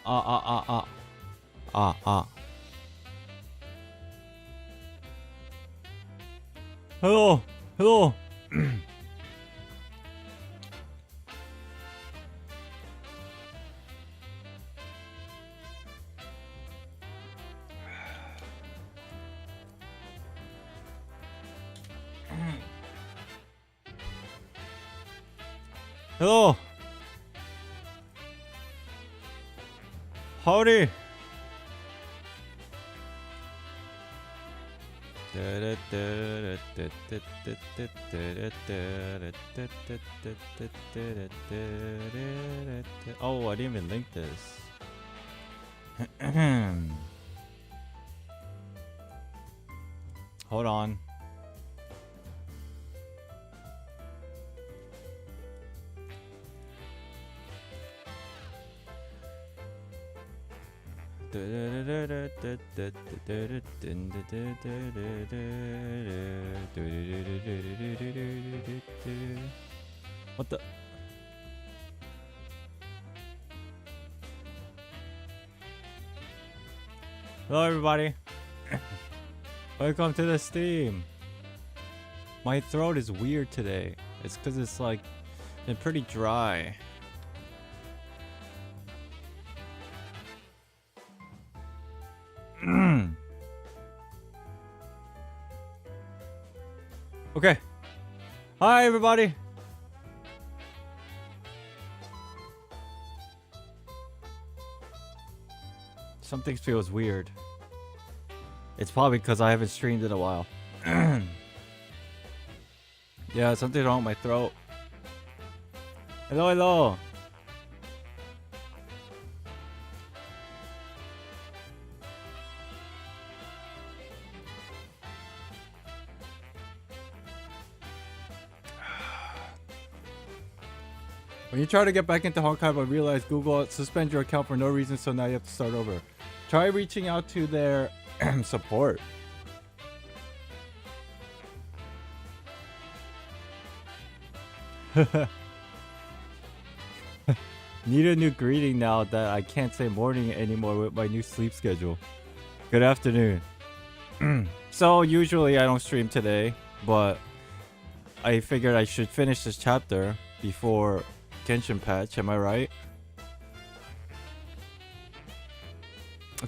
Ah. Hello. Hello. Hello. Howdy. Oh, I didn't even link this. Hold on. What the? Hello everybody. Welcome to the stream. My throat is weird today. It's cause it's like been pretty dry. Okay. Hi everybody. Something feels weird. It's probably because I haven't streamed in a while. Yeah, something's wrong with my throat. Hello, hello. When you try to get back into Honkai but realize Google suspend your account for no reason, so now you have to start over. Try reaching out to their support. Need a new greeting now that I can't say morning anymore with my new sleep schedule. Good afternoon. So usually I don't stream today, but I figured I should finish this chapter before Genshin patch, am I right?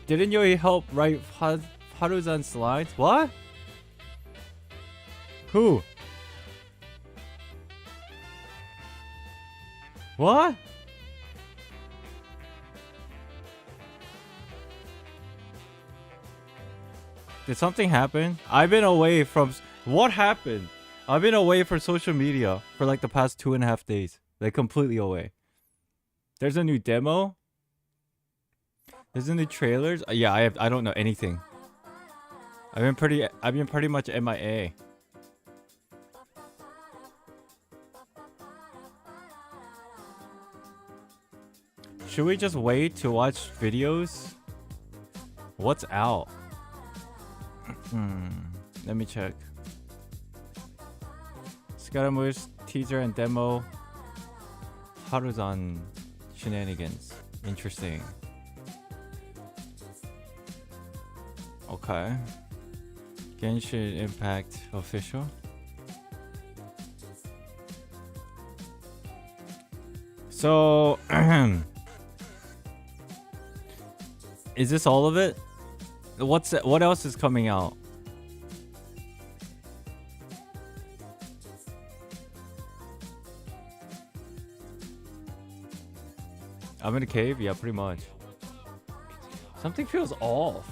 Didn't you help write Harusan slides? What? Who? What? Did something happen? I've been away from... What happened? I've been away from social media for like the past 2.5 days. Like completely away. There's a new demo. There's a new trailers. Yeah, I don't know anything. I've been pretty much MIA. Should we just wait to watch videos? What's out? Let me check. Scaramouche teaser and demo. Harusan shenanigans. Interesting. Okay. Genshin Impact official. So, is this all of it? What else is coming out? I'm in a cave? Yeah, pretty much. Something feels off.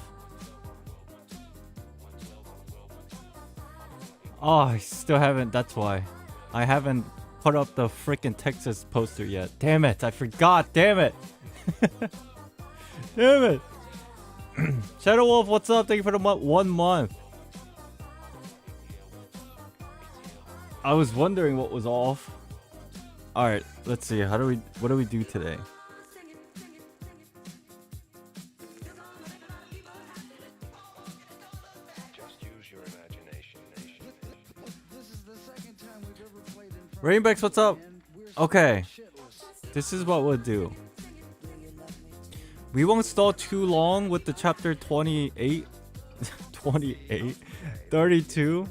Oh, I still haven't. That's why. I haven't put up the freaking Texas poster yet. Damn it. I forgot. Damn it. Damn it. Shadow Wolf, what's up? Thank you for the 1 month. I was wondering what was off. Alright, let's see. What do we do today? Rainbex, what's up? Okay. This is what we'll do. We won't stall too long with the chapter 28. 28? 32?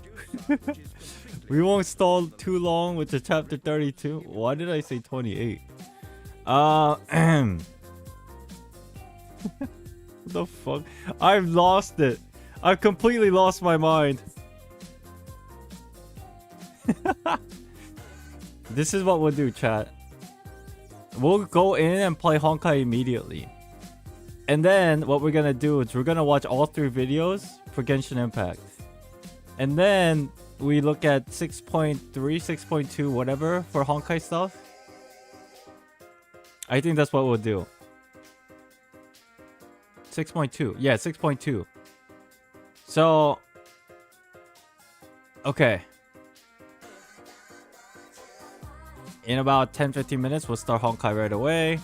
We won't stall too long with the chapter 32. Why did I say 28? The fuck? I've lost it. I've completely lost my mind. This is what we'll do, chat. We'll go in and play Honkai immediately. And then what we're gonna do is we're gonna watch all 3 videos for Genshin Impact. And then we look at 6.3, 6.2, whatever for Honkai stuff. I think that's what we'll do. 6.2. Yeah, 6.2. So, okay. In about 10-15 minutes, we'll start Honkai right away.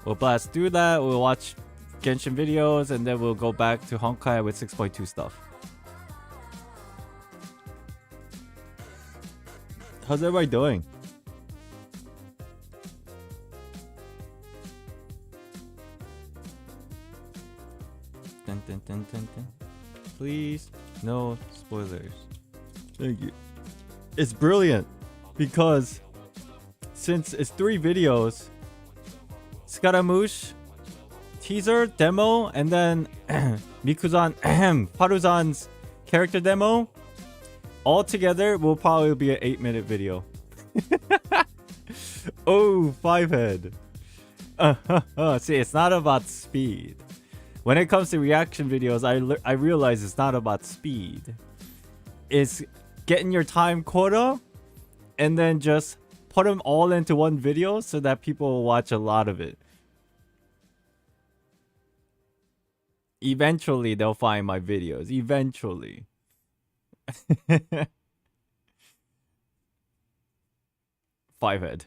We'll blast through that. We'll watch Genshin videos, and then we'll go back to Honkai with 6.2 stuff. How's everybody doing? Dun, dun, dun, dun, dun. Please, no spoilers. Thank you. It's brilliant because since it's 3 videos, Scaramouche, teaser, demo, and then Mikuzan, Paruzan's character demo, all together will probably be an 8-minute video. Oh, 5-head. See, it's not about speed. When it comes to reaction videos, I realize it's not about speed. It's getting your time quota and then just put them all into one video so that people will watch a lot of it. Eventually, they'll find my videos. Eventually. 5-head.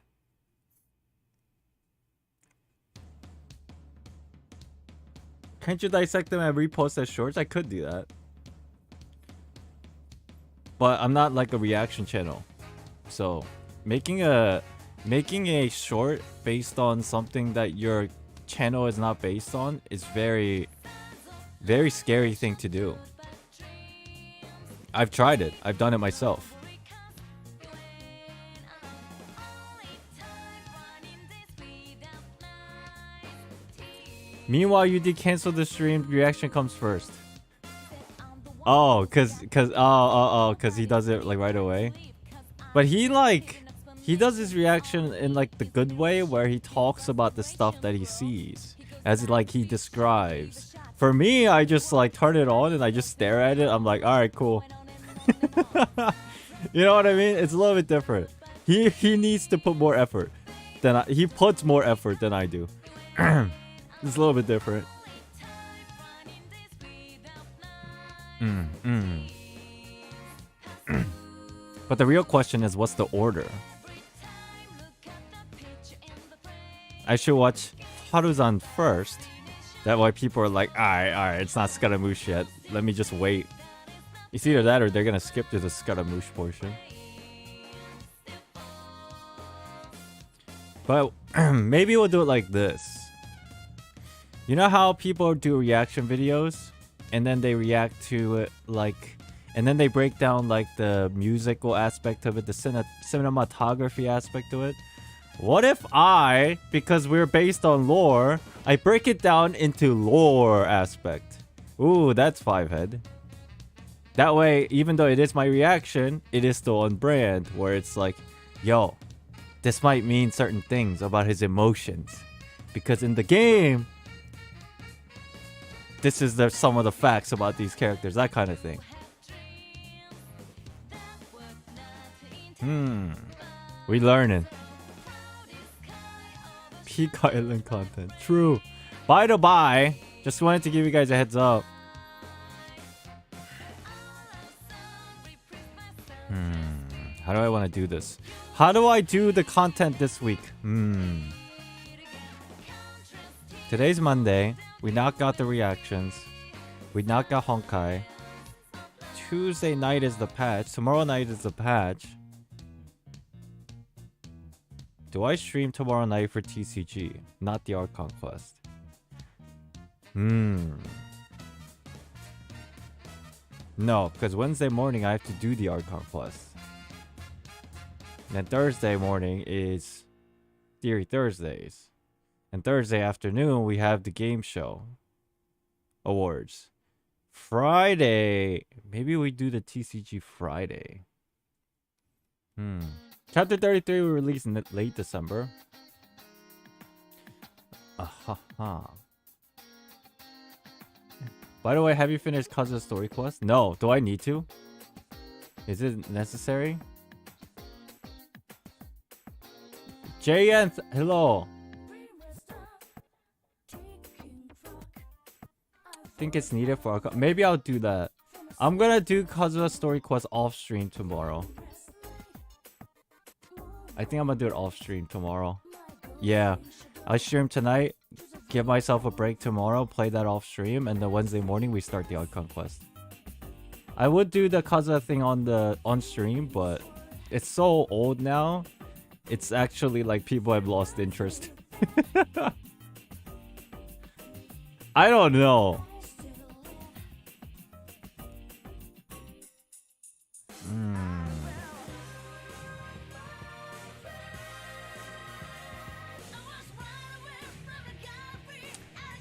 Can't you dissect them and repost as shorts? I could do that. But I'm not like a reaction channel. So, making a short based on something that your channel is not based on is very scary thing to do. I've tried it. I've done it myself. Meanwhile, you did cancel the stream. Reaction comes first. Oh, cause he does it like right away. But he does his reaction in like the good way where he talks about the stuff that he sees as like he describes. For me, I just like turn it on and I just stare at it. I'm like, all right, cool. You know what I mean? It's a little bit different. He needs to put more effort than he puts more effort than I do. It's a little bit different. But the real question is, what's the order? I should watch Haruzan first. That way people are like, alright, it's not Scaramouche yet. Let me just wait. It's either that or they're gonna skip to the Scaramouche portion. But maybe we'll do it like this. You know how people do reaction videos? And then they react to it like... And then they break down like the musical aspect of it, the cinematography aspect of it. What if because we're based on lore, I break it down into lore aspect? Ooh, that's 5-head. That way, even though it is my reaction, it is still on brand, where it's like, yo, this might mean certain things about his emotions. Because in the game, this is some of the facts about these characters, that kind of thing. We learning. Peak Island content. True. By the by, just wanted to give you guys a heads up. How do I want to do this? How do I do the content this week? Today's Monday. We knocked out the reactions. We knocked out Honkai. Tuesday night is the patch. Tomorrow night is the patch. Do I stream tomorrow night for TCG? Not the Archon Quest. No, because Wednesday morning I have to do the Archon quest. And then Thursday morning is Theory Thursdays. And Thursday afternoon we have the game show awards. Friday, maybe we do the TCG Friday. Chapter 33 will release in late December. By the way, have you finished Kazu's story quest? No. Do I need to? Is it necessary? JN, hello. Think it's needed for our... Maybe I'll do that. I'm gonna do Kazuha story quest off stream tomorrow. I think I'm gonna do it off stream tomorrow. Yeah, I'll stream tonight, give myself a break tomorrow, play that off stream, and then Wednesday morning we start the Archon quest. I would do the Kazuha thing on stream, but it's so old now. It's actually like people have lost interest. I don't know.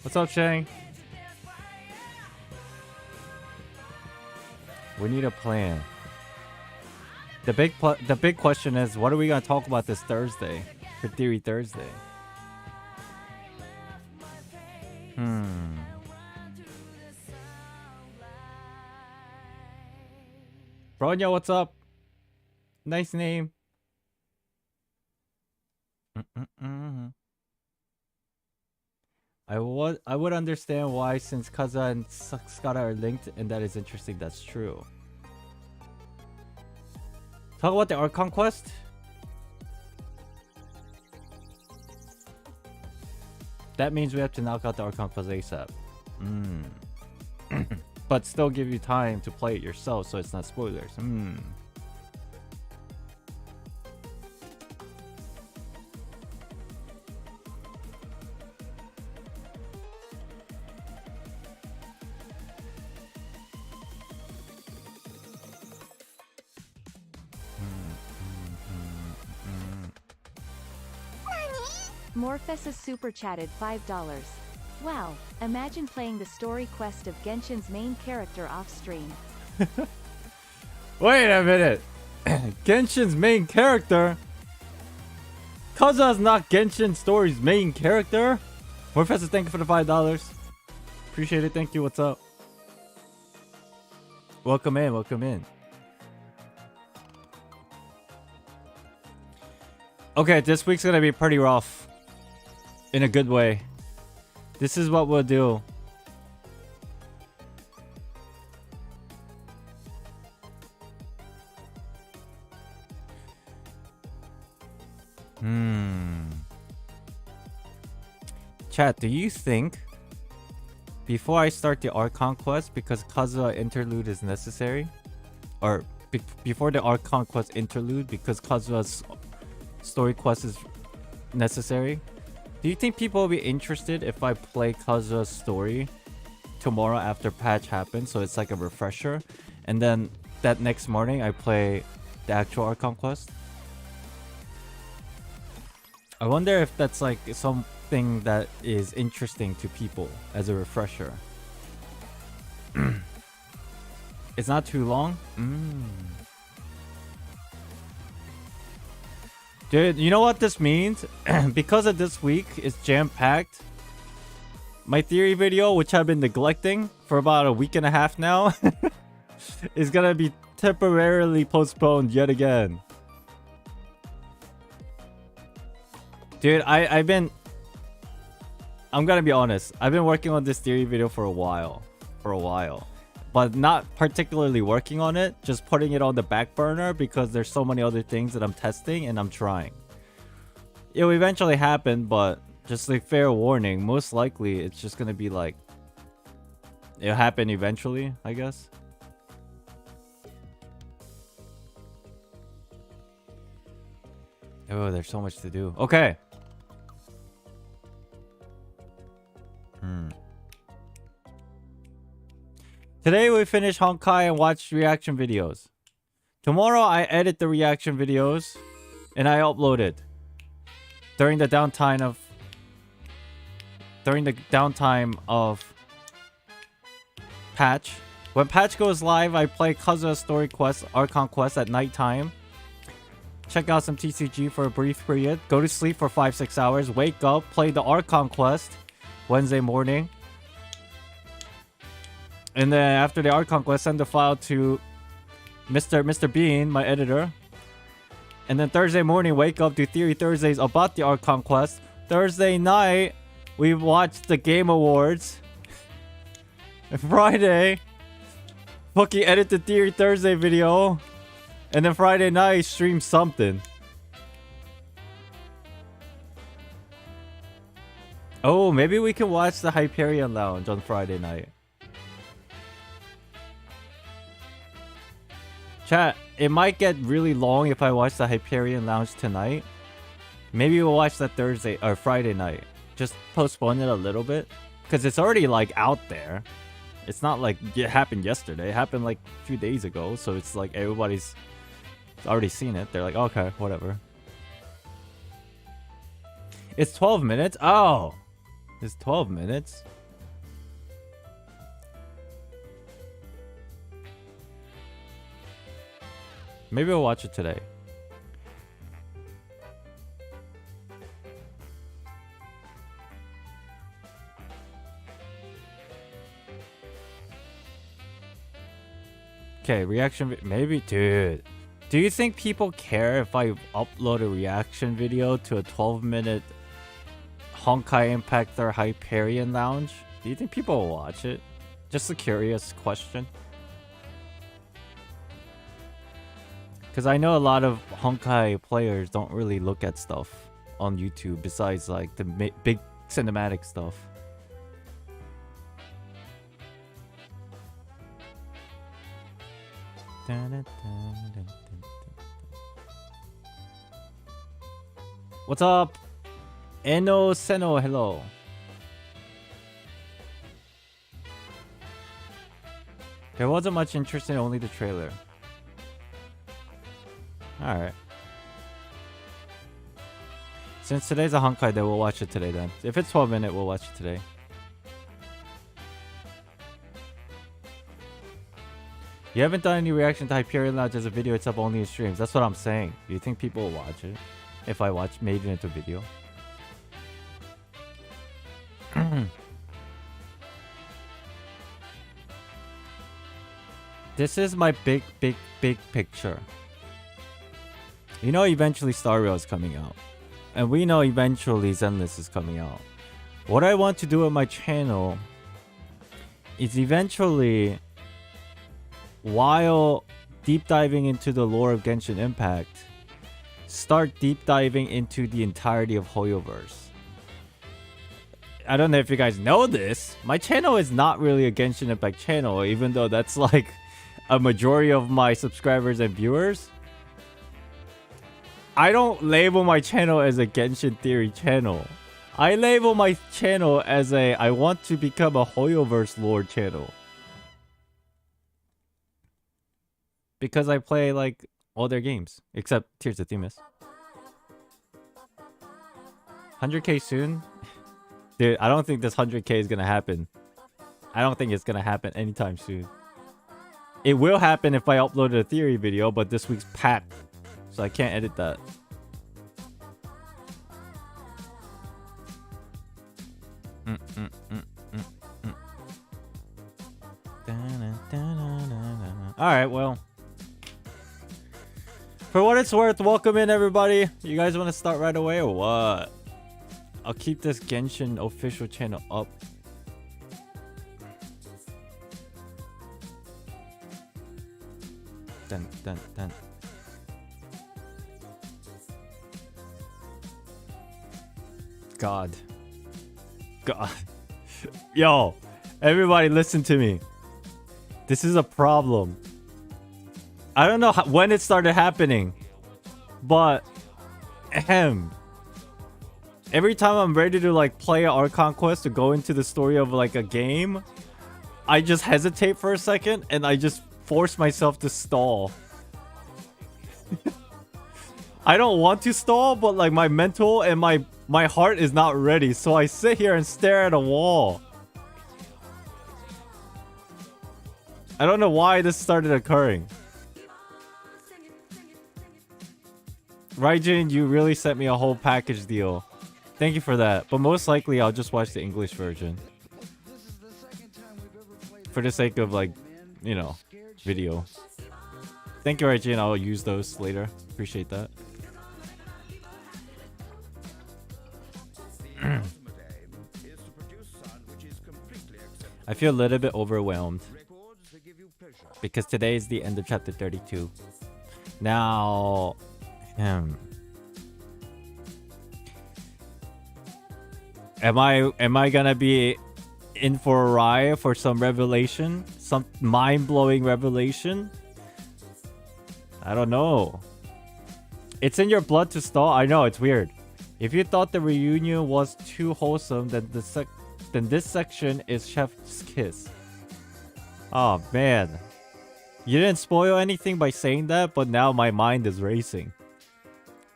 What's up, Shang? We need a plan. The big question is, what are we gonna talk about this Thursday for Theory Thursday? Bronya, what's up? Nice name. I would understand why, since Kaza and Skara are linked, and that is interesting. That's true. Talk about the Archon quest. That means we have to knock out the Archon quest ASAP. But still give you time to play it yourself, so it's not spoilers. Morpheus has super chatted $5. Wow, imagine playing the story quest of Genshin's main character off stream. Wait a minute. Genshin's main character? Kaza's not Genshin Story's main character? Morpheus, thank you for the $5. Appreciate it. Thank you. What's up? Welcome in. Welcome in. Okay, this week's gonna be pretty rough. In a good way. This is what we'll do. Chat, do you think before I start the Archon quest, because Kazuha interlude is necessary, or before the Archon quest interlude, because Kazuha's story quest is necessary, do you think people will be interested if I play Kazuha's story tomorrow after patch happens, so it's like a refresher, and then that next morning I play the actual Archon quest? I wonder if that's like something that is interesting to people as a refresher. It's not too long? Dude, you know what this means? Because of this week is jam-packed, my theory video, which I've been neglecting for about a week and a half now, is gonna be temporarily postponed yet again. Dude, I'm gonna be honest. I've been working on this theory video for a while. But not particularly working on it, just putting it on the back burner because there's so many other things that I'm testing and I'm trying. It will eventually happen, but just like fair warning, most likely it's just gonna be like, it'll happen eventually, I guess. Oh, there's so much to do. Okay. Today we finish Honkai and watch reaction videos. Tomorrow I edit the reaction videos and I upload it during the downtime of patch. When patch goes live, I play Kazuha Story Quest, Archon Quest at nighttime. Check out some TCG for a brief period. Go to sleep for 5-6 hours. Wake up, play the Archon Quest Wednesday morning. And then after the Archon Quest, send the file to Mr. Bean, my editor. And then Thursday morning, wake up, do Theory Thursdays about the Archon Quest. Thursday night, we watch the Game Awards. And Friday, fucking edit the Theory Thursday video. And then Friday night, stream something. Oh, maybe we can watch the Hyperion Lounge on Friday night. Chat, it might get really long if I watch the Hyperion Lounge tonight. Maybe we'll watch that Thursday or Friday night. Just postpone it a little bit. Because it's already like out there. It's not like it happened yesterday. It happened like a few days ago. So it's like everybody's already seen it. They're like, okay, whatever. It's 12 minutes? Oh! It's 12 minutes? Maybe we'll watch it today. Okay, reaction. Maybe, dude. Do you think people care if I upload a reaction video to a 12-minute Honkai Impact or Hyperion Lounge? Do you think people will watch it? Just a curious question. Because I know a lot of Honkai players don't really look at stuff on YouTube besides like the big cinematic stuff. What's up? Eno Seno, hello. There wasn't much interest in only the trailer. Alright. Since today's a Honkai Day, we'll watch it today then. If it's 12 minutes, we'll watch it today. You haven't done any reaction to Hyperion Lounge as a video, it's up only in streams. That's what I'm saying. Do you think people will watch it? If I made it into a video? This is my big picture. You know eventually Star Rail is coming out. And we know eventually Zenless is coming out. What I want to do with my channel is eventually, while deep diving into the lore of Genshin Impact, start deep diving into the entirety of Hoyoverse. I don't know if you guys know this. My channel is not really a Genshin Impact channel, even though that's like a majority of my subscribers and viewers. I don't label my channel as a Genshin Theory channel. I label my channel as I want to become a Hoyoverse lore channel. Because I play like all their games, except Tears of Themis. 100k soon? Dude, I don't think this 100k is gonna happen. I don't think it's gonna happen anytime soon. It will happen if I uploaded a Theory video, but this week's packed. So I can't edit that. Alright, well. For what it's worth, welcome in everybody. You guys want to start right away or what? I'll keep this Genshin official channel up. Dun, dun, dun. God. Yo, everybody listen to me. This is a problem. I don't know when it started happening, but every time I'm ready to like play an Archon Quest to go into the story of like a game, I just hesitate for a second and I just force myself to stall. I don't want to stall, but like my mental and my heart is not ready, so I sit here and stare at a wall. I don't know why this started occurring. Raijin, you really sent me a whole package deal. Thank you for that. But most likely I'll just watch the English version. For the sake of like, you know, video. Thank you, Raijin. I'll use those later. Appreciate that. I feel a little bit overwhelmed. Because today is the end of chapter 32. Now... Am I gonna be in for a ride for some revelation? Some mind-blowing revelation? I don't know. It's in your blood to stall? I know, it's weird. If you thought the reunion was too wholesome, then this section is Chef's Kiss. Oh, man. You didn't spoil anything by saying that, but now my mind is racing.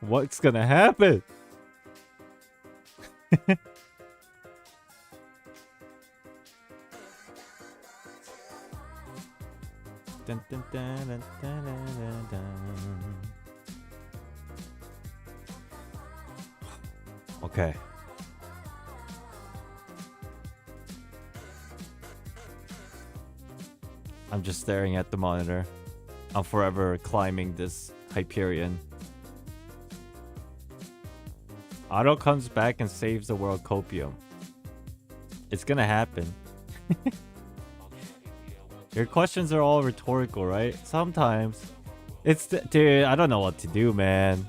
What's gonna happen? Dun, dun, dun, dun, dun, dun, dun. Okay. I'm just staring at the monitor. I'm forever climbing this Hyperion. Otto comes back and saves the world copium. It's gonna happen. Your questions are all rhetorical, right? Sometimes. Dude, I don't know what to do, man.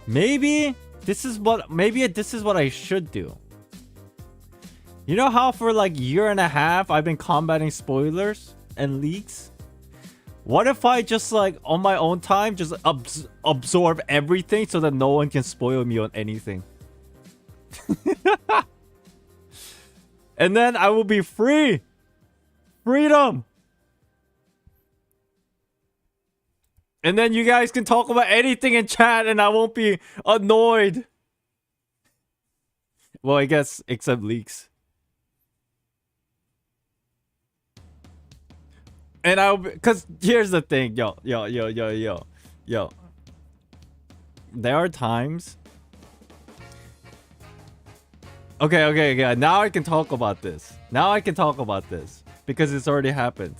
Maybe this is what I should do. You know how for like a year and a half I've been combating spoilers and leaks? What if I just like on my own time just absorb everything so that no one can spoil me on anything? And then I will be free. Freedom. And then you guys can talk about anything in chat and I won't be annoyed. Well, I guess except leaks. And cause here's the thing, yo. There are times. Okay. Now I can talk about this. Because it's already happened.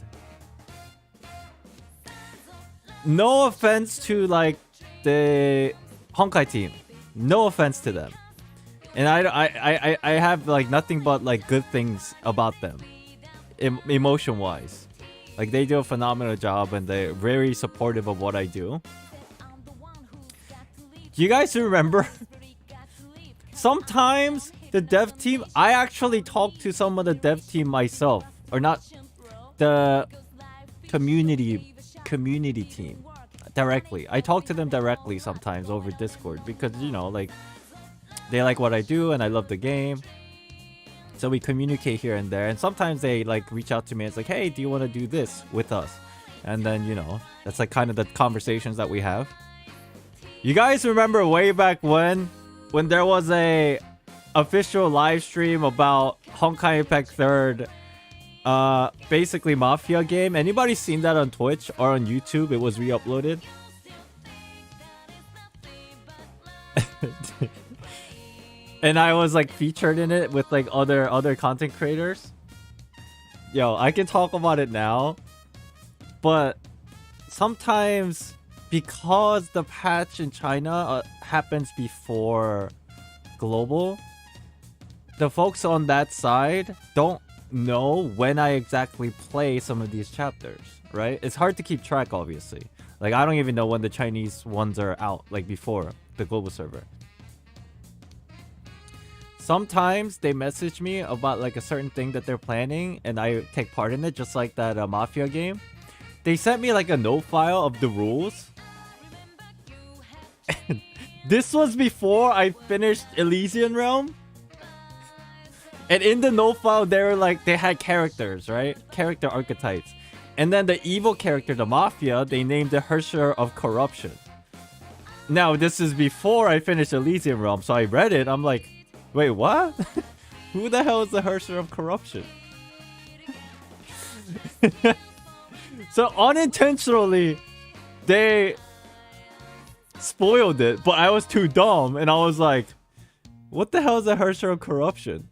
No offense to like the Honkai team. No offense to them. And I have like nothing but like good things about them. Emotion wise. Like they do a phenomenal job and they're very supportive of what I do. Do you guys remember? Sometimes the dev team, I actually talk to some of the dev team myself. Or not the community team directly. I talk to them directly sometimes over Discord because, you know, like they like what I do and I love the game. So we communicate here and there, and sometimes they like reach out to me and it's like, hey, do you want to do this with us? And then, you know, that's like kind of the conversations that we have. You guys remember way back when there was a official live stream about Honkai Impact 3rd basically Mafia game? Anybody seen that on Twitch or on YouTube? It was re-uploaded. And I was like featured in it with like other content creators. Yo, I can talk about it now, but sometimes because the patch in China happens before global, the folks on that side don't know when I exactly play some of these chapters, right? It's hard to keep track, obviously. Like I don't even know when the Chinese ones are out, like before the global server. Sometimes they message me about like a certain thing that they're planning and I take part in it, just like that Mafia game. They sent me like a note file of the rules. This was before I finished Elysian Realm. And in the note file, they were like, they had characters, right? Character archetypes. And then the evil character, the Mafia, they named the Hersher of Corruption. Now, this is before I finished Elysium Realm, so I read it. I'm like, wait, what? Who the hell is the Hersher of Corruption? So unintentionally, they spoiled it, but I was too dumb, and I was like, what the hell is the Hersher of Corruption?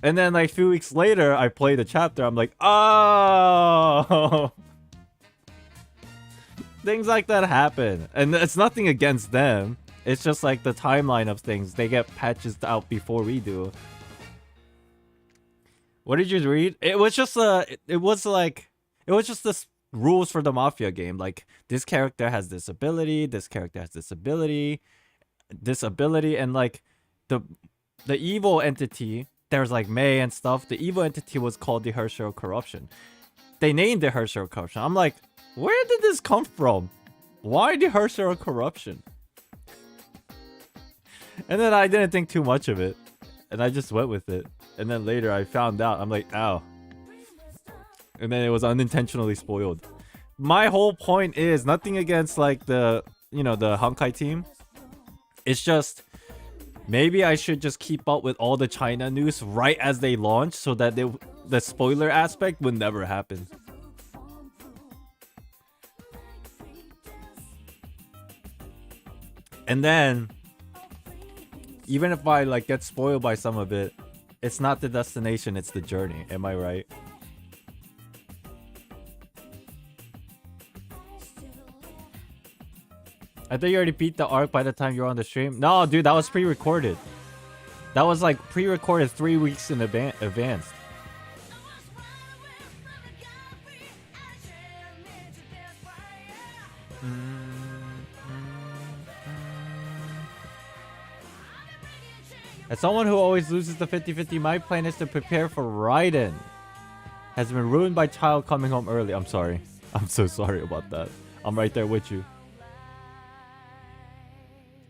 And then like a few weeks later, I played the chapter. I'm like, oh, things like that happen, and it's nothing against them. It's just like the timeline of things. They get patches out before we do. What did you read? It was just the rules for the Mafia game. Like, this character has this ability, this character has this ability, and like the evil entity. There's like May and stuff. The evil entity was called the Hersher of Corruption. They named the Hersher of Corruption. I'm like, where did this come from? Why the Hersher of Corruption? And then I didn't think too much of it, and I just went with it. And then later I found out. I'm like, ow. And then it was unintentionally spoiled. My whole point is nothing against like the Honkai team. It's just, maybe I should just keep up with all the China news right as they launch, so that the spoiler aspect would never happen. And then, even if I like get spoiled by some of it, it's not the destination, it's the journey. Am I right? I thought you already beat the arc by the time you were on the stream. No, dude, that was pre-recorded. That was like pre-recorded 3 weeks in advance. As someone who always loses the 50-50, my plan is to prepare for Raiden. Has been ruined by child coming home early. I'm sorry. I'm so sorry about that. I'm right there with you.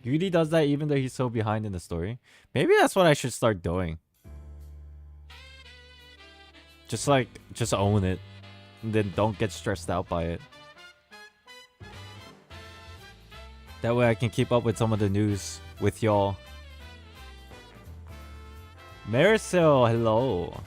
Yuri does that even though he's so behind in the story. Maybe that's what I should start doing. Just own it. And then don't get stressed out by it. That way I can keep up with some of the news with y'all. Marisol, hello.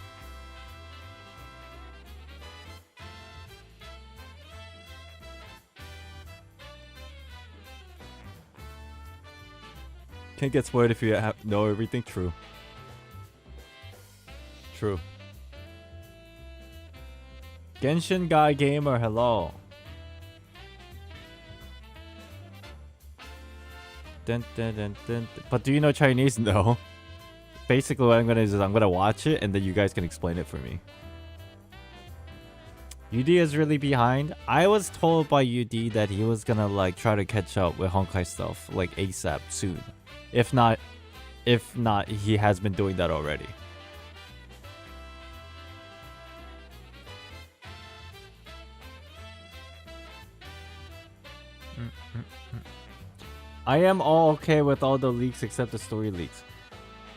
Can't get spoiled if you know everything. True. True. Genshin Guy Gamer, hello. Dun, dun, dun, dun. But do you know Chinese? No. Basically what I'm gonna do is I'm gonna watch it and then you guys can explain it for me. UD is really behind. I was told by UD that he was gonna like try to catch up with Honkai stuff like ASAP soon. If not, he has been doing that already. I am all okay with all the leaks except the story leaks.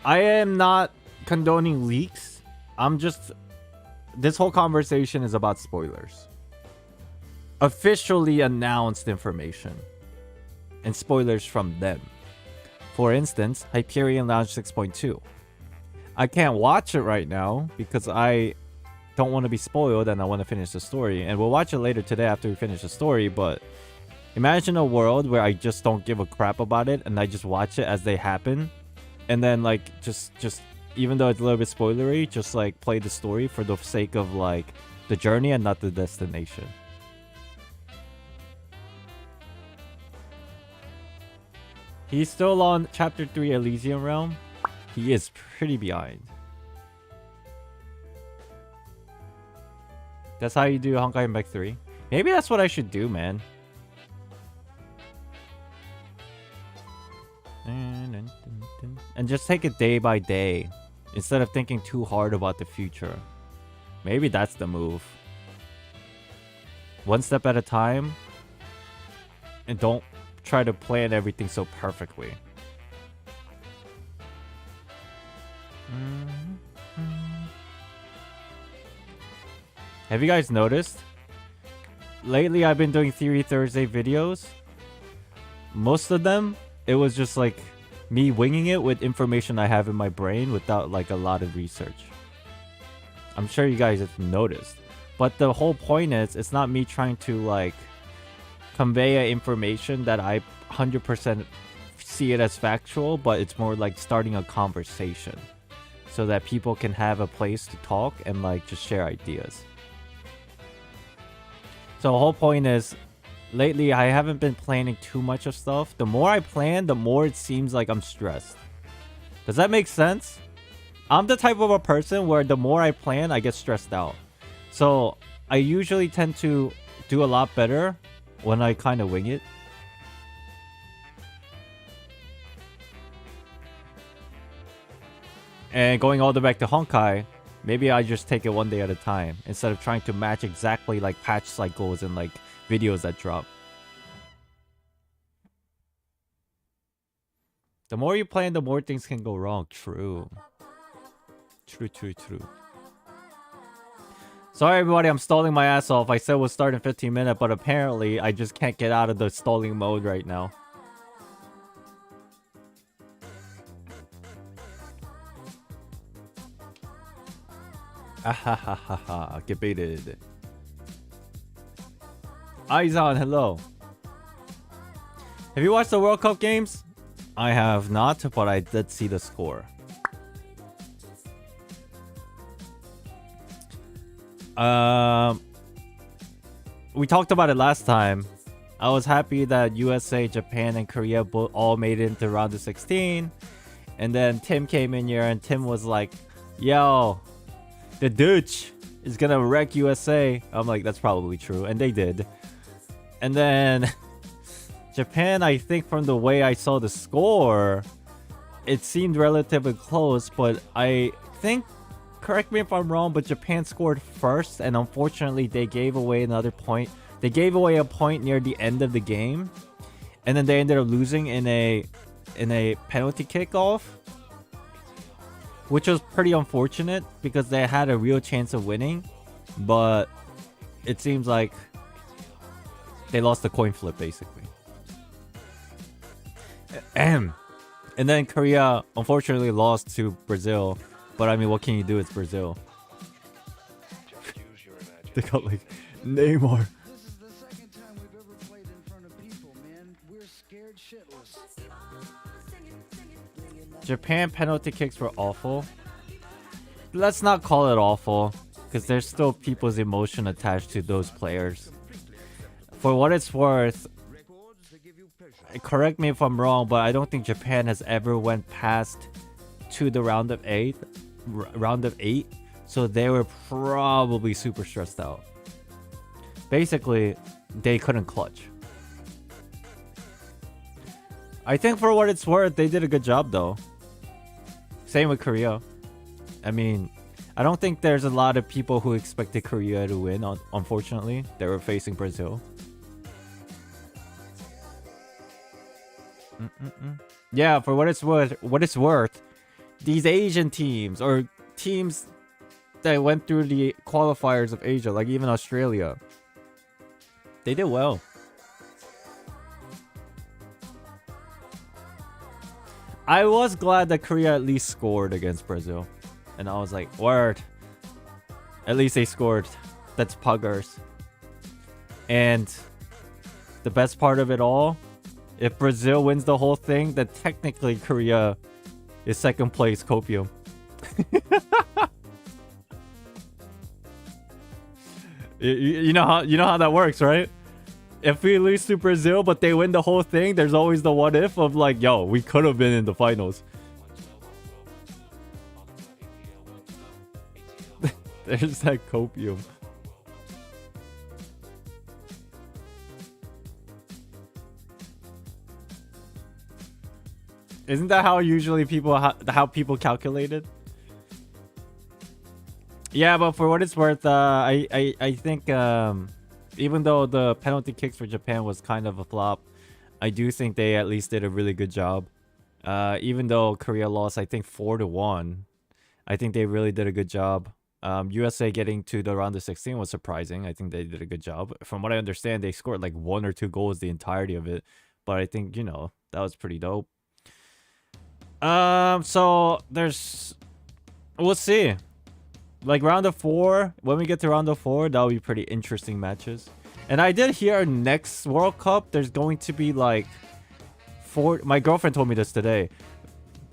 I am not condoning leaks. This whole conversation is about spoilers. Officially announced information. And spoilers from them. For instance, Hyperion Lounge 6.2. I can't watch it right now because I don't want to be spoiled and I want to finish the story. And we'll watch it later today after we finish the story, but imagine a world where I just don't give a crap about it and I just watch it as they happen. And then like just even though it's a little bit spoilery, just like play the story for the sake of like the journey and not the destination. He's still on chapter 3 Elysium Realm. He is pretty behind. That's how you do Honkai Impact 3. Maybe that's what I should do, man. And just take it day by day instead of thinking too hard about the future. Maybe that's the move. One step at a time. And don't try to plan everything so perfectly. Have you guys noticed? Lately, I've been doing Theory Thursday videos. Most of them, it was just like me winging it with information I have in my brain without like a lot of research. I'm sure you guys have noticed. But the whole point is, it's not me trying to like convey information that I 100% see it as factual, but it's more like starting a conversation so that people can have a place to talk and like just share ideas. So the whole point is, lately I haven't been planning too much of stuff. The more I plan, the more it seems like I'm stressed. Does that make sense? I'm the type of a person where the more I plan, I get stressed out. So I usually tend to do a lot better when I kind of wing it. And going all the way back to Honkai, maybe I just take it one day at a time instead of trying to match exactly like patch cycles and like videos that drop. The more you plan, the more things can go wrong. True. True. Sorry everybody, I'm stalling my ass off. I said we'll start in 15 minutes, but apparently I just can't get out of the stalling mode right now. Ahahaha, get baited. Eyes on, hello. Have you watched the World Cup games? I have not, but I did see the score. We talked about it last time. I was happy that USA, Japan, and Korea all made it into round of 16. And then Tim came in here and Tim was like, yo, the Dutch is gonna wreck USA. I'm like, that's probably true. And they did. And then Japan, I think from the way I saw the score, it seemed relatively close. But I think, correct me if I'm wrong, but Japan scored first. And unfortunately, they gave away another point. They gave away a point near the end of the game. And then they ended up losing in a penalty kickoff, which was pretty unfortunate because they had a real chance of winning, but it seems like they lost the coin flip basically. And then Korea unfortunately lost to Brazil, but I mean, what can you do? It's Brazil. They got like Neymar. This is the second time we've ever played in front of people, man. We're scared shitless. Japan penalty kicks were awful. Let's not call it awful, because there's still people's emotion attached to those players. For what it's worth, correct me if I'm wrong, but I don't think Japan has ever went past to the round of eight. So they were probably super stressed out. Basically, they couldn't clutch. I think for what it's worth, they did a good job though. Same with Korea. I mean, I don't think there's a lot of people who expected Korea to win, unfortunately. They were facing Brazil. Yeah, for what it's worth, these Asian teams or teams that went through the qualifiers of Asia, like even Australia, they did well. I was glad that Korea at least scored against Brazil. And I was like, word. At least they scored. That's puggers. And the best part of it all, if Brazil wins the whole thing, then technically Korea is second place copium. you know how that works, right? If we lose to Brazil but they win the whole thing, there's always the what if of like, yo, we could have been in the finals. There's that copium. Isn't that how usually how people calculate it? Yeah, but for what it's worth, I think even though the penalty kicks for Japan was kind of a flop, I do think they at least did a really good job. Even though Korea lost, I think 4-1, I think they really did a good job USA getting to the round of 16 was surprising. I think they did a good job. From what I understand, they scored like 1 or 2 goals the entirety of it. But I think, you know, that was pretty dope. So there's, we'll see. Like round of 4, when we get to round of 4, that'll be pretty interesting matches. And I did hear next World Cup, there's going to be like 4. My girlfriend told me this today.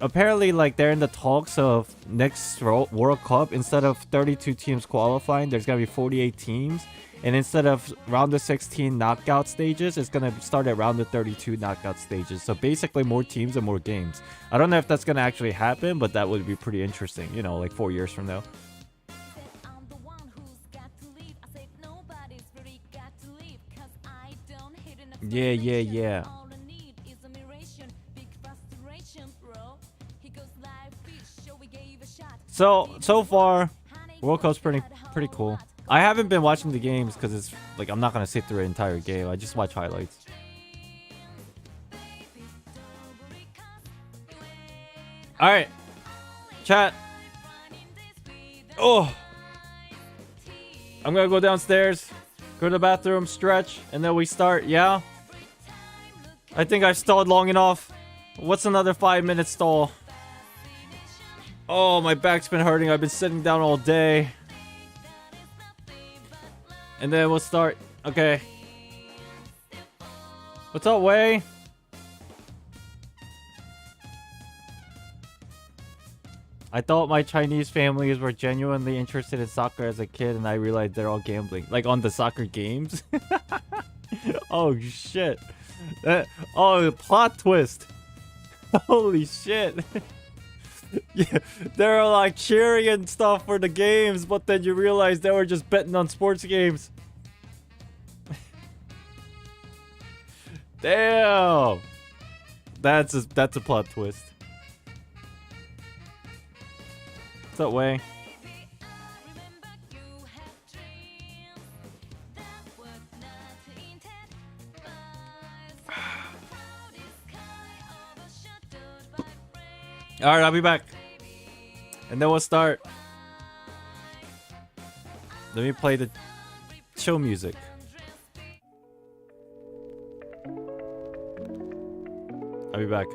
Apparently, like, they're in the talks of next World Cup. Instead of 32 teams qualifying, there's gonna be 48 teams. And instead of round of 16 knockout stages, it's gonna start at round of 32 knockout stages. So basically more teams and more games. I don't know if that's gonna actually happen, but that would be pretty interesting, you know, like 4 years from now. Yeah. So far, World Cup's pretty cool. I haven't been watching the games because it's like I'm not gonna sit through an entire game. I just watch highlights. All right, chat. Oh, I'm gonna go downstairs, go to the bathroom, stretch, and then we start. Yeah. I think I've stalled long enough. What's another 5-minute stall? Oh, my back's been hurting. I've been sitting down all day. And then we'll start. Okay. What's up, Wei? I thought my Chinese families were genuinely interested in soccer as a kid, and I realized they're all gambling. Like on the soccer games? Oh, shit. Oh, plot twist. Holy shit. Yeah, they're like cheering and stuff for the games, but then you realize they were just betting on sports games. Damn, that's a plot twist. What's up, Wei? Alright, I'll be back. And then we'll start. Let me play the chill music. I'll be back.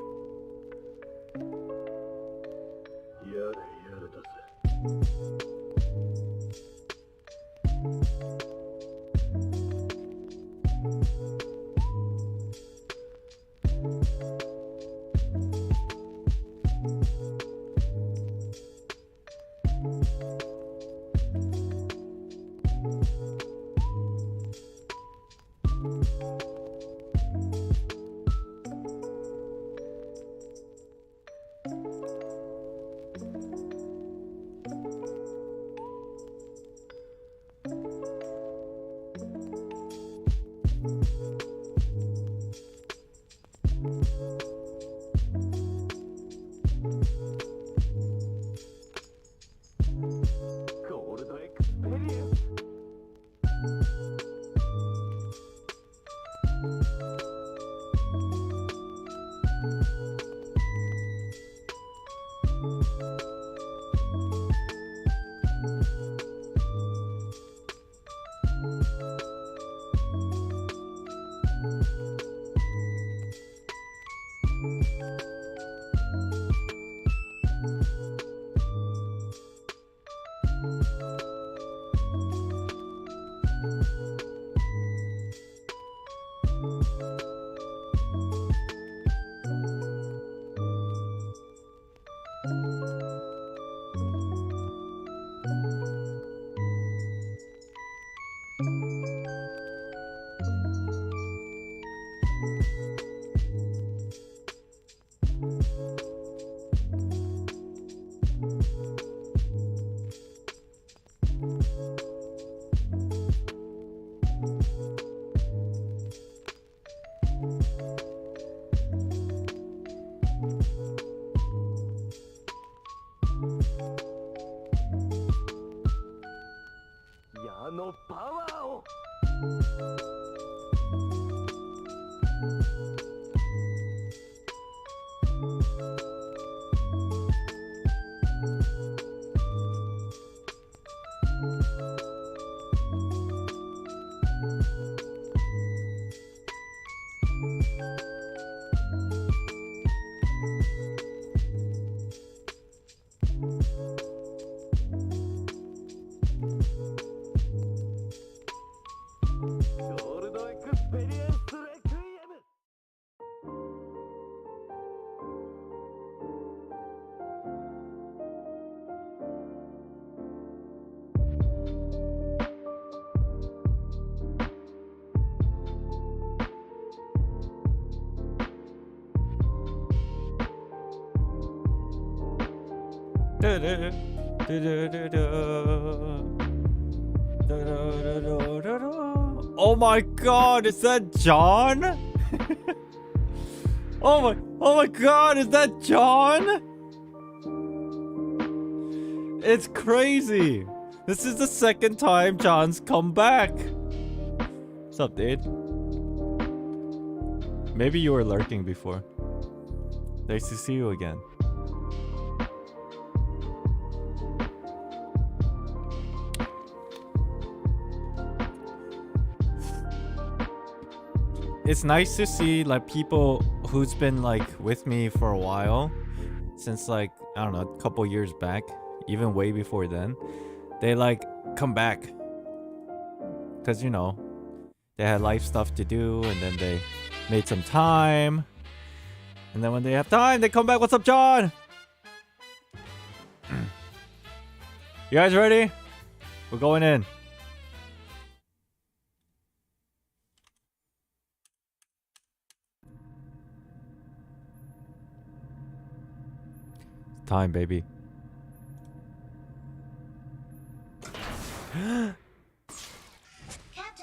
Oh my god, is that John? Oh my god, is that John? It's crazy. This is the second time John's come back. What's up, dude? Maybe you were lurking before. Nice to see you again. It's nice to see like people who's been like with me for a while, since like, I don't know, a couple years back, even way before then. They like come back because, you know, they had life stuff to do, and then they made some time, and then when they have time they come back. What's up, John? You guys ready? We're going in. Time, baby.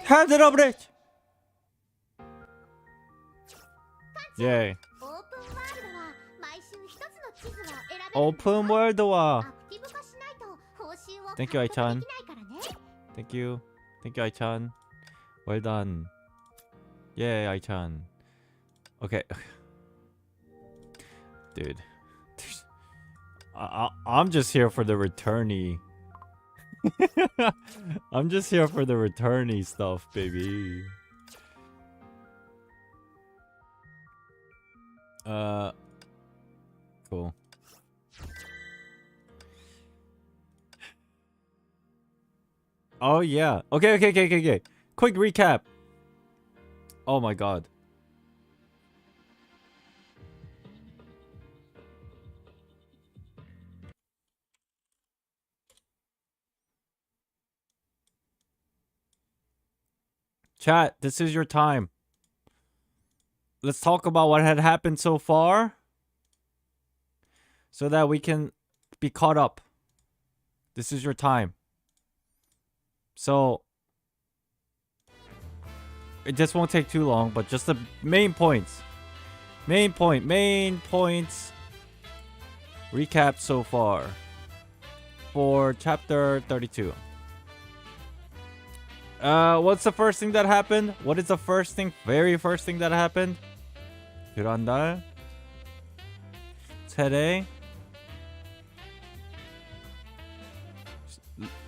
Hand it up, Rich! Yay. Open world와. Thank you, Ai-chan. Thank you. Thank you, Ai-chan. Well done. Yay, Ai-chan. Okay. Dude. I'm just here for the returnee. I'm just here for the returnee stuff, baby. Cool. Oh yeah. Okay. Quick recap. Oh my god. Chat, this is your time. Let's talk about what had happened so far, so that we can be caught up. This is your time. So, it just won't take too long, but just the main points. Main points. Recap so far for chapter 32. What's the first thing that happened? What is the very first thing that happened? 그런달 세례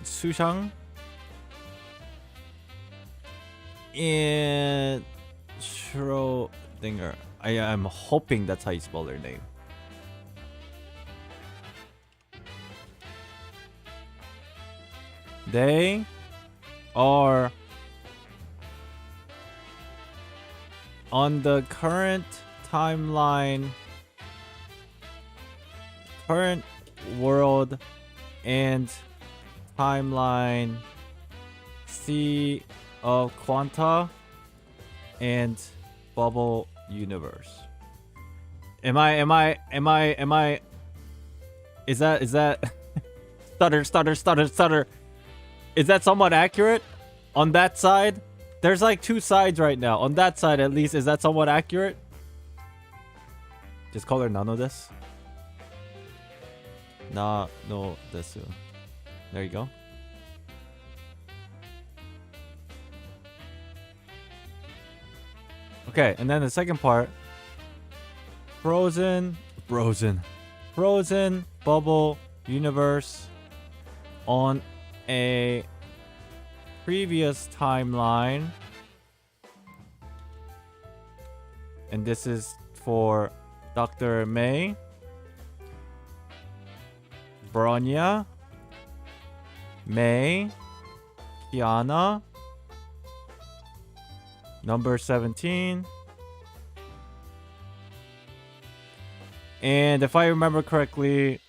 수상 and Schrodinger. I'm hoping that's how you spell their name. They are on the current timeline, current world and timeline C of Quanta and Bubble Universe. Am I is that stutter. Is that somewhat accurate? On that side? There's like two sides right now. On that side at least, is that somewhat accurate? Just call her Nano desu. No desu. There you go. Okay, and then the second part. Frozen Bubble Universe on a previous timeline, and this is for Dr. May, Bronya, May, Kiana, number 17, and if I remember correctly,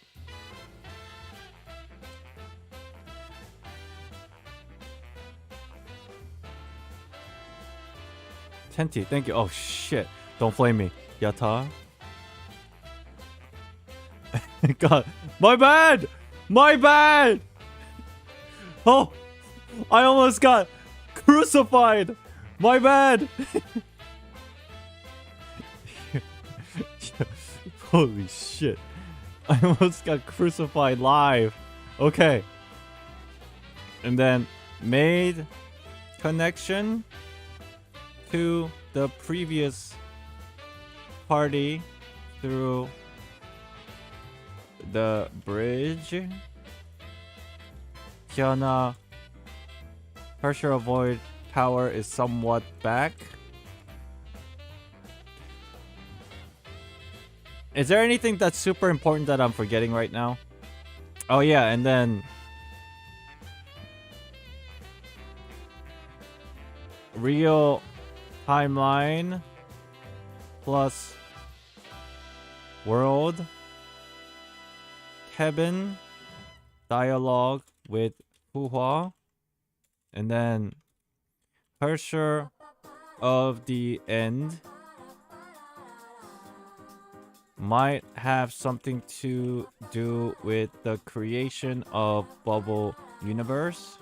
Tenti, thank you. Oh shit. Don't flame me. Yata. God. My bad! My bad! Oh! I almost got crucified! My bad! Holy shit. I almost got crucified live. Okay. And then made connection to the previous party through the bridge. Kiana, pressure avoid power is somewhat back. Is there anything that's super important that I'm forgetting right now? Oh yeah, and then real timeline plus world Kevin dialogue with Fuhua, and then pressure of the end might have something to do with the creation of Bubble Universe.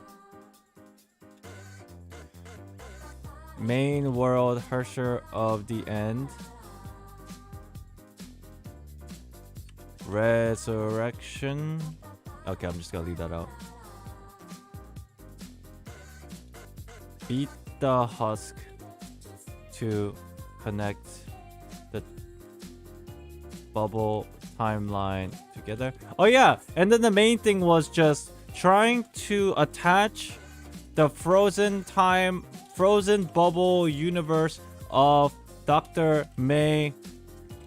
Main world Hersher of the end. Resurrection. Okay, I'm just gonna leave that out. Beat the husk to connect the bubble timeline together. Oh yeah, and then the main thing was just trying to attach the frozen bubble universe of Dr. May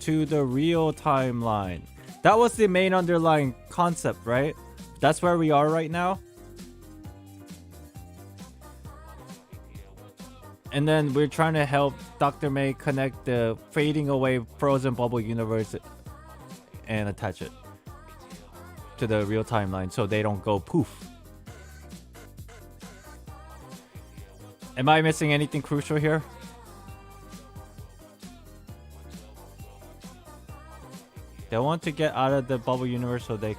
to the real timeline. That was the main underlying concept, right? That's where we are right now. And then we're trying to help Dr. May connect the fading away frozen bubble universe and attach it to the real timeline so they don't go poof. Am I missing anything crucial here? They want to get out of the bubble universe so they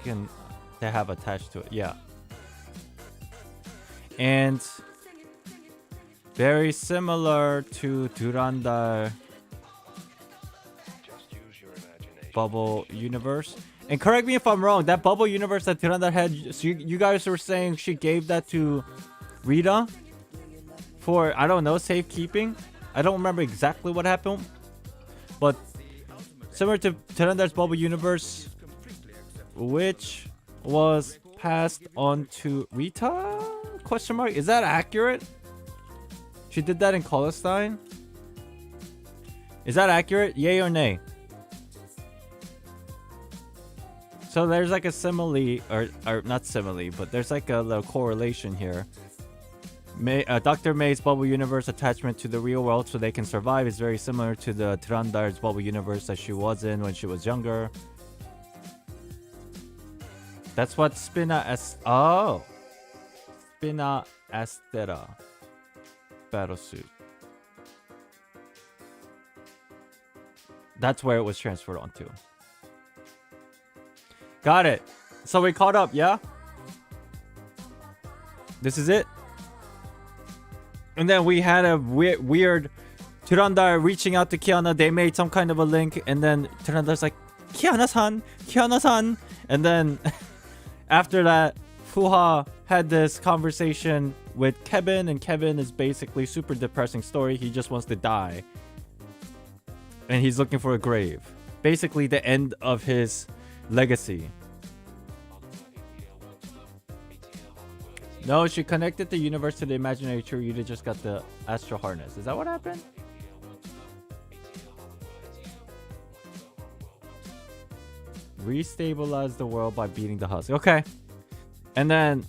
have attached to it. Yeah. And very similar to Durandal bubble universe. And correct me if I'm wrong, that bubble universe that Durandal had, so you guys were saying she gave that to Rita for, I don't know, safekeeping. I don't remember exactly what happened, but similar to Durandal's bubble universe, which was passed on to Rita? Question mark? Is that accurate? She did that in Colestein? Is that accurate? Yay or nay? So there's like a simile, or not simile, but there's like a little correlation here. Dr. May's bubble universe attachment to the real world so they can survive is very similar to the Trandal's bubble universe that she was in when she was younger. That's what Spina Astera battlesuit. That's where it was transferred onto. Got it. So we caught up, yeah? This is it? And then we had a weird Durandal reaching out to Kiana. They made some kind of a link, and then Durandal's like, Kiana-san, Kiana-san. And then after that, Fuha had this conversation with Kevin, and Kevin is basically super depressing story. He just wants to die. And he's looking for a grave. Basically the end of his legacy. No, she connected the universe to the imaginary tree. You just got the astral harness. Is that what happened? Restabilize the world by beating the husk. Okay. And then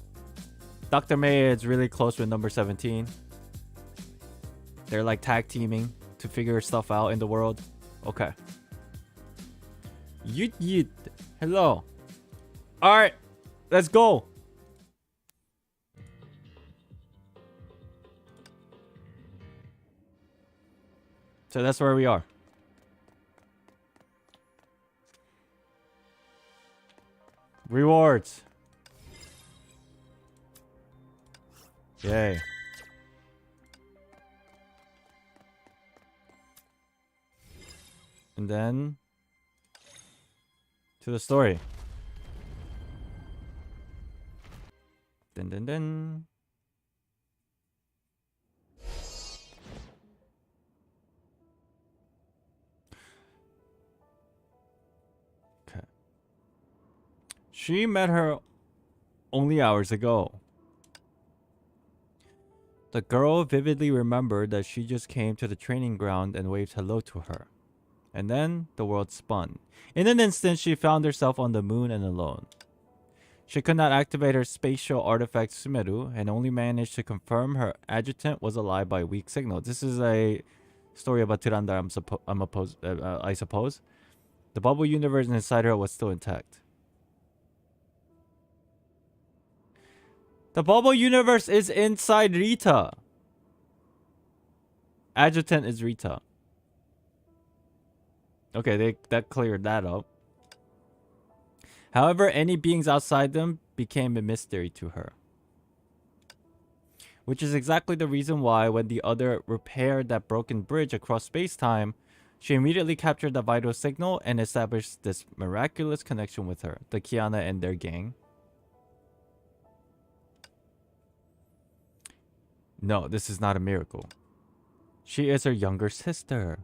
Dr. May is really close with number 17. They're like tag teaming to figure stuff out in the world. Okay. Yeet yeet. Hello. Alright. Let's go. So that's where we are. Rewards. Yay. And then to the story. Dun dun dun. Okay. She met her only hours ago. The girl vividly remembered that she just came to the training ground and waved hello to her. And then the world spun. In an instant, she found herself on the moon and alone. She could not activate her spatial artifact Sumeru and only managed to confirm her adjutant was alive by weak signal. This is a story about Tirandar, I suppose. The bubble universe inside her was still intact. The bubble universe is inside Rita. Adjutant is Rita. Okay, that cleared that up. However, any beings outside them became a mystery to her. Which is exactly the reason why when the other repaired that broken bridge across space-time, she immediately captured the vital signal and established this miraculous connection with her, the Kiana and their gang. No, this is not a miracle. She is her younger sister,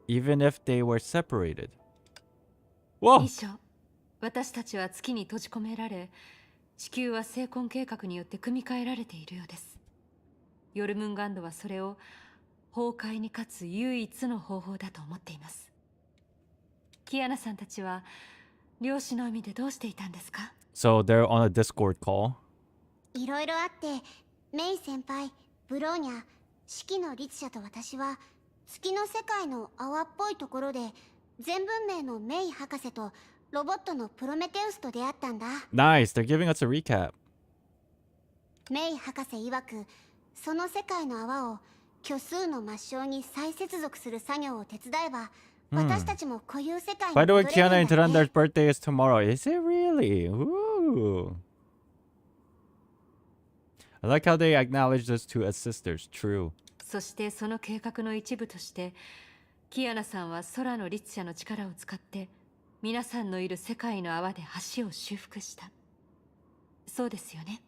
even if they were separated. Whoa! 私たちは月に閉じ込められ、地球は生婚計画によって組み替えられているようです。ヨルムンガンドはそれを崩壊に勝つ唯一の方法だと思っています。キアナさんたちは漁師の海でどうしていたんですか？ So they're on a Discord call. いろいろあって、メイ先輩、ブローニャ、四季の律者と私は月の世界の泡っぽいところで全文明のメイ博士とロボットのプロメテウスと出会ったんだ。Nice, they're giving us a recap. メイ博士曰く、その世界の泡を虚数の抹消に再接続する作業を手伝えば、私たちも固有世界に By the way, 戻れる Kiana んだ and って。 Tirandar's birthday is tomorrow. Is it really? Ooh. I like how they acknowledge those two as sisters. True. そしてその計画の一部として、キアナさんは空の律者の力を使って皆さんのいる世界の泡で橋を修復した。そうですよね。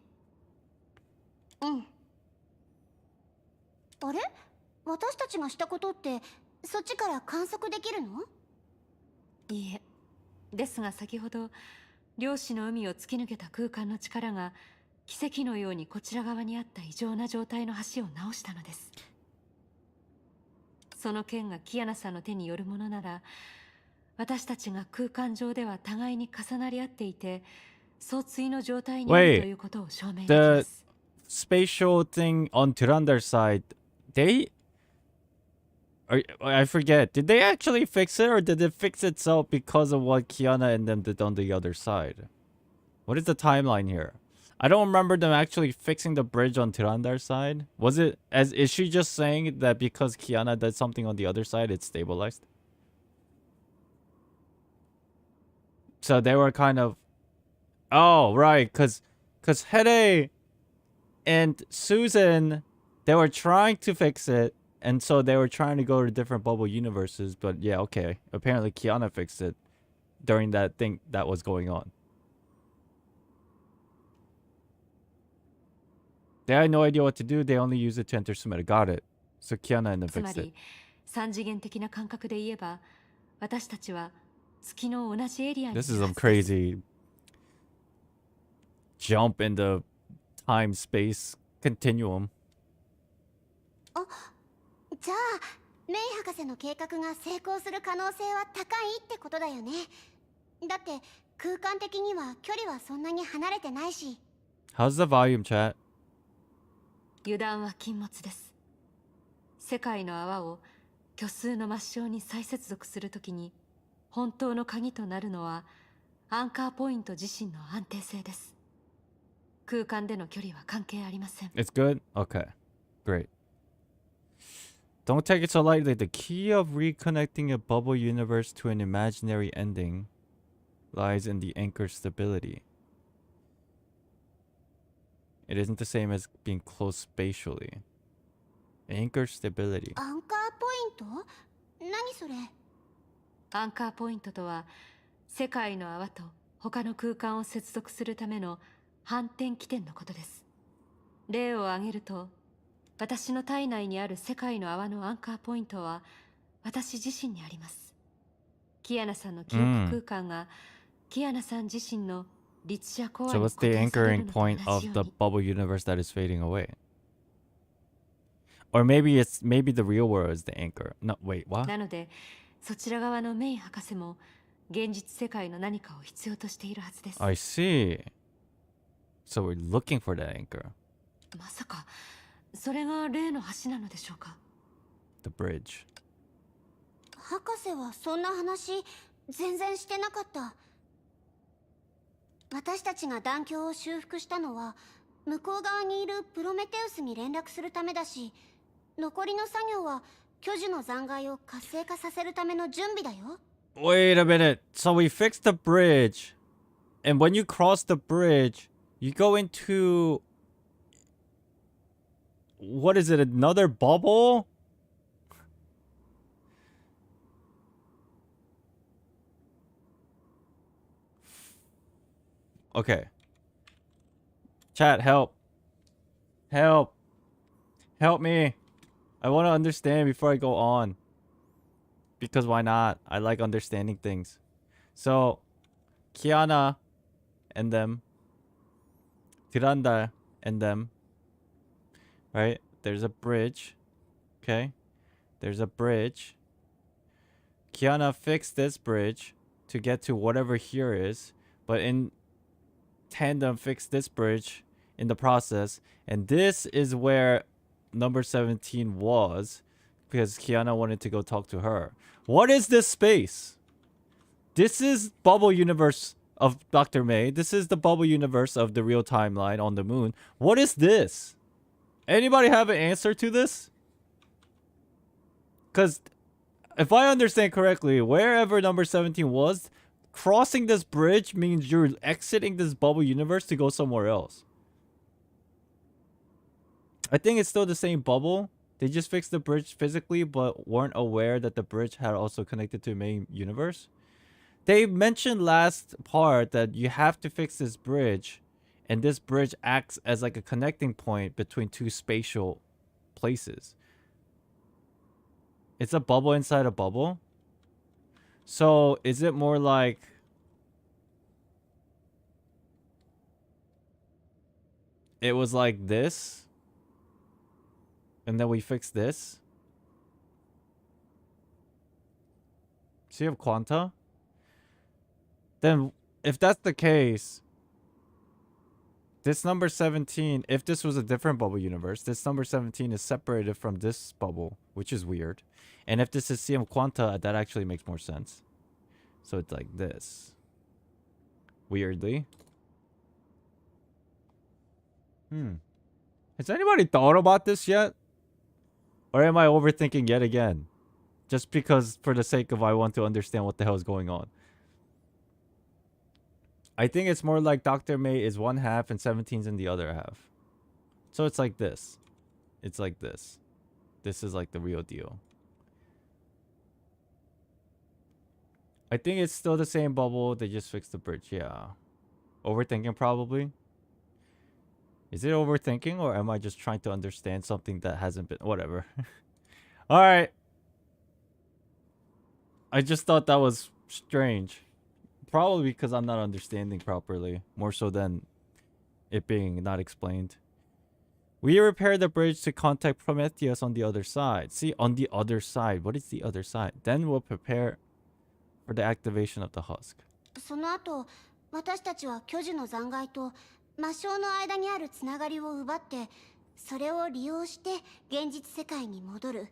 うん。あれ？私たちがしたことってそっちから観測できるの？いいえ。ですが先ほど漁師の海を突き抜けた空間の力が奇跡のようにこちら側にあった異常な状態の橋を直したのです。その剣がキアナさんの手によるものなら、私たちが空間上では互いに重なり合っていて、相対の状態にあるということを証明できます。Spatial thing on Tirandar's side, I forget. Did they actually fix it, or did it fix itself because of what Kiana and them did on the other side? What is the timeline here? I don't remember them actually fixing the bridge on Tirandar's side. Is she just saying that because Kiana did something on the other side, it's stabilized? So they were kind of... Oh, right, because Hede and Susan, they were trying to fix it, and so they were trying to go to different bubble universes, but yeah, okay. Apparently Kiana fixed it during that thing that was going on. They had no idea what to do, they only used it to enter Sumeda. Got it. So Kiana and them つま fixed it. り、三次元的な感覚で言えば、私たちは月の同じエリアにいるは This ず is で some す。 crazy jump in the time-space continuum. じゃあ、メイ博士の計画が成功する可能性は高いってことだよね。だって空間的には距離はそんなに離れてないし。 How's the volume, chat? 油断は禁物です。世界の泡を虚数の抹消に再接続するときに、本当の鍵となるのはアンカーポイント自身の安定性です。空間での距離は関係ありません。 It's good? Okay. Great. Don't take it so lightly. The key of reconnecting a bubble universe to an imaginary ending lies in the anchor stability. It isn't the same as being close spatially. Anchor stability. アンカーポイント？何それ？アンカーポイントとは、世界の泡と他の空間を接続するための反転起点のことです。例を挙げると、私の体内にある世界の泡のアンカーポイントは私自身にあります。キアナさんの記憶空間が、キアナさん自身の律者コア So に what's 固 the 定される anchoring のと point 同 of じよ the うに。 bubble universe that is fading away? Or maybe the real world is the anchor. No, wait, what? なので、そちら側のメイ博士も現実世界の何かを必要としているはずです。 I see. So we're looking for that anchor. まさかそれが例の橋なのでしょうか。 The bridge. 博士はそんな話全然してなかった。私たちが団橋を修復したのは向こう側にいるプロメテウスに連絡するためだし、残りの作業は巨樹の残骸を活性化させるための準備だよ。 Wait a minute. So we fixed the bridge. And when you cross the bridge, you go into... What is it? Another bubble? Okay. Chat, help. Help. Help me. I want to understand before I go on. Because why not? I like understanding things. So, Kiana and them. Tiranda and them. Right? There's a bridge. Okay? There's a bridge. Kiana fixed this bridge to get to whatever here is. But in tandem fixed this bridge in the process. And this is where number 17 was. Because Kiana wanted to go talk to her. What is this space? This is bubble universe of Dr. May. This is the bubble universe of the real timeline on the moon. What is this? Anybody have an answer to this? Because if I understand correctly, wherever number 17 was, crossing this bridge means you're exiting this bubble universe to go somewhere else. I think it's still the same bubble. They just fixed the bridge physically, but weren't aware that the bridge had also connected to the main universe. They mentioned last part that you have to fix this bridge, and this bridge acts as like a connecting point between two spatial places. It's a bubble inside a bubble. So is it more like... It was like this? And then we fix this. So you have quanta? Then if that's the case, this number 17, if this was a different bubble universe, this number 17 is separated from this bubble, which is weird. And if this is CM quanta, that actually makes more sense. So it's like this. Weirdly. Has anybody thought about this yet? Or am I overthinking yet again? Just because for the sake of I want to understand what the hell is going on. I think it's more like Dr. May is one half and 17's in the other half. So it's like this. It's like this. This is like the real deal. I think it's still the same bubble. They just fixed the bridge. Yeah. Overthinking probably. Is it overthinking or am I just trying to understand something that hasn't been... Whatever. Alright. I just thought that was strange. Probably because I'm not understanding properly. More so than it being not explained. We repair the bridge to contact Prometheus on the other side. See, on the other side. What is the other side? Then we'll prepare for the activation of the husk. その後、私たちは巨樹の残骸と魔性の間にあるつながりを奪って、それを利用して現実世界に戻る。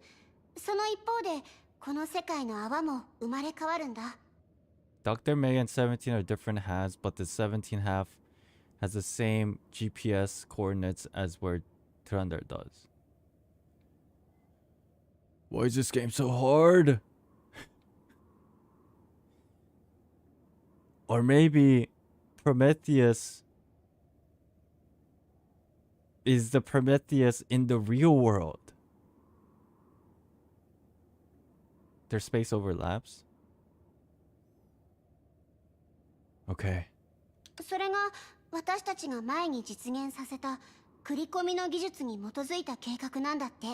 その一方で、この世界の泡も生まれ変わるんだ。Dr. May and 17 are different halves, but the 17 half has the same GPS coordinates as where Trandar does. Why is this game so hard? Or maybe Prometheus is the Prometheus in the real world? Their space overlaps? Okay. それが私たちが前に実現させた繰り込みの技術に基づいた計画なんだって。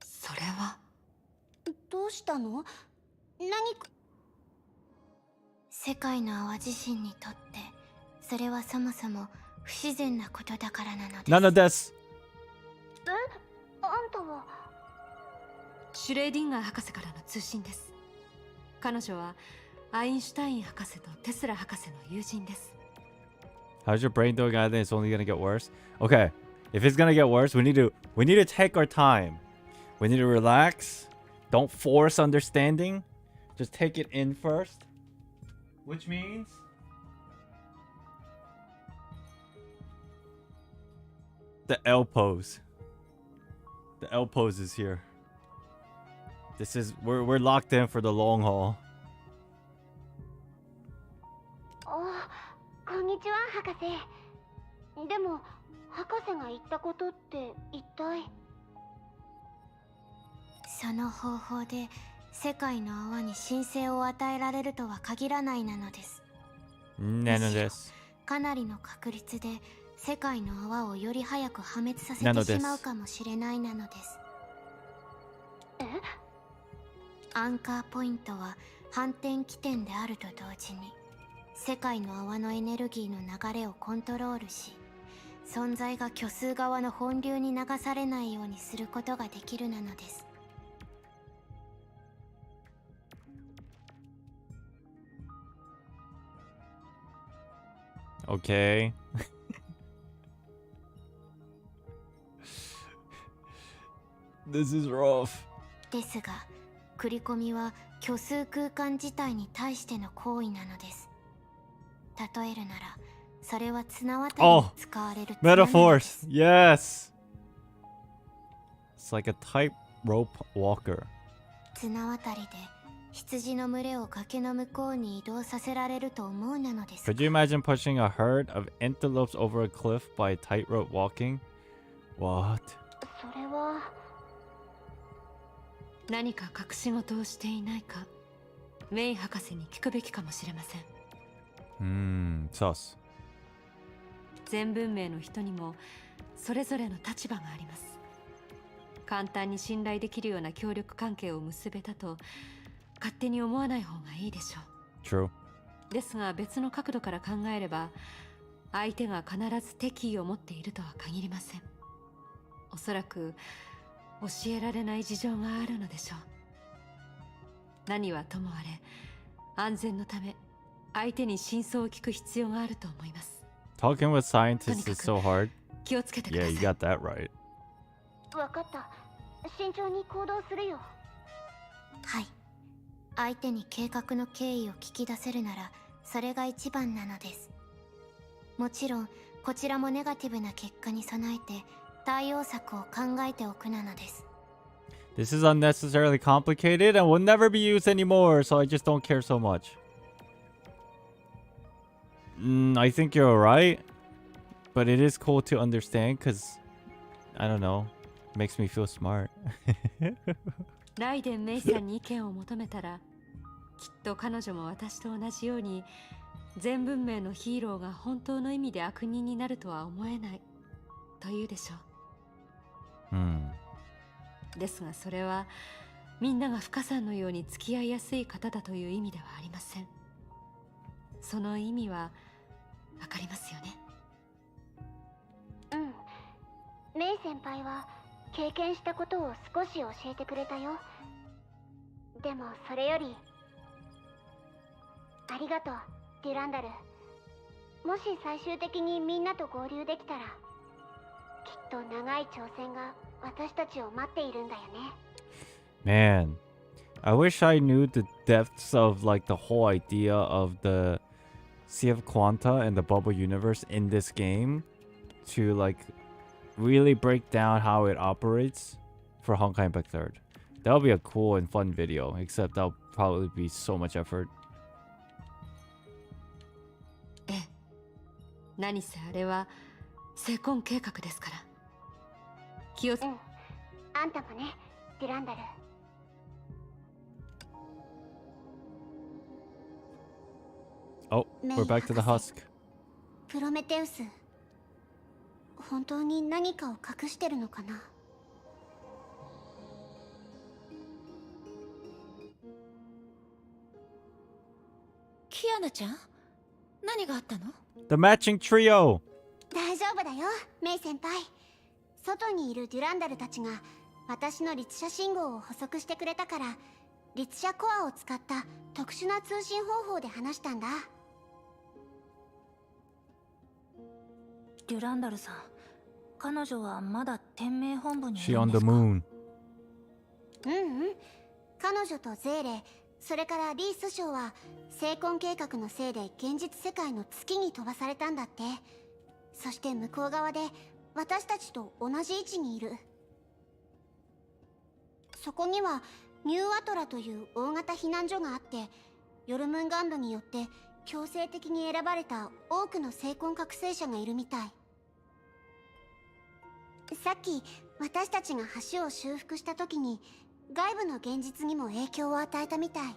それはどうしたの？何か。世界の泡自身にとってそれはそもそも不自然なことだからなのです。なのです。あんたは。シュレーディンガー博士からの通信です。彼女はアインシュタイン博士とテスラ博士の友人です。 How's your brain doing? I think it's only gonna get worse. Okay, if it's gonna get worse, we need to take our time. We need to relax. Don't force understanding. Just take it in first. Which means the L pose. The L pose is here. This is we're locked in for the long haul. こんにちは博士。でも博士が言ったことって一体。その方法で世界の泡に神聖を与えられるとは限らないなのです。なのです。かなりの確率で世界の泡をより早く破滅させてしまうかもしれないなのです。アンカーポイントは反転起点であると同時に世界の泡のエネルギーの流れをコントロールし、存在が虚数側の本流に流されないようにすることができるなのです。Okay. This is rough. ですが、繰り込みは虚数空間自体に対しての行為なのです。例えるなら、それは綱渡りに使われる綱なのです。Metaphors. Yes. It's like a tightrope walker. 綱渡りで羊の群れを崖の向こうに移動させられると思うなのです。Could you imagine pushing a herd of antelopes over a cliff by tightrope walking? What? それは。何か隠し事をしていないか、メイ博士に聞くべきかもしれません。sus. 全文明の人にもそれぞれの立場があります。簡単に信頼できるような協力関係を結べたと勝手に思わない方がいいでしょう。 True. ですが別の角度から考えれば、相手が必ず敵意を持っているとは限りません。おそらく教えられない事情があるのでしょう。何はともあれ、安全のため相手に真相を聞く必要があると思います。 Talking with scientists is so hard. 気をつけてくだ Yeah, さい。 you got that right. わかった。慎重に行動するよ。はい。相手に計画の経緯を聞き出せるなら、それが一番なのです。もちろん、こちらもネガティブな結果に備えて、対応策を考えておくなのです。This is unnecessarily complicated and will never be used anymore, so I just don't care so much. I think you're right, but it is cool to understand because, I don't know, it makes me feel smart. ライデン・メイさんに意見を求めたら、きっと彼女も私と同じように全文明のヒーローが本当の意味で悪人になるとは思えないと言うでしょう。ですがそれはみんなが深さんのように付き合いやすい方だという意味ではありません。その意味はわかりますよね。メイ先輩は経験したことを少し教えてくれたよ。でもそれよりありがとう、デュランダル。もし最終的にみんなと合流できたら、きっと長い挑戦が私たちを待っているんだよね。Man, I wish I knew the depths of like the whole idea of the Sea of Quanta and the bubble universe in this game to like really break down how it operates for Honkai Impact 3rd. That would be a cool and fun video, except that'll probably be so much effort. 何せあれは成婚計画ですから。気をつ。あんたもね、デュランダル。Oh, we're back to the husk. プロメテウス、本当に何かを隠してるのかな。キアナちゃん、何があったの？ The matching trio. 大丈夫だよ、メイ先輩。外にいるデュランダルたちが私の律者信号を補足してくれたから、律者コアを使った特殊な通信方法で話したんだ。デュランダルさん、彼女はまだ天命本部にい She る on んで the すか？ moon. 彼女とゼーレ、それからリース将は成婚計画のせいで現実世界の月に飛ばされたんだって。そして向こう側で私たちと同じ位置にいる。そこにはニューアトラという大型避難所があって、ヨルムンガンドによって強制的に選ばれた多くの成婚覚醒者がいるみたい。さっき私たちが橋を修復した時に外部の現実にも影響を与えたみたい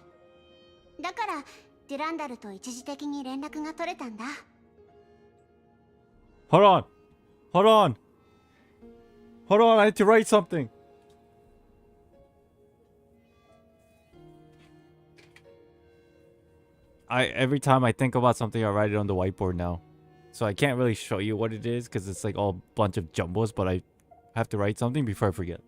だから、デュランダルと一時的に連絡が取れたんだ。 Hold on. Hold on. Hold on, I need to write something. Every time I think about something, I write it on the whiteboard now. So I can't really show you what it is because it's like all a bunch of jumbos, but I have to write something before I forget.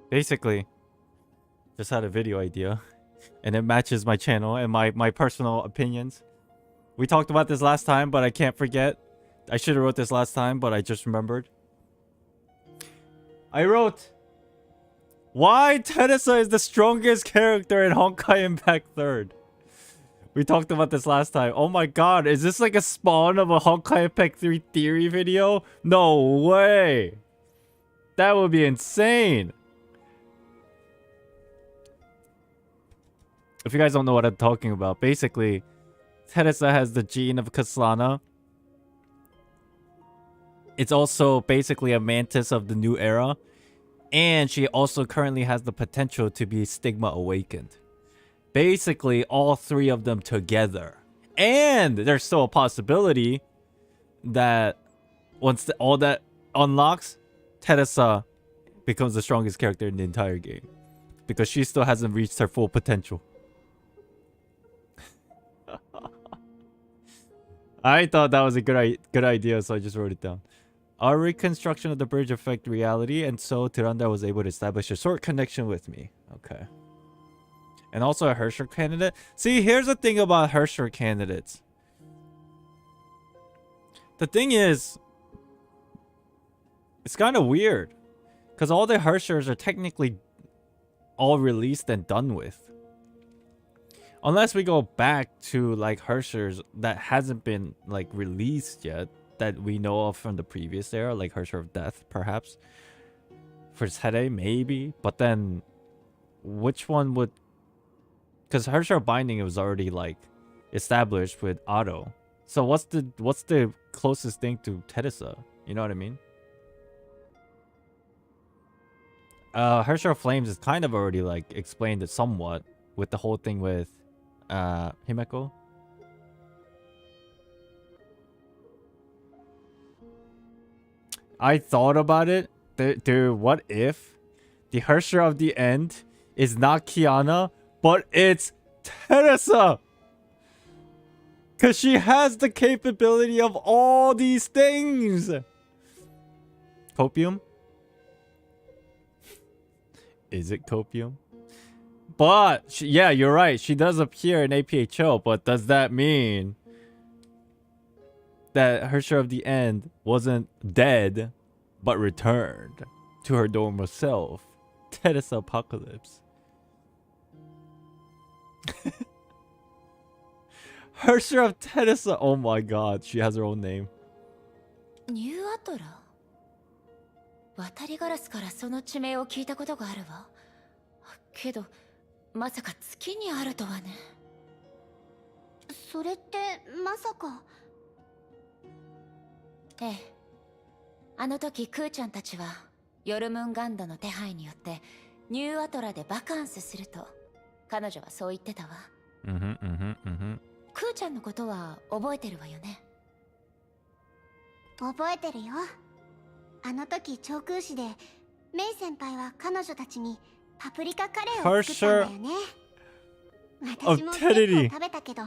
Basically, just had a video idea and it matches my channel and my personal opinions. We talked about this last time, but I can't forget. I should have wrote this last time, but I just remembered. I wrote, why Teresa is the strongest character in Honkai Impact 3rd. We talked about this last time. Oh my god, is this like a spawn of a Honkai Impact 3 theory video? No way. That would be insane. If you guys don't know what I'm talking about, basically, Teresa has the gene of Kaslana. It's also basically a mantis of the new era. And she also currently has the potential to be Stigma Awakened. Basically, all three of them together. And there's still a possibility that once all that unlocks, Teresa becomes the strongest character in the entire game. Because she still hasn't reached her full potential. I thought that was a good idea, so I just wrote it down. Our reconstruction of the bridge affected reality, and so Tiranda was able to establish a short connection with me. Okay. And also a Hersher candidate. See, here's the thing about Hersher candidates. The thing is, it's kind of weird. Because all the Hershers are technically all released and done with. Unless we go back to like Hershers that hasn't been like released yet, that we know of from the previous era, like Hersher of Death, perhaps. For Sede, maybe. But then, which one would? Because Hersher Binding was already like established with Otto. So what's the closest thing to Teresa? You know what I mean? Hersher of Flames is kind of already like explained it somewhat with the whole thing with Himeko. I thought about it. Dude, what if the Hersher of the End is not Kiana, but it's Teresa? Because she has the capability of all these things. Copium? Is it Copium? But, yeah, you're right. She does appear in APHO, but does that mean that Hersher of the End wasn't dead, but returned to her normal self? Teresa Apocalypse. Hersher of Tedessa. Oh my god, she has her own name. ニューアトラ渡りガラスからその地名を聞いたことがあるわ。けどまさか月にあるとはね。それってまさか。ええ、あの時クーちゃんたちはヨルムンガンドの手配によってニューアトラでバカンスすると彼女はそう言ってたわ。クーちゃんのことは覚えてるわよね。覚えてるよ。あの時長空市でメイ先輩は彼女たちにパプリカカレーを作ったんだよね。私も結構食べたけど。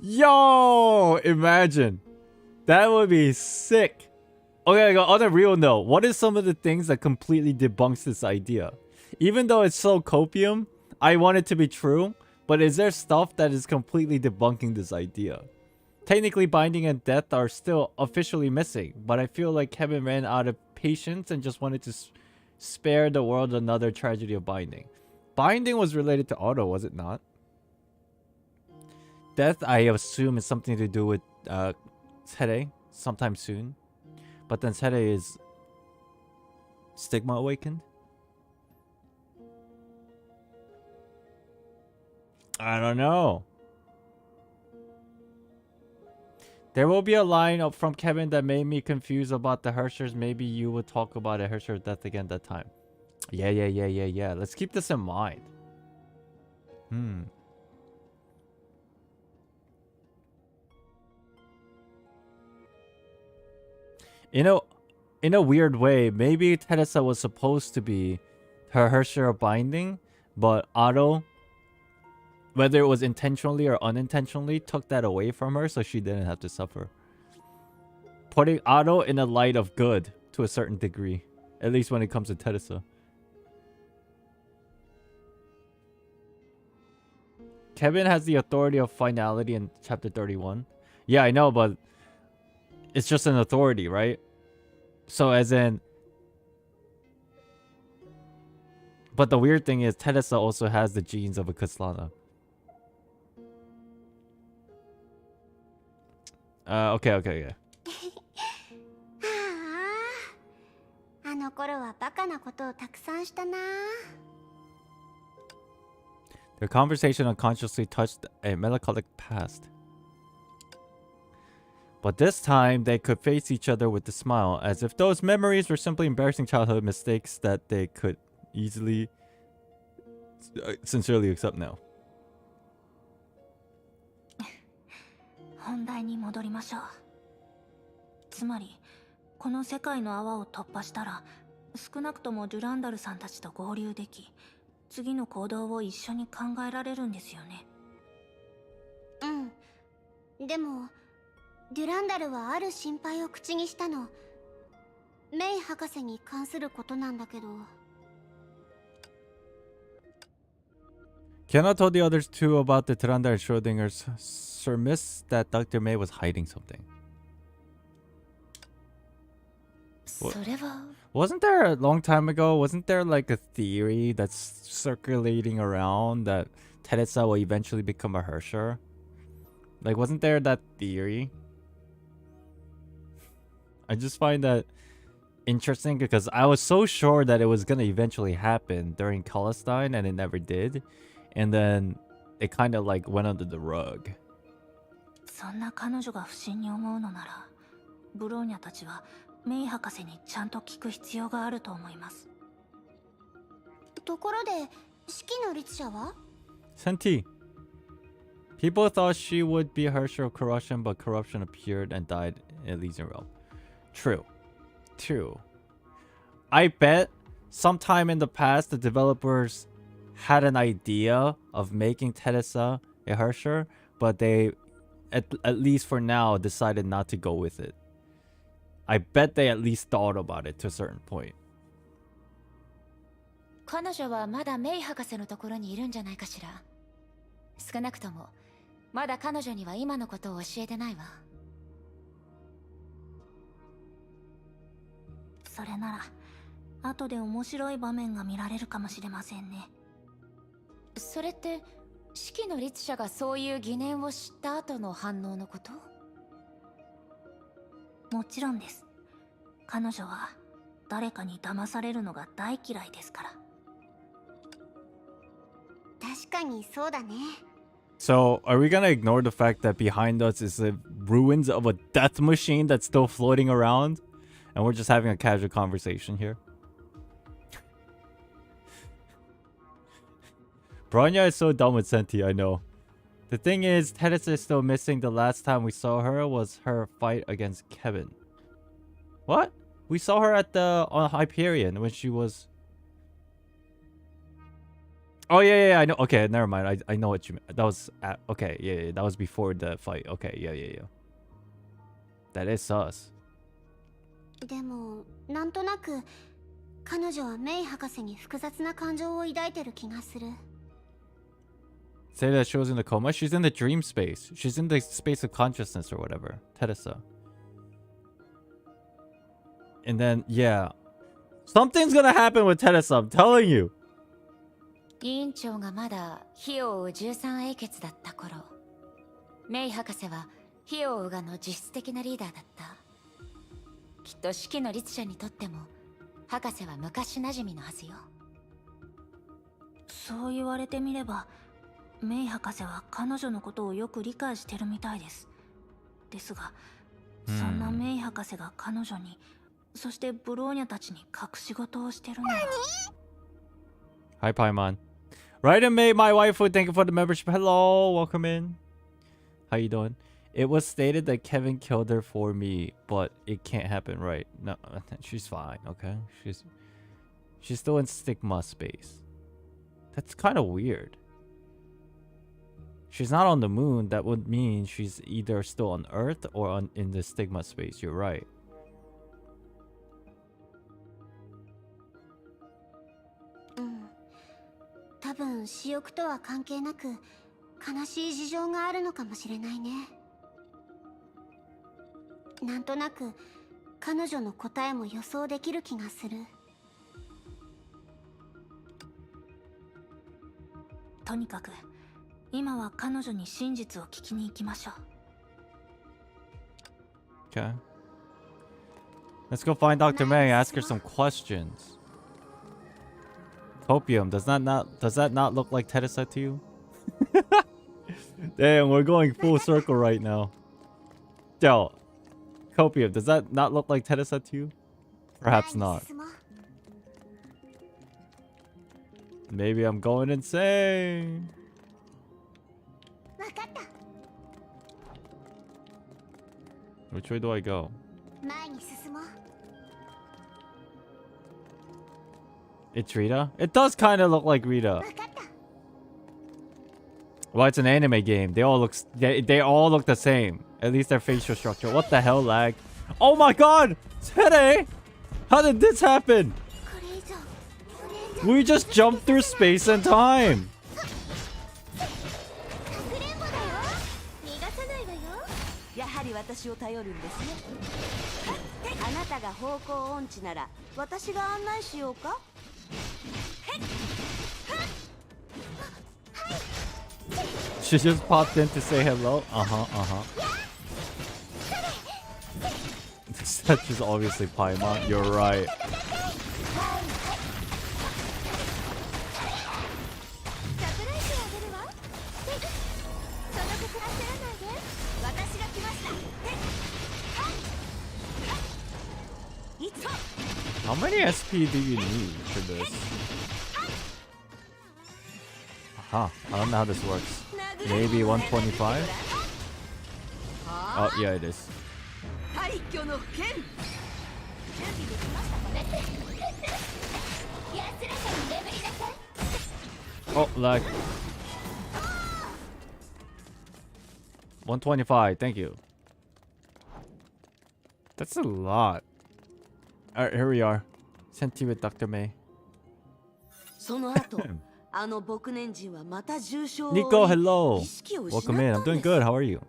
Yo, imagine. That would be sick. Okay, on a real note, what is some of the things that completely debunks this idea? Even though it's so copium, I want it to be true, but is there stuff that is completely debunking this idea? Technically, binding and death are still officially missing, but I feel like Kevin ran out of patience and just wanted to spare the world another tragedy of binding. Binding was related to Otto, was it not? Death, I assume, is something to do with Tere sometime soon. But then Tere is Stigma awakened? I don't know. There will be a line up from Kevin that made me confused about the Hershers. Maybe you would talk about a Hersher death again that time. Yeah. Let's keep this in mind. In a weird way, maybe Teresa was supposed to be her Hersher of binding, but Otto, whether it was intentionally or unintentionally, took that away from her so she didn't have to suffer. Putting Otto in a light of good to a certain degree, at least when it comes to Teresa. Kevin has the authority of finality in chapter 31. Yeah, I know, but it's just an authority, right? So as in... But the weird thing is, Teresa also has the genes of a Kaslana. Okay. あの頃はバカなことをたくさんしたな。Their conversation unconsciously touched a melancholic past. But this time, they could face each other with a smile, as if those memories were simply embarrassing childhood mistakes that they could easily, sincerely accept now. 本題に戻りましょう。つまりこの世界の泡を突破したら少なくともデュランダルさんたちと合流でき、次の行動を一緒に考えられるんですよね。でもデュランダルはある心配を口にしたの。メイ博士に関することなんだけど。Kiana told the others too about the Tiranda and Schrodinger's surmise that Dr. May was hiding something. それは Wasn't there a long time ago, wasn't there like a theory that's circulating around that Teresa will eventually become a Hersher? Like, wasn't there that theory? I just find that interesting because I was so sure that it was going to eventually happen during Palestine and it never did. And then it kind of like went under the rug. そんな彼女が不審に思うのなら、ブローニャたちはメイ博士にちゃんと聞く必要があると思います。ところで、式の律者は？ Senti. People thought she would be a Hersher of corruption, but corruption appeared and died in Elysian Realm. True. I bet sometime in the past the developers had an idea of making Teresa a Hersher, but they, at least for now, decided not to go with it. I bet they at least thought about it to a certain point. 彼女はまだメイ博士のところにいるんじゃないかしら。少なくともまだ彼女には今のことを教えてないわ。それなら後で面白い場面が見られるかもしれませんね。それって四季の律者がそういう疑念を知った後の反応のこと？もちろんです。彼女は誰かに騙されるのが大嫌いですから。確かにそうだね。 So, are we gonna ignore the fact that behind us is the ruins of a death machine that's still floating around? And we're just having a casual conversation here? Bronya is so done with Senti, I know. The thing is, Teresa is still missing. The last time we saw her was her fight against Kevin. What? We saw her at the on Hyperion when she was... Oh, yeah, I know. Okay, never mind. I know what you meant. That was... okay, yeah, that was before the fight. Okay, yeah. That is sus. でもなんとなく彼女はメイ博士に複雑な感情を抱いてる気がする。 Say that she was in the coma? She's in the dream space. She's in the space of consciousness or whatever. Teresa. And then, yeah. Something's gonna happen with Teresa, I'm telling you. 委員長がまだ火を追う13英傑だった頃、メイ博士は火を追うがの実質的なリーダーだった。きっと四季の律者にとっても博士は昔馴染みのはずよ。そう言われてみれば、メイ博士は彼女のことをよく理解してるみたいです。ですが、そんなメイ博士が彼女に、そしてブローニャたちに隠し事をしてるのは。Hi, Paimon. Right and May, my wife would thank you for the membership. Hello, welcome in. How you doing? It was stated that Kevin killed her for me, but it can't happen, right? No, she's fine, okay? She's still in stigma space. That's kind of weird. She's not on the moon. That would mean she's either still on Earth or in the stigma space. You're right. 多分私欲とは関係なく悲しい事情があるのかもしれないね。なんとなく彼女の答えも予想できる気がする。とにかく今は彼女に真実を聞きに行きましょう。Okay. Let's go find Dr. May and ask her some questions. Copium, does that not look like Teresa to you? Damn, we're going full circle right now. Yo, Copium, does that not look like Teresa to you? Perhaps not. Maybe I'm going insane. Which way do I go? It's Rita? It does kind of look like Rita. Well, it's an anime game. They all look the same. At least their facial structure. What the hell, lag? Oh my god! Tere! How did this happen? We just jumped through space and time. やはり私を頼るんですね。あなたが方向音痴なら私が案内しようか。She just popped in to say hello. That's just obviously Paimon. You're right. How many SP do you need for this? Aha, I don't know how this works. Maybe 125? Oh, yeah, it is. Oh, lag. 125, thank you. That's a lot. Alright, here we are. Sent you with Dr. May. その後、あの牧年人はまた重傷を負い、 Nico, hello. 意識を失った Welcome ん in. です。 I'm doing good. How are you?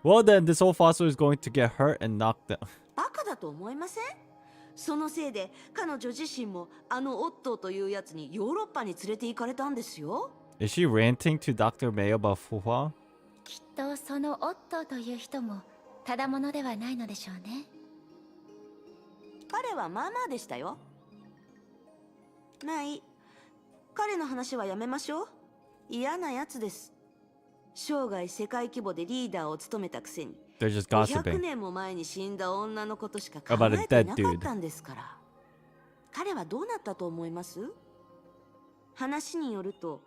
Well then, this whole fossil is going to get hurt and knocked down. バカだと思いません？そのせいで彼女自身もあのオットーというやつにヨーロッパに連れて行かれたんですよ。Is she ranting to Dr. May about Fuhua? きっとそのオットーという人もただものではないのでしょうね。彼はまあまあでしたよ。まあいい。彼の話はやめましょう。嫌なやつです。生涯世界規模でリーダーを務めたくせに、They're just 500 gossiping 年も前に死んだ女のことしか考 about a えて dead なか dude. ったんですから。彼はどうなったと思います？話によると、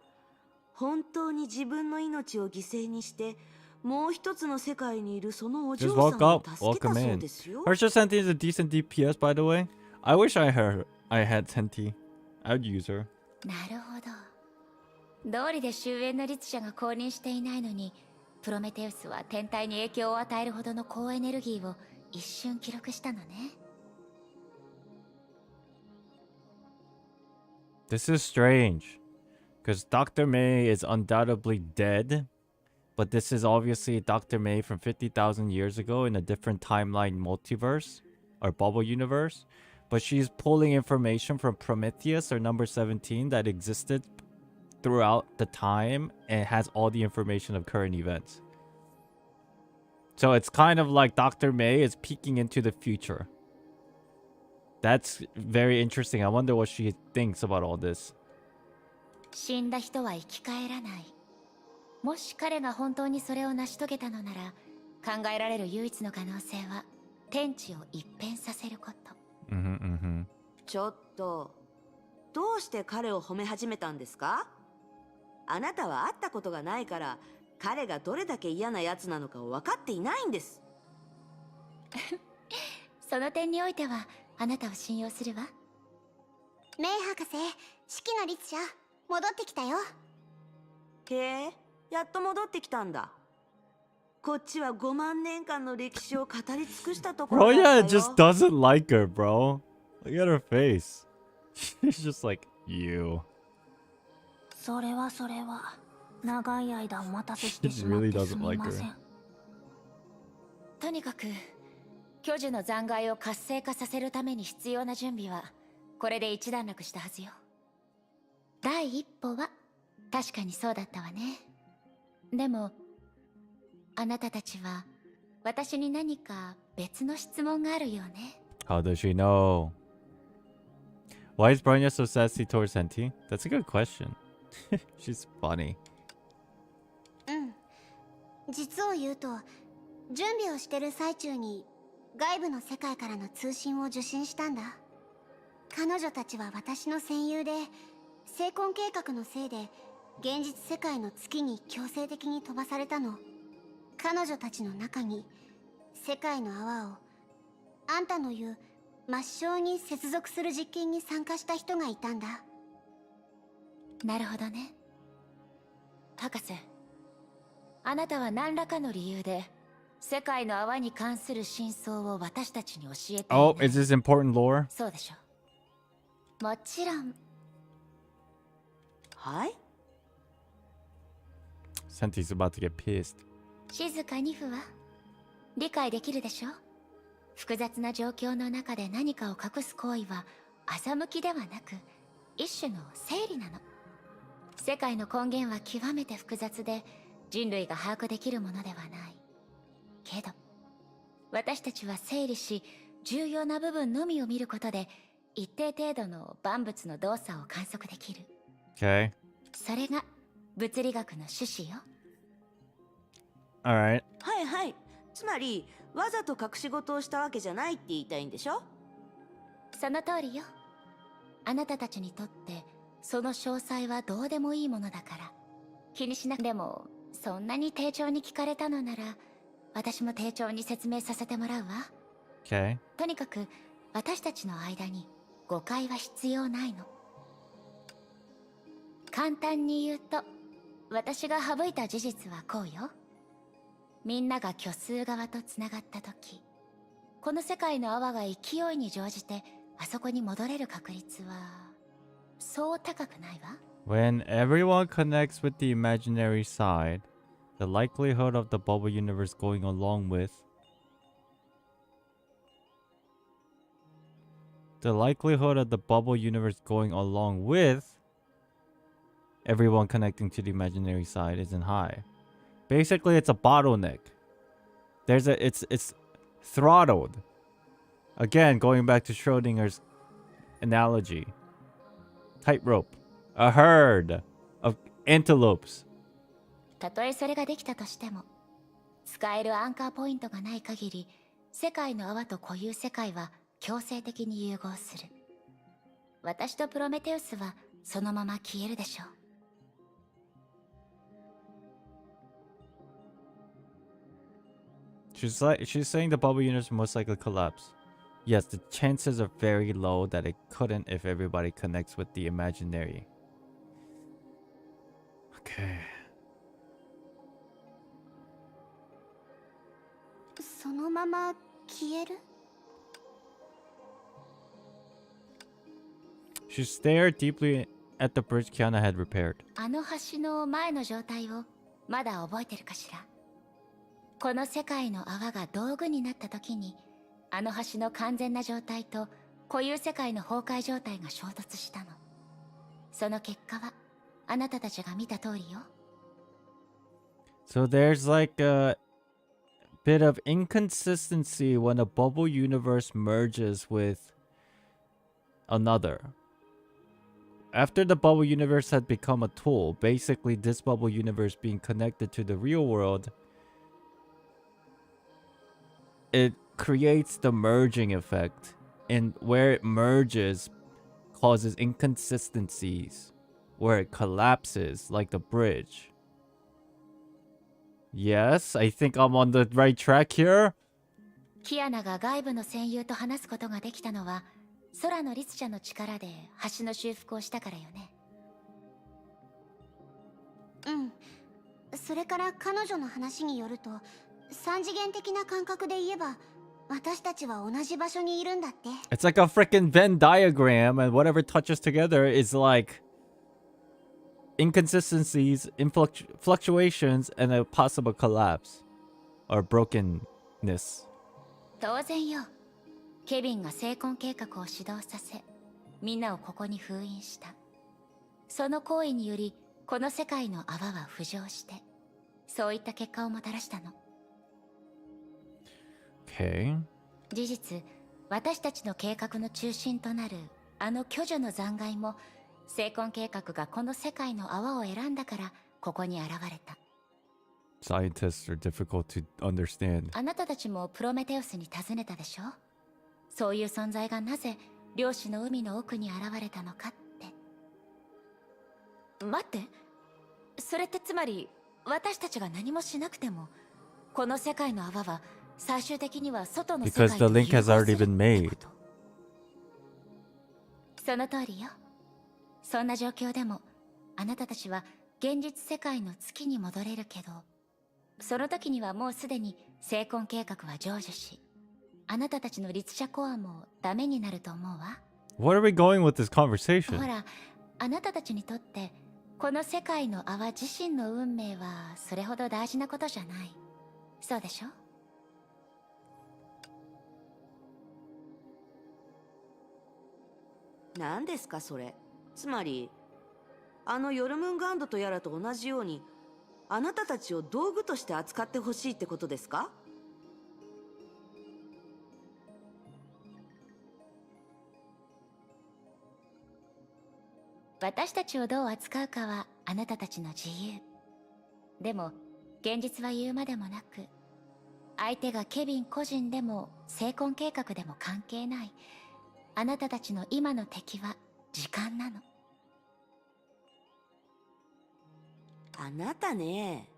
本当に自分の命を犠牲にしてもう一つの世界にいるそのお嬢 Just さん walk を up. 助けた Welcome そう in. ですよ。Harsha Senti is a decent DPS, by the way. I wish I had Senti. I'd use her. なるほど。道理で終焉の律者が降臨していないのに、プロメテウスは天体に影響を与えるほどの高エネルギーを一瞬記録したのね。This is strange. Because Dr. May is undoubtedly dead. But this is obviously Dr. May from 50,000 years ago in a different timeline multiverse. Or bubble universe. But she's pulling information from Prometheus or number 17 that existed throughout the time and has all the information of current events. So it's kind of like Dr. May is peeking into the future. That's very interesting. I wonder what she thinks about all this. 死んだ人は生き返らない。もし彼が本当にそれを成し遂げたのなら、考えられる唯一の可能性は天地を一変させること。ちょっと、どうして彼を褒め始めたんですか？あなたは会ったことがないから、彼がどれだけ嫌なやつなのかを分かっていないんです。その点においてはあなたを信用するわ。メイ博士、式の律者戻ってきたよ。へえ、やっと戻ってきたんだ。こっちは5万年間の歴史を語り尽くしたところ Bro, だった yeah, よ。 just doesn't like her, bro. Look at her face. She's just like, you. それは長い間お待たせして She しまっ really て doesn't すみ like ませ her. ん。とにかく巨樹の残骸を活性化させるために必要な準備はこれで一段落したはずよ。第一歩は確かにそうだったわね。でもあなたたちは私に何か別の質問があるよね。 How does she know? Why is Bronya so sassy towards Senti? That's a good question. She's funny. 実を言うと、準備をしてる最中に外部の世界からの通信を受信したんだ。彼女たちは私の戦友で、成婚計画のせいで現実世界の月に強制的に飛ばされたの。彼女たちの中に世界の泡をあんたの言う抹消に接続する実験に参加した人がいたんだ。なるほどね。博士、あなたは何らかの理由で世界の泡に関する真相を私たちに教えていない。 Oh, is this important lore? そうでしょ。もちろん。はい。 Senti's about to get pissed. 静かにふわ。理解できるでしょ。複雑な状況の中で何かを隠す行為は欺きではなく一種の整理なの。世界の根源は極めて複雑で人類が把握できるものではない。けど私たちは整理し重要な部分のみを見ることで一定程度の万物の動作を観測できる。 Okay. それが物理学の趣旨よ。 Alright. はいはい。つまりわざと隠し事をしたわけじゃないって言いたいんでしょ？その通りよ。あなたたちにとってその詳細はどうでもいいものだから気にしなくても、そんなに丁重に聞かれたのなら私も丁重に説明させてもらうわ。 Okay. とにかく私たちの間に誤解は必要ないの。簡単に言うと私が省いた事実はこうよ。みんなが虚数側とつながった時、この世界の泡が勢いに乗じてあそこに戻れる確率はそう高くないわ。 When everyone connects with the imaginary side, the likelihood of the bubble universe going along with everyone connecting to the imaginary side isn't high. Basically, it's a bottleneck. It's throttled. Again, going back to Schrodinger's analogy. Tightrope. A herd of antelopes. たとえそれができたとしても、使えるアンカーポイントがない限り、世界の泡と固有世界は強制的に融合する。私とプロメテウスはそのまま消えるでしょう。She's saying the bubble universe most likely collapse. Yes, the chances are very low that it couldn't if everybody connects with the imaginary. Okay. そのまま消える？ She stared deeply at the bridge Kiana had repaired. あの橋の前の状態をまだ覚えてるかしら。この世界の泡が道具になった時に、あの橋の完全な状態と固有世界の崩壊状態が衝突したの。その結果はあなたたちが見た通りよ。So there's like a bit of inconsistency when a bubble universe merges with another. After the bubble universe had become a tool, basically this bubble universe being connected to the real world, it creates the merging effect, and where it merges causes inconsistencies, where it collapses like the bridge. Yes, I think I'm on the right track here. キアナが外部の戦友と話すことができたのは、空の律者の力で橋の修復をしたからよね。うん。それから彼女の話によると、三次元的な感覚で言えば、私たちは同じ場所にいるんだって。It's like a freaking Venn diagram, and whatever touches together is like inconsistencies, fluctuations, and a possible collapse or brokenness. 当然よ。ケビンが成婚計画を始動させ、みんなをここに封印した。その行為により、この世界の泡は浮上して、そういった結果をもたらしたの。Okay. 事実、私たちの計画の中心となるあの巨女の残骸も、成婚計画がこの世界の泡を選んだからここに現れた。Scientists are difficult to understand. あなたたちもプロメテウスに尋ねたでしょ？そういう存在がなぜ漁師の海の奥に現れたのかって。待って、それってつまり私たちが何もしなくてもこの世界の泡は最終的には外の世界 Because the link has already been made. その通りよ。そんな状況でもあなたたちは現実世界の月に戻れるけど、その時にはもうすでに成婚計画は成就し、あなたたちの律者コアもダメになると思うわ。What are we going with this conversation? ほら、あなたたちにとってこの世界の泡自身の運命はそれほど大事なことじゃない。そうでしょ？何ですかそれ。つまりあのヨルムンガンドとやらと同じように、あなたたちを道具として扱ってほしいってことですか？私たちをどう扱うかはあなたたちの自由。でも現実は言うまでもなく、相手がケビン個人でも成婚計画でも関係ない。あなたたちの今の敵は時間なの。あなたね。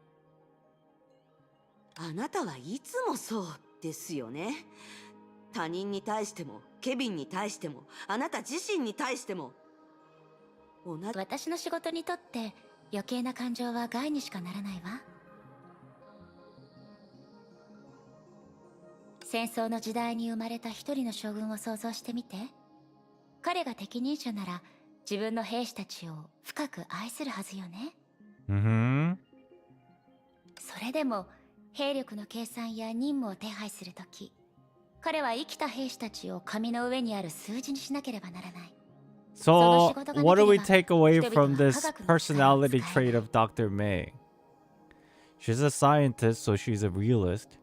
あなたはいつもそうですよね。他人に対しても、ケビンに対しても、あなた自身に対しても。私の仕事にとって余計な感情は害にしかならないわ。戦争の時代に生まれた一人の将軍を想像してみて。彼が適任者なら自分の兵士たちを深く愛するはずよね。それでも兵力の計算や任務を手配するとき、彼は生きた兵士たちを紙の上にある数字にしなければならない。So, what do we take away from this personality trait of Dr. May? She's a scientist, so she's a realist.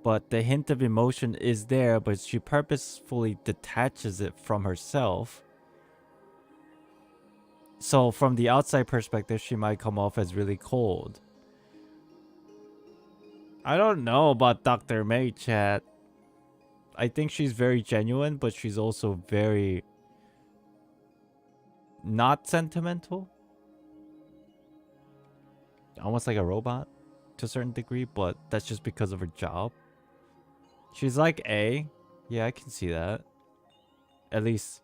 But the hint of emotion is there, but she purposefully detaches it from herself. So, from the outside perspective, she might come off as really cold. I don't know about Dr. May, chat. I think she's very genuine, but she's also very not sentimental. Almost like a robot to a certain degree, but that's just because of her job. She's like A. Yeah, I can see that. At least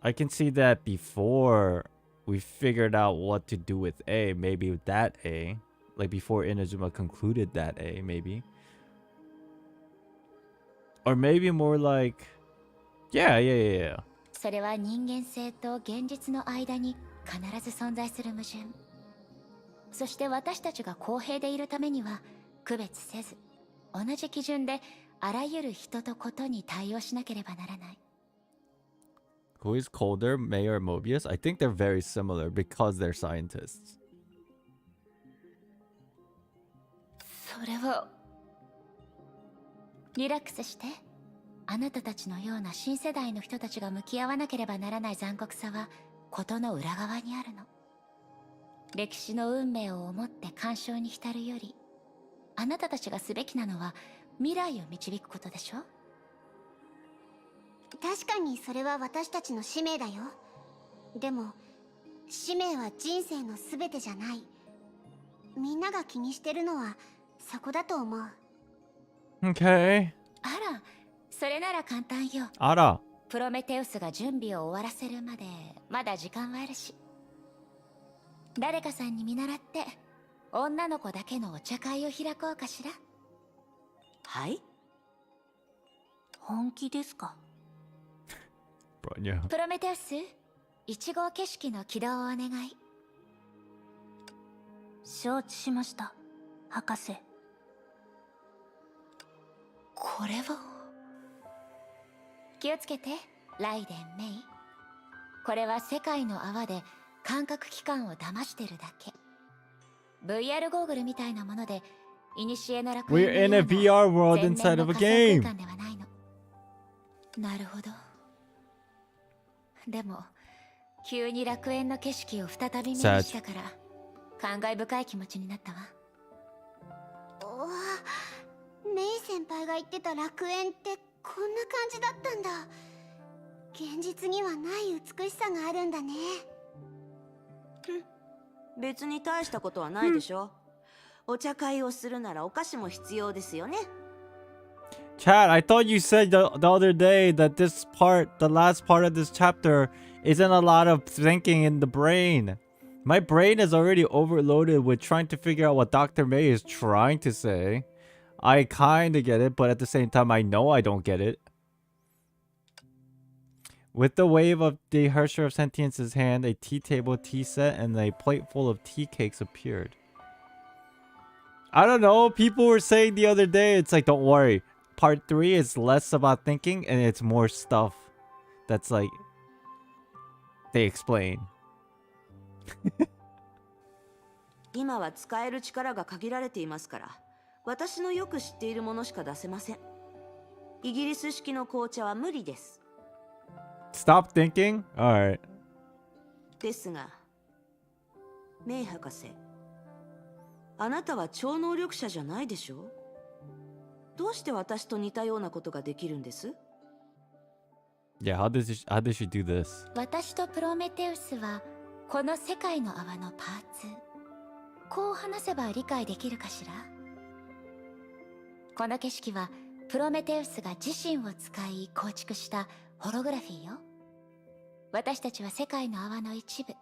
I can see that before we figured out what to do with A. Maybe that A. Like before Inazuma concluded that A, maybe. Or maybe more like... Yeah. それは人間性と現実の間に必ず存在する矛盾。そして私たちが公平でいるためには区別せず、同じ基準であらゆる人とことに対応しなければならない。Who is colder, May or Mobius? I think they're very similar because they're scientists. それはリラックスして。あなたたちのような新世代の人たちが向き合わなければならない残酷さはことの裏側にあるの。歴史の運命を思って干渉に浸るより、あなたたちがすべきなのは未来を導くことでしょ。確かにそれは私たちの使命だよ。でも使命は人生の全てじゃない。みんなが気にしてるのはそこだと思う。 Okay. あら、それなら簡単よ。あら。プロメテウスが準備を終わらせるまでまだ時間はあるし、誰かさんに見習って女の子だけのお茶会を開こうかしら。はい。本気ですか？プロメテウス、1号景色の起動をお願い。承知しました、博士。これは気をつけて、ライデン・メイ。これは世界の泡で感覚器官を騙してるだけ。VR ゴーグルみたいなもので、イニシエの楽園 We're in a VR world inside of a game. なるほど。でも急に楽園の景色を再び目にしたから感慨深い気持ちになったわ。おわ、メイ先輩が言ってた楽園ってこんな感じだったんだ。現実にはない美しさがあるんだね。別に大したことはないでしょ。お茶会をするならお菓子も必要ですよね。Chat, I thought you said the other day that this part, the last part of this chapter, isn't a lot of thinking in the brain. My brain is already overloaded with trying to figure out what Dr. May is trying to say. I kinda get it, but at the same time, I know I don't get it. With the wave of the Hersher of Sentience's hand, a tea table, tea set, and a plate full of tea cakes appeared. I don't know, people were saying the other day, it's like, don't worry. Part 3 is less about thinking and it's more stuff that's like they explain. 今は使える力が限られていますから、私のよく知っているものしか出せません。イギリス式の紅茶は無理です。Stop thinking? Alright. ですが、メイ博士、あなたは超能力者じゃないでしょ？どうして私と似たようなことができるんです？ Yeah, how did she do this? 私とプロメテウスはこの世界の泡のパーツ。こう話せば理解できるかしら？この景色はプロメテウスが自身を使い構築したホログラフィーよ。私たちは世界の泡の一部。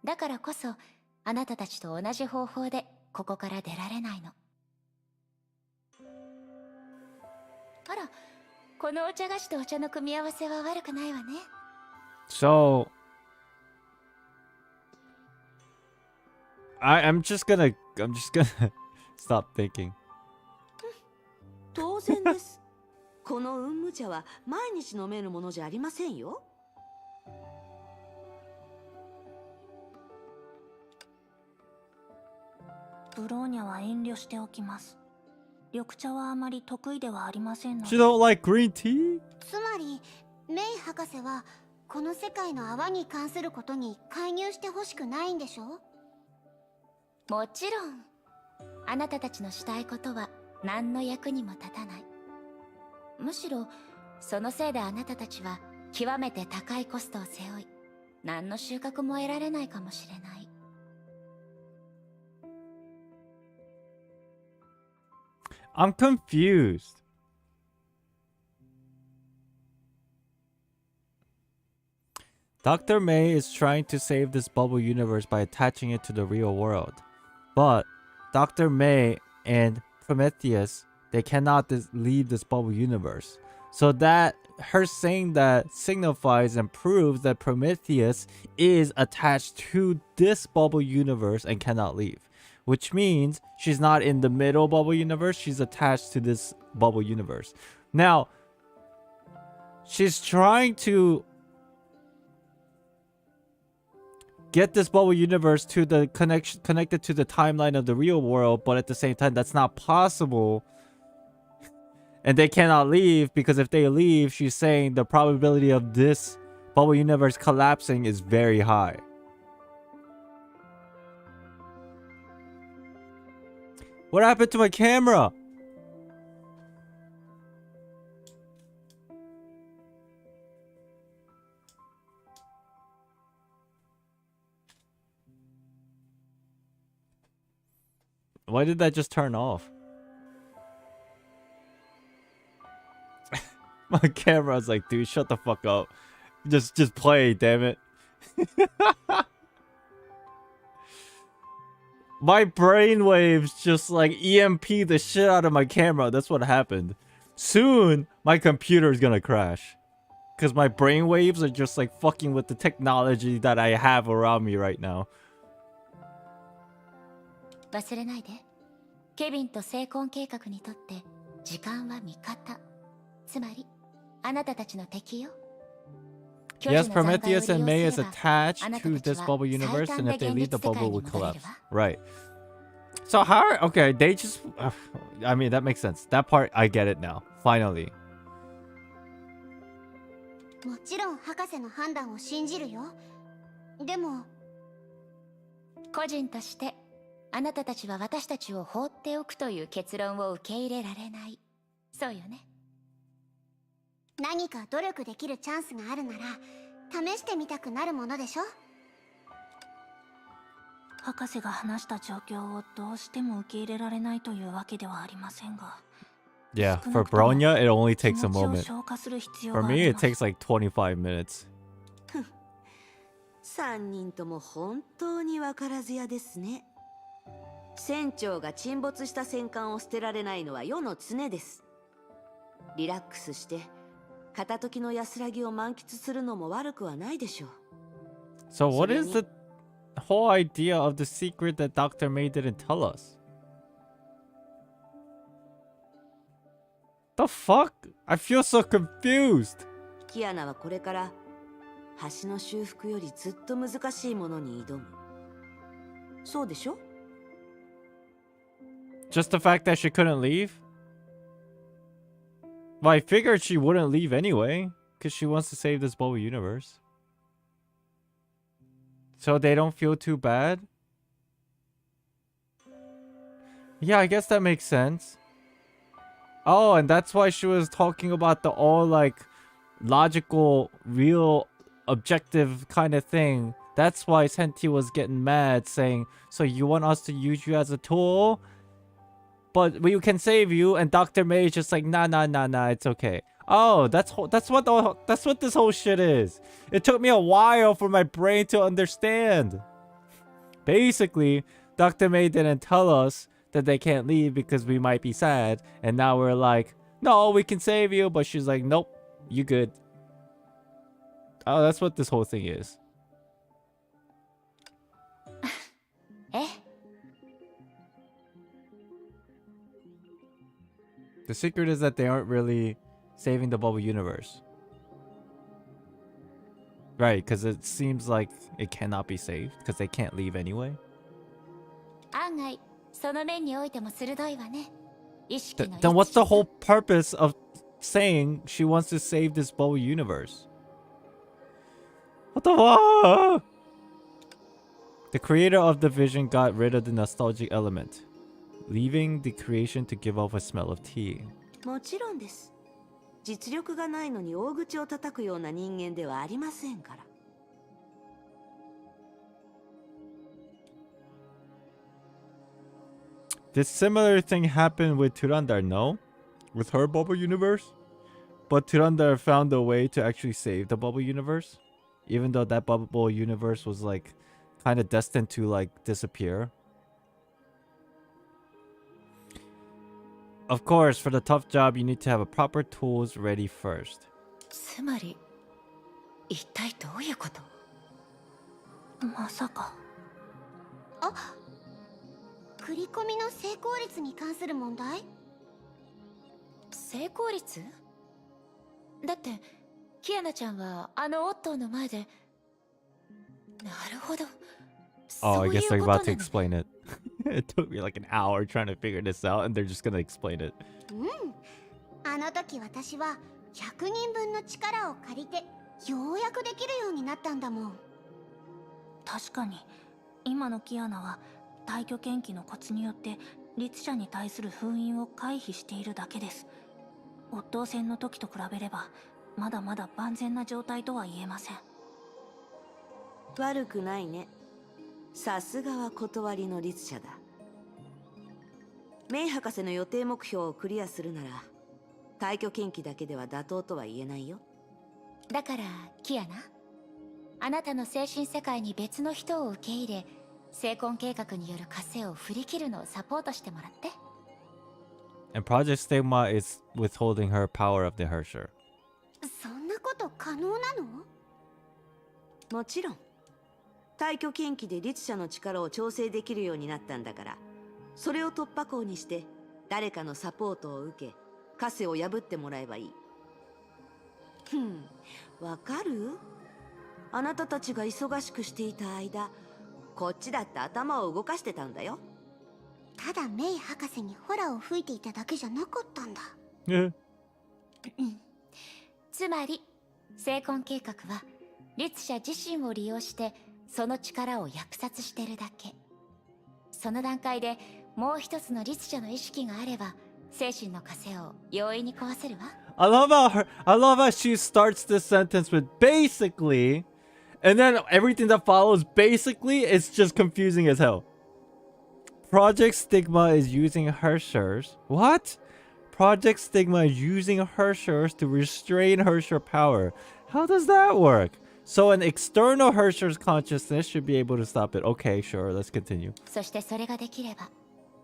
だからこそあなたたちと同じ方法でここから出られないの。あら、このお茶菓子とお茶の組み合わせは悪くないわね。So, I'm just gonna stop thinking. 当然です。この運無茶は毎日飲めるものじゃありませんよ。ブローニャは遠慮しておきます。緑茶はあまり得意ではありませんので。 You don't like green tea? つまりメイ博士はこの世界の泡に関することに介入してほしくないんでしょ？もちろん。あなたたちのしたいことは何の役にも立たない。むしろそのせいであなたたちは極めて高いコストを背負い、何の収穫も得られないかもしれない。I'm confused. Dr. May is trying to save this bubble universe by attaching it to the real world. But Dr. May and Prometheus, they cannot leave this bubble universe. So that her saying that signifies and proves that Prometheus is attached to this bubble universe and cannot leave. Which means she's not in the middle bubble universe, she's attached to this bubble universe. Now, she's trying to get this bubble universe to the connected to the timeline of the real world, but at the same time that's not possible. And they cannot leave because if they leave, she's saying the probability of this bubble universe collapsing is very high. What happened to my camera? Why did that just turn off? My camera's like, dude, shut the fuck up. Just play, damn it. My brainwaves just like EMP the shit out of my camera. That's what happened. Soon, my computer is gonna crash. Because my brainwaves are just like fucking with the technology that I have around me right now. 忘れないで。ケビンと成婚計画にとって時間は味方。つまり、あなたたちの敵よ。Yes, Prometheus and May is attached to this bubble universe, and if they leave, the bubble would collapse. Right. So how? Okay, they just. I mean, that makes sense. That part, I get it now. Finally. もちろん博士の判断を信じるよ。でも、個人としてあなたたちは私たちを放っておくという結論を受け入れられない。そうよね。何か努力できるチャンスがあるなら試してみたくなるものでしょ？博士が話した状況をどうしても受け入れられないというわけではありませんが。Yeah, for Bronya, it only takes a moment. For me, it takes like 25 minutes. 3人とも本当に分からずやですね。船長が沈没した戦艦を捨てられないのは世の常です。リラックスして片時の安らぎを満喫するのも悪くはないでしょう。So what is the whole idea of the secret that Dr. May didn't tell us? The fuck? I feel so confused. キアナはこれから橋の修復よりずっと難しいものに挑む。そうでしょ？ Just the fact that she couldn't leave? Well, I figured she wouldn't leave anyway, because she wants to save this bubble universe. So they don't feel too bad? Yeah, I guess that makes sense. Oh, and that's why she was talking about the all, like, logical, real, objective kind of thing. That's why Senti was getting mad, saying, so you want us to use you as a tool? But we can save you, and Dr. May is just like, nah, it's okay. Oh, that's what this whole shit is. It took me a while for my brain to understand. Basically, Dr. May didn't tell us that they can't leave because we might be sad, and now we're like, no, we can save you, but she's like, nope, you good. Oh, that's what this whole thing is. The secret is that they aren't really saving the bubble universe. Right, because it seems like it cannot be saved because they can't leave anyway. 案外その面においても鋭いわね。意識の Then what's the whole purpose of saying she wants to save this bubble universe? What the fuck? The creator of the vision got rid of the nostalgic element, leaving the creation to give off a smell of tea. もちろんです。実力がないのに大口を叩くような人間ではありませんから。This similar thing happened with Turandar, no? With her bubble universe? But Turandar found a way to actually save the bubble universe? Even though that bubble universe was like kind of destined to like disappear. Of course, for the tough job, you need to have a proper tools ready first. つまり一体どういうこと？まさか。あ、繰り込みの成功率に関する問題？成功率？だってキアナちゃんはあのオットーの前で。なるほど。Oh, I guess they're about to explain it. It took me like an hour trying to figure this out, and they're just gonna explain it. あの時私は100人分の力を借りてようやくできるようになったんだもん。確かに今のキアナは退去研究のコツによって律者に対する封印を回避しているだけです。オットー戦の時と比べればまだまだ万全な状態とは言えません。悪くないね。さすがは断りの律者だ。メイ博士の予定目標をクリアするなら退去研究だけでは妥当とは言えないよ。だからキアナ、あなたの精神世界に別の人を受け入れ、成婚計画による枷を振り切るのをサポートしてもらって。And Project Stigma is withholding her power of the Hersher. そんなこと可能なの？もちろん。退去研究で律者の力を調整できるようになったんだから、それを突破口にして誰かのサポートを受け、枷を破ってもらえばいい。わかる？あなたたちが忙しくしていた間、こっちだって頭を動かしてたんだよ。ただメイ博士にホラを吹いていただけじゃなかったんだ。つまり成婚計画は律者自身を利用してその力を虐殺してるだけ。その段階でもう一つの律者の意識があれば精神の枷を容易に壊せるわ。I love how she starts this sentence with basically, and then everything that follows basically is just confusing as hell. Project Stigma is using Hershers. What? Project Stigma is using Hershers to restrain Hersher power. How does that work? So an external Hersher's consciousness should be able to stop it. Okay, sure, let's continue. そしてそれができれば、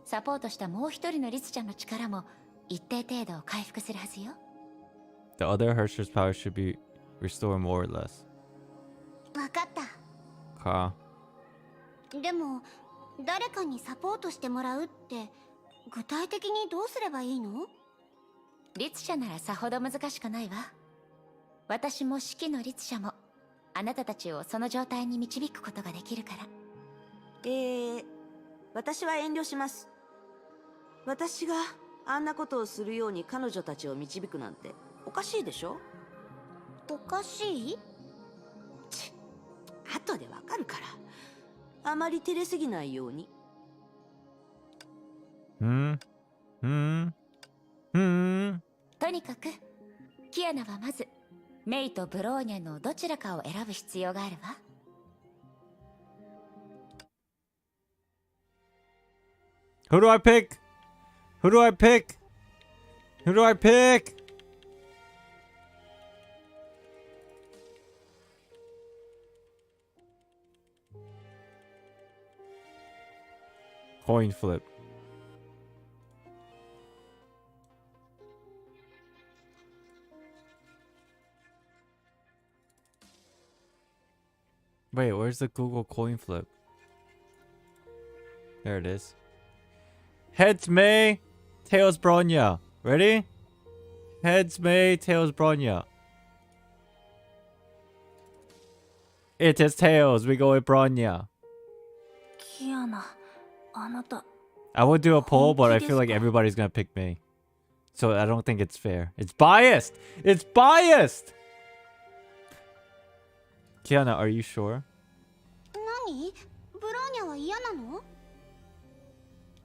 サポートしたもう一人の律者の力も一定程度回復するはずよ。The other Hersher's power should be restored more or less. わかった。か。でも誰かにサポートしてもらうって具体的にどうすればいいの？律者ならさほど難しくないわ。私も式の律者もあなたたちをその状態に導くことができるから。私は遠慮します。私があんなことをするように彼女たちを導くなんておかしいでしょ？おかしい？後でわかるから。あまり照れすぎないように。とにかくキアナはまずメイとブローニャのどちらかを選ぶ必要があるわ。Who do I pick? Who do I pick? Who do I pick? Coin flip. Wait, where's the Google coin flip? There it is. Heads May, tails Bronya. Ready? Heads May, tails Bronya. It is tails. We go with Bronya. キアナ、あなた I would do a poll, but I feel like everybody's gonna pick me. So I don't think it's fair. It's biased! It's biased! Kiana, are you sure? 何？ブローニャは嫌なの？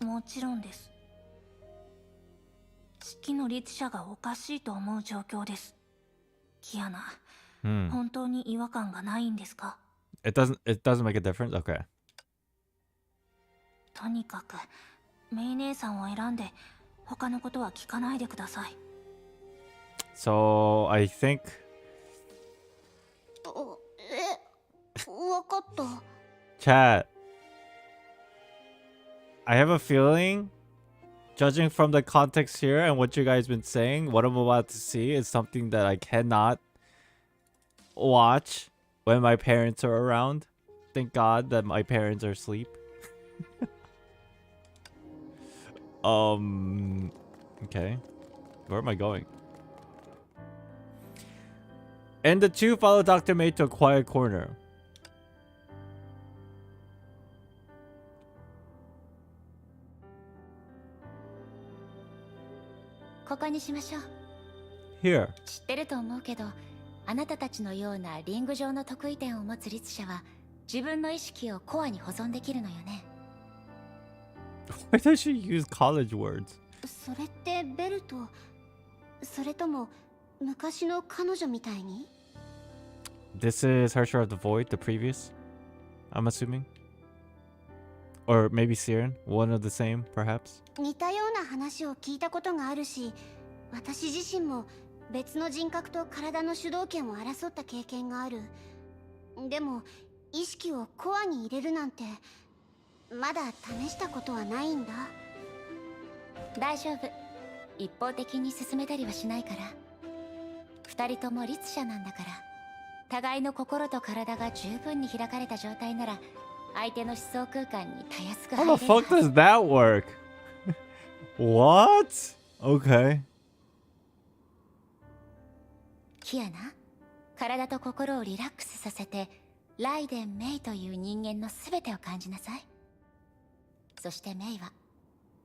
もちろんです。式の律者がおかしいと思う状況です。キアナ、本当に違和感がないんですか？ It doesn't make a difference? Okay. とにかく、メイ姉さんを選んで、他のことは聞かないでください。So, I think... わかった。Chat. I have a feeling, judging from the context here and what you guys been saying, what I'm about to see is something that I cannot watch when my parents are around. Thank God that my parents are asleep. Okay. Where am I going? And the two follow Dr. May to a quiet corner. Here. 知ってると思うけど、あなたたちのようなリング上の得意点を持つ律者は自分の意識をコアに保存できるのよね。Why does she use college words? それってベルト、それとも昔の彼女みたいに？ This is Harsher of the Void, the previous, I'm assuming. Or maybe Siren, one of the same, perhaps. 似たような話を聞いたことがあるし、私自身も別の人格と体の主導権を争った経験がある。でも意識をコアに入れるなんてまだ試したことはないんだ。大丈夫。一方的に進めたりはしないから。二人とも律者なんだから。互いの心と体が十分に開かれた状態なら、相手の思想空間にたやすく入れるはず。 How the fuck does that work? What? Okay. キアナ、体と心をリラックスさせて、ライデン・メイという人間のすべてを感じなさい。そしてメイは、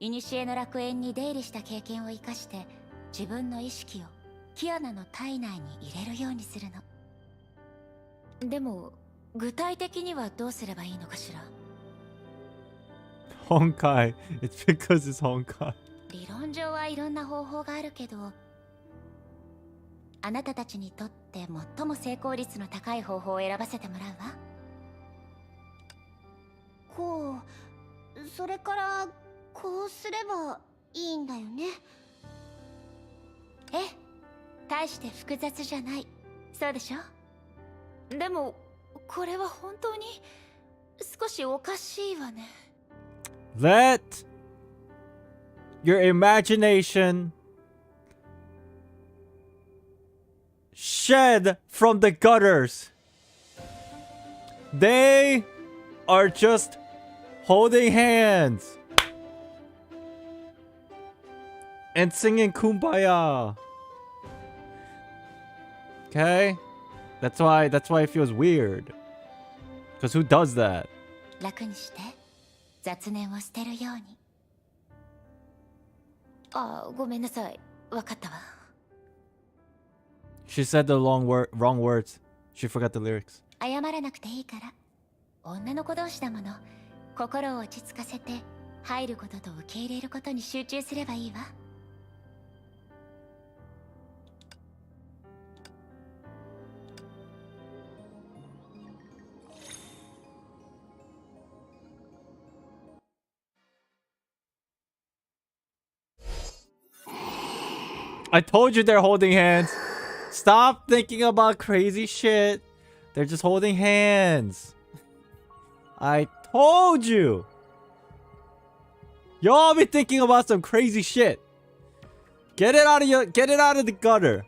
古の楽園に出入りした経験を生かして、自分の意識をキアナの体内に入れるようにするの。でも、具体的にはどうすればいいのかしら。Honkai. It's because it's Honkai. 理論上はいろんな方法があるけど、あなたたちにとって最も成功率の高い方法を選ばせてもらうわ。こう、それからこうすればいいんだよね。ええ、大して複雑じゃない。そうでしょ？でもこれは本当に少しおかしいわね。Let your imagination shed from the gutters. They are just holding hands and singing Kumbaya. Okay? That's why it feels weird. Because who does that? 楽にして、雑念を捨てるように。あ、ごめんなさい。わかったわ。She said the wrong words. She forgot the lyrics. 謝らなくていいから。女の子同士だもの。心を落ち着かせて、入ることと受け入れることに集中すればいいわ。I told you they're holding hands. Stop thinking about crazy shit. They're just holding hands. I told you. Y'all be thinking about some crazy shit. Get it out of the gutter.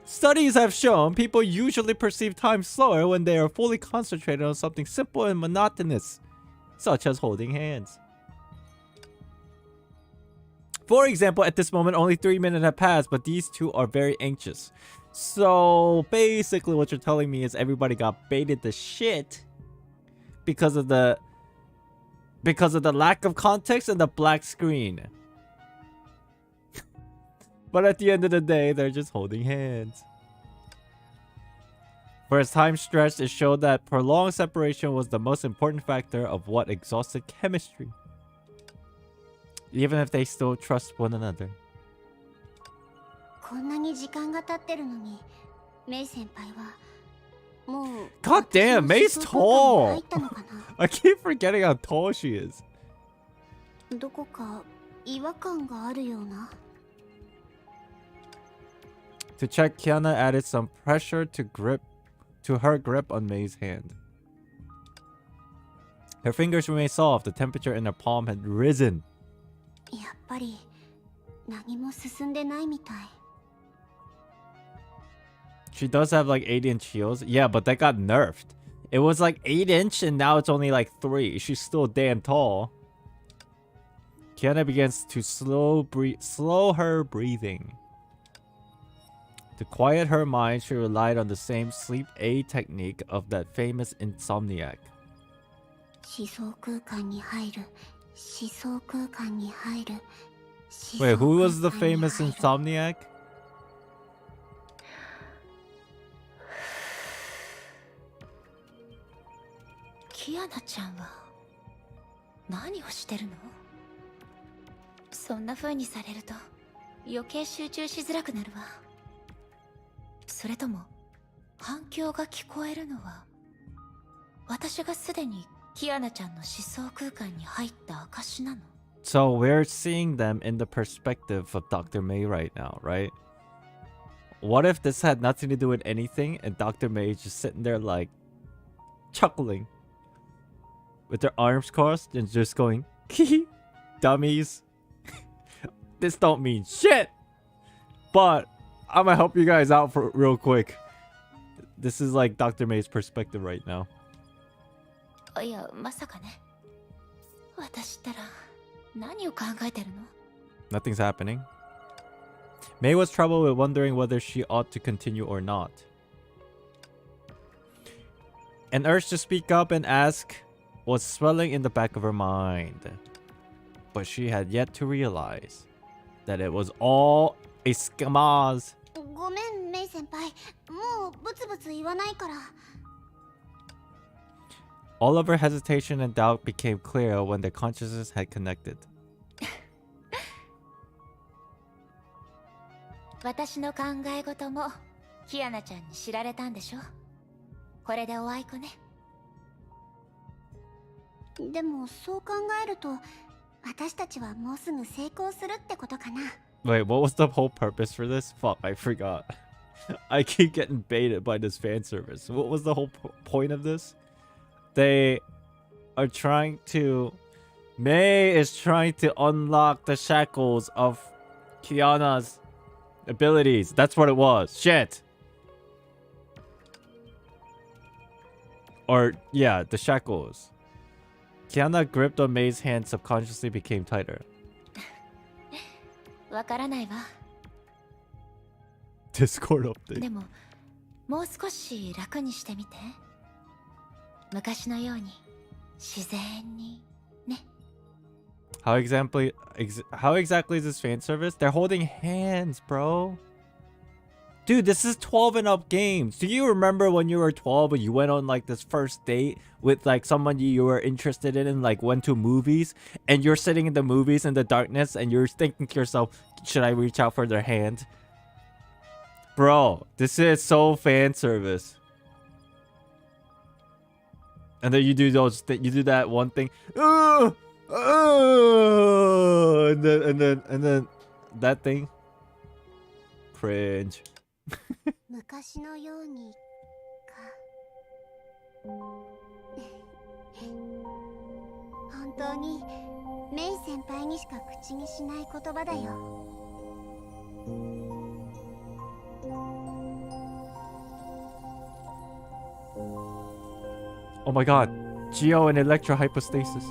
Studies have shown people usually perceive time slower when they are fully concentrated on something simple and monotonous, such as holding hands. For example, at this moment, only 3 minutes have passed, but these two are very anxious. So basically what you're telling me is everybody got baited the shit because of the lack of context and the black screen. But at the end of the day, they're just holding hands. For its time stretch, it showed that prolonged separation was the most important factor of what exhausted chemistry. Even if they still trust one another. こんなに時間が経ってるのに、メイ先輩はもう God damn, May's 私の思想空間に tall! 入ったのかな I keep forgetting how tall she is. どこか違和感があるような。To check, Kiana added some pressure to her grip on May's hand. Her fingers remained soft. The temperature in her palm had risen. やっぱり何も進んでないみたい。She does have like 8-inch heels. Yeah, but that got nerfed. It was like 8-inch and now it's only like 3. She's still damn tall. Kiana begins to slow her breathing. To quiet her mind, she relied on the same sleep aid technique of that famous insomniac. 思想空間に入る。思想空間に入る。 Wait, who was the famous insomniac? Kiana ちゃんは何をしてるの？そんな風にされると余計集中しづらくなるわ。それとも反響が聞こえるのは私がすでにキアナちゃんの思想空間に入った証なの？ So we're seeing them in the perspective of Dr. May right now, right? What if this had nothing to do with anything and Dr. May is just sitting there like chuckling with their arms crossed and just going, dummies. This don't mean shit. But I'm gonna help you guys out for real quick. This is like Dr. May's perspective right now. いや、まさかね。私ったら何を考えてるの？ Nothing's happening. May was troubled with wondering whether she ought to continue or not. An urge to speak up and ask was swelling in the back of her mind. But she had yet to realize that it was all a schemaz. ごめん、メイ先輩。もうブツブツ言わないから。 All of her hesitation and doubt became clear when their consciousness had connected. 私の考え事もキアナちゃんに知られたんでしょ？これでおあいこね。でもそう考えると、私たちはもうすぐ成功するってことかな。 Wait, what was the whole purpose for this? Fuck, I forgot. I keep getting baited by this fan service. What was the whole point of this? They are trying to... May is trying to unlock the shackles of Kiana's abilities. That's what it was. Shit. Or, yeah, the shackles. Kiana gripped on May's hand subconsciously became tighter. わからないわ。 Discord update. でも、もう少し楽にしてみて。昔のように自然にね。 How exactly is this fan service? They're holding hands, bro. Dude, this is 12 and up games. Do you remember when you were 12 and you went on like this first date with like someone you were interested in and like went to movies and you're sitting in the movies in the darkness and you're thinking to yourself, should I reach out for their hand? Bro, this is so fan service. And then you do that one thing. And then that thing. Cringe. 昔のようにか。本当にメイ先輩にしか口にしない言葉だよ。Oh my god. Geo and Electro hypostasis.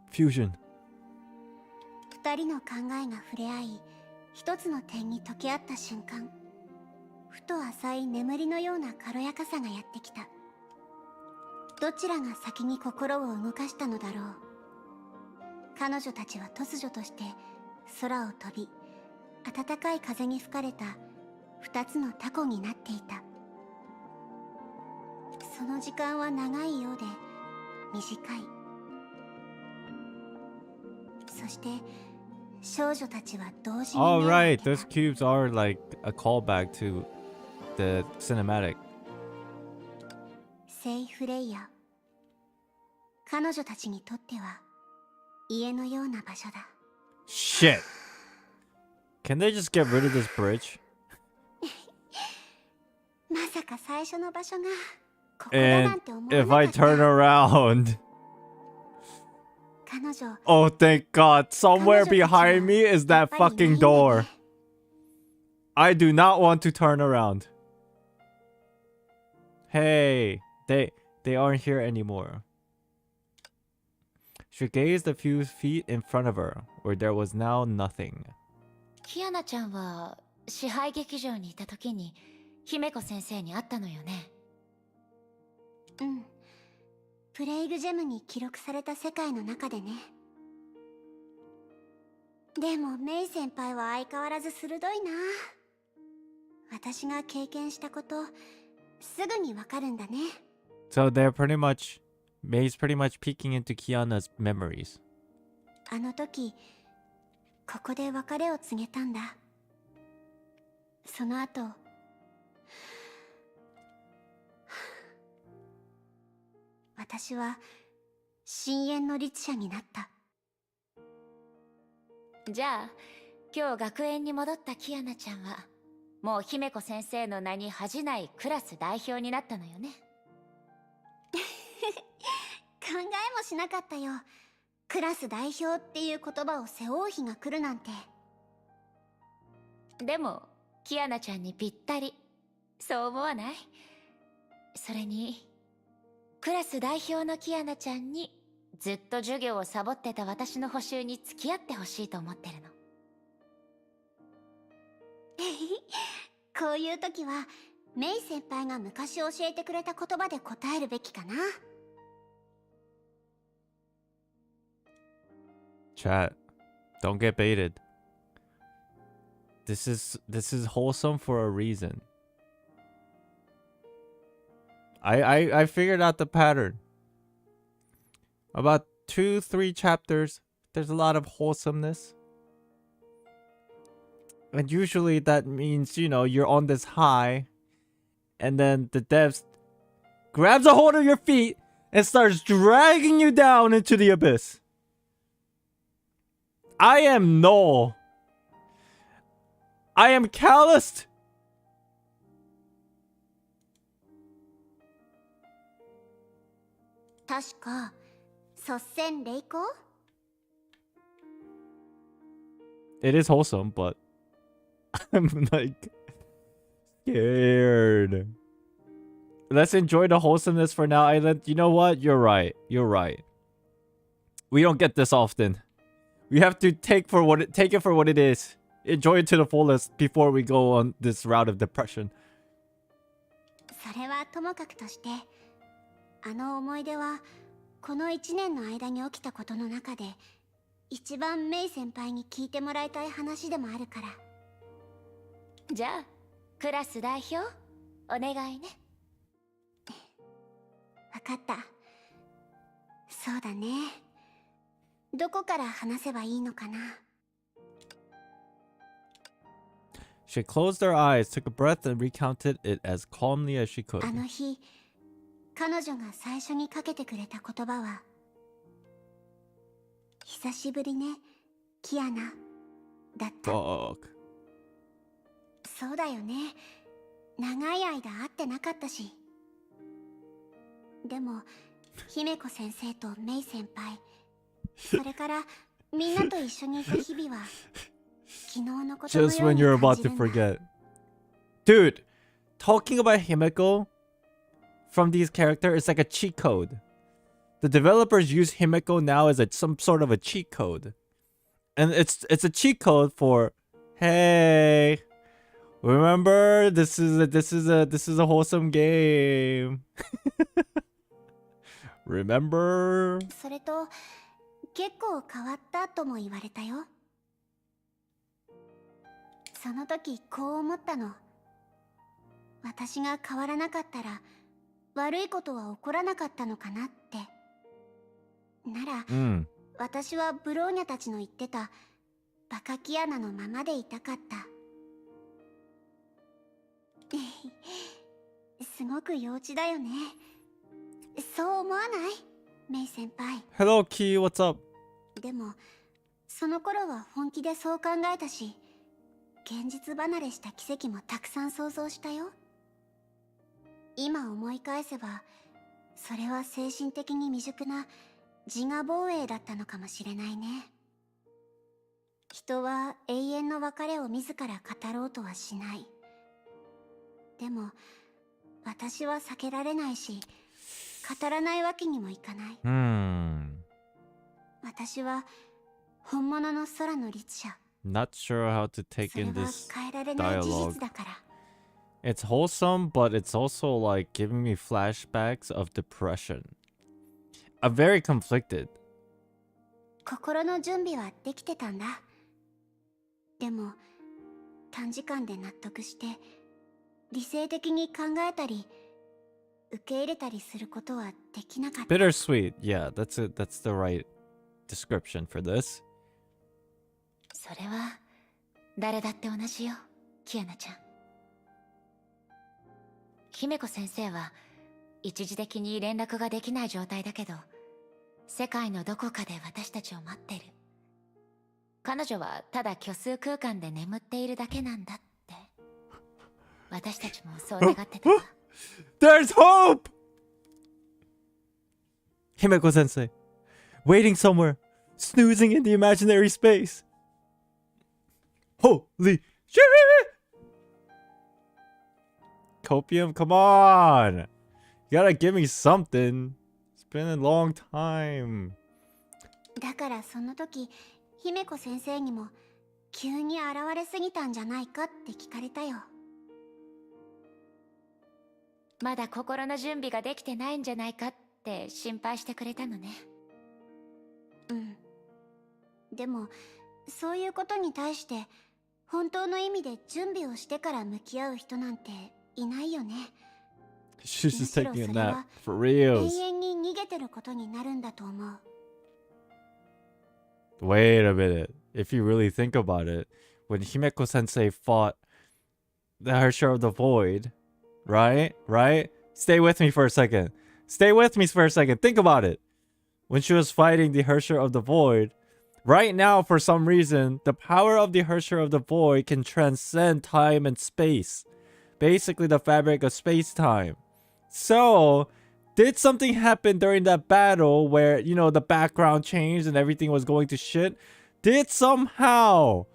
Fusion. 人の考えが触れ合い、一つの点に溶け合った瞬間、ふと浅い眠りのような軽やかさがやってきた。どちらが先に心を動かしたのだろう。彼女たちは突如として空を飛び、暖かい風に吹かれた二つのタコになっていた。その時間は長いようで短い。そして少女たちは同時に Alright, those cubes are like a callback to the cinematic. 聖フレイヤ、彼女たちにとっては家のような場所だ。 Shit. Can they just get rid of this bridge? まさか最初の場所がここだな And んて思わな if か I った。 turn around... 彼女 Oh, thank God. Somewhere behind me is that fucking door. I do not want to turn around. Hey, they aren't here anymore. She gazed a few feet in front of her, where there was now nothing. キアナちゃんは支配劇場にいた時に姫子先生に会ったのよね。うん。プレイグジェムに記録された世界の中でね。でもメイ先輩は相変わらず鋭いな。私が経験したことすぐにわかるんだね。 So they're pretty much... May's pretty much peeking into Kiana's memories. あの時ここで別れを告げたんだ。その後私は深淵の律者になった。じゃあ今日学園に戻ったキアナちゃんはもう姫子先生の名に恥じないクラス代表になったのよね。考えもしなかったよ。クラス代表っていう言葉を背負う日が来るなんて。でもキアナちゃんにぴったり、そう思わない？それにクラス代表のキアナちゃんにずっと授業をサボってた私の補習に付き合ってほしいと思ってるの。こういう時はメイ先輩が昔教えてくれた言葉で答えるべきかな。Chat, don't get baited. This is wholesome for a reason. I figured out the pattern. About 2-3 chapters, there's a lot of wholesomeness. And usually that means, you know, you're on this high, and then the devs grabs a hold of your feet and starts dragging you down into the abyss. I am null. I am calloused. 確か率先励行。 It is wholesome, but I'm like scared. Let's enjoy the wholesomeness for now, Island. You know what? You're right. You're right. We don't get this often. We have to take it for what it is. Enjoy it to the fullest before we go on this route of depression. それはともかくとして、あの思い出はこの1年の間に起きたことの中で一番メイ先輩に聞いてもらいたい話でもあるから。じゃあクラス代表お願いね。わかった。そうだね。どこから話せばいいのかな。 She closed her eyes, took a breath, and recounted it as calmly as she could. あの日、彼女が最初にかけてくれた言葉は、久しぶりね、キアナ、だった。Fuck. そうだよね。長い間会ってなかったし。でも、姫子先生とメイ先輩、それからみんなと一緒にいた日々は、昨日のことのよ Just う when に you're 感 about じ to るんだ。 forget. Dude, talking about Himeko from these characters is like a cheat code. The developers use Himeko now as some sort of a cheat code. And it's a cheat code for, hey, remember this is a wholesome game. Remember? それと結構変わったとも言われたよ。その時こう思ったの。私が変わらなかったら悪いことは起こらなかったのかなって。なら、私はブローニャたちの言ってたバカキアナのままでいたかった。すごく幼稚だよね。そう思わない？メイ先輩。Hello, Key, what's up? でも、その頃は本気でそう考えたし、現実離れした奇跡もたくさん想像したよ。今思い返せば、それは精神的に未熟な自我防衛だったのかもしれないね。人は永遠の別れを自ら語ろうとはしない。でも、私は避けられないし、語らないわけにもいかない。私は本物の空の律者。Not sure how to take in this それは変えられない事 dialogue. 実だから。It's wholesome, but it's also like giving me flashbacks of depression. I'm very conflicted. 心の準備はできてたんだ。でも、短時間で納得して、理性的に考えたり、受け入れたりすることはできなかった。Bittersweet. Yeah, that's the right description for this. それは誰だって同じよ、キアナちゃん。姫子先生は一時的に連絡ができない状態だけど、世界のどこかで私たちを待ってる。彼女はただ虚数空間で眠っているだけなんだって。私たちもそう願ってたわ。There's hope! Himeko sensei, waiting somewhere, snoozing in the imaginary space. Holy shit! Copium, come on! You gotta give me something. It's been a long time. だからその時、姫子先生にも急に現れすぎたんじゃないかって聞かれたよ。まだ心の準備ができてないんじゃないかって心配してくれたのね。うん。でも、そういうことに対して本当の意味で準備をしてから向き合う人なんていないよね。She's just taking a nap. For 永 reals. 遠に逃げてることになるんだと思う。Wait a minute. If you really think about it, when Himeko sensei fought the Hersher of the Void, right? Stay with me for a second. Think about it. When she was fighting the Hersher of the Void, right now, for some reason, the power of the Hersher of the Void can transcend time and space. Basically, the fabric of space-time. So, did something happen during that battle where, you know, the background changed and everything was going to shit? Did somehow,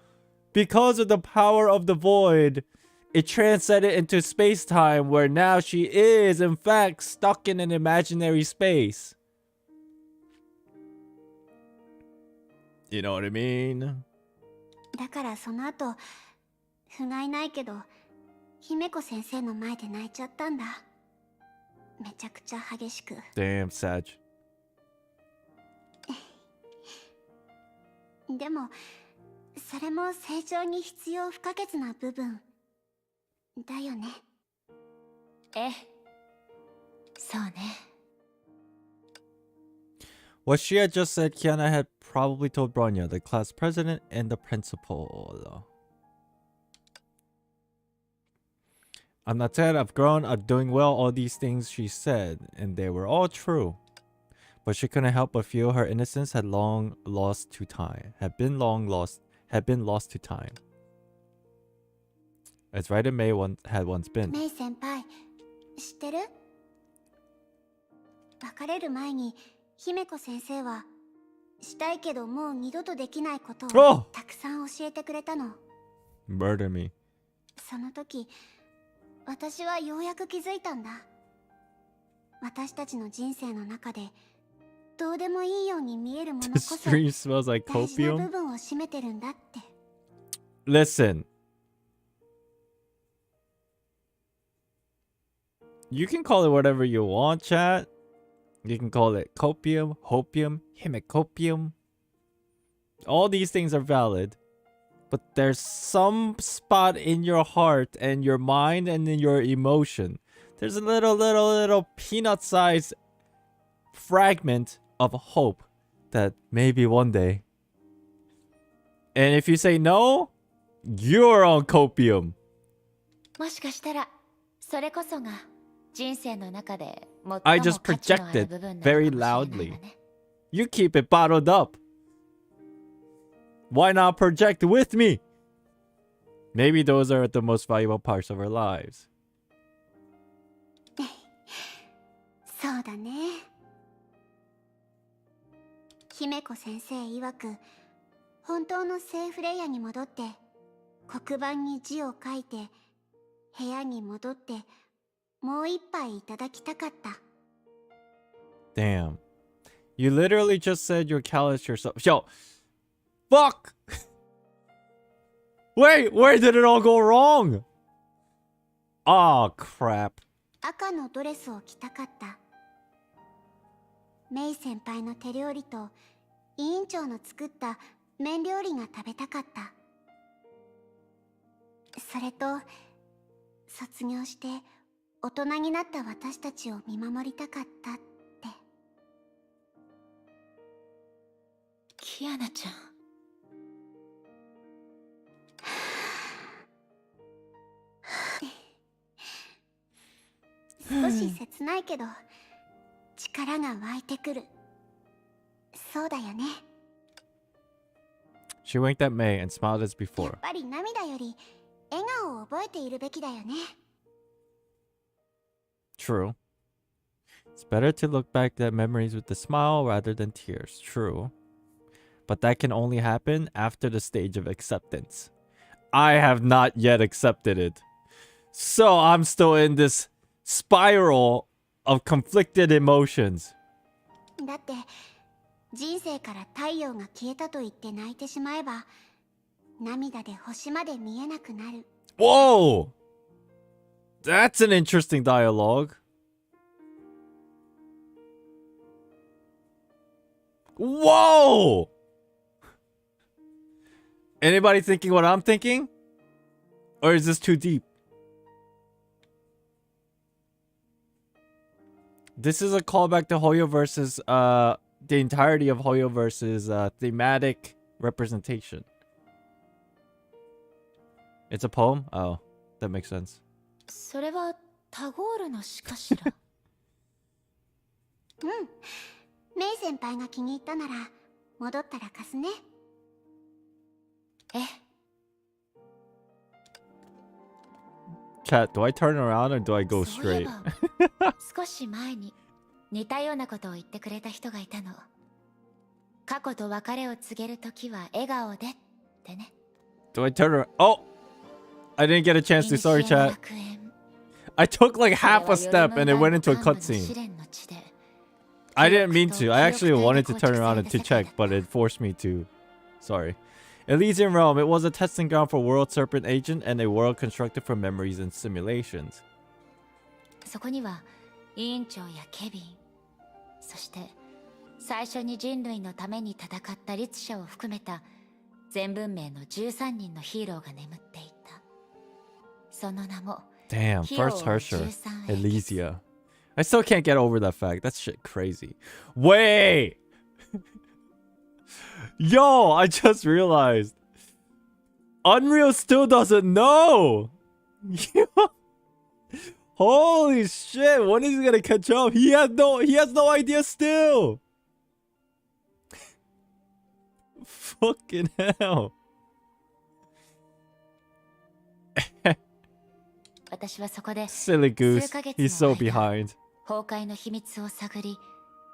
because of the power of the Void, it transcended into space-time where now she is, in fact, stuck in an imaginary space? You know what I mean? だからその後、不甲斐ないけど、姫子先生の前で泣いちゃったんだ。めちゃくちゃ激しく。Damn, Sag. でも、それも成長に必要不可欠な部分だよね。ええ、そうね。What she had just said, Kiana had probably told Bronya, the class president and the principal. I'm not sad, I've grown, I'm doing well, all these things she said, and they were all true. But she couldn't help but feel her innocence had long lost to time. Had been lost to time. As right in May had once been. メイ先輩、知ってる？別れる前に姫子先生はしたいけどもう二度とできないことをたくさん教えてくれたの。Murder me. その時、私はようやく気づいたんだ。私たちの人生の中でどうでもいいように見えるもの The こそ stream smells like 大事な部 copium. 分を占めてるんだって。 Listen. You can call it whatever you want, chat. You can call it copium, hopium, hemicopium. All these things are valid. But there's some spot in your heart and your mind and in your emotion. There's a little peanut-sized fragment of hope that maybe one day. And if you say no, you're on copium. もしかしたらそれこそが人生の中で最も I just 価値のある projected 部分なのかもし very れないわ loudly. ね。 You keep it bottled up. Why not project with me? Maybe those are the most valuable parts of our lives. そうだね。姫子先生曰く、本当のセーフレイヤに戻って黒板に字を書いて部屋に戻ってもう一杯いただきたかった。 Damn. You literally just said you're callous yourself. Yo. Fuck! Wait, where did it all go wrong? Aw, crap. 赤のドレスを着たかった。メイ先輩の手料理と委員長の作った麺料理が食べたかった。それと卒業して大人になった私たちを見守りたかったって。キアナちゃん。少し切ないけど力が湧いてくる。そうだよね。 She winked at May and smiled as や before. っぱり涙より笑顔を覚えているべきだよね。 True. It's better to look back at memories with a smile rather than tears. True. But that can only happen after the stage of acceptance. I have not yet accepted it. So I'm still in this spiral of conflicted emotions. だって人生から太陽が消えたと言って泣いてしまえば涙で星まで見えなくなる。 Whoa! That's an interesting dialogue. Whoa! Anybody thinking what I'm thinking? Or is this too deep? This is a callback to Hoyo versus the entirety of Hoyo versus thematic representation. It's a poem? Oh, that makes sense. それはタゴールの詩かしら。うん。メイ先輩が気に入ったなら戻ったら貸すね。え、 Chat, do I turn around or do I go そういえ straight? ば少し前に似たようなことを言ってくれた人がいたの。過去と別れを告げるときは笑顔でってね。 Do I turn around? Oh! I didn't get a chance to. Sorry, 古の chat. 楽園。 I took like それは half a step and it went into a ヨルムンガンド幹部の試 cutscene. 練の地で I didn't mean to. I actually 記憶 wanted 体 to が turn around 構 and to 築され check, た世界だった。 but it forced me to. Sorry. Elysian Realm. It was a testing ground for World Serpent Agent and a world constructed from memories and simulations. そこには委員長やケビン、そして最初に人類のために戦った律者を含めた全文明の13人のヒーローが眠っていた。その名も Damn, first Hersher, Elysia. I still can't get over that fact. That's shit crazy. Wait! Yo, I just realized. Unreal still doesn't know! Holy shit, when is he gonna catch up? He has no idea still! Fucking hell. 私はそこで Silly goose. 数ヶ月 He's so の間 behind. 崩壊の秘密を探り、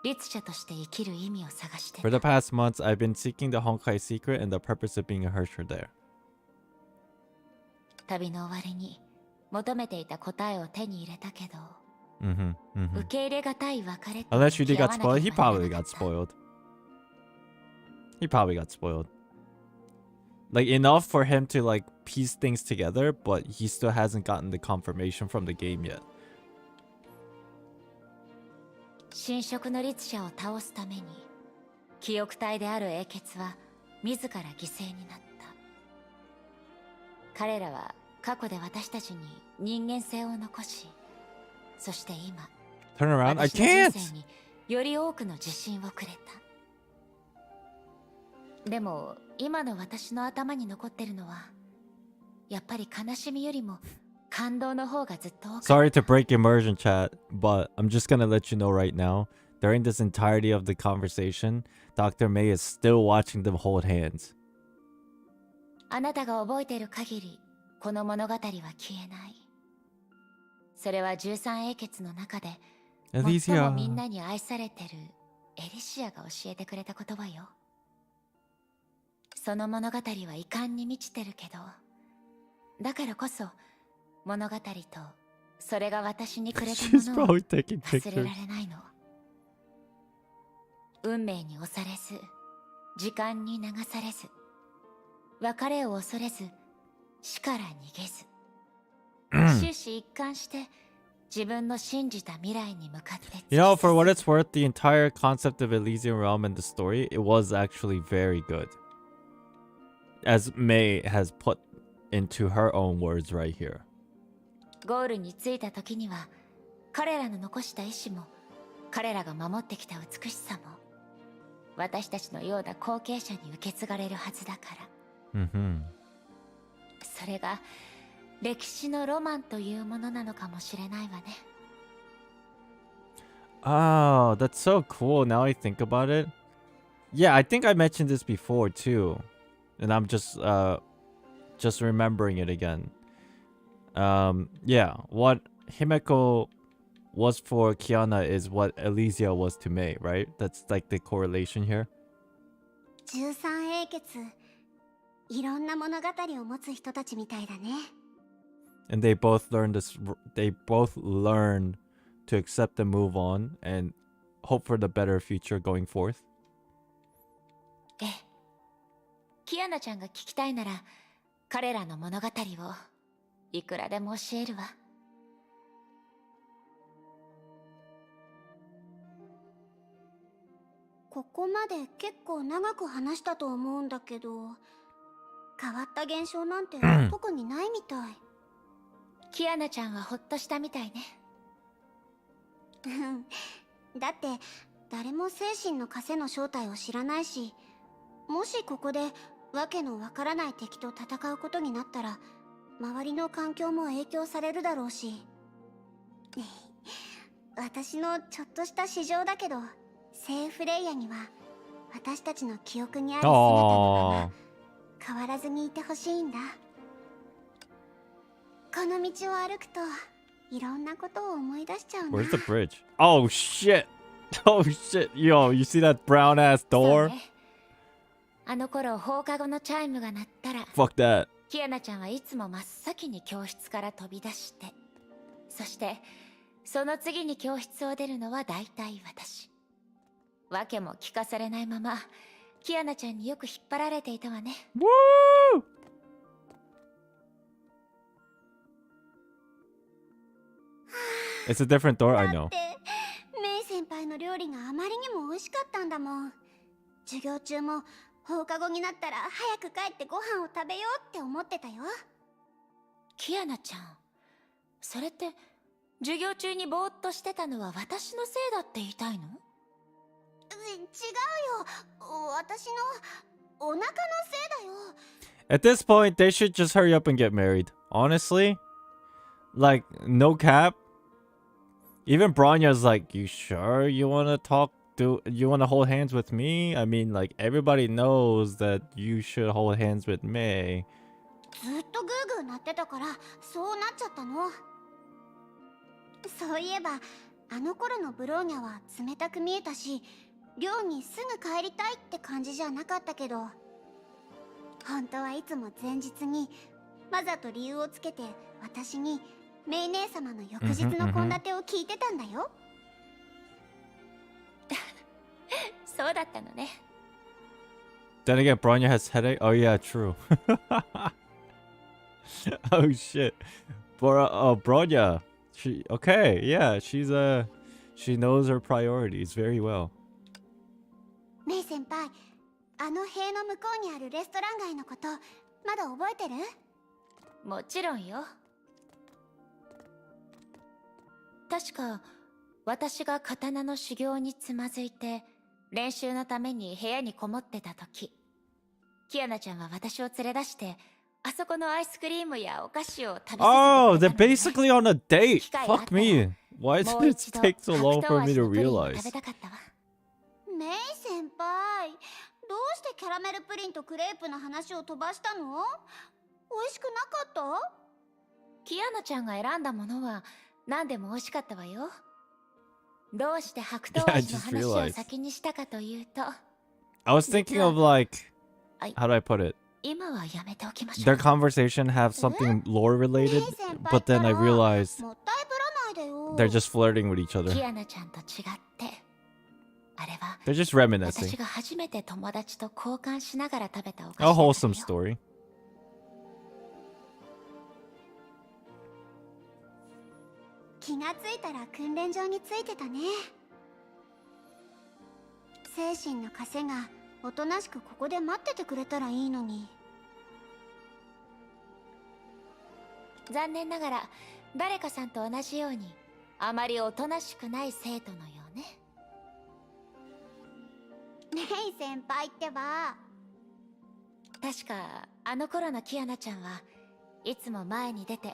律者として生きる意味を探して For the past months, I've been seeking the Honkai secret and the purpose of being a Hersher there. 旅の終わりに求めていた答えを手に入れたけど、受け入れがたい別れと Unless you 向き合 got わな spoiled. け He ればなら probably なか got った spoiled. He probably got spoiled. Like enough for him to like piece things together, but he still hasn't gotten the confirmation from the game yet. 神職の律者を倒すために記憶体である英傑は自ら犠牲になった。彼らは過去で私たちに人間性を残し、そして今 Turn around. I 私の人 can't. 生により多くの自信をくれた。でも今の私の頭に残ってるのはやっぱり悲しみよりも感動の方がずっと多かった。 Sorry to break immersion chat, but I'm just gonna let you know right now. During this entirety of the conversation, Dr. May is still watching them hold hands. あなたが覚えている限りこの物語は消えない。それは13英傑の中で最もみんなに愛されてるエリシアが教えてくれた言葉よ。その物語は遺憾に満ちてるけど、だからこそ物語とそれが私にくれたも She's のを probably taking 忘れ pictures. られないの。運命に押されず、時間に流されず、別れを恐れず、死から逃げず、終始一貫して自分の信じた未来に向かって突き You know, for 進む。 what it's worth, the entire concept of Elysian Realm and the story, it was actually very good. As May has put into her own words right here. ゴールに着いた時には彼らの残した意志も彼らが守ってきた美しさも私たちのような後継者に受け継がれるはずだから。それが歴史のロマンというものなのかもしれないわね。 Oh, that's so cool. Now I think about it. Yeah, I think I mentioned this before too. And I'm just remembering it again. Yeah, what Himeko was for Kiana is what Elysia was to Mei, right? That's like the correlation here. 13英傑、いろんな物語を持つ人たちみたいだね。 And they both learned this. They both learned to accept and move on, and hope for the better future going forth. ええ、キアナちゃんが聞きたいなら彼らの物語をいくらでも教えるわ。ここまで結構長く話したと思うんだけど、変わった現象なんて特にないみたい。キアナちゃんはほっとしたみたいね。だって誰も精神の枷の正体を知らないし、もしここでわけのわからない敵と戦うことになったら周りの環境も影響されるだろうし。私のちょっとした市場だけど、聖フレイヤには私たちの記憶にある姿のまま変わらずにいてほしいんだ。この道を歩くといろんなことを思い出しちゃうな。 Where's the bridge? Oh shit! Oh shit! Yo, you see that brown ass そう door? ね、あの頃放課後のチャイムが鳴ったら Fuck that. キアナちゃんはいつも真っ先に教室から飛び出して、そしてその次に教室を出るのは大体私。わけも聞かされないままキアナちゃんによく引っ張られていたわね。 Woo! It's a different door, I だ know. ってメイ先輩の料理があまりにも美味しかったんだもん。授業中も放課後になったら早く帰ってご飯を食べようって思ってたよ。キアナちゃん、それって授業中にぼーっとしてたのは私のせいだって言いたいの？違うよ、私のお腹のせいだよ。 At this point, they should just hurry up and get married. Honestly, like no cap. Even Bronya's like, "You sure you want to talk? You want to hold hands with me? I mean, like everybody knows that you should hold hands with May." ずっとグーグー鳴ってたからそうなっちゃったの。そういえばあの頃のブローニャは冷たく見えたし、寮にすぐ帰りたいって感じじゃなかったけど、本当はいつも前日にわざと理由をつけて私にメイ姉様の翌日の献立を聞いてたんだよ。そうだったのね。Then again, Bronya has headache. Oh yeah, true. Oh shit. Bronya. Okay, yeah, she knows her priorities very well. メイ先輩、あの塀の向こうにあるレストラン街のこと、まだ覚えてる？もちろんよ。確か私が刀の修行につまずいて練習のために部屋にこもってた時、キアナちゃんは私を連れ出してあそこのアイスクリームやお菓子を食べさせてくれたのね。Oh, they're basically on a date. Fuck me. Why does it take so long for me to realize? メイ先輩、どうしてキャラメルプリンとクレープの話を飛ばしたの？美味しくなかった？キアナちゃんが選んだものは何でも美味しかったわよ。どうして白桃味の話を先にしたかというと、I was thinking of like, how do I put it? 今はやめておきましょう。Their conversation have something lore related, but then I realized もったいぶらないでよ。 they're just flirting with each other. キアナちゃんと違って、あれは They're just 私 reminiscing. が初めて友達と交換しながら食べたお菓子 A だったの wholesome よ。 story. 気がついたら訓練場についてたね。精神の枷がおとなしくここで待っててくれたらいいのに。残念ながら誰かさんと同じようにあまりおとなしくない生徒のようね。メイ先輩ってば。確かあの頃のキアナちゃんはいつも前に出て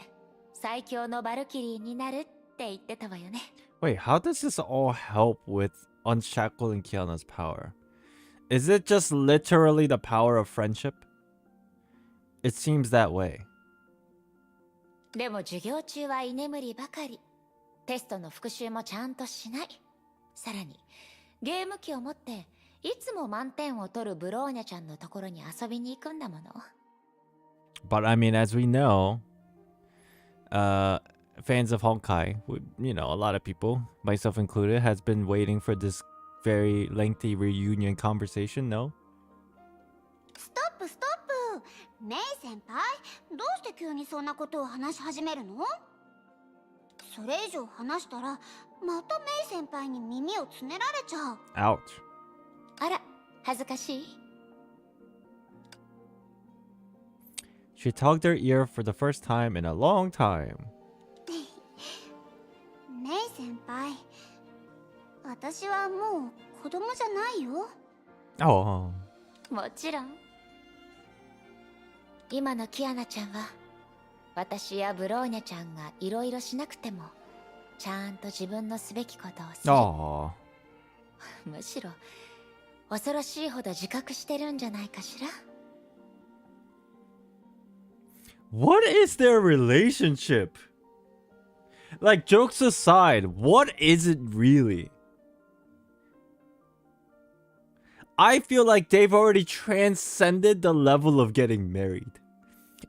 最強のバルキリーになるって言ってたわよね。 Wait, how does this all help with unshackling Kiana's power? Is it just literally the power of friendship? It seems that way. でも授業中は居眠りばかり。テストの復習もちゃんとしない。さらにゲーム機を持っていつも満点を取るブローニャちゃんのところに遊びに行くんだもの。 But I mean, as we know, fans of Honkai, you know, a lot of people, myself included, has been waiting for this very lengthy reunion conversation, no? ストップストップ。メイ先輩、どうして急にそんなことを話し始めるの？それ以上話したらまたメイ先輩に耳をつねられちゃう。 Ouch. あら、恥ずかしい。 She tugged her ear for the first time in a long time. メイ先輩、私はもう子供じゃないよ。 Oh. もちろん。今のキアナちゃんは私やブローニャちゃんがいろいろしなくてもちゃんと自分のすべきことをする。 Aww. むしろ恐ろしいほど自覚してるんじゃないかしら。 What is their relationship? Like, jokes aside, what is it really? I feel like they've already transcended the level of getting married.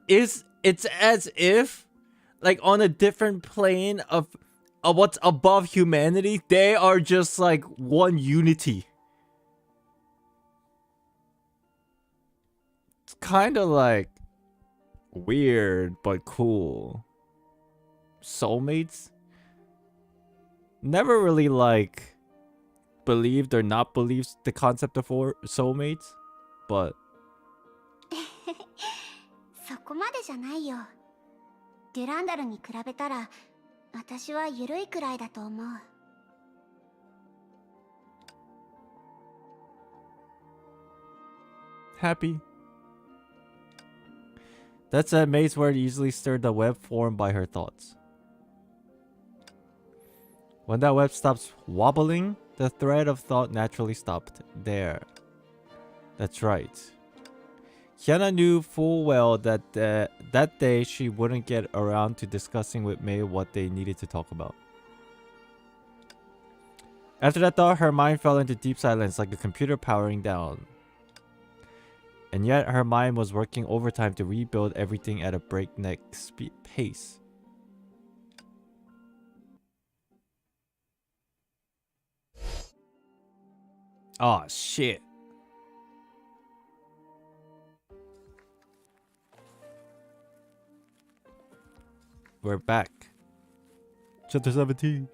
It's as if, like, on a different plane of what's above humanity, they are just like one unity. It's kind of like weird but cool. Soulmates? Never really like believed or not believed the concept of soulmates, but そこまでじゃないよ。デュランダルに比べたら私は緩いくらいだと思う。 happy. That said, May's word easily stirred the web formed by her thoughts. When that web stops wobbling, the thread of thought naturally stopped there. That's right. Kiana knew full well that that day she wouldn't get around to discussing with May what they needed to talk about. After that thought, her mind fell into deep silence like a computer powering down. And yet her mind was working overtime to rebuild everything at a breakneck pace. Oh shit. We're back. Chapter 17.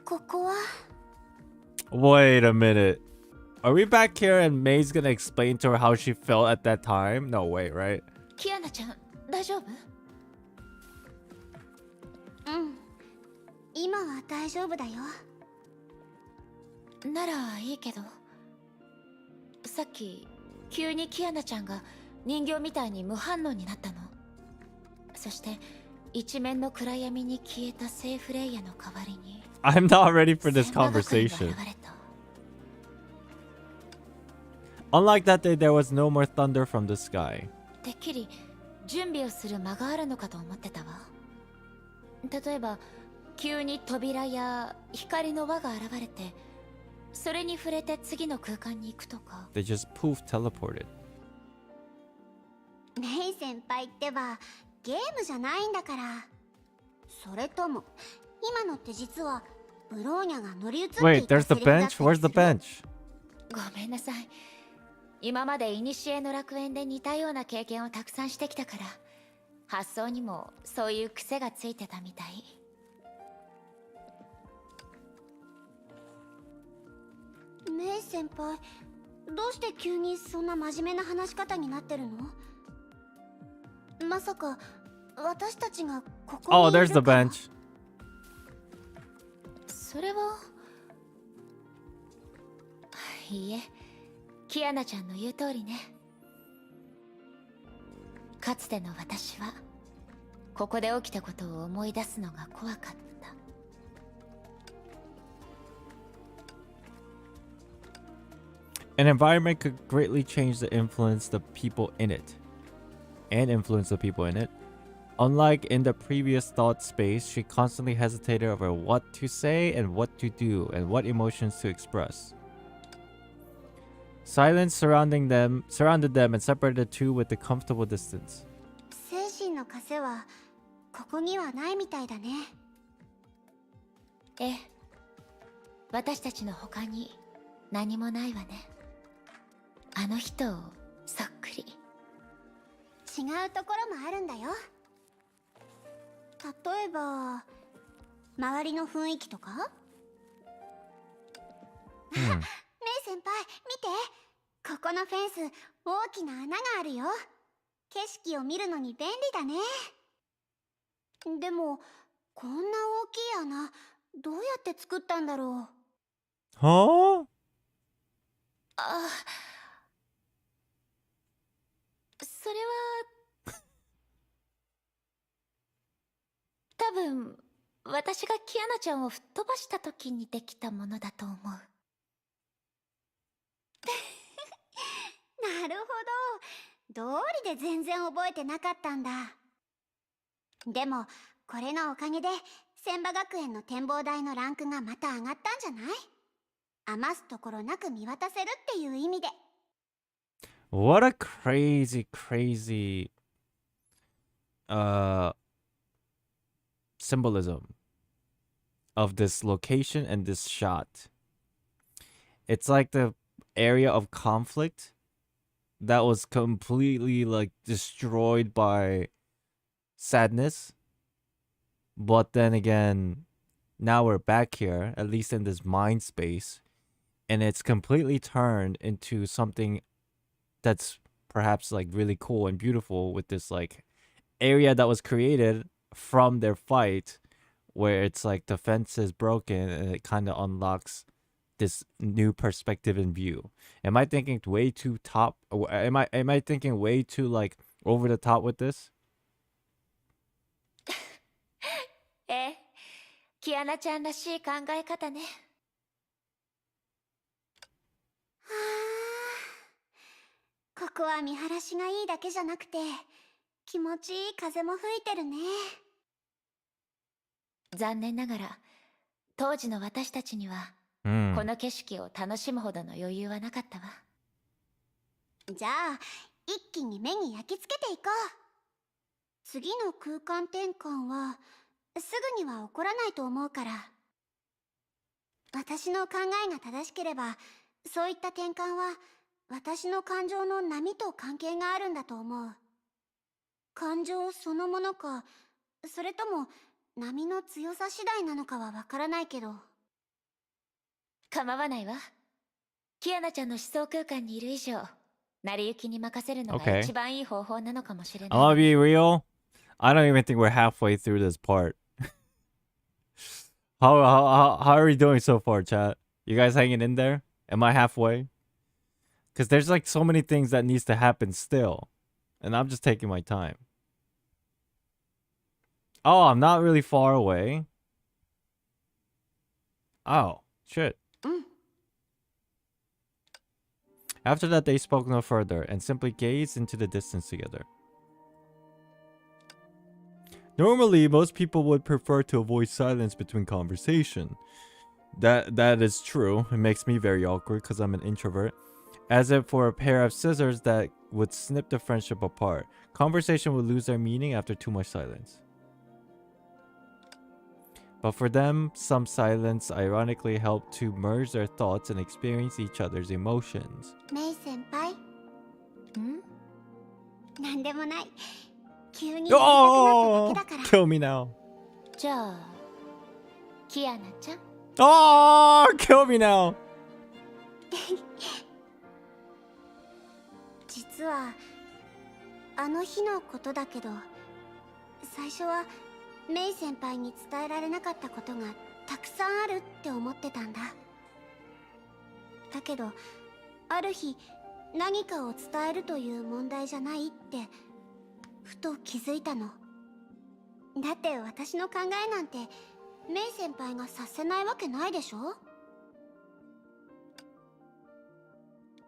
ここは Wait a minute. Are we back here and May's gonna explain to her how she felt at that time? No way, right? キアナちゃん大丈夫？今は大丈夫だよ。ならいいけど、さっき急にキアナちゃんが人形みたいに無反応になったの。そして一面の暗闇に消えたセーフレイヤの代わりに I'm not ready for this conversation. Unlike that day, there was no more thunder from the sky. てっきり準備をする間があるのかと思ってたわ。例えば急に扉や光の輪が現れて、それに触れて次の空間に行くとか。 They just poof teleported. メイ先輩ってばゲームじゃないんだから。それとも今のって実はブローニャが乗り移っていた Wait, there's the セリフだったり bench? する。 Where's the bench? ごめんなさい。今まで古の楽園で似たような経験をたくさんしてきたから、発想にもそういう癖がついてたみたい。メイ先輩、どうして急にそんな真面目な話し方になってるの？まさか私たちがここに Oh, いる there's the から？ bench. それは、いいえ、キアナちゃんの言う通りね。かつての私はここで起きたことを思い出すのが怖かった。An environment could greatly change the influence the people in it. And influence the people in it. Unlike in the previous thought space, she constantly hesitated over what to say and what to do and what emotions to express. Silence surrounded them and separated the two with a comfortable distance. 精神の枷はここにはないみたいだね。ええ、私たちの他に何もないわね。あの人をそっくり。違うところもあるんだよ。例えば周りの雰囲気とか。メイ先輩見て、ここのフェンス大きな穴があるよ。景色を見るのに便利だね。でもこんな大きい穴どうやって作ったんだろう。Huh? あ、それは多分私がキアナちゃんを吹っ飛ばした時にできたものだと思う。なるほど、道理で全然覚えてなかったんだ。でもこれのおかげで千葉学園の展望台のランクがまた上がったんじゃない？余すところなく見渡せるっていう意味で。 What a crazy, crazy symbolism of this location and this shot. It's like the area of conflict that was completely like destroyed by sadness. But then again, now we're back here, at least in this mind space, and it's completely turned into something that's perhaps like really cool and beautiful, with this like area that was created from their fight, where it's like the fence is broken and it kind of unlocks this new perspective and view. Am I thinking way too top? Am I thinking way too like over the top with this? ええ、キアナちゃんらしい考え方ね。はあ、ここは見晴らしがいいだけじゃなくて気持ちいい風も吹いてるね。残念ながら当時の私たちにはこの景色を楽しむほどの余裕はなかったわ。じゃあ一気に目に焼き付けていこう。次の空間転換はすぐには起こらないと思うから。私の考えが正しければ、そういった転換は私の感情の波と関係があるんだと思う。感情そのものか、それとも波の強さ次第なのかはわからないけど。構わないわ。キアナちゃんの思想空間にいる以上、成り行きに任せるのが Okay. 一番いい方法なのかもしれ I'm ない。 gonna be real. I don't even think we're halfway through this part. How are we doing so far, chat? You guys hanging in there? Am I halfway? Because there's like so many things that needs to happen still. And I'm just taking my time. Oh, I'm not really far away. Oh, shit. After that, they spoke no further and simply gazed into the distance together. Normally, most people would prefer to avoid silence between conversation. That is true. It makes me very awkward because I'm an introvert. As if for a pair of scissors that would snip the friendship apart. Conversation would lose their meaning after too much silence. But for them, some silence ironically helped to merge their thoughts and experience each other's emotions. メイ先輩。なんでもない。急に Oh! Kill me now. じゃあ、キアナちゃん。Oh! Kill me now. 実はあの日のことだけど、最初はメイ先輩に伝えられなかったことがたくさんあるって思ってたんだ。だけどある日、何かを伝えるという問題じゃないってふと気づいたの。だって私の考えなんてメイ先輩が察せないわけないでしょ。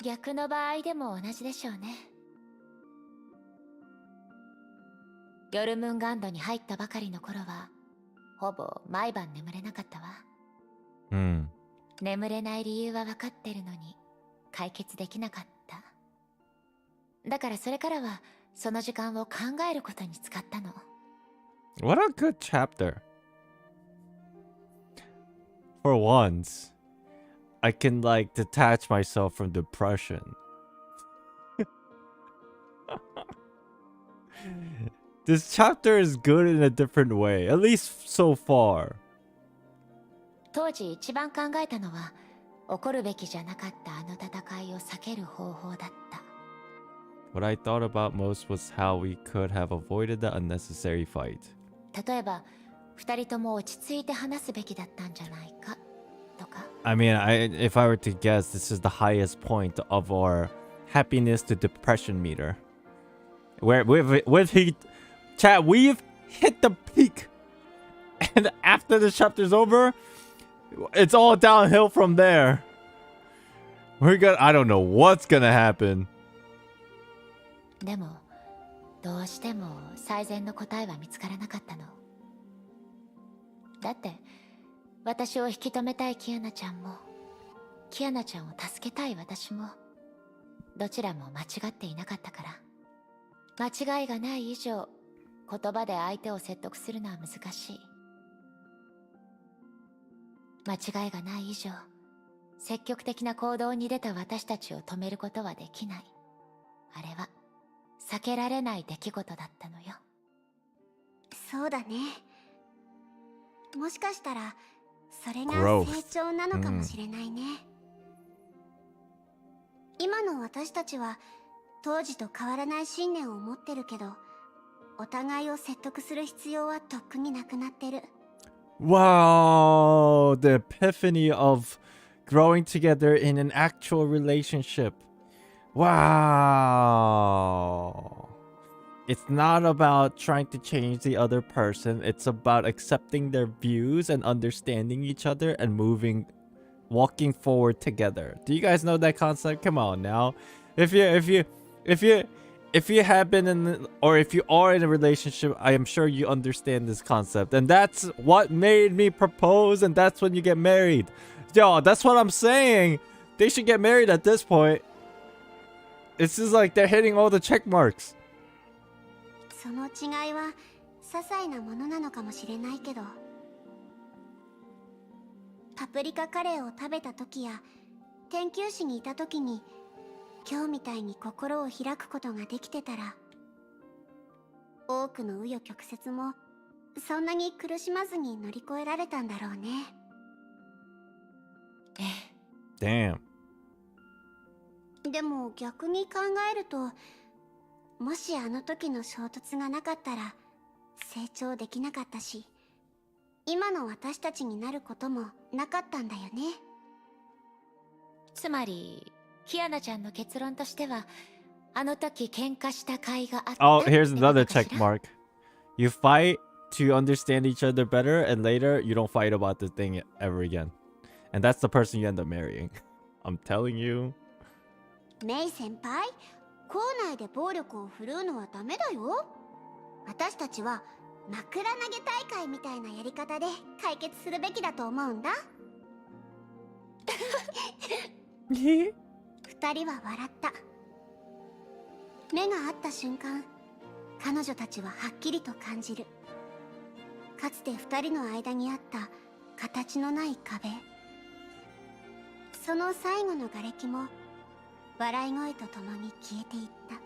逆の場合でも同じでしょうね。ヨルムンガンドに入ったばかりの頃は、ほぼ毎晩眠れなかったわ。眠れない理由は分かってるのに、解決できなかった。だからそれからは、その時間を考えることに使ったの。What a good chapter. For once, I can like detach myself from depression. This chapter is good in a different way, at least so far. 当時一番考えたのは、起こるべきじゃなかったあの戦いを避ける方法だった。What I thought about most was how we could have avoided the unnecessary fight. 例えば、二人とも落ち着いて話すべきだったんじゃないかとか。I mean, if I were to guess, this is the highest point of our happiness to depression meter. Where chat, we've hit the peak. And after the chapter's over, it's all downhill from there. I don't know what's gonna happen. でも、どうしても最善の答えは見つからなかったの。だって、私を引き止めたいキアナちゃんも、キアナちゃんを助けたい私も、どちらも間違っていなかったから。間違いがない以上、言葉で相手を説得するのは難しい。間違いがない以上、積極的な行動に出た私たちを止めることはできない。あれは、避けられない出来事だったのよ。そうだね。もしかしたらそれが成長なのかもしれないね。今の私たちは当時と変わらない信念を持ってるけど、お互いを説得する必要はとっくになくなってる。Wow, the epiphany of growing together in an actual relationship. Wow. It's not about trying to change the other person. It's about accepting their views and understanding each other and walking forward together. Do you guys know that concept? Come on now. If you have been in, or if you are in a relationship, I am sure you understand this concept. And that's what made me propose, and that's when you get married. Yo, that's what I'm saying. They should get married at this point. It's just like they're hitting all the check marks. その違いは些細なものなのかもしれないけど、パプリカカレーを食べた時や研究室にいた時に今日みたいに心を開くことができてたら、多くの紆余曲折もそんなに苦しまずに乗り越えられたんだろうね。Damn. でも逆に考えると、もしあの時の衝突がなかったら成長できなかったし、今の私たちになることもなかったんだよね。つまりキアナちゃんの結論としては、あの時喧嘩した甲斐があった。Oh, here's ってこと another かし check ら。 mark. You fight to understand each other better, and later you don't fight about the thing ever again. And that's the person you end up marrying. I'm telling you. メイ先輩、校内で暴力を振るうのはダメだよ。私たちは枕投げ大会みたいなやり方で解決するべきだと思うんだ。二人は笑った。目が合った瞬間、彼女たちははっきりと感じる。かつて二人の間にあった形のない壁。その最後の瓦礫も笑い声とともに消えていった。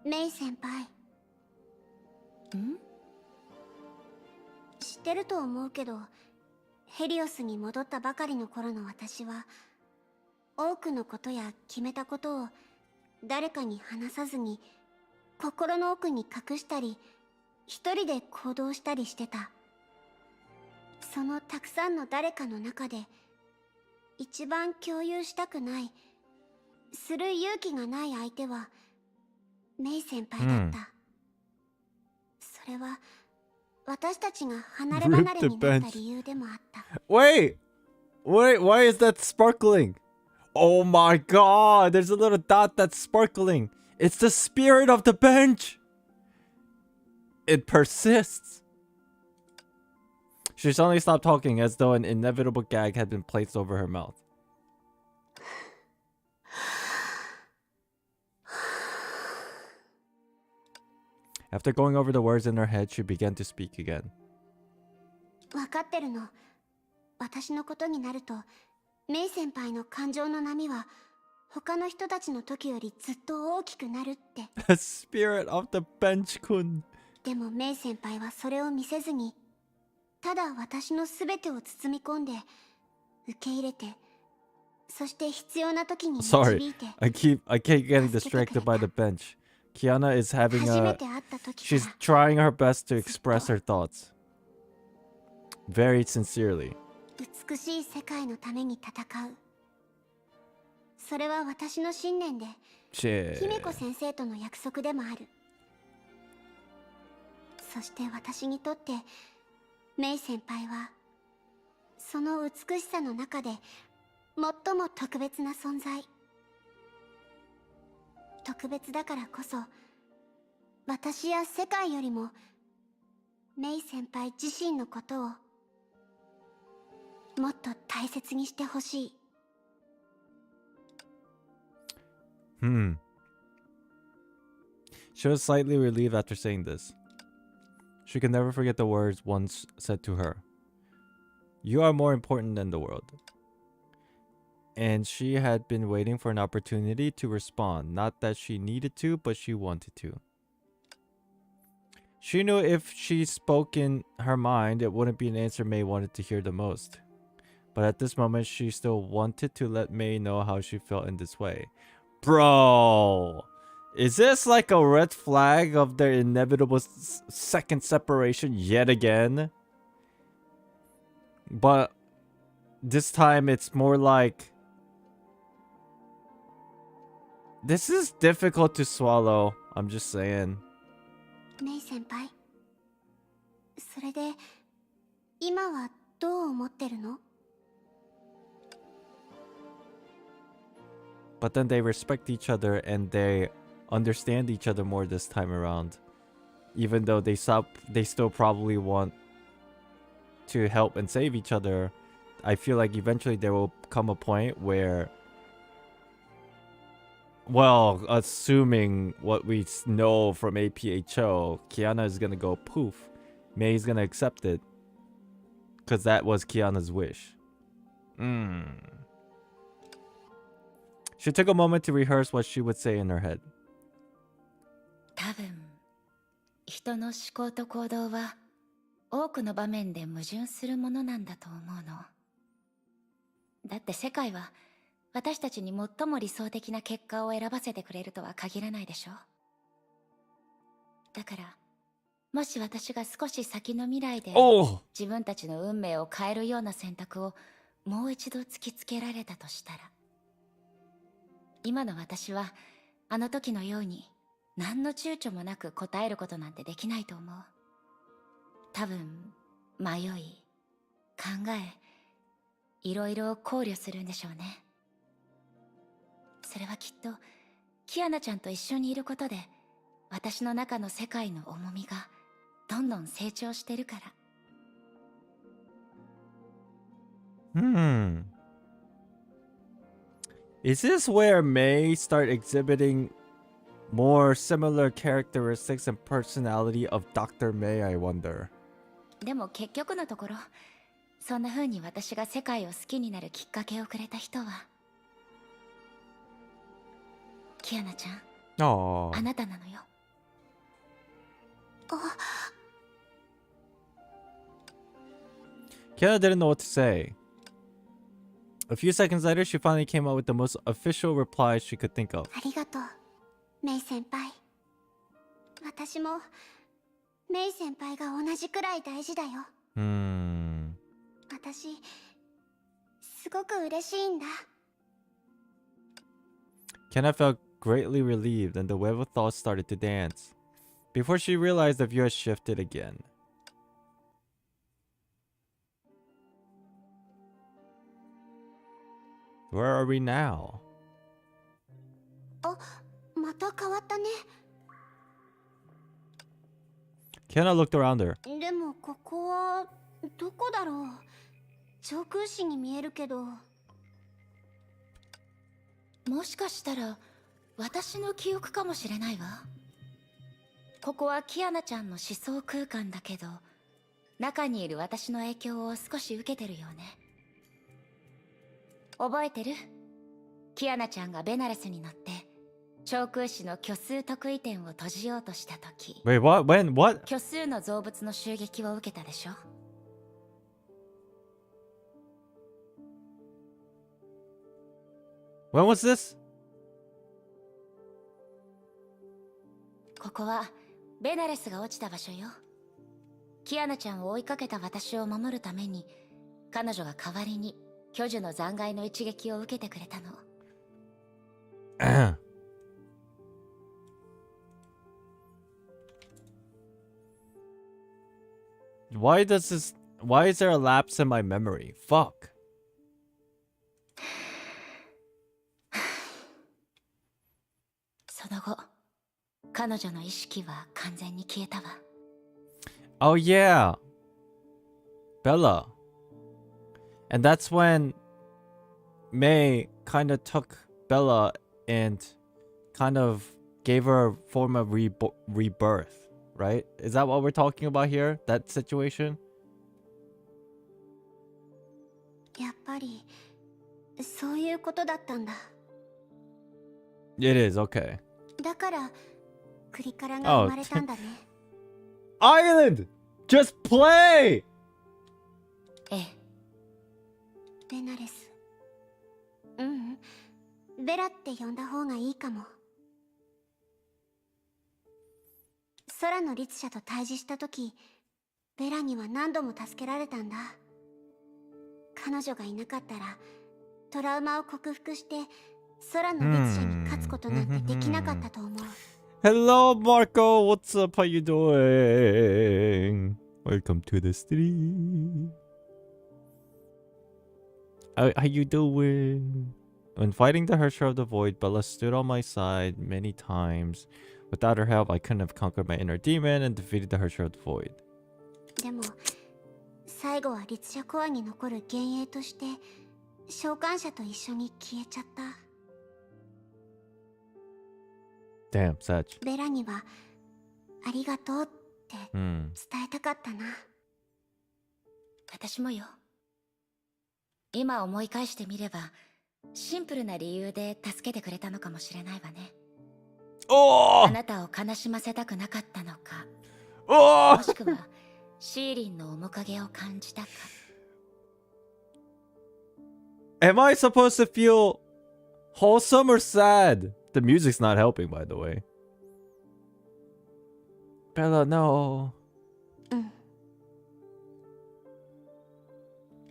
メイ先輩。知ってると思うけど、ヘリオスに戻ったばかりの頃の私は、多くのことや決めたことを誰かに話さずに心の奥に隠したり、一人で行動したりしてた。そのたくさんの誰かの中で一番共有したくない、する勇気がない相手はメイ先輩だった。それは私たちが離れ離れになった理由でもあった。Wait, why is that sparkling? Oh my god, there's a little dot that's sparkling. It's the spirit of the bench. It persists. She suddenly stopped talking as though an inevitable gag had been placed over her mouth. After going over the words in her head, she began to speak again. わかってるの。私のことになると、メイ先輩の感情の波は他の人たちの時よりずっと大きくなるって。The spirit of the bench kun. でもメイ先輩はそれを見せずに、ただ私のすべてを包み込んで受け入れて、そして必要な時に導いて。Sorry, I keep getting distracted by the bench. Kiana is having she's trying her best to express her thoughts. Very sincerely. 美しい世界のために戦う。それは私の信念で、姫子先生との約束でもある。そして私にとってメイ先輩はその美しさの中で最も特別な存在。特別だからこそ、私や世界よりもメイ先輩自身のことをもっと大切にしてほしい。She was slightly relieved after saying this. She could never forget the words once said to her. You are more important than the world. And she had been waiting for an opportunity to respond. Not that she needed to, but she wanted to. She knew if she spoke in her mind, it wouldn't be an answer May wanted to hear the most. But at this moment, she still wanted to let May know how she felt in this way. Bro! Is this like a red flag of their inevitable second separation yet again? But this time it's more like... This is difficult to swallow. I'm just saying. メイ先輩、それで今はどう思ってるの？ But then they respect each other and they understand each other more this time around. Even though they still probably want to help and save each other, I feel like eventually there will come a point where, well, assuming what we know from APHO, Kiana is gonna go poof. May's gonna accept it. because that was Kiana's wish. She took a moment to rehearse what she would say in her head. 多分人の思考と行動は多くの場面で矛盾するものなんだと思うの。だって世界は私たちに最も理想的な結果を選ばせてくれるとは限らないでしょ。だからもし私が少し先の未来で自分たちの運命を変えるような選択をもう一度突きつけられたとしたら、今の私はあの時のように何の躊躇もなく答えることなんてできないと思う。多分迷い、考え、いろいろ考慮するんでしょうね。それはきっとキアナちゃんと一緒にいることで私の中の世界の重みがどんどん成長してるから。Is this where May start exhibiting more similar characteristics and personality of Dr. May, I wonder? でも結局のところ、そんな風に私が世界を好きになるきっかけをくれた人はキアナちゃん、あなたなのよ。Kiana didn't know what to say. A few seconds later, she finally came out with the most official reply she could think of. ありがとう、メイ先輩。私もメイ先輩が同じくらい大事だよ。私、すごく嬉しいんだ。Kiana felt greatly relieved and the web of thoughts started to dance. Before she realized the view had shifted again. Where are we now? あ、また変わったね。Kiana looked around her. でもここはどこだろう。上空市に見えるけど。もしかしたら私の記憶かもしれないわ。ここはキアナちゃんの思想空間だけど、中にいる私の影響を少し受けてるよね。覚えてる？キアナちゃんがベナレスに乗って長空市の虚数特異点を閉じようとした時。Wait, what? When? What? 虚数の造物の襲撃を受けたでしょ。When was this? ここはベナレスが落ちた場所よ。キアナちゃんを追いかけた私を守るために彼女が代わりに巨樹の残骸の一撃を受けてくれたの。Why is there a lapse in my memory? Fuck. その後、彼女の意識は完全に消えたわ。Oh yeah. Bella. And that's when May kind of took Bella and kind of gave her a form of rebirth, right? Is that what we're talking about here? That situation? やっぱりそういうことだったんだ。It is, okay. だからクリカラが生まれたんだね。Island! Just play! ええ。ベナレス。ううん。ベラって呼んだ方がいいかも。空の律者と対峙した時、ベラには何度も助けられたんだ。彼女がいなかったら、トラウマを克服して、空の律者に勝つことなんてできなかったと思う。Hello, Marco. What's up? How you doing? Welcome to the stream. How you doing? When fighting the Herrscher of the Void, Bella stood on my side many times. Without her help, I couldn't have conquered my inner demon and defeated the Herrscher of the Void. でも、最後は律者コアに残る幻影として、召喚者と一緒に消えちゃった。Damn, Sag. ベラには、ありがとうって伝えたかったな。私もよ。今思い返してみれば、シンプルな理由で助けてくれたのかもしれないわね。Oh! あなたを悲しませたくなかったのか、Oh! もしくはシーリンの面影を感じたか。Am I supposed to feel wholesome or sad? The music's not helping, by the way. Bella, no.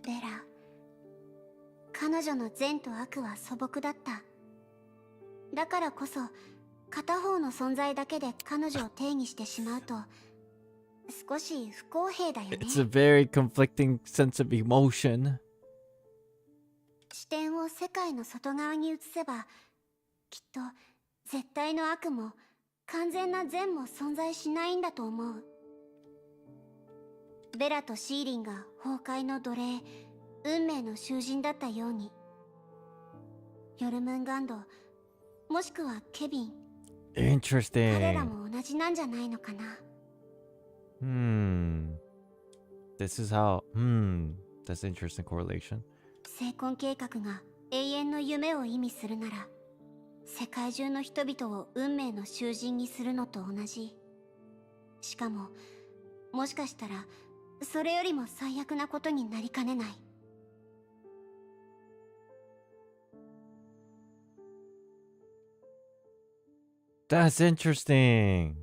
ベラ、彼女の善と悪は素朴だった。だからこそ片方の存在だけで彼女を定義してしまうと少し不公平だよね。 It's a very conflicting sense of emotion. 視点を世界の外側に移せば、きっと絶対の悪も完全な善も存在しないんだと思う。ベラとシーリンが崩壊の奴隷、運命の囚人だったように、ヨルムンガンド、もしくはケビン、Interesting. 彼らも同じなんじゃないのかな。This is how. That's an interesting correlation. 成婚計画が永遠の夢を意味するなら、世界中の人々を運命の囚人にするのと同じ。しかも、もしかしたらそれよりも最悪なことになりかねない。That's interesting.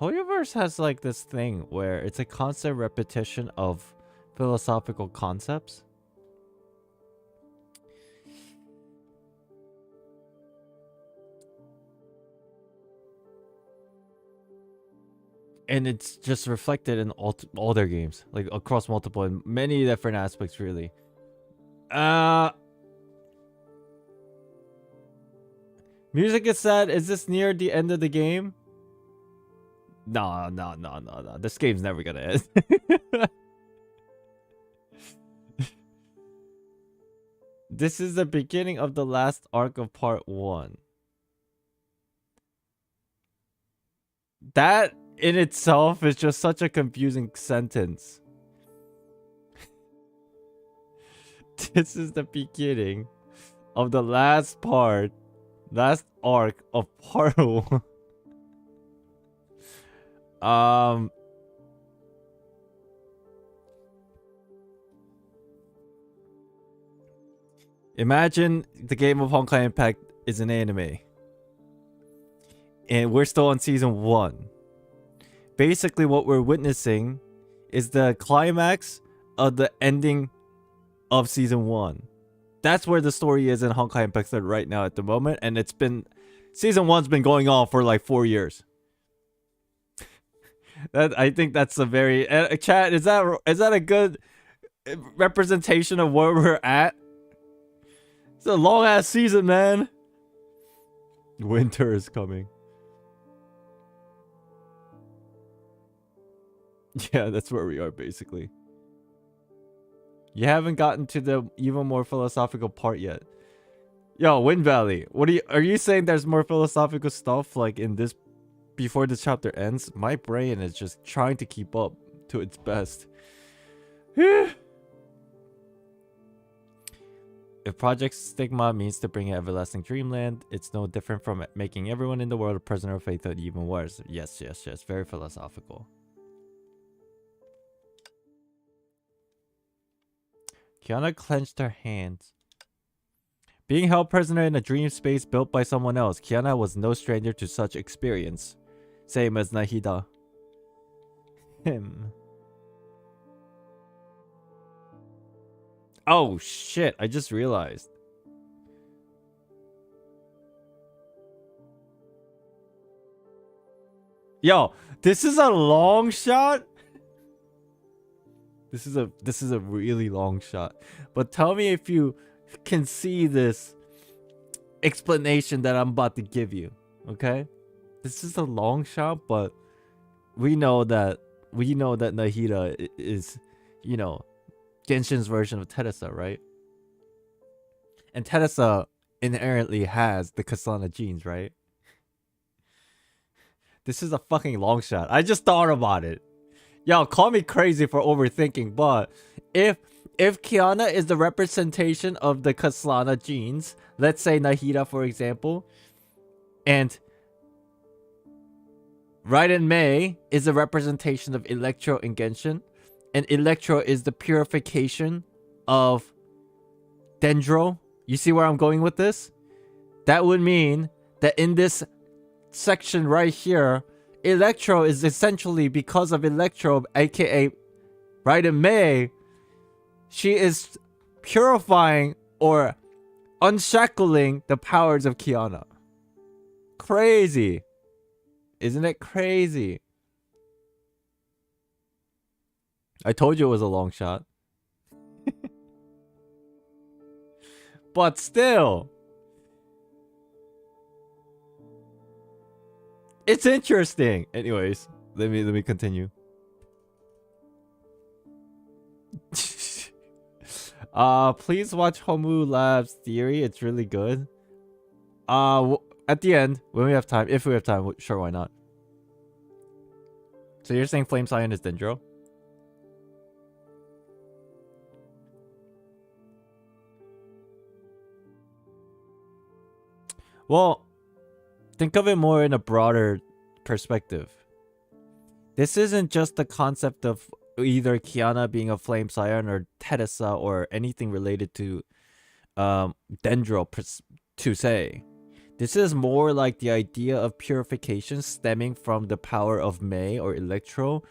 Hoyoverse has like this thing where it's a constant repetition of philosophical concepts. And it's just reflected in all their games, like across multiple and many different aspects, really. Music is sad. Is this near the end of the game? No. This game's never gonna end. This is the beginning of the last arc of part 1. That in itself is just such a confusing sentence. This is the beginning of the last arc of part 1. Imagine the game of Honkai Impact is an anime. And we're still on season 1. Basically what we're witnessing is the climax of the ending of season 1. That's where the story is in Honkai Impact right now at the moment, and it's been season 1's been going on for like 4 years. I think that's a very chat, is that a good representation of where we're at? It's a long ass season, man. Winter is coming. Yeah, that's where we are basically. You haven't gotten to the even more philosophical part yet. Yo, Wind Valley, are you saying there's more philosophical stuff like in this before this chapter ends? My brain is just trying to keep up to its best. If Project Stigma means to bring an everlasting dreamland, it's no different from making everyone in the world a prisoner of faith, and even worse. Yes. Very philosophical. Kiana clenched her hands. Being held prisoner in a dream space built by someone else, Kiana was no stranger to such experience. Same as Nahida. Him. Oh shit, I just realized. Yo, this is a long shot? This is a really long shot. But tell me if you can see this explanation that I'm about to give you, okay? This is a long shot, but we know that Nahida is, you know, Genshin's version of Teresa, right? And Teresa inherently has the Kasana genes, right? This is a fucking long shot. I just thought about it. Yo, call me crazy for overthinking, but if Kiana is the representation of the Kasana genes, let's say Nahida for example, and Raiden Mei is a representation of Electro and Genshin, and Electro is the purification of Dendro. You see where I'm going with this? That would mean that in this section right here, Electro is essentially, because of Electro, aka Raiden Mei, she is purifying or unshackling the powers of Kiana. Crazy. Isn't it crazy? I told you it was a long shot. But still, it's interesting. Anyways, let me continue. Please watch Homu Lab's theory. It's really good. At the end, when we have time, if we have time, sure, why not? So you're saying Flame Scion is Dendro? Well, think of it more in a broader perspective. This isn't just the concept of either Kiana being a Flame Scion or Teresa or anything related to Dendro to say. This is more like the idea of purification stemming from the power of Mei or Electro,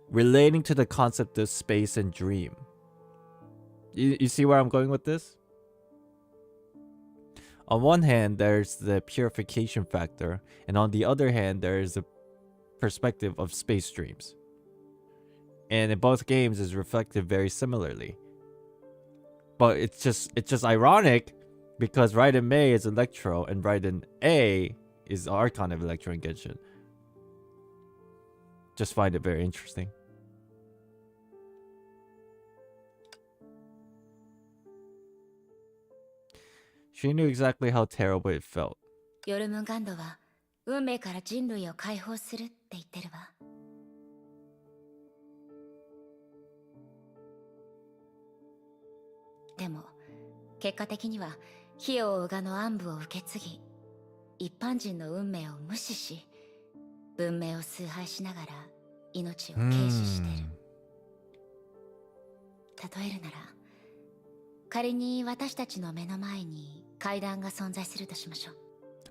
relating to the concept of space and dream. You see where I'm going with this? On one hand, there's the purification factor, and on the other hand, there's the perspective of space dreams. And in both games is reflected very similarly. But it's just ironic because Raiden Mei is Electro and Raiden A is Archon of Electro and Genshin. Just find it very interesting. She knew exactly how terrible it felt. ヨルムンガンドは運命から人類を解放するって言ってるわ。でも結果的には火を追うがの暗部を受け継ぎ、一般人の運命を無視し、文明を崇拝しながら命を軽視してる。例えるなら、仮に私たちの目の前に階段が存在するとしましょう。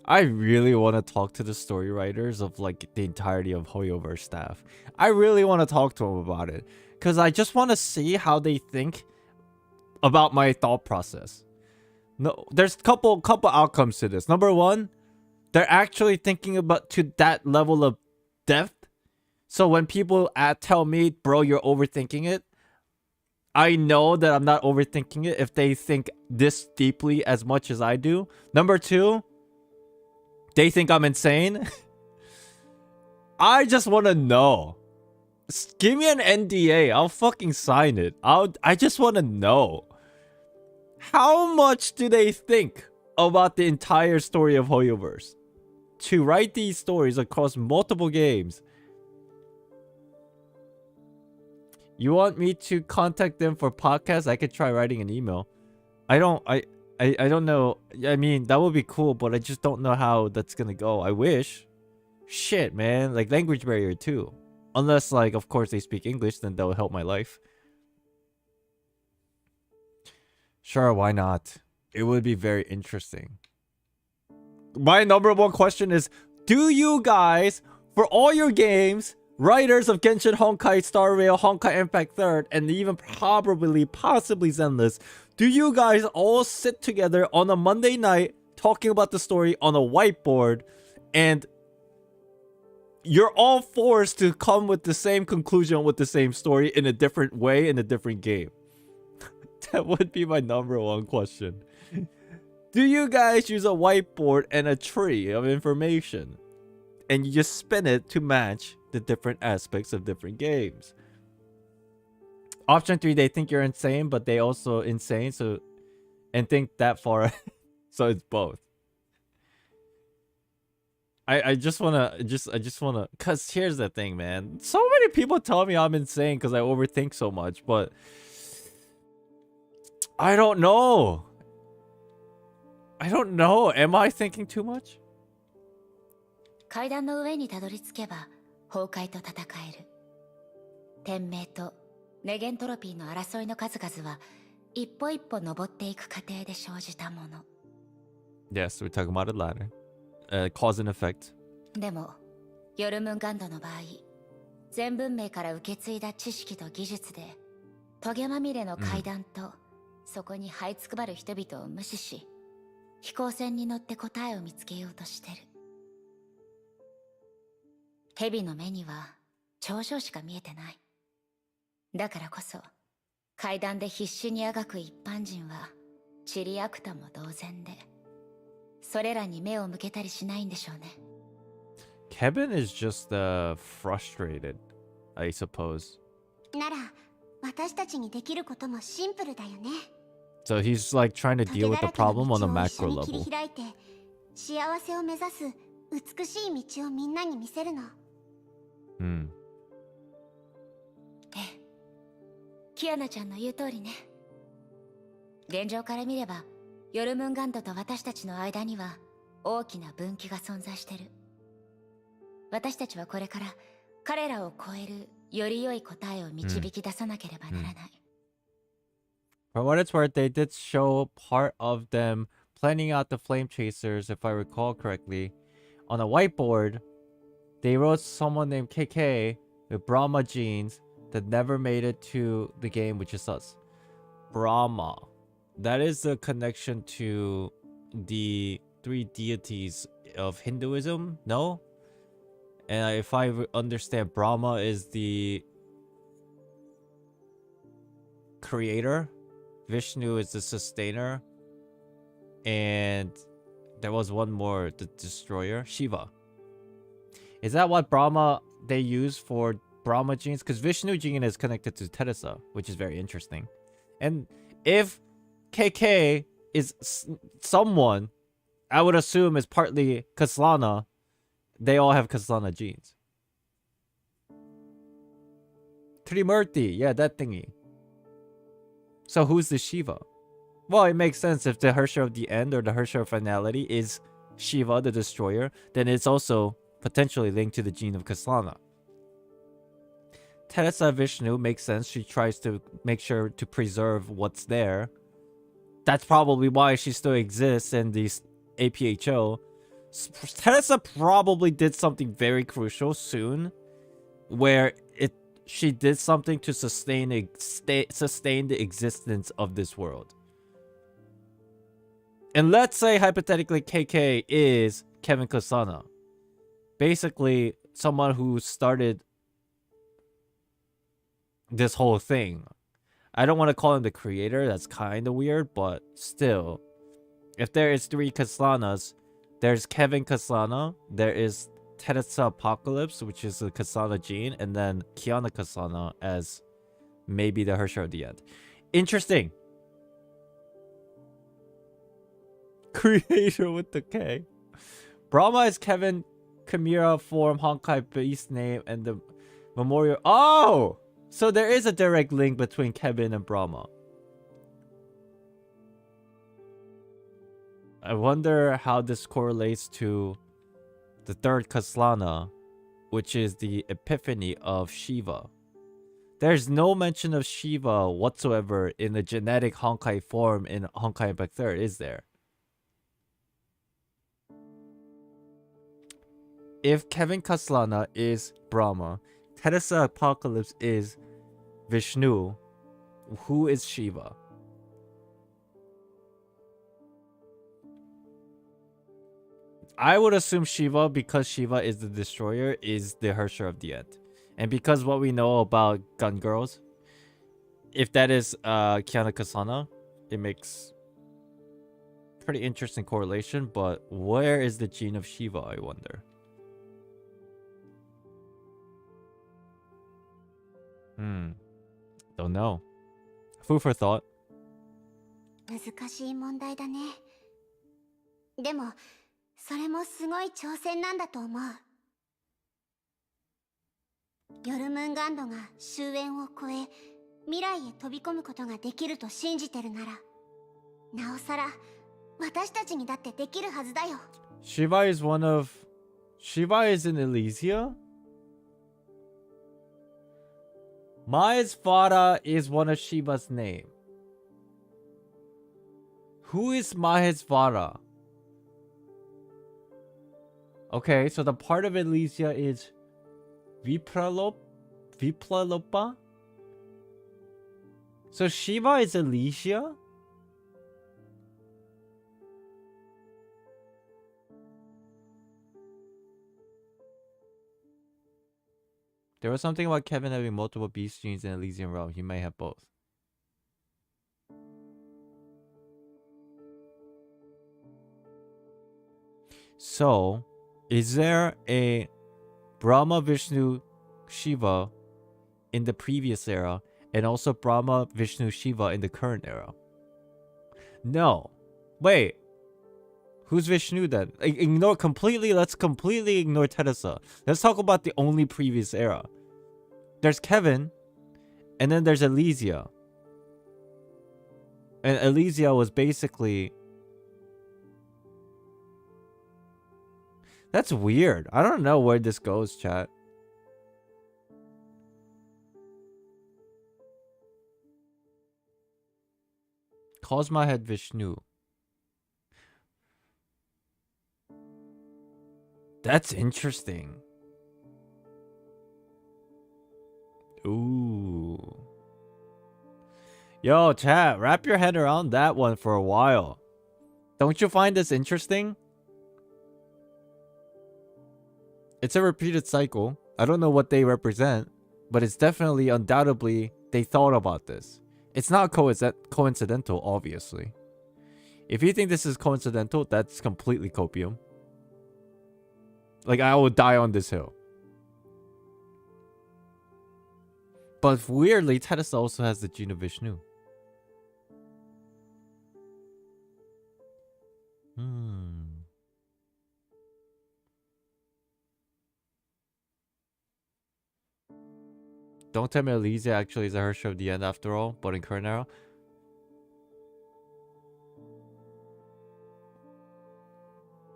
I really want to talk to the story writers of like the entirety of Hoyoverse staff. I really want to talk to them about it because I just want to see how they think about my thought process. No, there's couple outcomes to this. Number one, they're actually thinking about to that level of depth. So when people tell me, bro, you're overthinking it, I know that I'm not overthinking it if they think this deeply as much as I do. Number two, they think I'm insane. I just want to know. Give me an NDA. I'll fucking sign it. I just want to know. How much do they think about the entire story of Hoyoverse? To write these stories across multiple games. You want me to contact them for podcasts? I could try writing an email. I don't know. I mean, that would be cool, but I just don't know how that's gonna go. I wish. Shit, man. Like, language barrier too. Unless, like, of course they speak English, then that would help my life. Sure, why not? It would be very interesting. My number one question is, do you guys, for all your games, writers of Genshin, Honkai, Star Rail, Honkai Impact 3rd, and even possibly Zenless, do you guys all sit together on a Monday night talking about the story on a whiteboard and you're all forced to come with the same conclusion with the same story in a different way in a different game? That would be my number one question. Do you guys use a whiteboard and a tree of information and you just spin it to match the different aspects of different games? Option 3, they think you're insane, but they also insane, so and think that far. So it's both. I just wanna cause here's the thing, man. So many people tell me I'm insane because I overthink so much, but I don't know. I don't know. Am I thinking too much? 階段の上にたどり着けば崩壊と戦える。天命とネゲントロピーの争いの数々は一歩一歩登っていく過程で生じたもの。Yes, we're talking about a ladder. Cause and effect. でも、ヨルムンガンドの場合、全文明から受け継いだ知識と技術で、トゲまみれの階段と、そこに這いつくばる人々を無視し、飛行船に乗って答えを見つけようとしてる。蛇の目には頂上しか見えてない。だからこそ、階段で必死にあがく一般人は、チリアクタも同然で、それらに目を向けたりしないんでしょうね。Kevin is just frustrated, I suppose. なら、私たちにできることもシンプルだよね。So he's like trying to deal with the problem on a macro level. 切り開いて、幸せを目指す美しい道をみんなに見せるの。ええ。キアナちゃんの言う通りね。現状から見れば、ヨルムンガンドと私たちの間には大きな分岐が存在してる。私たちはこれから彼らを超えるより良い答えを導き出さなければならない。For what it's worth, they did show part of them planning out the flame chasers, if I recall correctly. On a whiteboard, they wrote someone named KK with Brahma genes that never made it to the game, which is us. Brahma. That is the connection to the three deities of Hinduism, no? And if I understand, Brahma is the creator, Vishnu is the sustainer, and there was one more, the destroyer, Shiva. Is that what Brahma they use for Brahma genes? Because Vishnu gene is connected to Teresa, which is very interesting. And if KK is someone, I would assume is partly Kaslana, they all have Kaslana genes. Trimurti, yeah, that thingy. So who's the Shiva? Well, it makes sense if the Harsha of the End or the Harsha of Finality is Shiva, the Destroyer, then it's also potentially linked to the gene of Kaslana. Teresa Vishnu makes sense. She tries to make sure to preserve what's there. That's probably why she still exists in these APHO. Teresa probably did something very crucial soon, where she did something to sustain the existence of this world. And let's say hypothetically KK is Kevin Kasana, basically someone who started this whole thing. I don't want to call him the creator, that's kind of weird, but still, if there is three Kaslanas, there's Kevin Kaslana, there is Teresa Apocalypse, which is the Kasana gene, and then Kiana Kasana as maybe the Harsha of the End. Interesting. Creator with the K. Brahma is Kevin Chimera form, Honkai beast name, and the memorial. Oh! So there is a direct link between Kevin and Brahma. I wonder how this correlates to the third Kaslana, which is the epiphany of Shiva. There's no mention of Shiva whatsoever in the genetic Honkai form in Honkai Impact 3rd, is there? If Kevin Kaslana is Brahma, Teresa Apocalypse is Vishnu, who is Shiva? I would assume Shiva, because Shiva is the destroyer, is the Harsha of the End. And because what we know about gun girls, if that is Kiana Kasana, it makes pretty interesting correlation. But where is the gene of Shiva, I wonder? Don't know. Food for thought. 難しい問題だね。でもそれもすごい挑戦なんだと思う。ヨルムンガンドが終焉を超え未来へ飛び込むことができると信じてるなら、なおさら私たちにだってできるはずだよ。Shiva is in Elysia? Mahesvara is one of Shiva's name. Who is Mahesvara? Okay, so the part of Elysia is Vipralopa? So Shiva is Elysia? There was something about Kevin having multiple beast genes in Elysian Realm. He may have both. So, is there a Brahma, Vishnu, Shiva in the previous era, and also Brahma, Vishnu, Shiva in the current era? No. Wait. Who's Vishnu then? Let's completely ignore Tedasa. Let's talk about the only previous era. There's Kevin, and then there's Elysia. And Elysia was basically... That's weird. I don't know where this goes, chat. Cosma had Vishnu. That's interesting. Ooh. Yo, chat, wrap your head around that one for a while. Don't you find this interesting? It's a repeated cycle. I don't know what they represent, but it's definitely, undoubtedly, they thought about this. It's not coincidental, obviously. If you think this is coincidental, that's completely copium. Like, I will die on this hill. But weirdly, Tedasa also has the gene of Vishnu. Don't tell me Elysia actually is a Hersher of the End after all, but in current era.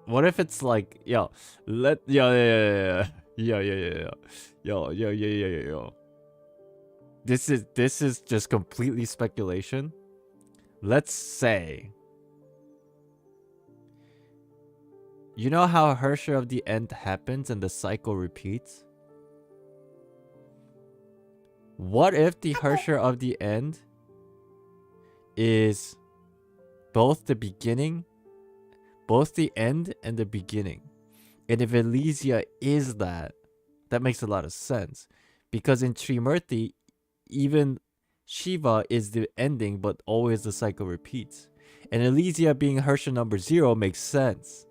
What if it's like, yo, This is just completely speculation. Let's say, you know how Hersher of the End happens and the cycle repeats? What if the Hersher of the End is both the beginning, both the end and the beginning? And if Elysia is that, that makes a lot of sense. Because in Trimurti, even Shiva is the ending, but always the cycle repeats. And Elysia being Hersher number 0 makes sense.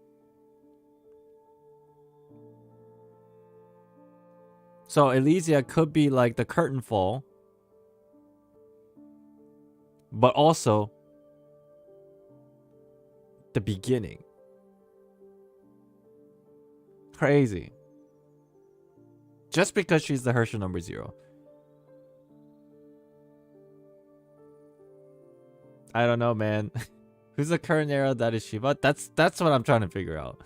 So Elysia could be like the curtain fall, but also the beginning. Crazy. Just because she's the Hersher number 0. I don't know, man. Who's the current era that is Shiva? That's what I'm trying to figure out.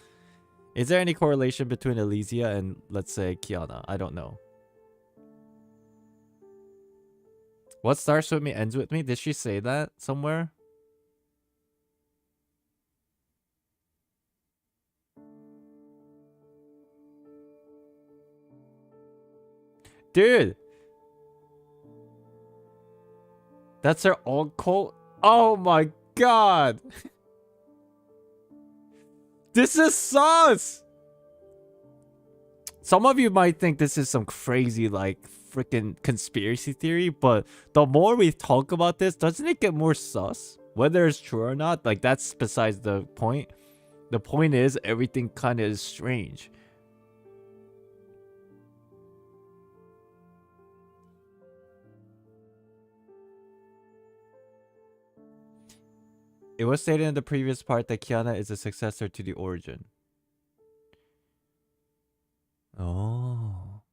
Is there any correlation between Elysia and, let's say, Kiana? I don't know. What starts with me ends with me? Did she say that somewhere? Dude! That's her old cult? Oh my god! This is sus! Some of you might think this is some crazy, like, freaking conspiracy theory, but the more we talk about this, doesn't it get more sus? Whether it's true or not, like, that's besides the point. The point is, everything kind of is strange. It It was stated in the previous part that Kiana is a successor to the origin. Oh.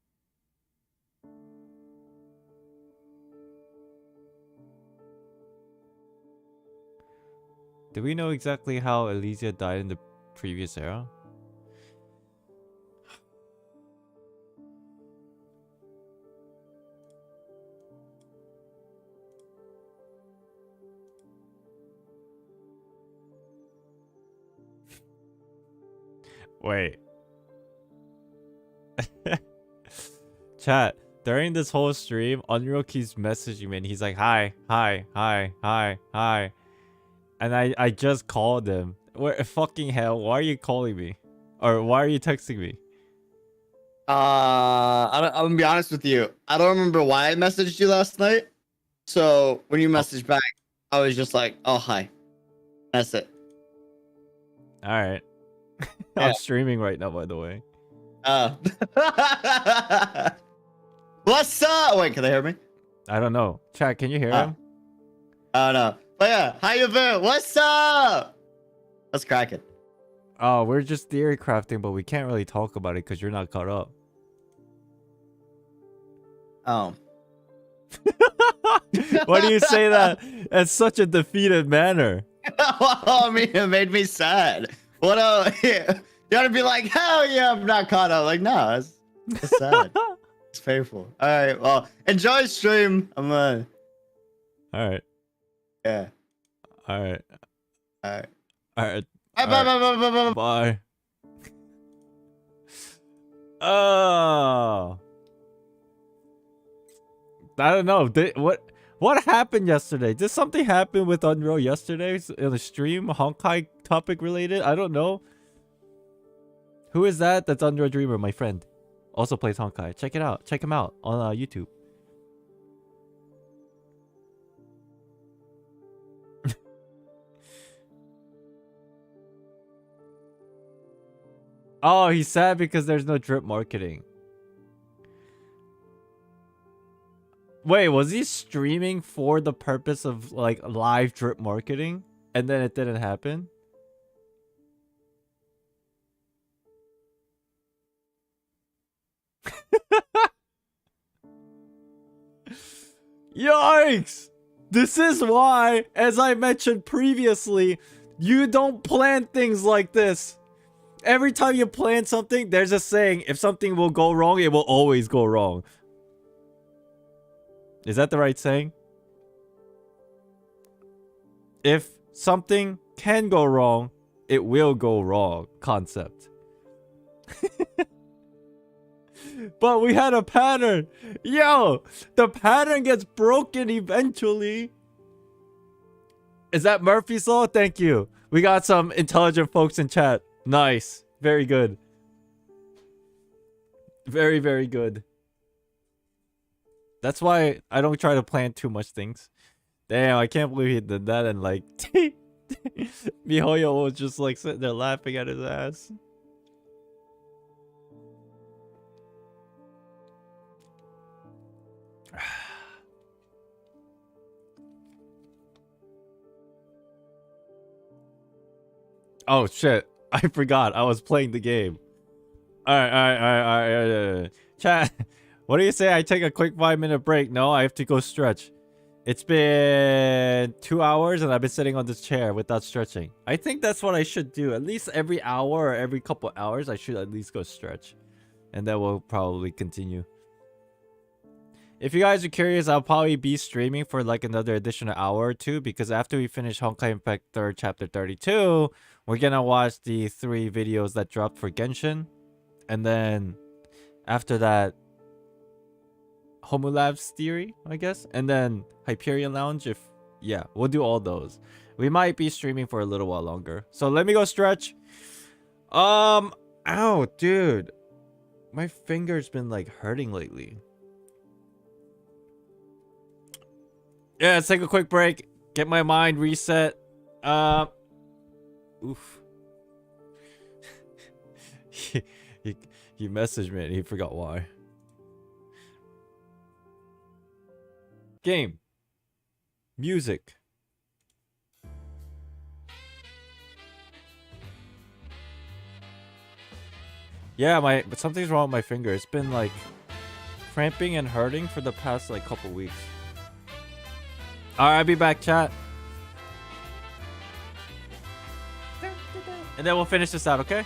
Do we know exactly how Elysia died in the previous era? Wait. Chat, during this whole stream, Unreal keeps messaging me and he's like, hi, hi, hi, hi, hi. And I just called him. Where fucking hell, why are you calling me? Or why are you texting me? I'm gonna be honest with you. I don't remember why I messaged you last night. So when you messaged back, I was just like, oh, hi. That's it. Alright. Yeah. I'm streaming right now, by the way. What's up? Wait, can they hear me? I don't know. Chat, can you hear him? I don't know. But yeah, how you been? What's up? Let's crack it. Oh, we're just theory crafting, but we can't really talk about it because you're not caught up. Oh. Why do you say that in such a defeated manner? I mean, it made me sad. What you gotta be like, hell yeah, I'm not caught up. Like, no, it's sad. It's painful. All right, well, enjoy stream. I'm All right. Yeah. All right. All right. All right. Bye, bye, bye, bye, bye, bye. Bye. Oh. I don't know. What happened yesterday? Did something happen with Unreal yesterday in the stream? Honkai topic related? I don't know. Who is that? That's Unreal Dreamer, my friend. Also plays Honkai. Check it out. Check him out on YouTube. Oh, he's sad because there's no drip marketing. Wait, was he streaming for the purpose of like live drip marketing and then it didn't happen? Yikes! This is why, as I mentioned previously, you don't plan things like this. Every time you plan something, there's a saying, if something will go wrong, it will always go wrong. Is that the right saying? If something can go wrong, it will go wrong concept. But we had a pattern. Yo, the pattern gets broken eventually. Is that Murphy's Law? Thank you. We got some intelligent folks in chat. Nice. Very good. Very, very good. That's why I don't try to plan too much things. Damn, I can't believe he did that and like Mihoyo was just like sitting there laughing at his ass. Oh shit, I forgot I was playing the game. Alright. Chat, what do you say I take a quick 5-minute break? No, I have to go stretch. It's been 2 hours and I've been sitting on this chair without stretching. I think that's what I should do. At least every hour or every couple hours, I should at least go stretch. And then we'll probably continue. If you guys are curious, I'll probably be streaming for like another additional hour or two. Because after we finish Honkai Impact 3rd Chapter 32, we're gonna watch the 3 videos that dropped for Genshin. And then after that, Homolab's Theory, I guess. And then Hyperion Lounge. Yeah, we'll do all those. We might be streaming for a little while longer. So let me go stretch. Ow, dude. My finger's been like hurting lately. Yeah, let's take a quick break. Get my mind reset. Oof. He messaged me and he forgot why. Game. Music. Yeah, but something's wrong with my finger. It's been like cramping and hurting for the past like couple weeks. Alright, I'll be back, chat. And then we'll finish this out, okay?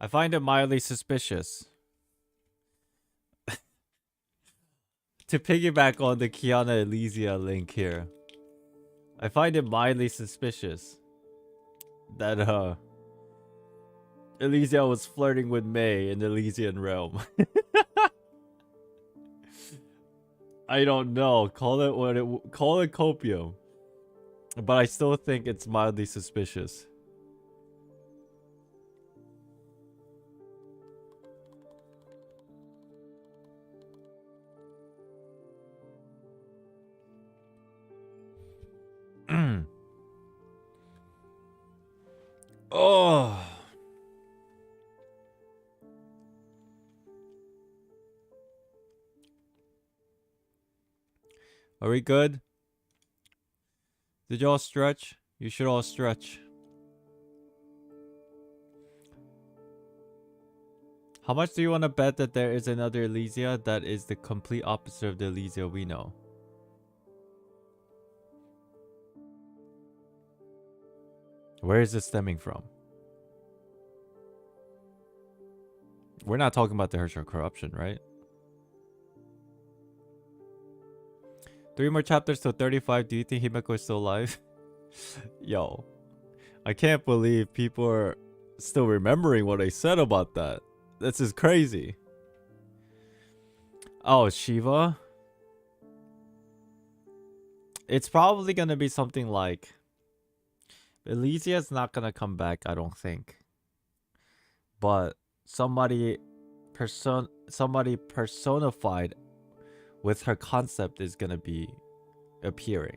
I find it mildly suspicious to piggyback on the Kiana Elysia link here, I find it mildly suspicious that Elysia was flirting with May in the Elysian realm. I don't know. Call it copium. But I still think it's mildly suspicious. Oh. Are we good? Did you all stretch? You should all stretch. How much do you want to bet that there is another Elysia that is the complete opposite of the Elysia we know? Where is this stemming from? We're not talking about the Herschel corruption, right? 3 more chapters till 35. Do you think Himeko is still alive? Yo, I can't believe people are still remembering what I said about that. This is crazy. Oh, Shiva? It's probably gonna be something like Elysia's not gonna come back, I don't think. But somebody personified with her concept is gonna be appearing.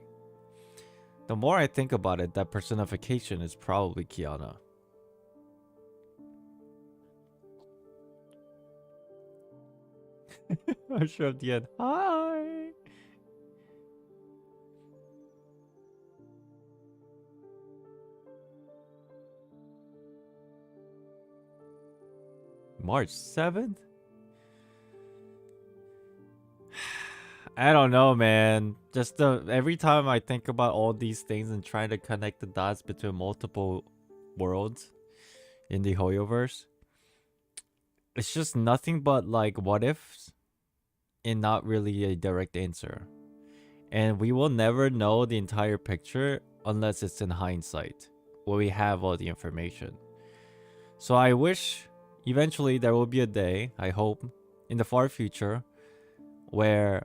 The more I think about it, that personification is probably Kiana. I'm sure at the end. Hi. March 7th? I don't know, man. Just every time I think about all these things and trying to connect the dots between multiple worlds in the Hoyoverse, it's just nothing but like what ifs and not really a direct answer. And we will never know the entire picture unless it's in hindsight, where we have all the information. So I wish eventually there will be a day, I hope, in the far future, where...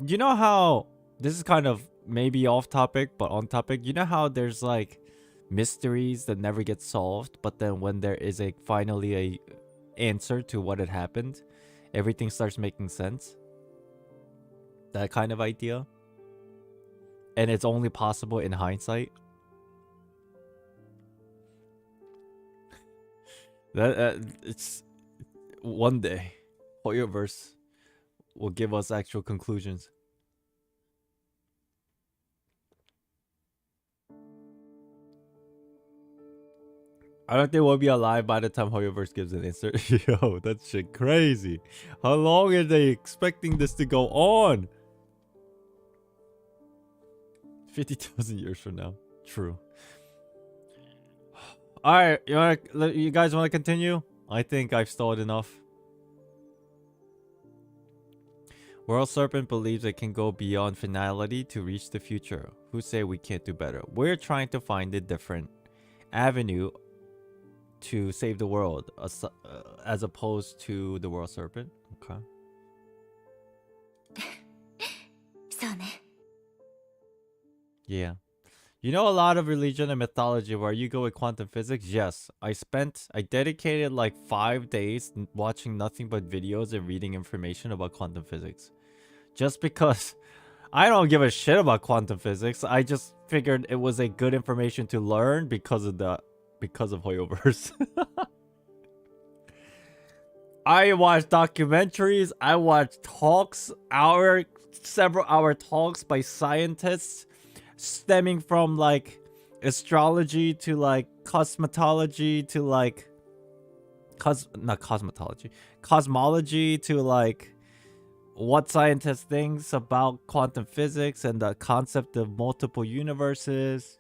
You know how, this is kind of maybe off topic, but on topic. You know how there's like mysteries that never get solved, but then when there is finally a answer to what had happened, everything starts making sense? That kind of idea. And it's only possible in hindsight. It's one day Hoyoverse will give us actual conclusions. I don't think we'll be alive by the time Hoyoverse gives an answer. Yo, that shit crazy. How long are they expecting this to go on? 50,000 years from now. True. Alright, you guys want to continue? I think I've stalled enough. World Serpent believes it can go beyond finality to reach the future. Who say we can't do better? We're trying to find a different avenue to save the world, as opposed to the World Serpent. Okay. Yeah. You know a lot of religion and mythology where you go with quantum physics? Yes. I dedicated like 5 days watching nothing but videos and reading information about quantum physics. Just because I don't give a shit about quantum physics. I just figured it was a good information to learn because of Hoyoverse. I watched documentaries, I watched talks, several hour talks by scientists stemming from like astrology to like cosmetology to like cosmology to like what scientists thinks about quantum physics and the concept of multiple universes.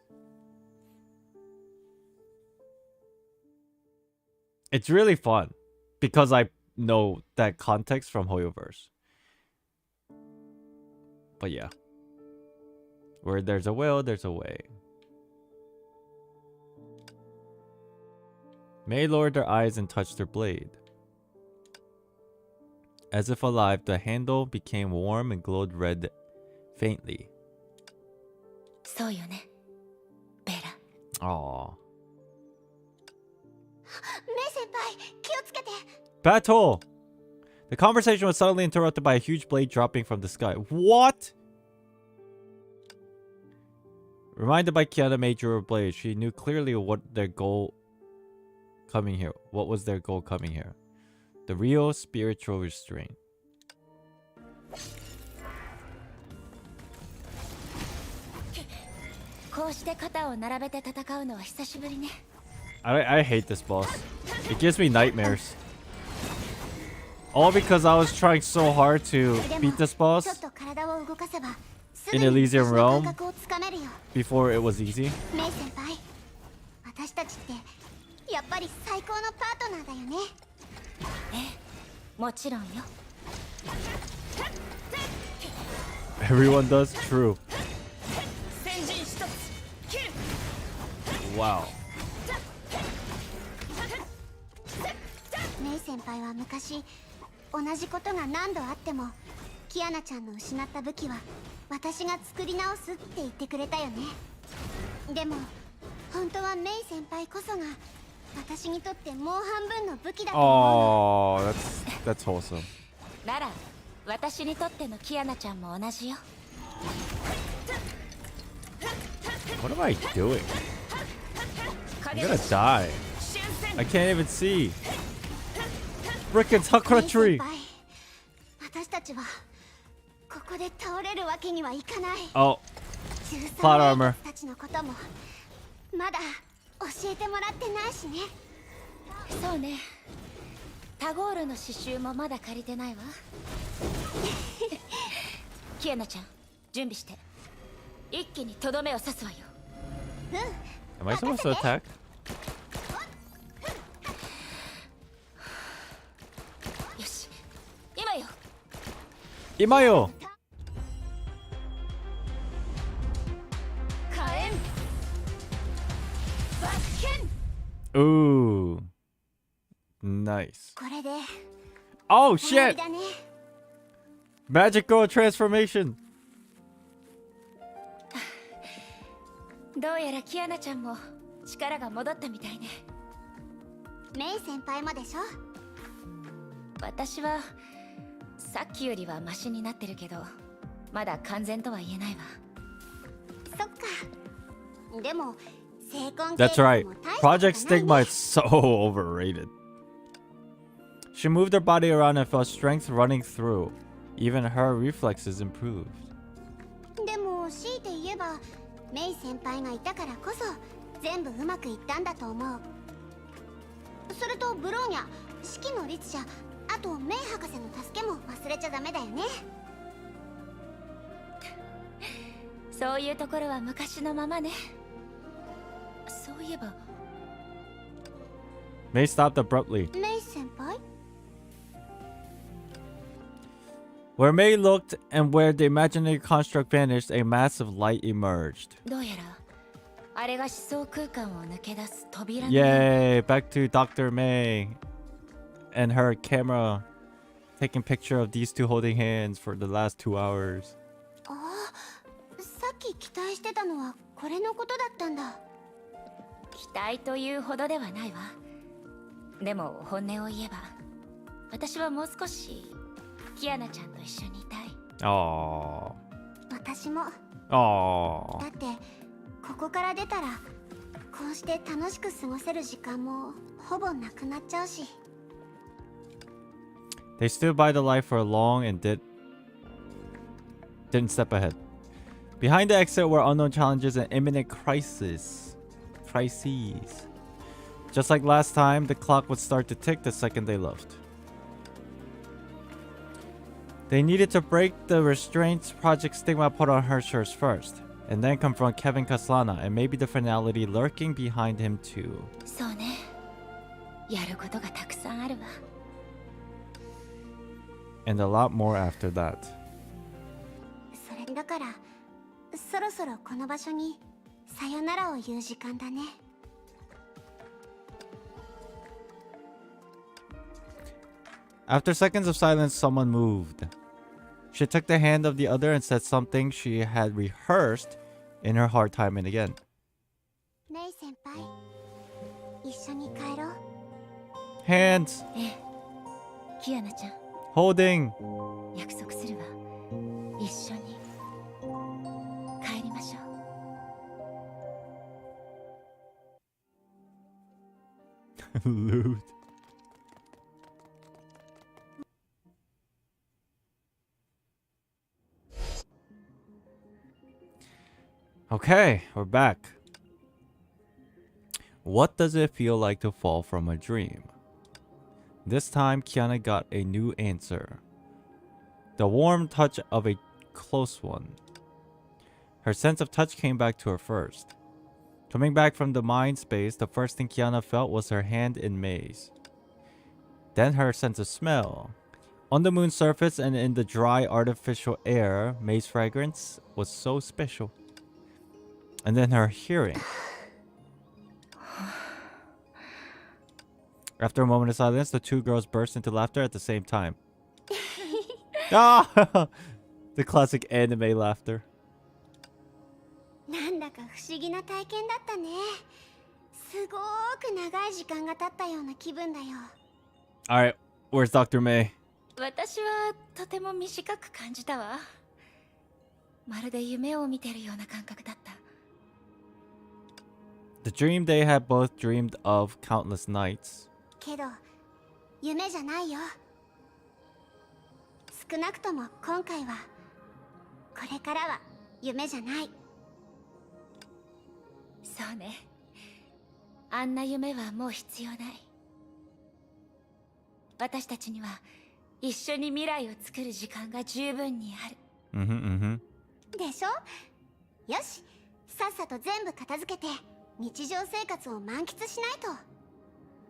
It's really fun because I know that context from Hoyoverse. But yeah. Where there's a will, there's a way. May lowered her eyes and touched her blade. As if alive, the handle became warm and glowed red faintly. そうよね、ベラ。Aww. メイ先輩、気をつけて。 Battle! The conversation was suddenly interrupted by a huge blade dropping from the sky. What? Reminded by Kiana May drew her blade, she knew clearly what their goal coming here. What was their goal coming here? The real spiritual restraint. I hate this boss. It gives me nightmares. All because I was trying so hard to beat this boss in Elysium Realm before it was easy. メイ先輩、私たちってやっぱり最高のパートナーだよね。もちろんよ。 Everyone does? True. Wow. メイ先輩は昔同じことが何度あってもキアナちゃんの失った武器は私が作り直すって言ってくれたよね。でも本当はメイ先輩こそが私にとってもう半分の武器だと思う。 Oh, that's wholesome. なら私にとってのキアナちゃんも同じよ。 What am I doing? I'm gonna die. I can't even see. Frickin' Sakura tree. 私たちはここで倒れるわけにはいかない。 Oh, plot armor. たちのこともまだ教えてもらってないしね。そうね。タゴールの刺繍もまだ借りてないわ。キアナちゃん、準備して。一気にとどめを刺すわよ。Am I supposed to attack? よし、今よ。今よ. Ooh. Nice. これで Oh 終わり shit! だね。 Magical transformation. どうやらキアナちゃんも力が戻ったみたいね。メイ先輩もでしょ。私はさっきよりはマシになってるけど、まだ完全とは言えないわ。そっか。でも成婚 That's right. も大したことないね。 Project Stigma is so overrated. She moved her body around and felt strength running through. Even her reflexes improved. でも強いて言えばメイ先輩がいたからこそ全部うまくいったんだと思う。それとブローニャ、式の律者、あとメイ博士の助けも忘れちゃダメだよね。そういうところは昔のままね。そういえば May stopped abruptly. メイ先輩 Where May looked and where the imaginary construct vanished, a massive light emerged. どうやらあれが思想空間を抜け出す扉の Yay! Back to Dr. May and her camera taking picture of these two holding hands for the last 2 hours. ああ、さっき期待してたのはこれのことだったんだ。期待というほどではないわ。でも本音を言えば私はもう少しキアナちゃんと一緒にいたい。 Aww. 私も。 Aww. だってここから出たらこうして楽しく過ごせる時間もほぼなくなっちゃうし。 They stood by the light for long and didn't step ahead. Behind the exit were unknown challenges and imminent crises. Just like last time, the clock would start to tick the second they left. They needed to break the restraints Project Stigma put on her shirts first, and then confront Kevin Kaslana and maybe the finality lurking behind him too. そうね。やることがたくさんあるわ。 And a lot more after that. それからそろそろこの場所にさよならを言う時間だね。After seconds of silence, someone moved. She took the hand of the other and said something she had rehearsed in her heart time and again. メイ先輩、一緒に帰ろう。 Hands. キアナちゃん、 Holding. 約束するわ。一緒に帰りましょう。Lewd. Okay, we're back. What does it feel like to fall from a dream? This time, Kiana got a new answer. The warm touch of a close one. Her sense of touch came back to her first. Coming back from the mind space, the first thing Kiana felt was her hand in May's. Then her sense of smell. On the moon's surface and in the dry artificial air, May's fragrance was so special. And then her hearing. After a moment of silence, the two girls burst into laughter at the same time. Ah! The classic anime laughter. なんだか不思議な体験だったね。すごく長い時間が経ったような気分だよ。Alright, where's Dr. May? 私はとても短く感じたわ。まるで夢を見てるような感覚だった。The dream they had both dreamed of countless nights. けど、夢じゃないよ。少なくとも今回は、これからは夢じゃない。そうね。あんな夢はもう必要ない。私たちには一緒に未来を作る時間が十分にある。でしょ？よし、さっさと全部片付けて日常生活を満喫しないと。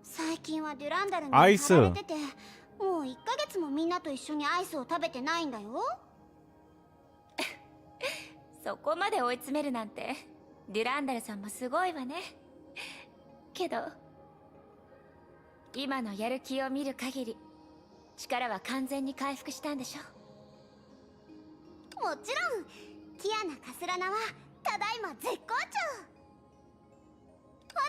最近はデュランダルに駆られてて、もう1ヶ月もみんなと一緒にアイスを食べてないんだよ。そこまで追い詰めるなんて、デュランダルさんもすごいわね。けど今のやる気を見る限り、力は完全に回復したんでしょ。もちろん、キアナ・カスラナはただいま絶好調。ほら、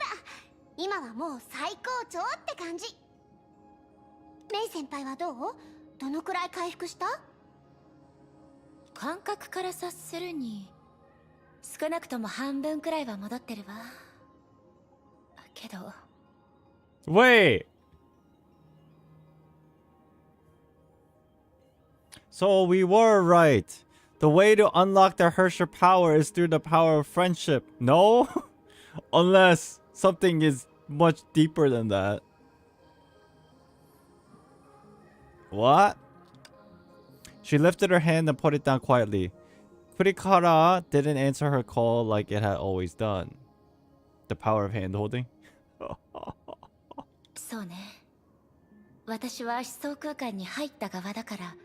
今はもう最高潮って感じ。メイ先輩はどう？どのくらい回復した？感覚から察するに、少なくとも半分くらいは戻ってるわ。けど。Wait! So we were right. The way to unlock the Hersher power is through the power of friendship. No? Unless something is much deeper than that. What? She lifted her hand and put it down quietly. Kurikara didn't answer her call like it had always done. The power of hand holding. そうね。私は思想空間に入った側だから、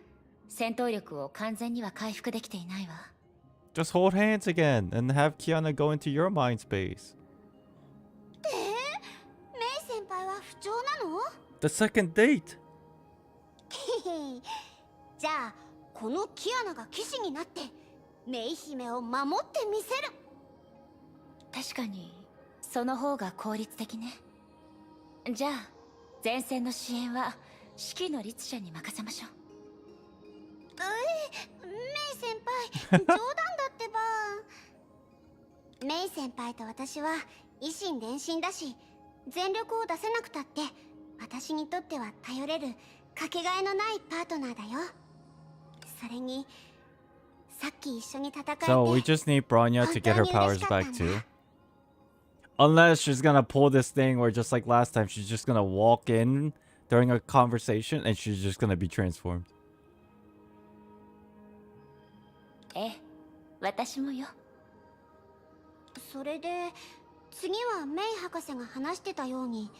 戦闘力を完全には回復できていないわ。Just hold hands again and have Kiana go into your mind space. メイ先輩は不調なの？ The second date. じゃあ、このキアナが騎士になって、メイ姫を守ってみせる。確かに、その方が効率的ね。じゃあ、前線の支援は指揮の律者に任せましょう。メイ先輩、冗談だってば。メイ先輩と私は以心伝心だし、全力を出せなくたって私にとっては頼れるかけがえのないパートナーだよ。それにさっき一緒に戦えて So we just need Bronya to get her powers back too. Unless she's gonna pull this thing where just like last time, she's just gonna walk in during a conversation and she's just gonna be transformed. ええ、私もよ。それで次はメイ博士が話してたように、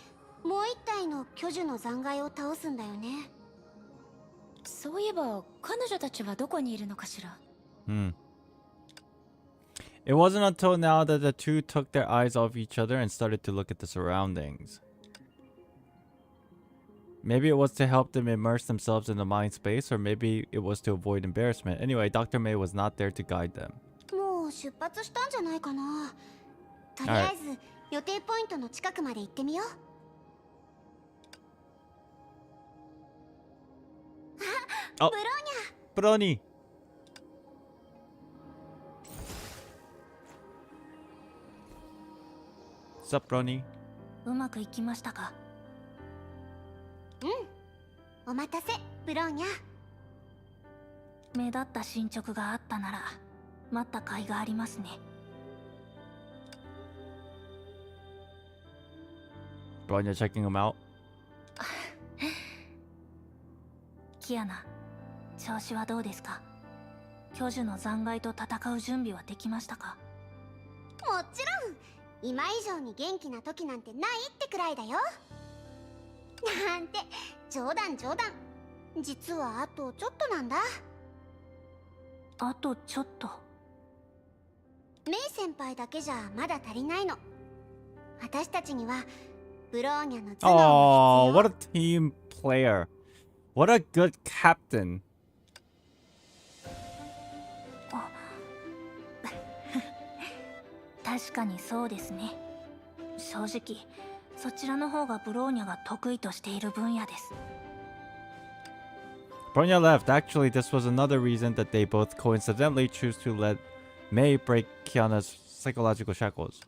もう一体の巨樹の残骸を倒すんだよね。そういえば彼女たちはどこにいるのかしら。It wasn't until now that the two took their eyes off each other and started to look at the surroundings. Maybe it was to help them immerse themselves in the mind space, or maybe it was to avoid embarrassment. Anyway, Dr. May was not there to guide them. もう出発したんじゃないかな。とりあえず予定ポイントの近くまで行ってみよう。あ、ブローニャ。ブロニー。What's up, ブロニー？うまくいきましたか？うん。お待たせ、ブローニャ。目立った進捗があったなら待った甲斐がありますね。Bronya checking him out. キアナ、調子はどうですか？巨樹の残骸と戦う準備はできましたか？もちろん。今以上に元気な時なんてないってくらいだよ。なんて冗談冗談。実はあとちょっとなんだ。あとちょっと。メイ先輩だけじゃまだ足りないの。私たちにはブローニャの頭脳 Oh, what a team player. What a good captain. 確かにそうですね。正直そちらの方がブローニャが得意としている分野です。Bronya left. Actually, this was another reason that they both coincidentally choose to let May break Kiana's psychological shackles.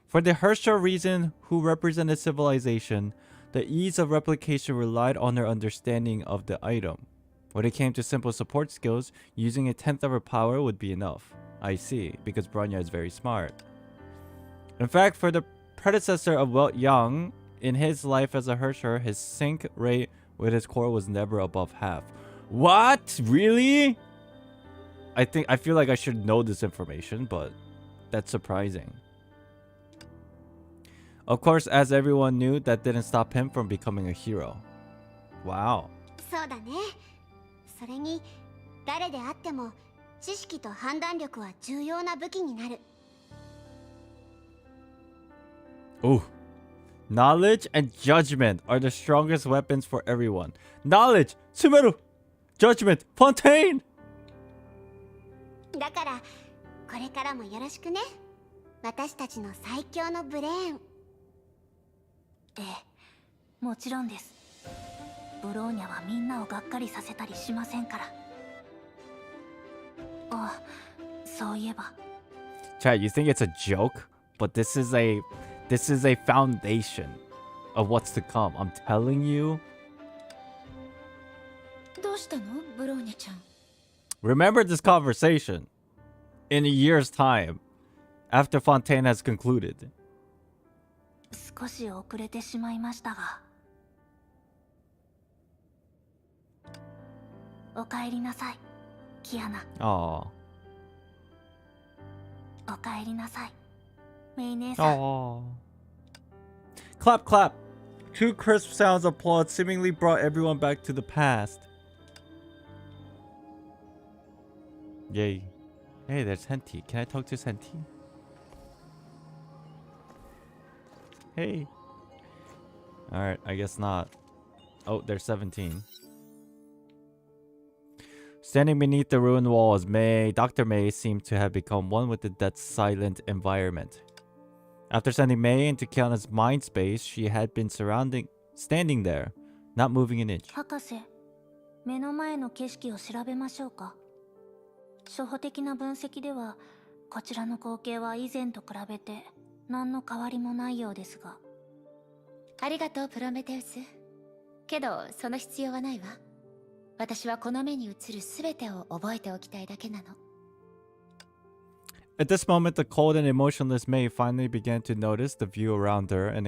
For the Hersha reason, who represented civilization, the ease of replication relied on her understanding of the item. When it came to simple support skills, using a tenth of her power would be enough. I see, because Bronya is very smart. In fact, for the predecessor of Welt Yang, in his life as a Hersher, his sync rate with his core was never above half. What? Really? I feel like I should know this information, but that's surprising. Of course, as everyone knew, that didn't stop him from becoming a hero. Wow. そうだね。それに誰であっても知識と判断力は重要な武器になる。Ooh. Knowledge and judgment are the strongest weapons for everyone. Knowledge! Sumeru! Judgment! Fontaine! だからこれからもよろしくね。私たちの最強のブレーン。ええ、もちろんです。ブローニャはみんなをがっかりさせたりしませんから。あ、そういえば。Chad, you think it's a joke? But this is a foundation of what's to come. I'm telling you. どうしたの、ブローニャちゃん。Remember this conversation in a year's time after Fontaine has concluded. 少し遅れてしまいましたが。おかえりなさい、キアナ。Aww. おかえりなさい、メイ姉さん。Aww. Clap, clap. Two crisp sounds of applause seemingly brought everyone back to the past. Yay. Hey, there's Senti. Can I talk to Senti? Hey. Alright, I guess not. Oh, there's 17. Standing beneath the ruined walls, Dr. May seemed to have become one with the death's silent environment. After sending May into Kiana's mind space, she had been standing there, not moving an inch. 博士、目の前の景色を調べましょうか。初歩的な分析では、こちらの光景は以前と比べて何の変わりもないようですが。ありがとう、プロメテウス。けど、その必要はないわ。私はこの目に映るすべてを覚えておきたいだけなの。At this moment, the cold and emotionless May finally began to notice the view around her and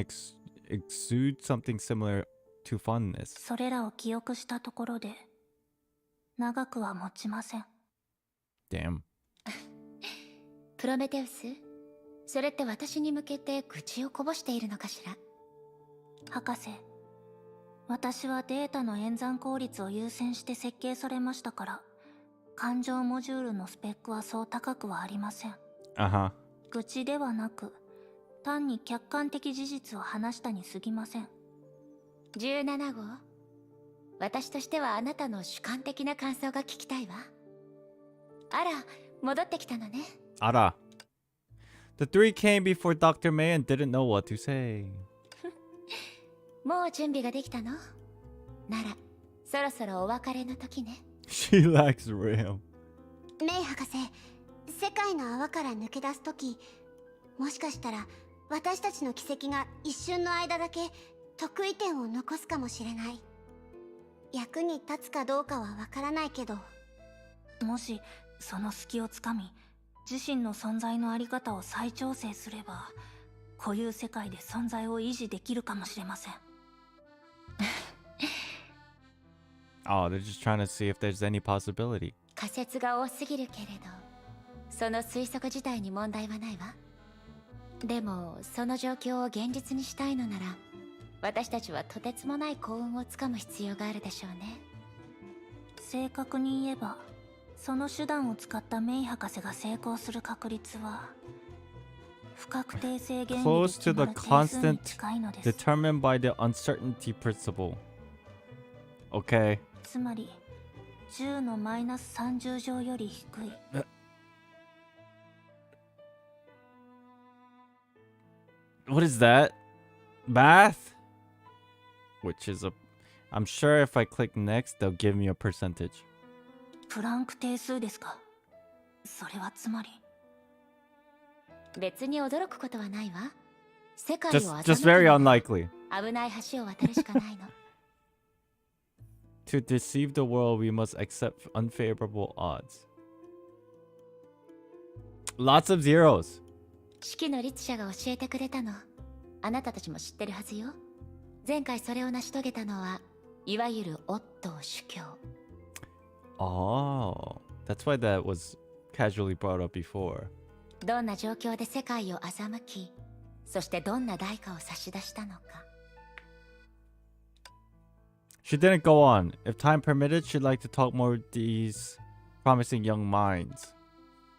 exude something similar to fondness. それらを記憶したところで、長くは持ちません。Damn. プロメテウス、それって私に向けて愚痴をこぼしているのかしら。博士、私はデータの演算効率を優先して設計されましたから、感情モジュールのスペックはそう高くはありません。Uh-huh. 愚痴ではなく、単に客観的事実を話したに過ぎません。17号。私としてはあなたの主観的な感想が聞きたいわ。あら、戻ってきたのね。Ara. The three came before Dr. May and didn't know what to say. もう準備ができたの？なら、そろそろお別れの時ね。She lacks RAM. メイ博士、世界の泡から抜け出す時、もしかしたら私たちの軌跡が一瞬の間だけ得意点を残すかもしれない。役に立つかどうかはわからないけど、もしその隙をつかみ、自身の存在のあり方を再調整すれば、固有世界で存在を維持できるかもしれません。Oh, they're just trying to see if there's any possibility. 仮説が多すぎるけれど、その推測自体に問題はないわ。でも、その状況を現実にしたいのなら、私たちはとてつもない幸運をつかむ必要があるでしょうね。正確に言えば、その手段を使ったメイ博士が成功する確率は、不確定性原理で Close 決 to ま the る定数 constant に近いのです。 determined by the uncertainty principle. Okay. つまり、10のマイナス30乗より低い。What is that? Math? Which is a... I'm sure if I click next, they'll give me a percentage. プランク定数ですか。それはつまり。別に驚くことはないわ。世界を Just very unlikely. 危ない橋を渡るしかないの。To deceive the world, we must accept unfavorable odds. Lots of zeros. 式の律者が教えてくれたの。あなたたちも知ってるはずよ。前回それを成し遂げたのは、いわゆるオットー主教。Oh, that's why that was casually brought up before. どんな状況で世界を欺き、そしてどんな代価を差し出したのか。She didn't go on. If time permitted, she'd like to talk more with these promising young minds.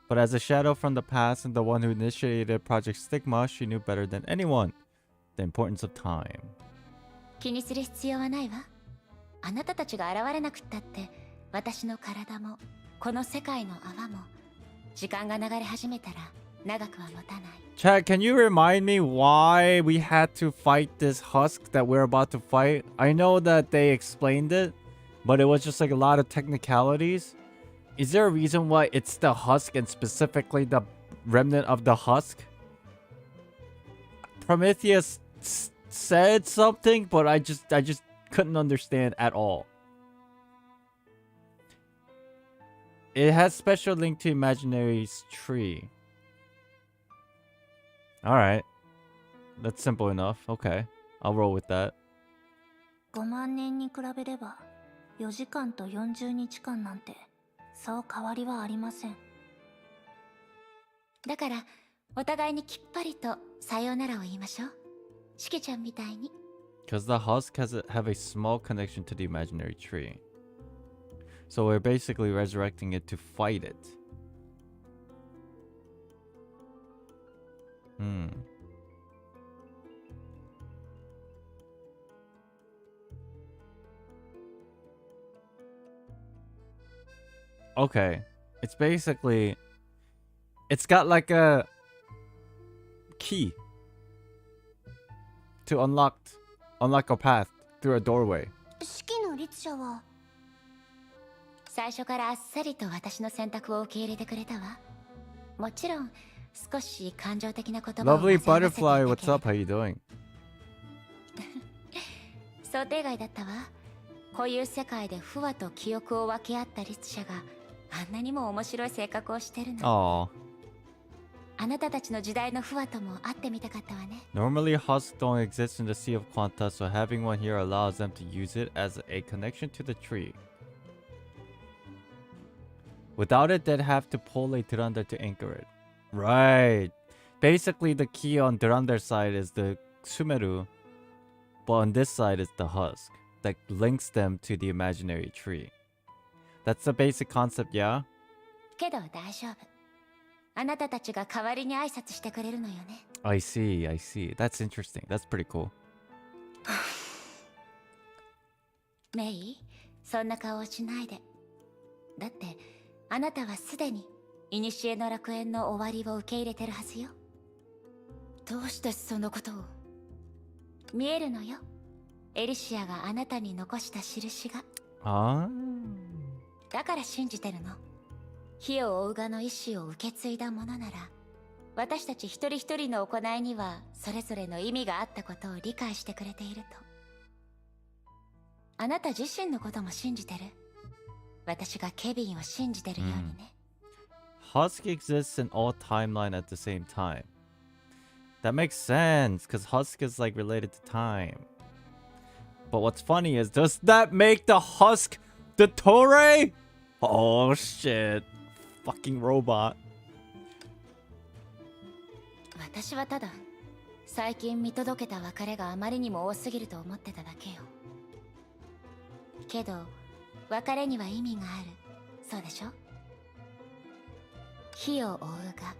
But as a shadow from the past and the one who initiated Project Stigma, she knew better than anyone the importance of time. 気にする必要はないわ。あなたたちが現れなくったって、私の体も、この世界の泡も、時間が流れ始めたら長くは持たない。Chad, can you remind me why we had to fight this husk that we're about to fight? I know that they explained it, but it was just like a lot of technicalities. Is there a reason why it's the husk and specifically the remnant of the husk? Prometheus said something, but I just couldn't understand at all. It has special link to Imaginary's tree. Alright. That's simple enough. Okay. I'll roll with that. 5万年に比べれば、4時間と40日間なんて、そう変わりはありません。だから、お互いにきっぱりとさようならを言いましょう。しきちゃんみたいに。Because the husk have a small connection to the imaginary tree. So we're basically resurrecting it to fight it. Okay. It's basically... It's got like a... key. To unlock a path through a doorway. 式の律者は最初からあっさりと私の選択を受け入れてくれたわ。もちろん少し感情的な言葉を Lovely 混ぜ合わせていたけれ butterfly, ど what's up? How you doing? 想定外だったわ。こういう世界で不和と記憶を分け合った律者があんなにも面白い性格をしてるの。Aww. あなたたちの時代の不和とも会ってみたかったわね。 Normally, husks don't exist in the Sea of Quanta, so having one here allows them to use it as a connection to the tree. Without it, they'd have to pull a Durandar to anchor it. Right. Basically, the key on Durandar's side is the Sumeru, but on this side is the husk that links them to the imaginary tree. That's the basic concept, yeah? けど大丈夫。あなたたちが代わりに挨拶してくれるのよね。I see, I see. That's interesting. That's pretty cool. メイ、そんな顔をしないで。だって、あなたはすでに、古の楽園の終わりを受け入れてるはずよ。どうしてそのことを？見えるのよ。エリシアがあなたに残した印が。ああ。だから信じてるの。火を追うがの意志を受け継いだものなら、私たち一人一人の行いにはそれぞれの意味があったことを理解してくれていると。あなた自身のことも信じてる。私がケビンを信じてるようにね。Husk exists in all timeline at the same time. That makes sense, because Husk is like related to time. But what's funny is, does that make the Husk the Torre? Oh shit. Fucking robot. 私はただ、最近見届けた別れがあまりにも多すぎると思ってただけよ。けど、別れには意味がある。そうでしょ？火を追うが。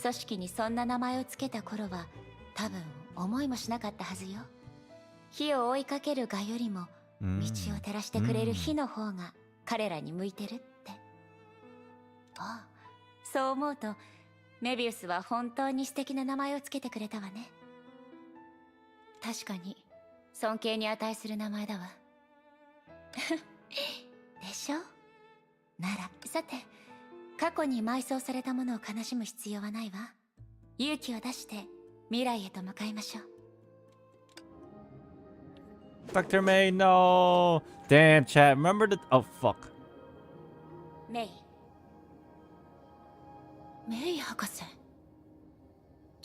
組織にそんな名前をつけた頃は、多分思いもしなかったはずよ。火を追いかけるがよりも、道を照らしてくれる火の方が彼らに向いてるって。ああ、そう思うと、メビウスは本当に素敵な名前をつけてくれたわね。確かに、尊敬に値する名前だわ。でしょ？なら、さて、過去に埋葬されたものを悲しむ必要はないわ。勇気を出して未来へと向かいましょう。Dr. May, no! Damn, chat. Remember the... Oh, fuck. メイ。メイ博士。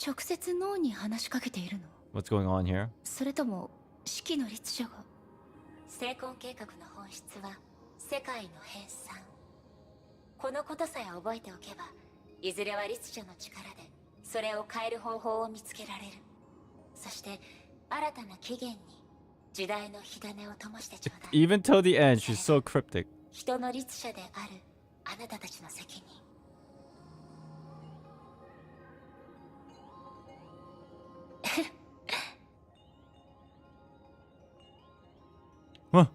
直接脳に話しかけているの？ What's going on here? それとも、式の律者が？成婚計画の本質は、世界の編纂。このことさえ覚えておけば、いずれは律者の力で、それを変える方法を見つけられる。そして、新たな起源に、時代の火種を灯してちょうだい。Even till the end, she's so cryptic. 人の律者である、あなたたちの責任。Huh.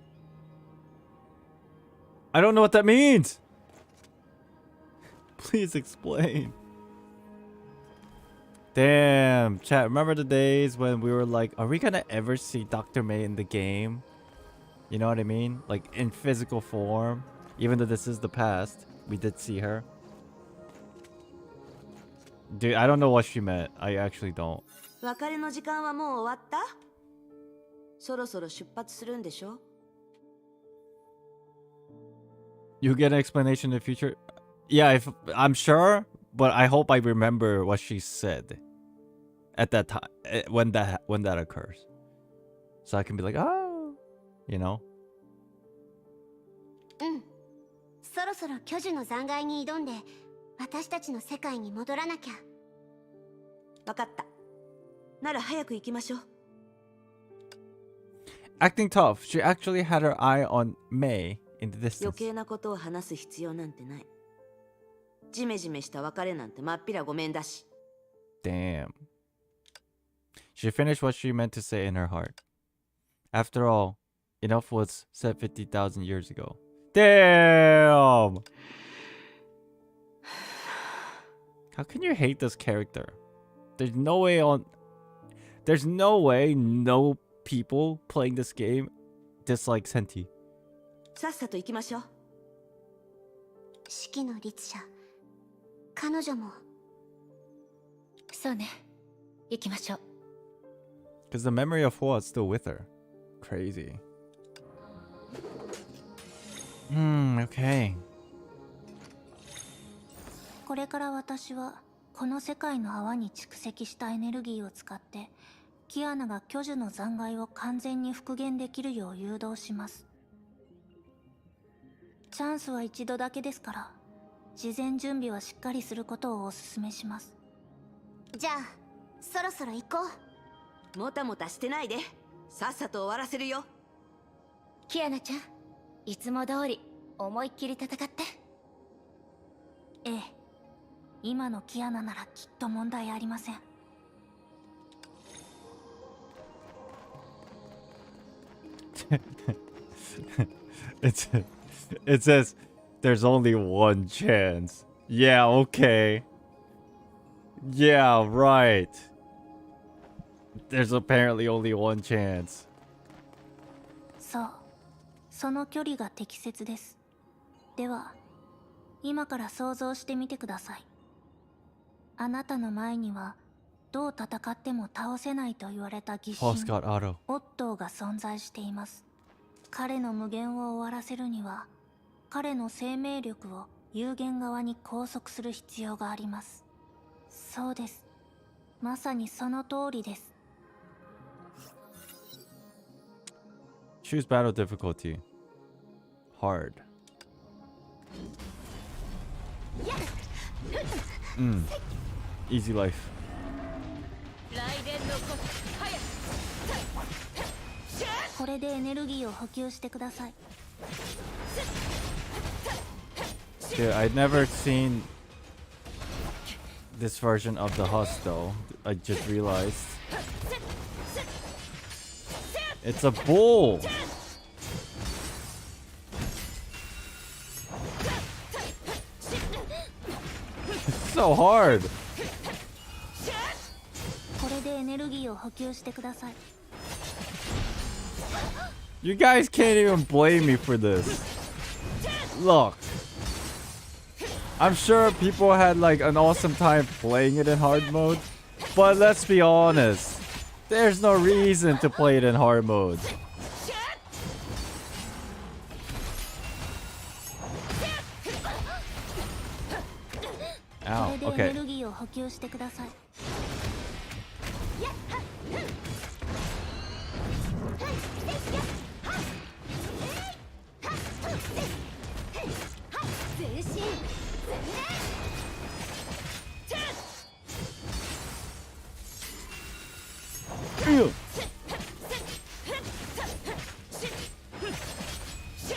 I don't know what that means. Please explain. Damn, chat, remember the days when we were like, are we gonna ever see Dr. May in the game? You know what I mean? Like in physical form. Even though this is the past, we did see her. Dude, I don't know what she meant. I actually don't. 別れの時間はもう終わった？そろそろ出発するんでしょ？ You get an explanation in the future? Yeah, if I'm sure, but I hope I remember what she said at that time when that occurs, so I can be like, oh, you know. そろそろ巨樹の残骸に挑んで、私たちの世界に戻らなきゃ。わかった。なら早く行きましょう。Acting tough, she actually had her eye on May in the distance. 余計なことを話す必要なんてない。ジメジメした別れなんてまっぴらごめんだし。Damn. She finished what she meant to say in her heart. After all, enough was said 50,000 years ago. Damn! How can you hate this character? There's no way no people playing this game dislike Senti. さっさと行きましょう。式の律者、彼女も。そうね。行きましょう。Because the memory of Hoa is still with her. Crazy. Okay. これから私はこの世界の泡に蓄積したエネルギーを使ってキアナが巨樹の残骸を完全に復元できるよう誘導します。チャンスは一度だけですから事前準備はしっかりすることをお勧めします。じゃあそろそろ行こう。もたもたしてないで。さっさと終わらせるよ。キアナちゃん、いつも通り思いっきり戦って。ええ、今のキアナならきっと問題ありません。It says there's only one chance. Yeah, okay. Yeah, right. There's apparently only one chance. そう、その距離が適切です。では、今から想像してみてください。あなたの前には、どう戦っても倒せないと言われた疑心、オットーが存在しています。彼の無限を終わらせるには、彼の生命力を有限側に拘束する必要があります。そうです。まさにその通りです。Choose battle difficulty. Hard. Easy life. これでエネルギーを補給してください。Dude, I'd never seen this version of the husk though. I just realized. It's a bull! It's so hard! これでエネルギーを補給してください。You guys can't even blame me for this. Look. I'm sure people had like an awesome time playing it in hard mode, but let's be honest. There's no reason to play it in hard mode. Ow, okay.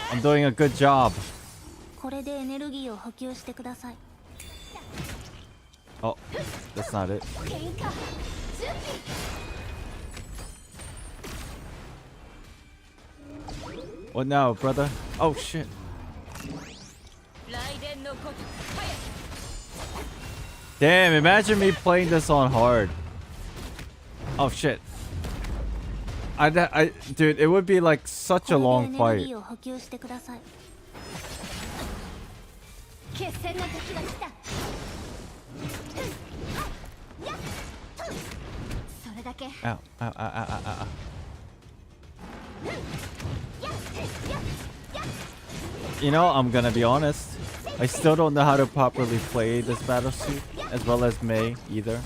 I'm doing a good job. これでエネルギーを補給してください。Oh, that's not it. What now, brother? Oh shit. Damn, imagine me playing this on hard. Oh shit. Dude, it would be like such a long fight. Ow, ow, ow, ow, ow, ow. You know, I'm gonna be honest. I still don't know how to properly play this battlesuit, as well as Mei either.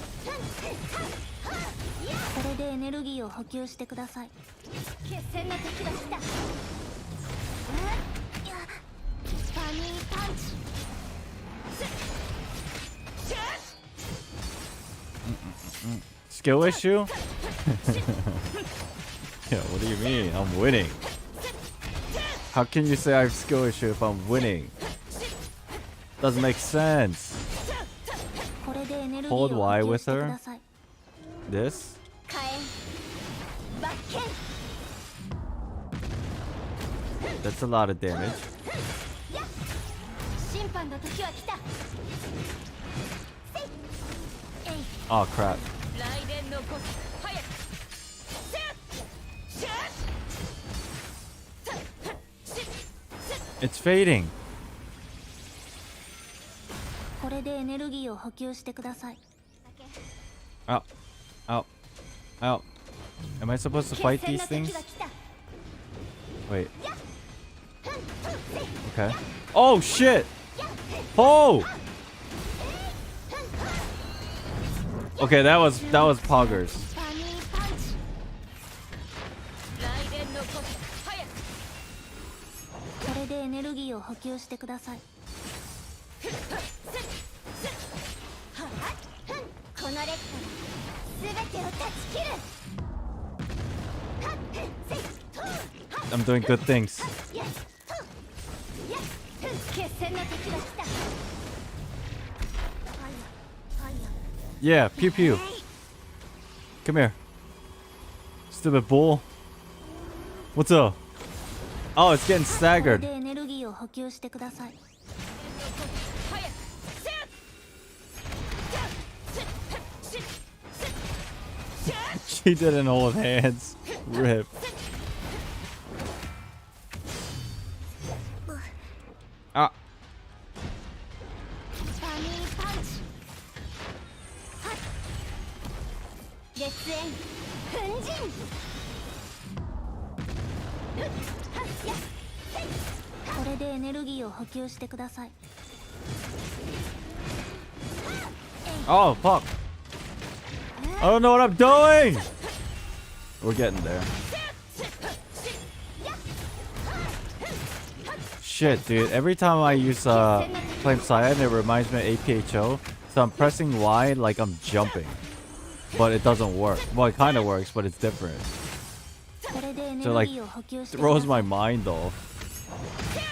Skill issue? Yeah, what do you mean? I'm winning. How can you say I have skill issue if I'm winning? Doesn't make sense. Hold Y with her. This? That's a lot of damage. Oh crap. It's fading. Ow. Ow. Ow. Am I supposed to fight these things? Wait. Okay. Oh shit! Oh! Okay, that was poggers. I'm doing good things. Yeah, pew pew. Come here. Stupid bull. What's up? Oh, it's getting staggered. これでエネルギーを補給してください。 She didn't hold hands. Rip. Ah. バニーパンチ。はっ。烈焰粉塵。これでエネルギーを補給してください。 Oh, fuck. I don't know what I'm doing. We're getting there. Shit, dude. Every time I use Flame Cyan, it reminds me of APHO. So I'm pressing Y like I'm jumping. But it doesn't work. Well, it kind of works, but it's different. これでエネ So ル like ギーを補給してください。 throws my mind off. Yeah.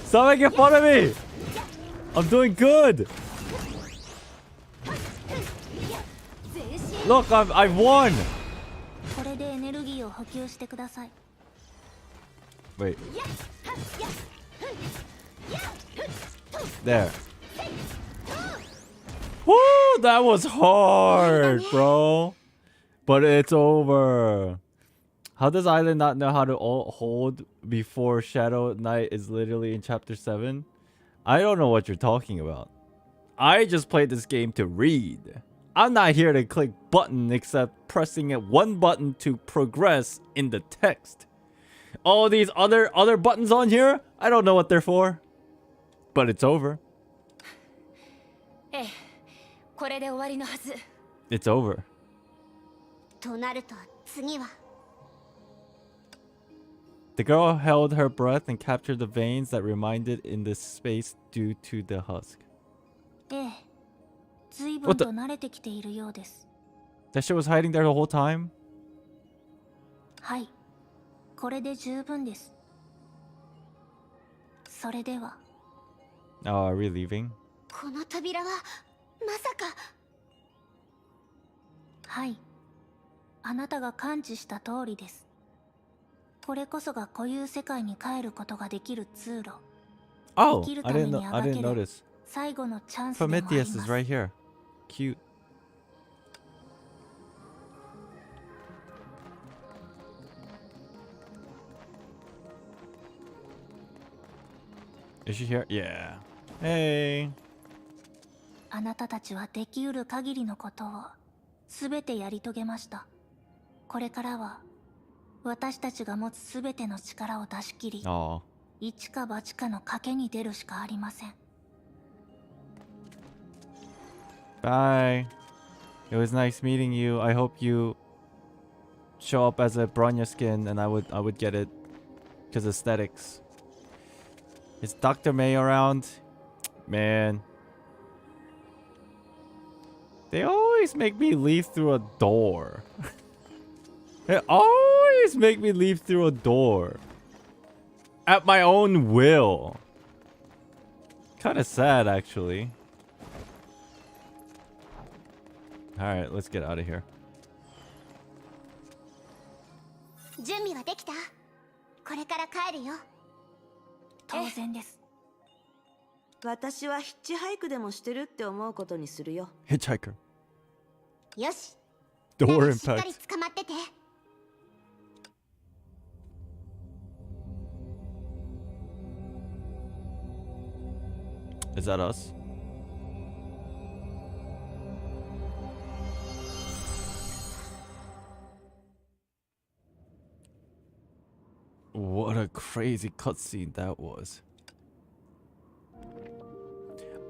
Stop making fun of me! I'm doing good! Look, I've won! これでエネルギーを補給してください。 Wait. There. Woo! That was hard, bro. But it's over. How does Island not know how to hold before Shadow Knight is literally in chapter 7? I don't know what you're talking about. I just played this game to read. I'm not here to click button except pressing one button to progress in the text. All these other buttons on here, I don't know what they're for. But it's over. ええ、これで終わりのはず。 It's over. となると次は。 The girl held her breath and captured the veins that reminded in this space due to the husk. ええ、随分と慣れてきているようです。 That shit was hiding there the whole time? はい、これで十分です。それでは。 Oh, are we leaving? この扉はまさか。はい、あなたが感知した通りです。これこそが固有世界に帰ることができる通路。 Oh, 生きる I ため didn't に know, あ I がけ didn't る notice. 最後のチャンスでもありま Prometheus す。 is right here. Cute. Is she here? Yeah. Hey. あなたたちはできうる限りのことを全てやり遂げました。これからは私たちが持つ全ての力を出し切り、 Aw. 一か八かの賭けに出るしかありません。 Bye. It was nice meeting you. I hope you show up as a Bronya skin and I would get it. Because aesthetics. Is Dr. May around? Man. They always make me leave through a door. They always make me leave through a door. At my own will. Kind of sad, actually. Alright, let's get out of here. 準備はできた？これから帰るよ。当然です。私はヒッチハイクでもしてるって思うことにするよ。 Hitchhiker. よし。 Door しっかり impact. 捕まってて。 Is that us? What a crazy cutscene that was.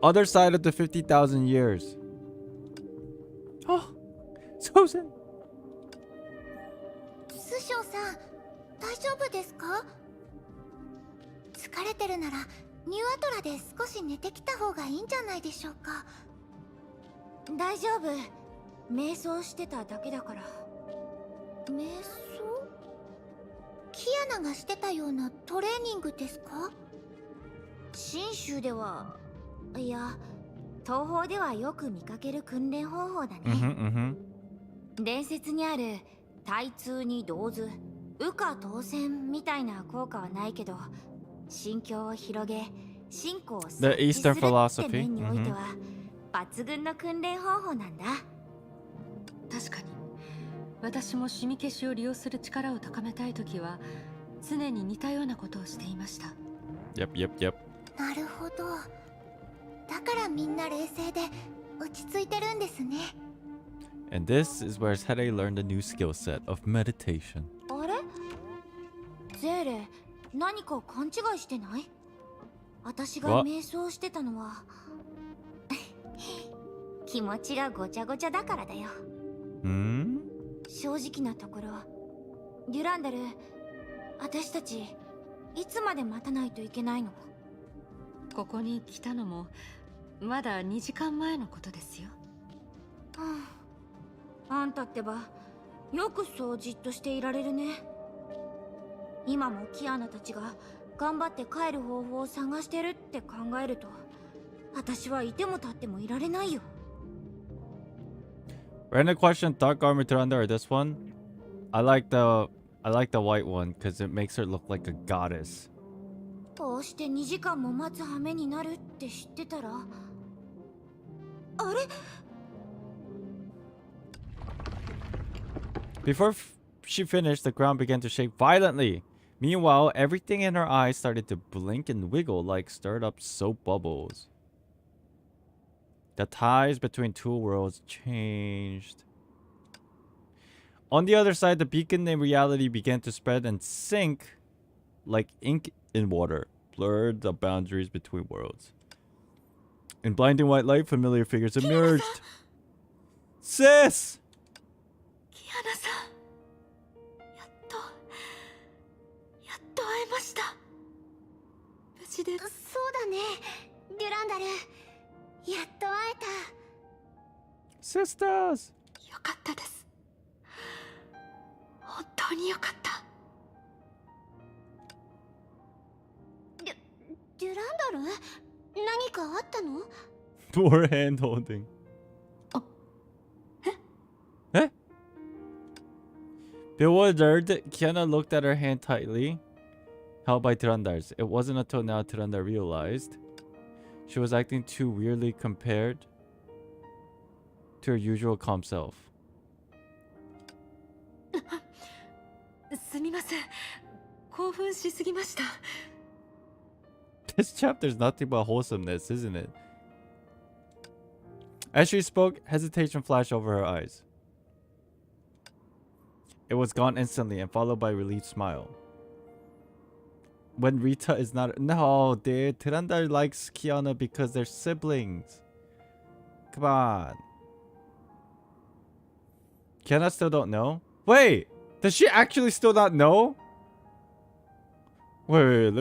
Other side of the 50,000 years. Oh, Susan. 師匠さん、大丈夫ですか？疲れてるならニューアトラで少し寝てきた方がいいんじゃないでしょうか。大丈夫。瞑想してただけだから。瞑想？キアナがしてたようなトレーニングですか？信州では、いや、東方ではよく見かける訓練方法だね。伝説にある対通に同図、羽化当選みたいな効果はないけど、心境を広げ、信仰を察知するって面においては抜群の訓練方法なんだ。確かに私もシミ消しを利用する力を高めたいときは常に似たようなことをしていました。Yep. なるほど。だからみんな冷静で落ち着いてるんですね。And this is where Sere learned a new skill set of meditation. あれ？ゼーレ、何か勘違いしてない？私が瞑想してたのは気持ちがごちゃごちゃだからだよ。正直なところ、デュランダル、私たちいつまで待たないといけないの？ここに来たのもまだ2時間前のことですよ。あんたってばよくそうじっとしていられるね。今もキアナたちが頑張って帰る方法を探してるって考えると、私はいても立ってもいられないよ。Random question: Dark armor Tyrande or this one? I like the white one because it makes her look like a goddess. こうして2時間も待つ羽目になるって知ってたら、あれBefore she finished, the ground began to shake violently. Meanwhile, everything in her eyes started to blink and wiggle like stirred up soap bubbles. The ties between two worlds changed. On the other side, the beacon in reality began to spread and sink like ink in water, blurred the boundaries between worlds. In blinding white light, familiar figures emerged. Sis! キアナさん、やっと会えました。無事で。そうだね、デュランダル。やっと会えた。Sisters! よかったです。本当によかった。デュランダル？何かあったの？ More hand holding. Eh? Bewildered, Kiana looked at her hand tightly, held by Tyrandar's. It wasn't until now Tyrandar realized she was acting too weirdly compared to her usual calm self. すみません。興奮しすぎました。This chapter's nothing but wholesomeness, isn't it? As she spoke, hesitation flashed over her eyes. It was gone instantly and followed by a relieved smile. When Rita is not... No, dude. Tyrandar likes Kiana because they're siblings. Come on. Kiana still don't know? Wait! Does she actually still not know? Wait.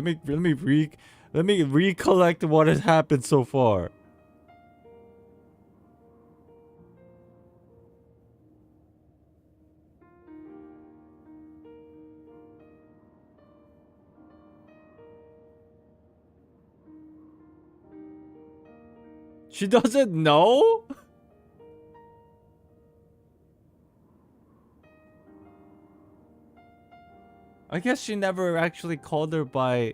Let me recollect what has happened so far. She doesn't know? I guess she never actually called her by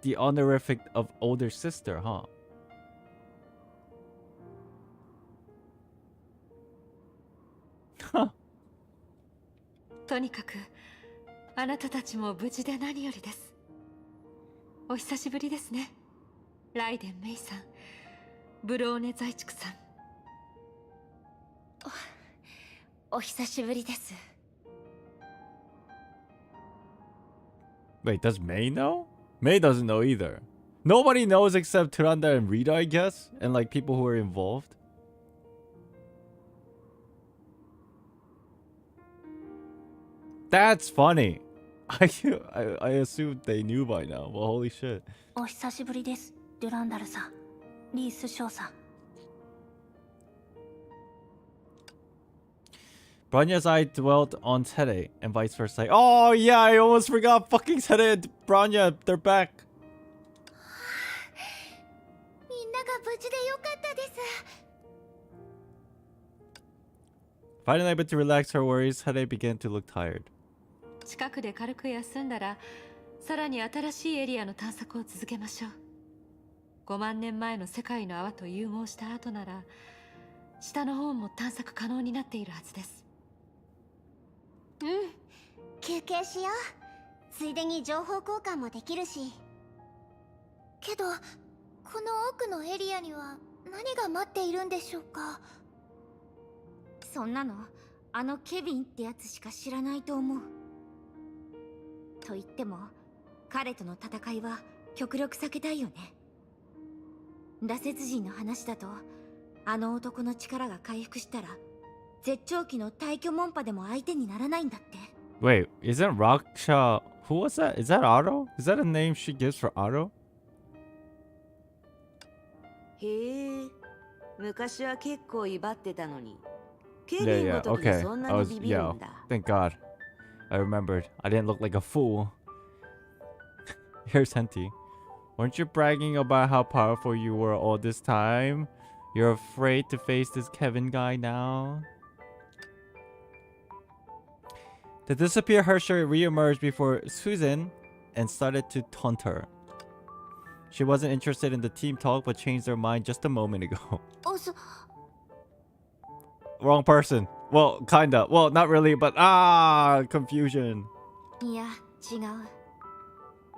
the honorific of older sister, huh? Huh. とにかくあなたたちも無事で何よりです。お久しぶりですね。ライデン・メイさん、ブローネ財畜さん。お久しぶりです。Wait, does May know? May doesn't know either. Nobody knows except Tyrande and Rita, I guess, and like people who are involved. That's funny. I assumed they knew by now. Well, holy shit. お久しぶりです、デュランダルさん。リース少佐。Bronya's eye dwelt on Tede and vice versa. Like, oh yeah, I almost forgot. Fucking Tede and Bronya, they're back. みんなが無事でよかったです。 Finally able to relax her worries, Tede began to look tired. 近くで軽く休んだら、さらに新しいエリアの探索を続けましょう。5万年前の世界の泡と融合した後なら、下の方も探索可能になっているはずです。うん、休憩しよう。ついでに情報交換もできるし。けど、この奥のエリアには何が待っているんでしょうか。そんなの、あのケビンってやつしか知らないと思う。と言っても、彼との戦いは極力避けたいよね。羅刹人の話だと、あの男の力が回復したら、絶頂期の大巨門派でも相手にならないんだって。Wait, isn't Raksha... Who was that? Is that Otto? Is that a name she gives for Otto? へえ、昔は結構威張ってたのに。ケ Yeah, ビン yeah, の時 okay. にそんな I に was... ビビる Yeah, んだ。thank God. I remembered. I didn't look like a fool. Here's Henty. Weren't you bragging about how powerful you were all this time? You're afraid to face this Kevin guy now? The disappeared Hersher re-emerged before Susan and started to taunt her. She wasn't interested in the team talk but changed her mind just a moment ago. Wrong person. Well, kinda. Well, not really, but confusion. いや、違う。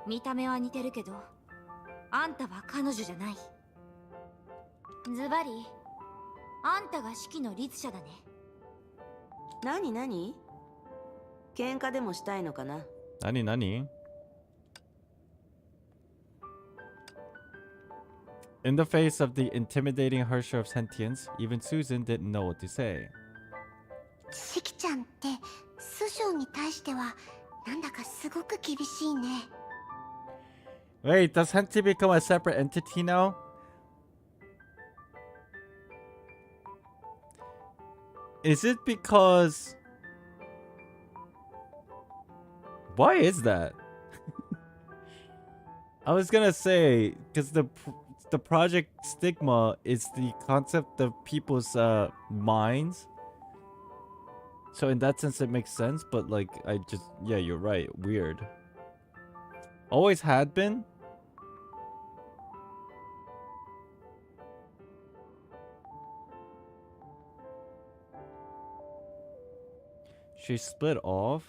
見た目は似てるけど、あんたは彼女じゃない。ズバリ、あんたが式の律者だね。何何？喧嘩でもしたいのかな？何何? In the face of the intimidating Hersher of sentience, even Susan didn't know what to say. 式ちゃんって師匠に対してはなんだかすごく厳しいね。Wait, does Henty become a separate entity now? Is it because... Why is that? I was gonna say, because the project stigma is the concept of people's minds. So in that sense it makes sense, but like, yeah, you're right, weird. Always had been? She split off?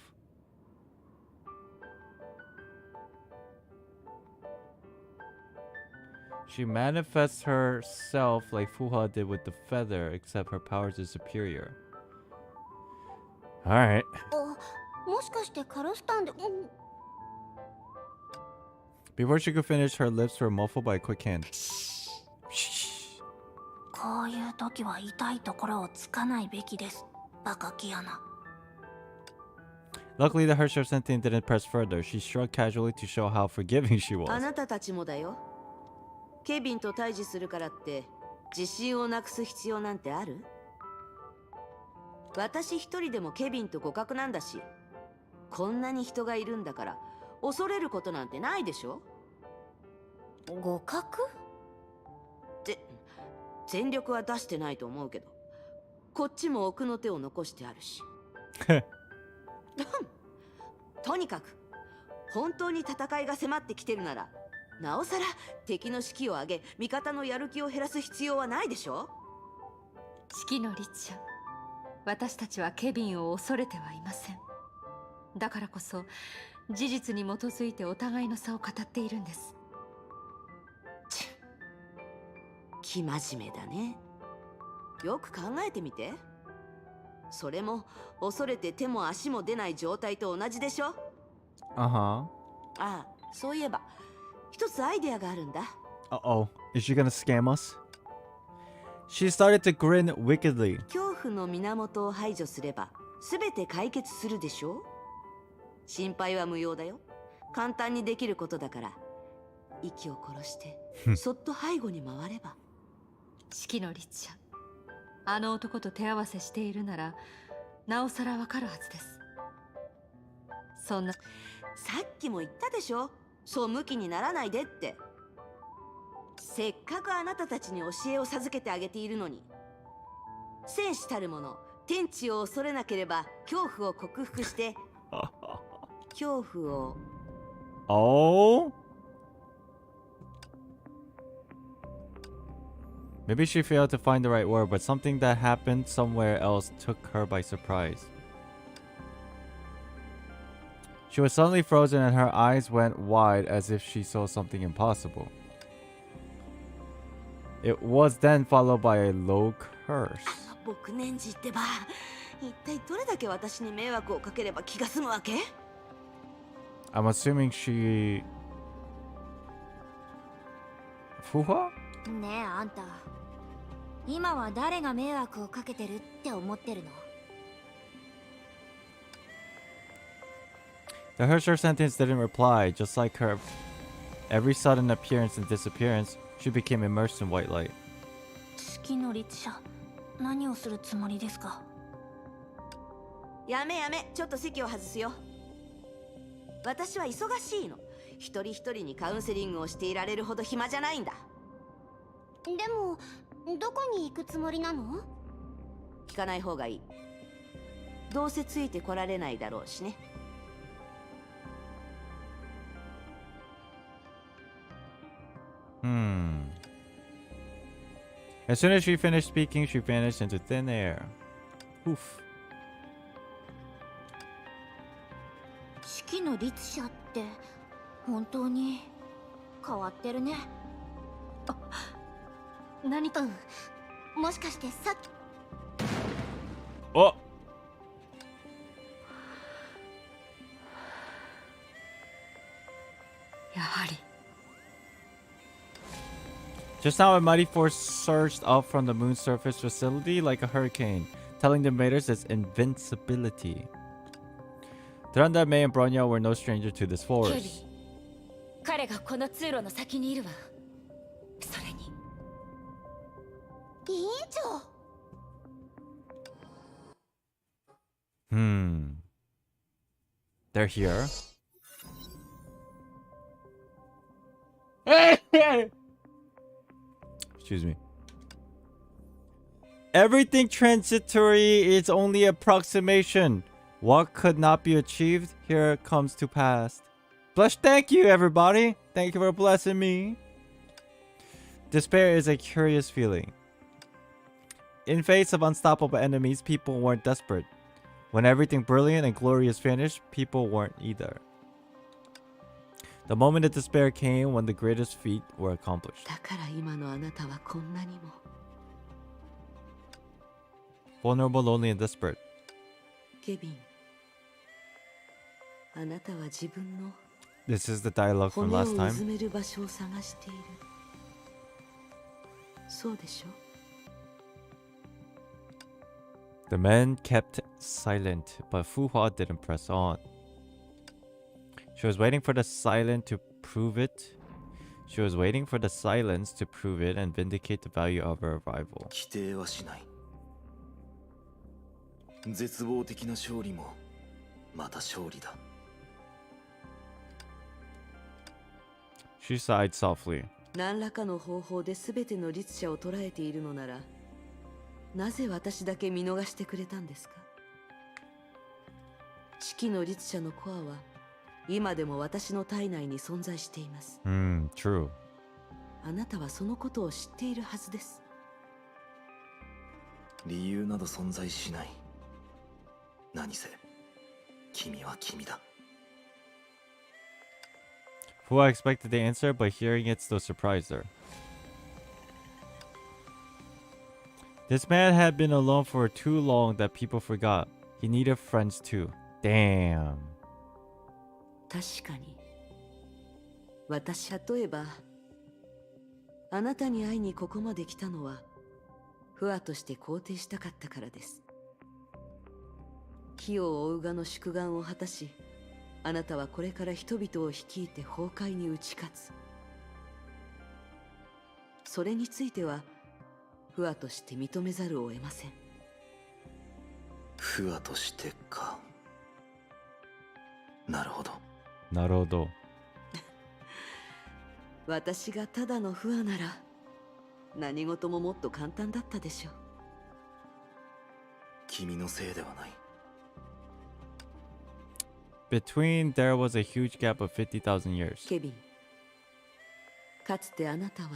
She manifests herself like Fuha did with the feather, except her powers are superior. Alright. もしかしてカロスタンで、Before she could finish, her lips were muffled by a quick hand. こういう時は痛いところをつかないべきです、バカキアナ。 Luckily, the Hersher sentient didn't press further. She shrugged casually to show how forgiving she was. あなたたちもだよ。ケビンと対峙するからって自信をなくす必要なんてある？私一人でもケビンと互角なんだし、こんなに人がいるんだから恐れることなんてないでしょ？互角？全力は出してないと思うけど、こっちも奥の手を残してあるし。とにかく本当に戦いが迫ってきてるなら、なおさら敵の士気を上げ、味方のやる気を減らす必要はないでしょ？式の律者、私たちはケビンを恐れてはいません。だからこそ事実に基づいてお互いの差を語っているんです。生真面目だね。よく考えてみて。それも恐れて手も足も出ない状態と同じでしょ？ああ、そういえば一つアイデアがあるんだ。Uh-oh. Is she gonna scam us? She started to grin wickedly. 恐怖の源を排除すれば全て解決するでしょ？心配は無用だよ。簡単にできることだから、息を殺してそっと背後に回れば。四季の律者、あの男と手合わせしているならなおさらわかるはずです。そんな、さっきも言ったでしょ、そうムキにならないでって。せっかくあなたたちに教えを授けてあげているのに。戦士たる者、天地を恐れなければ恐怖を克服して恐怖を。Oh? Maybe she failed to find the right word, but something that happened somewhere else took her by surprise. She was suddenly frozen and her eyes went wide as if she saw something impossible. It was then followed by a low curse. 僕年次ってば、一体どれだけ私に迷惑をかければ気が済むわけ？ I'm assuming she... Fuha? ねえあんた、今は誰が迷惑をかけてるって思ってるの？ The Hersher sentence didn't reply. Just like her every sudden appearance and disappearance, she became immersed in white light. 四季の律者、何をするつもりですか？やめ、ちょっと席を外すよ。私は忙しいの。一人一人にカウンセリングをしていられるほど暇じゃないんだ。でもどこに行くつもりなの？聞かない方がいい。どうせついてこられないだろうしね。As soon as she finished speaking, she vanished into thin air. Oof. 四季の律者って本当に変わってるね。何か、もしかしてさっき。Oh! やはり。Just now, a mighty force surged up from the moon's surface facility like a hurricane, telling the invaders its invincibility. Duranda, May, and Bronya were no stranger to this force. 彼がこの通路の先にいるわ。それに。委員長。They're here. Excuse me. Everything transitory is only approximation. What could not be achieved, here comes to pass. Bless, thank you, everybody. Thank you for blessing me. Despair is a curious feeling. In face of unstoppable enemies, people weren't desperate. When everything brilliant and glorious finished, people weren't either. The moment of despair came when the greatest feat were accomplished. だから今のあなたはこんなにも。Vulnerable, lonely, and desperate. ケビン、あなたは自分の This is the dialogue from 骨を last う time. ずめる場所を探している。そうでしょ？ The men kept silent, but Fu Hua didn't press on. She was waiting for the silence to prove it. She was waiting for the silence to prove it and vindicate the value of her arrival. 否定はしない。絶望的な勝利もまた勝利だ。She sighed softly. 何らかの方法で全ての律者を捉えているのなら、なぜ私だけ見逃してくれたんですか？四季の律者のコアは今でも私の体内に存在しています。True. あなたはそのことを知っているはずです。理由など存在しない。何せ君は君だ。Fu Hua expected the answer, but hearing it still surprised her. This man had been alone for too long that people forgot. He needed friends too. Damn. 確かに。私、例えば、あなたに会いにここまで来たのは、フワとして肯定したかったからです。火を追うがの宿願を果たし、あなたはこれから人々を率いて崩壊に打ち勝つ。それについては不破として認めざるを得ません。不破としてか。なるほど。なるほど。私がただの不破なら何事ももっと簡単だったでしょう。君のせいではない。Between there was a huge gap of 50,000 years. ケビン、かつてあなたは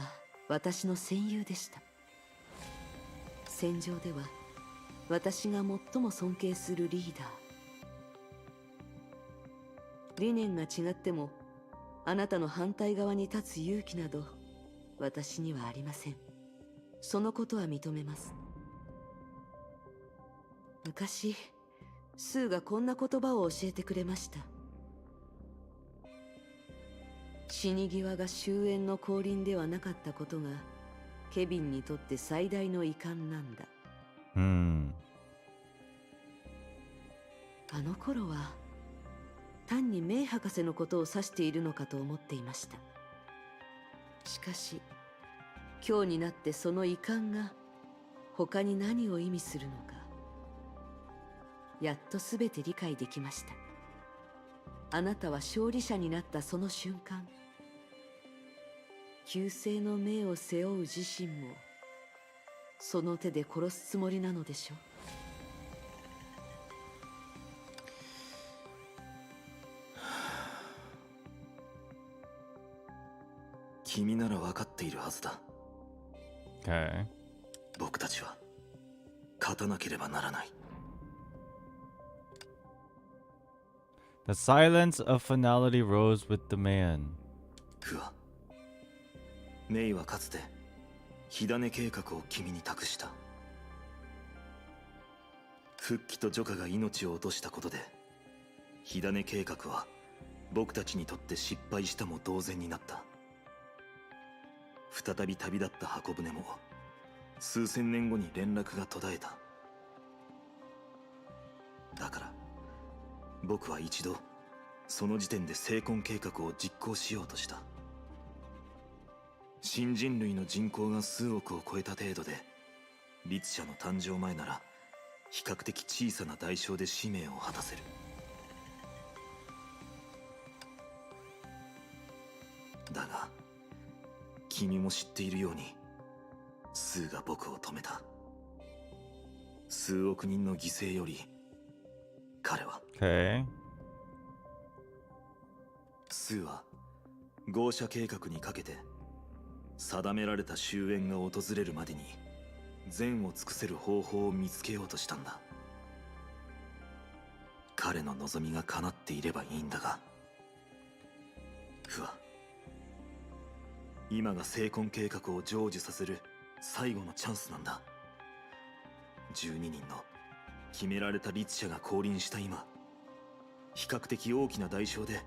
私の戦友でした。戦場では私が最も尊敬するリーダー。理念が違ってもあなたの反対側に立つ勇気など私にはありません。そのことは認めます。昔スーがこんな言葉を教えてくれました。死に際が終焉の降臨ではなかったことがケビンにとって最大の遺憾なんだ。あの頃は単にメイ博士のことを指しているのかと思っていました。しかし今日になってその遺憾が他に何を意味するのかやっと全て理解できました。あなたは勝利者になったその瞬間、旧姓の命を背負う自身もその手で殺すつもりなのでしょう。君なら分かっているはずだ。Okay. 僕たちは勝たなければならない。The silence of finality rose with the man. 不破、メイはかつて火種計画を君に託した。復帰とジョカが命を落としたことで火種計画は僕たちにとって失敗したも同然になった。再び旅立った箱舟も数千年後に連絡が途絶えた。だから僕は一度その時点で成婚計画を実行しようとした。新人類の人口が数億を超えた程度で律者の誕生前なら比較的小さな代償で使命を果たせる。だが君も知っているようにスーが僕を止めた。数億人の犠牲より彼は、Okay. スーは豪奢計画にかけて定められた終焉が訪れるまでに善を尽くせる方法を見つけようとしたんだ。彼の望みが叶っていればいいんだが、不破、今が成婚計画を成就させる最後のチャンスなんだ。12人の決められた律者が降臨した今、比較的大きな代償で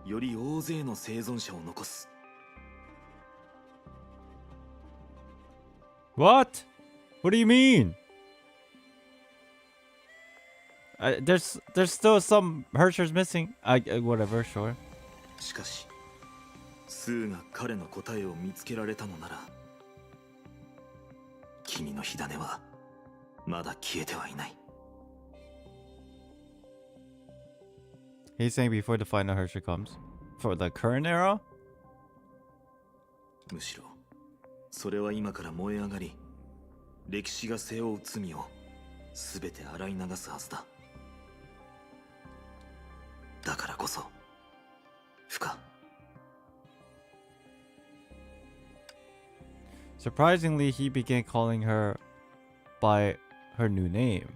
より大勢の生存者を残す。What? What do you mean? There's still some Hershers missing. Whatever, sure. しかしスーが彼の答えを見つけられたのなら、君の火種はまだ消えてはいない。He's saying before the final Hersher comes. For the current era? むしろそれは今から燃え上がり、歴史が背負う罪を全て洗い流すはずだ。だからこそ不可。Surprisingly, he began calling her by her new name.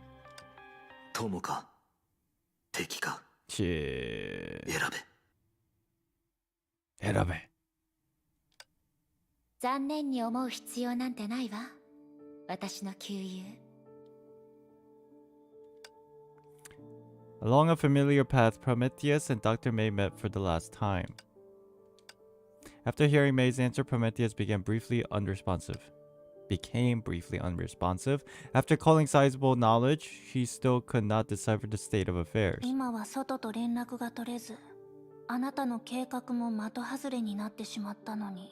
友か敵か Shit. 選べ。選べ。残念に思う必要なんてないわ、私の旧友。Along a familiar path, Prometheus and Dr. May met for the last time. After hearing May's answer, Prometheus began briefly unresponsive. became briefly unresponsive. After calling sizable knowledge, she still could not decipher the state of affairs. 今は外と連絡が取れず、あなたの計画も的外れになってしまったのに、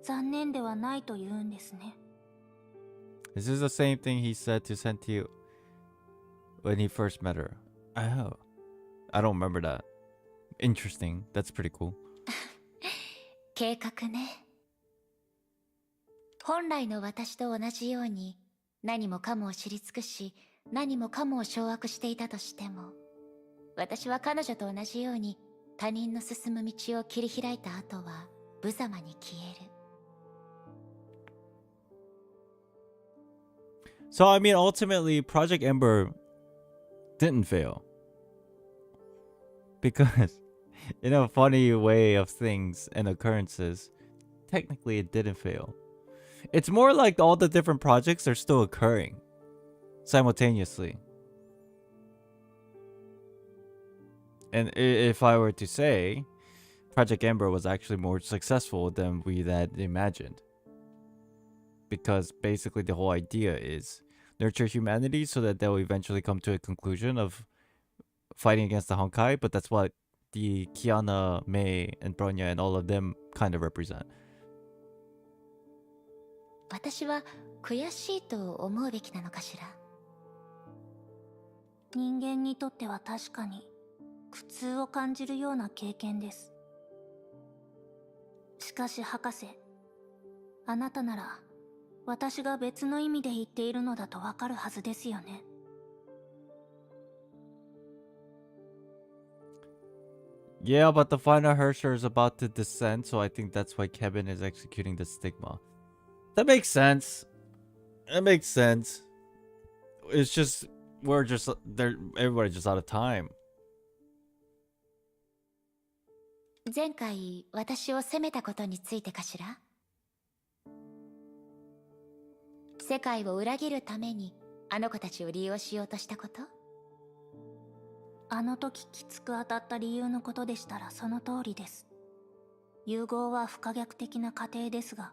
残念ではないと言うんですね。This is the same thing he said to Senti when he first met her. Oh, I don't remember that. Interesting. That's pretty cool. 計画ね。本来の私と同じように何もかもを知り尽くし、何もかもを掌握していたとしても、私は彼女と同じように他人の進む道を切り開いた後は無様に消える。So, I mean, ultimately, Project Ember didn't fail. Because, in a funny way of things and occurrences, technically it didn't fail. It's more like all the different projects are still occurring simultaneously. And if I were to say, Project Ember was actually more successful than we had imagined. Because basically the whole idea is nurture humanity so that they'll eventually come to a conclusion of fighting against the Honkai, but that's what the Kiana, Mei, and Bronya and all of them kind of represent. 私は悔しいと思うべきなのかしら。人間にとっては確かに苦痛を感じるような経験です。しかし博士、あなたなら私が別の意味で言っているのだとわかるはずですよね。Yeah, but the final Hersher is about to descend, so I think that's why Kevin is executing the stigma. That makes sense. That makes sense. It's just, everybody's just out of time. 前回私を責めたことについてかしら。世界を裏切るためにあの子たちを利用しようとしたこと。あの時きつく当たった理由のことでしたらその通りです。融合は不可逆的な過程ですが、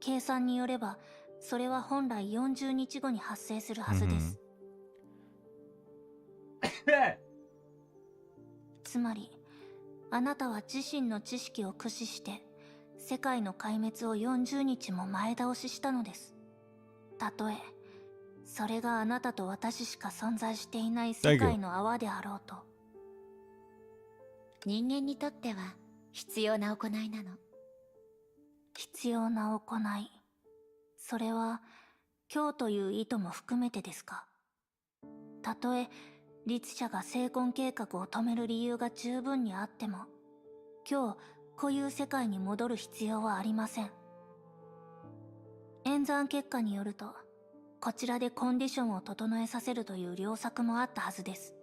計算によればそれは本来40日後に発生するはずです。つまりあなたは自身の知識を駆使して世界の壊滅を40日も前倒ししたのです。たとえそれがあなたと私しか存在していない世界の泡であろうと。人間にとっては必要な行いなの。必要な行い。それは今日という意図も含めてですか。たとえ律者が成婚計画を止める理由が十分にあっても、今日こういう世界に戻る必要はありません。演算結果によると、こちらでコンディションを整えさせるという良策もあったはずです。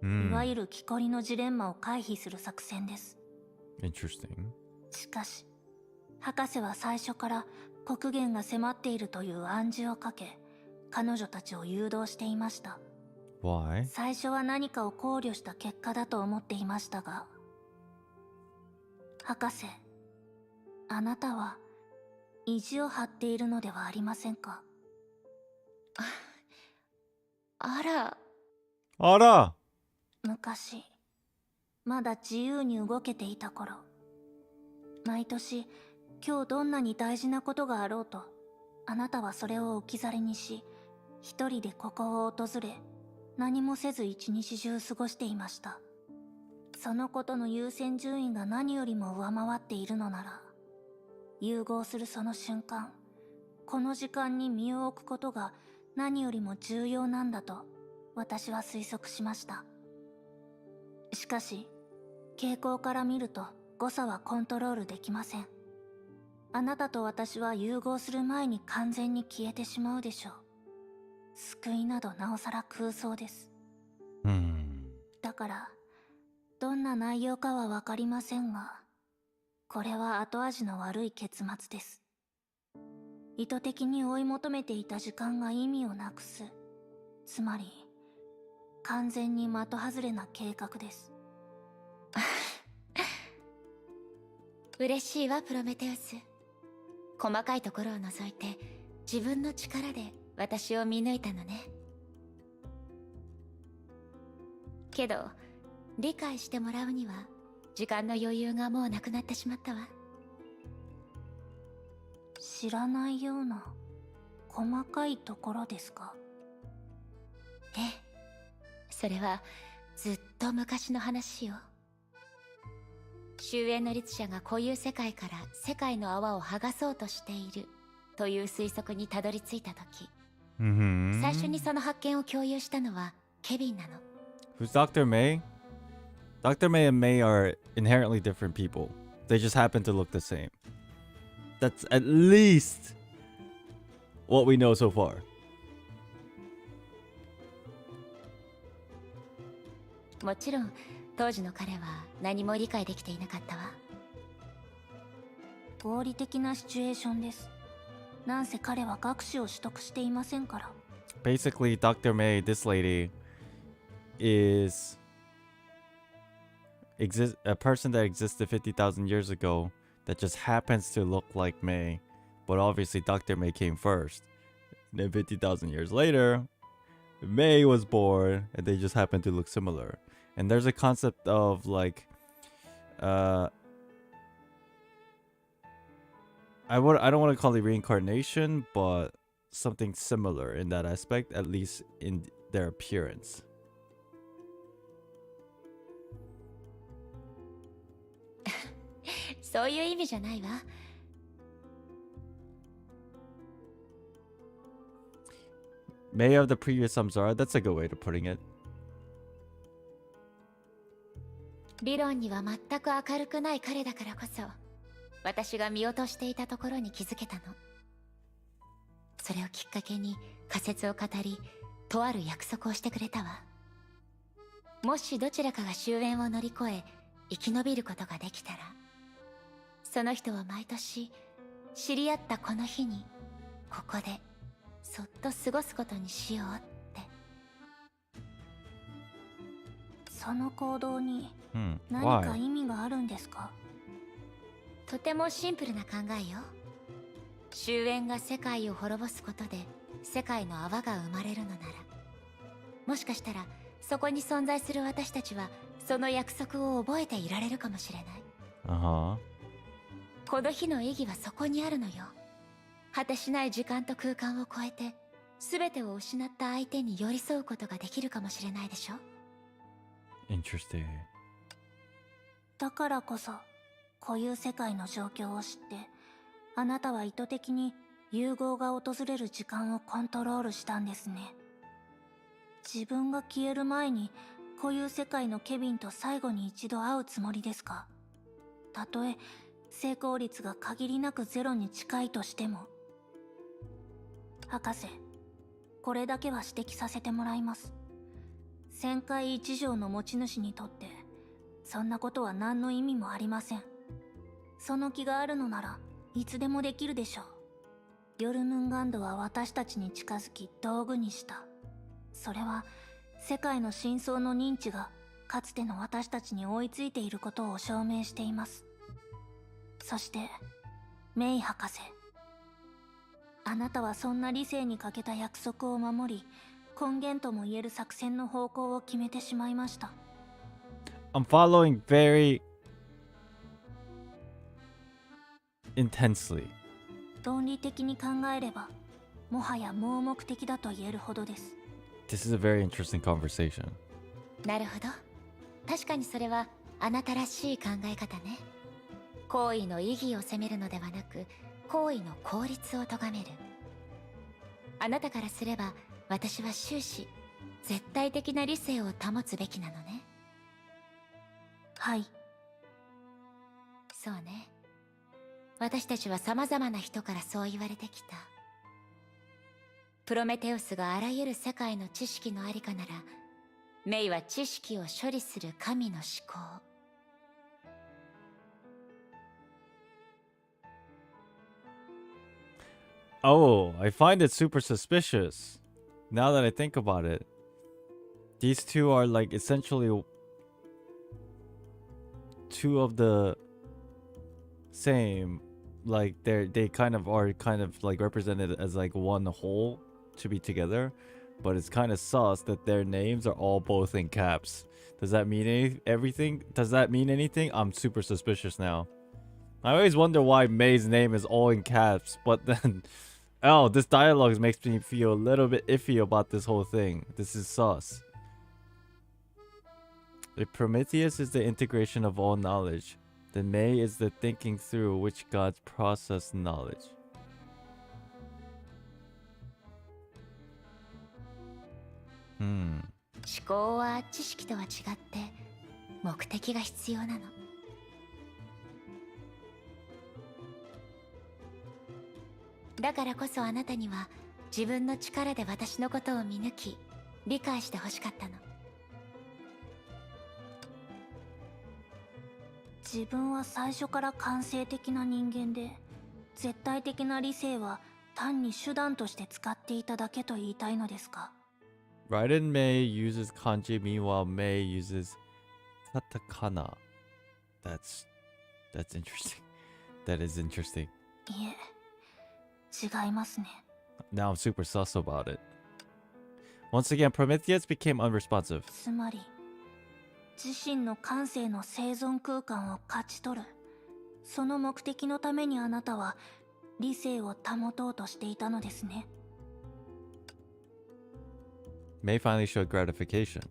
いわゆる木こりのジレンマを回避する作戦です。Interesting. しかし、博士は最初から黒源が迫っているという暗示をかけ、彼女たちを誘導していました。Why? 最初は何かを考慮した結果だと思っていましたが、博士、あなたは意地を張っているのではありませんか。あら。あら。昔、まだ自由に動けていた頃、毎年今日どんなに大事なことがあろうと、あなたはそれを置き去りにし、一人でここを訪れ、何もせず一日中過ごしていました。そのことの優先順位が何よりも上回っているのなら、融合するその瞬間、この時間に身を置くことが何よりも重要なんだと私は推測しました。しかし、傾向から見ると誤差はコントロールできません。あなたと私は融合する前に完全に消えてしまうでしょう。救いなどなおさら空想です。だから、どんな内容かはわかりませんが、これは後味の悪い結末です。意図的に追い求めていた時間が意味をなくす。つまり、完全に的外れな計画です。嬉しいわ、プロメテウス。細かいところを除いて自分の力で私を見抜いたのね。けど理解してもらうには時間の余裕がもうなくなってしまったわ。知らないような細かいところですか？ええ、それはずっと昔の話よ。終焉の律者が固有世界から世界の泡を剥がそうとしているという推測にたどり着いた時、最初にその発見を共有したのはケビンなの。Who's Dr. May? Dr. May and May are inherently different people. They just happen to look the same. That's at least what we know so far. もちろん当時の彼は何も理解できていなかったわ。合理的なシチュエーションです。なんせ彼は学士を取得していませんから。Basically, Dr. May, this lady, is a person that existed 50,000 years ago that just happens to look like May. But obviously, Dr. May came first. Then 50,000 years later, May was born, and they just happen to look similar. And there's a concept of like, I don't want to call it reincarnation, but something similar in that aspect, at least in their appearance. May of the previous Samsara, that's a good way of putting it. 理論には全く明るくない彼だからこそ、私が見落としていたところに気づけたの。それをきっかけに仮説を語り、とある約束をしてくれたわ。もしどちらかが終焉を乗り越え、生き延びることができたら、その人は毎年知り合ったこの日にここでそっと過ごすことにしようって。その行動に何か意味があるんですか？とてもシンプルな考えよ。終焉が世界を滅ぼすことで世界の泡が生まれるのなら、もしかしたらそこに存在する私たちはその約束を覚えていられるかもしれない。この日の意義はそこにあるのよ。果てしない時間と空間を超えて全てを失った相手に寄り添うことができるかもしれないでしょ。Interesting. だからこそこういう世界の状況を知って、あなたは意図的に融合が訪れる時間をコントロールしたんですね。自分が消える前にこういう世界のケビンと最後に一度会うつもりですか？たとえ成功率が限りなくゼロに近いとしても。博士、これだけは指摘させてもらいます。1000回一条の持ち主にとってそんなことは何の意味もありません。その気があるのならいつでもできるでしょう。ヨルムンガンドは私たちに近づき道具にした。それは世界の真相の認知がかつての私たちに追いついていることを証明しています。そしてメイ博士、あなたはそんな理性に欠けた約束を守り、根源とも言える作戦の方向を決めてしまいました。I'm following very intensely. 論理的に考えればもはや盲目的だと言えるほどです。This is a very interesting conversation. なるほど。確かにそれはあなたらしい考え方ね。行為の意義を責めるのではなく、行為の効率を咎める。あなたからすれば私は終始絶対的な理性を保つべきなのね。はい。そうね。私たちは様々な人からそう言われてきた。プロメテウスがあらゆる世界の知識のありかなら、メイは知識を処理する神の思考。Oh, I find it super suspicious. Now that I think about it. These two are like essentially two of the same, like they kind of are kind of like represented as like one whole to be together, but it's kind of sus that their names are all both in caps. Does that mean everything? Does that mean anything? I'm super suspicious now. I always wonder why May's name is all in caps, but then oh, this dialogue makes me feel a little bit iffy about this whole thing. This is sus. If Prometheus is the integration of all knowledge, then May is the thinking through which gods process knowledge. Hmm. 思考は知識とは違って目的が必要なの。だからこそあなたには自分の力で私のことを見抜き理解してほしかったの。自分は最初から感性的な人間で、絶対的な理性は単に手段として使っていただけと言いたいのですか。Raiden May uses kanji, meanwhile May uses katakana. That's interesting. That is interesting. いえ、違いますね。Now I'm super sus about it. Once again, Prometheus became unresponsive. つまり、自身の感性の生存空間を勝ち取る。その目的のためにあなたは理性を保とうとしていたのですね。May finally showed gratification.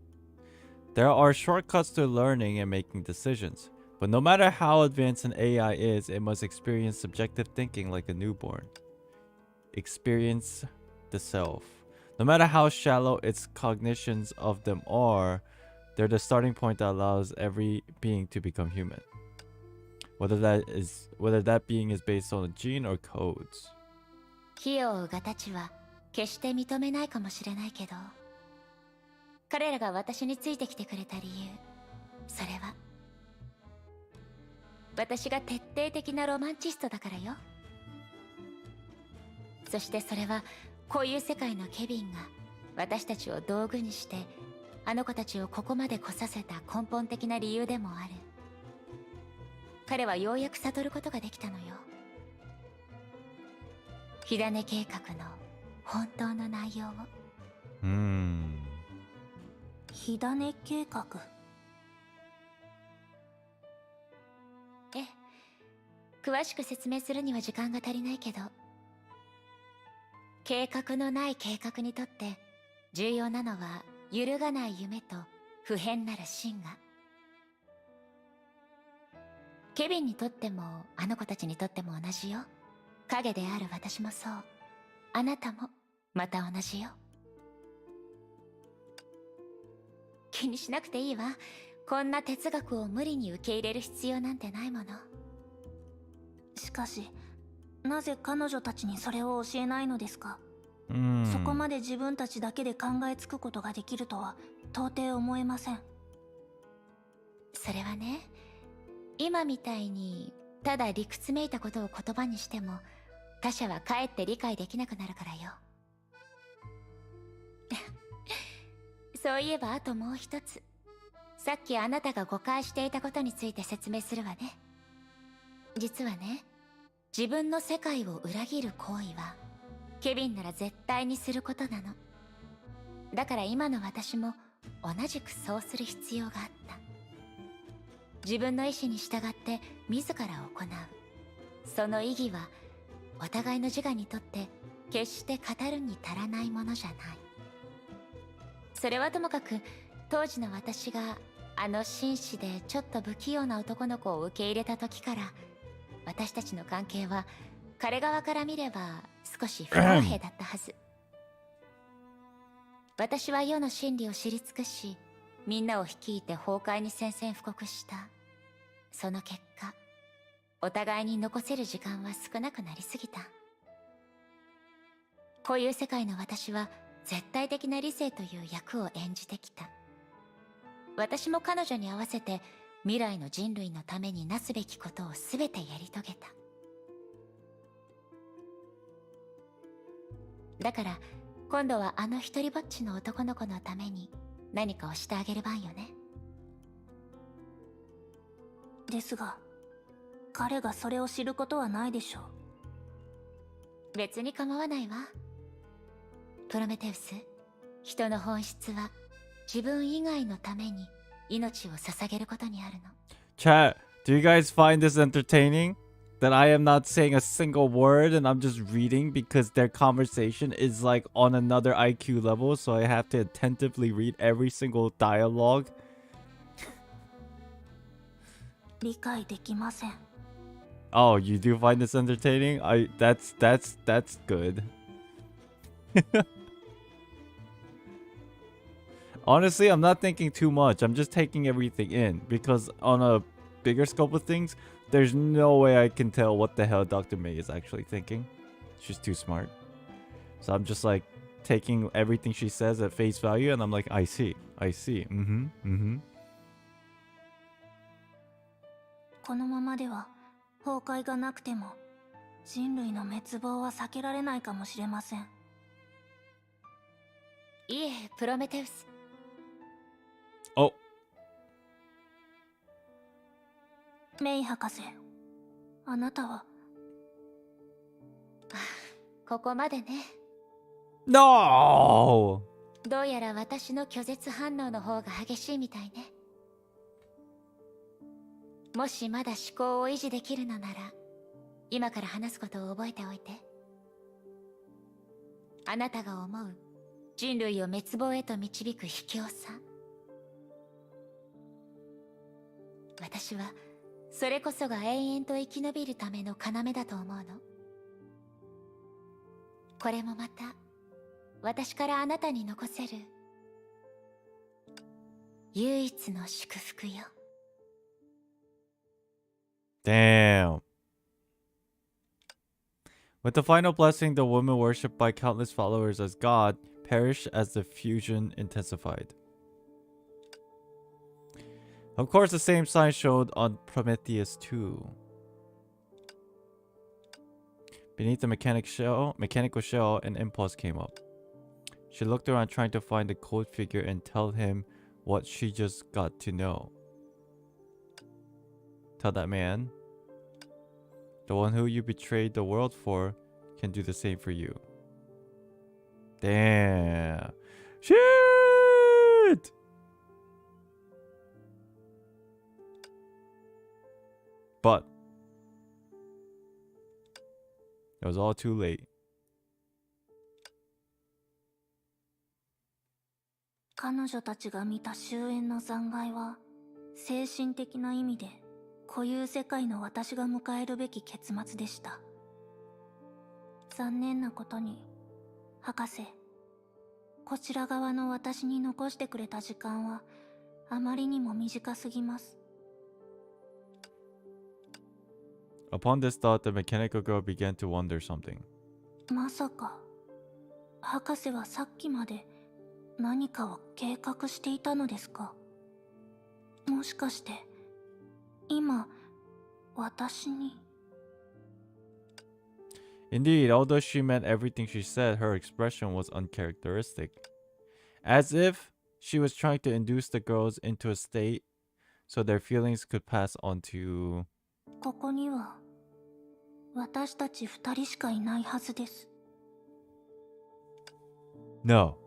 There are shortcuts to learning and making decisions, but no matter how advanced an AI is, it must experience subjective thinking like a newborn. Experience the self. No matter how shallow its cognitions of them are, they're the starting point that allows every being to become human. Whether that being is based on a gene or codes. 費用がたちは決して認めないかもしれないけど、彼らが私についてきてくれた理由、それは私が徹底的なロマンチストだからよ。そしてそれはこういう世界のケビンが私たちを道具にしてあの子たちをここまで来させた根本的な理由でもある。彼はようやく悟ることができたのよ。火種計画の本当の内容を。火種計画。ええ、詳しく説明するには時間が足りないけど、計画のない計画にとって重要なのは揺るがない夢と不変なる真が。ケビンにとってもあの子たちにとっても同じよ。影である私もそう。あなたもまた同じよ。気にしなくていいわ。こんな哲学を無理に受け入れる必要なんてないもの。しかし、なぜ彼女たちにそれを教えないのですか。そこまで自分たちだけで考えつくことができるとは到底思えません。それはね、今みたいにただ理屈めいたことを言葉にしても他者はかえって理解できなくなるからよ。そういえばあともう一つ、さっきあなたが誤解していたことについて説明するわね。実はね、自分の世界を裏切る行為はケビンなら絶対にすることなの。だから今の私も同じくそうする必要があった。自分の意志に従って自ら行う。その意義はお互いの自我にとって決して語るに足らないものじゃない。それはともかく当時の私があの紳士でちょっと不器用な男の子を受け入れた時から、私たちの関係は彼側から見れば少し不公平だったはず。私は世の真理を知り尽くし、みんなを率いて崩壊に宣戦布告した。その結果、お互いに残せる時間は少なくなりすぎた。こういう世界の私は絶対的な理性という役を演じてきた。私も彼女に合わせて未来の人類のためになすべきことを全てやり遂げた。だから今度はあの一人ぼっちの男の子のために何かをしてあげる番よね。ですが、彼がそれを知ることはないでしょう。別に構わないわ。プロメテウス、人の本質は自分以外のために命を捧げることにあるの。Chat, do you guys find this entertaining? That I am not saying a single word and I'm just reading because their conversation is like on another IQ level, so I have to attentively read every single dialogue. 理解できません。Oh, you do find this entertaining? That's good. Honestly, I'm not thinking too much. I'm just taking everything in because on a bigger scope of things, there's no way I can tell what the hell Dr. May is actually thinking. She's too smart. So I'm just like taking everything she says at face value and I'm like, I see. Mm-hmm. このままでは崩壊がなくても人類の滅亡は避けられないかもしれません。いえ、プロメテウス。Oh. メイ博士、あなたは。ここまでね。No! どうやら私の拒絶反応の方が激しいみたいね。もしまだ思考を維持できるのなら、今から話すことを覚えておいて。あなたが思う人類を滅亡へと導く秘境さ。私はそれこそが永遠と生き延びるための要だと思うの。これもまた私からあなたに残せる唯一の祝福よ。Damn. With the final blessing, the woman worshipped by countless followers as God perished as the fusion intensified. Of course, the same sign showed on Prometheus too. Beneath the mechanical shell, an impulse came up. She looked around trying to find the cold figure and tell him what she just got to know. Tell that man, the one who you betrayed the world for can do the same for you. Damn. Shit! But it was all too late. 彼女たちが見た終焉の残骸は精神的な意味で固有世界の私が迎えるべき結末でした。残念なことに博士、こちら側の私に残してくれた時間はあまりにも短すぎます。Upon this thought, the mechanical girl began to wonder something. まさか博士はさっきまで何かを計画していたのですか？もしかして今私に。 Indeed, although she meant everything she said, her expression was uncharacteristic. As if she was trying to induce the girls into a state so their feelings could pass on to... ここには私たち二人しかいないはずです。 No.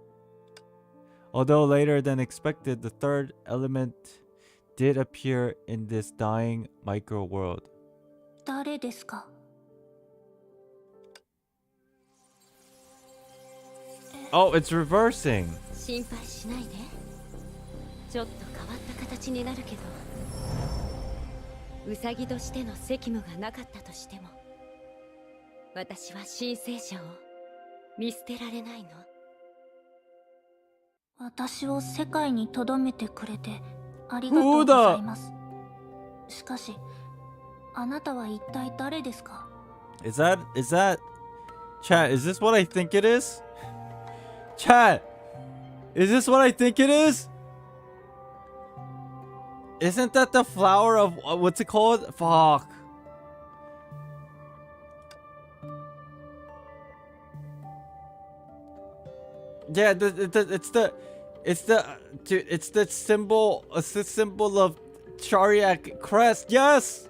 Although later than expected, the third element did appear in this dying micro world. 誰ですか？ Oh, it's reversing. 心配しないで。ちょっと変わった形になるけど、ウサギとしての責務がなかったとしても、私は神聖者を見捨てられないの。私を世界に留めてくれてありがとうございます。しかし、あなたは一体誰ですか？ Is that chat, is this what I think it is? Chat, is this what I think it is? Isn't that the flower of what's it called? Fuck. Yeah, it's the symbol. It's the symbol of Chariak crest. Yes.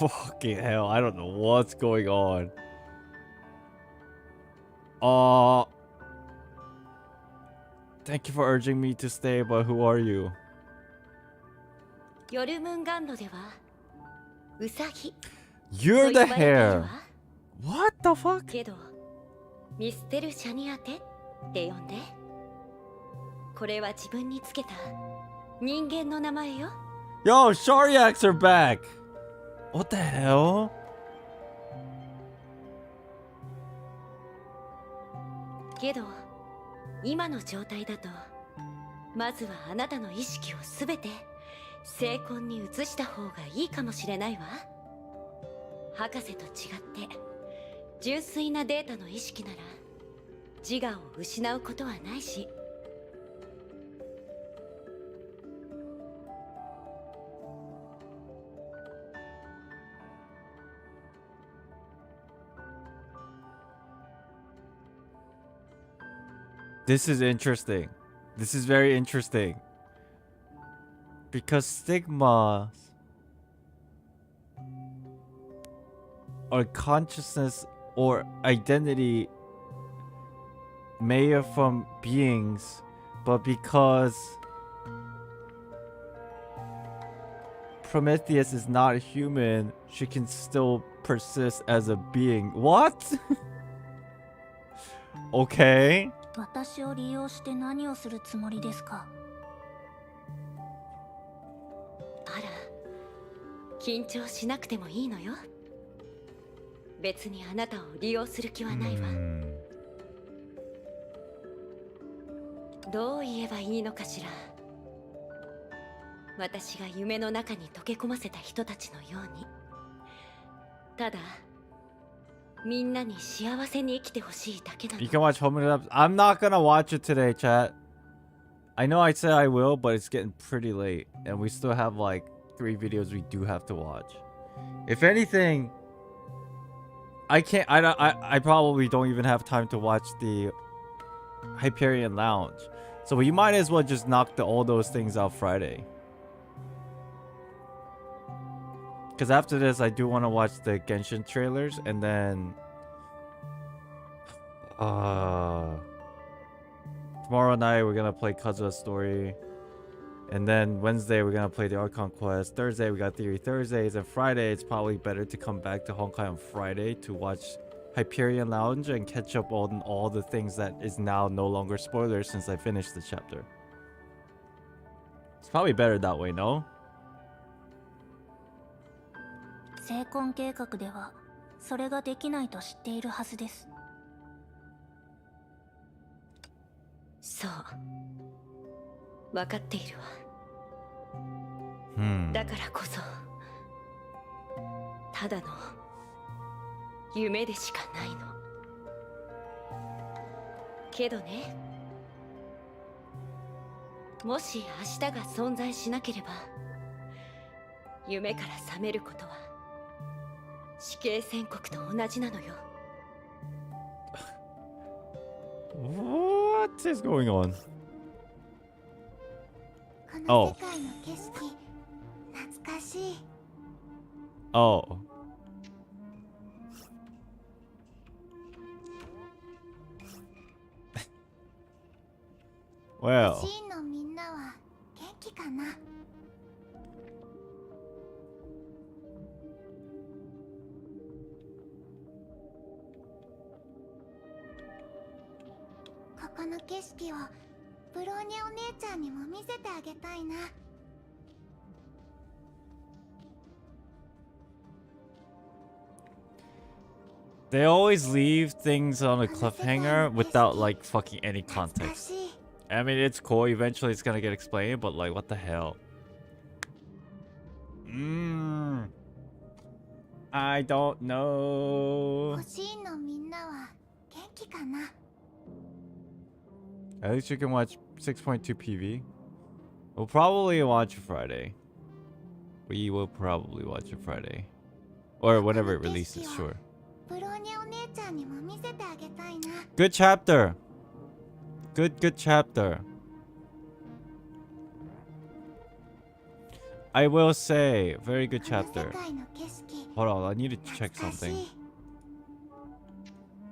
Fucking hell, I don't know what's going on. Thank you for urging me to stay, but who are you? ヨルムンガンドではウサギ You're the hair. What the fuck? けどミステルシャニアテって呼んで。これは自分につけた人間の名前よ。 Yo, Shariaks are back. What the hell? けど今の状態だとまずはあなたの意識をすべて精魂に移した方がいいかもしれないわ。博士と違って純粋なデータの意識なら自我を失うことはないし。This is interesting. This is very interesting. Because stigmas or consciousness or identity may have from beings, but because Prometheus is not human, she can still persist as a being. What? Okay. 私を利用して何をするつもりですか？あら、緊張しなくてもいいのよ。別にあなたを利用する気はないわ。どう言えばいいのかしら。私が夢の中に溶け込ませた人たちのように。ただみんなに幸せに生きてほしいだけなの。 You can watch Home and Up. I'm not gonna watch it today, chat. I know I said I will, but it's getting pretty late, and we still have like 3 videos we do have to watch. If anything, I can't. I probably don't even have time to watch the Hyperion Lounge, so we might as well just knock all those things out Friday. Because after this, I do want to watch the Genshin trailers, and then tomorrow night we're gonna play Kazuha's Story, and then Wednesday we're gonna play the Archon Quest. Thursday we got Theory Thursdays, and Friday it's probably better to come back to Honkai on Friday to watch Hyperion Lounge and catch up on all the things that is now no longer spoilers since I finished the chapter. It's probably better that way, no? 精魂計画ではそれができないと知っているはずです。そう分かっているわ。だからこそただの夢でしかないの。けどね、もし明日が存在しなければ夢から覚めることは死刑宣告と同じなのよ。What is going on? この世界の景色、懐かしい。Oh. Well. シーンのみんなは元気かな。ここの景色をブローニャお姉ちゃんにも見せてあげたいな。They always leave things on a cliffhanger without like fucking any context. I mean, it's cool. Eventually it's gonna get explained, but like, what the hell? I don't know. シーンのみんなは元気かな。 At least you can watch 6.2 PV. We'll probably watch it Friday. We will probably watch it Friday. Or whenever it releases, sure. ブローニャお姉ちゃんにも見せてあげたいな。 Good chapter. Good chapter. I will say, very good chapter. Hold on, I need to check something.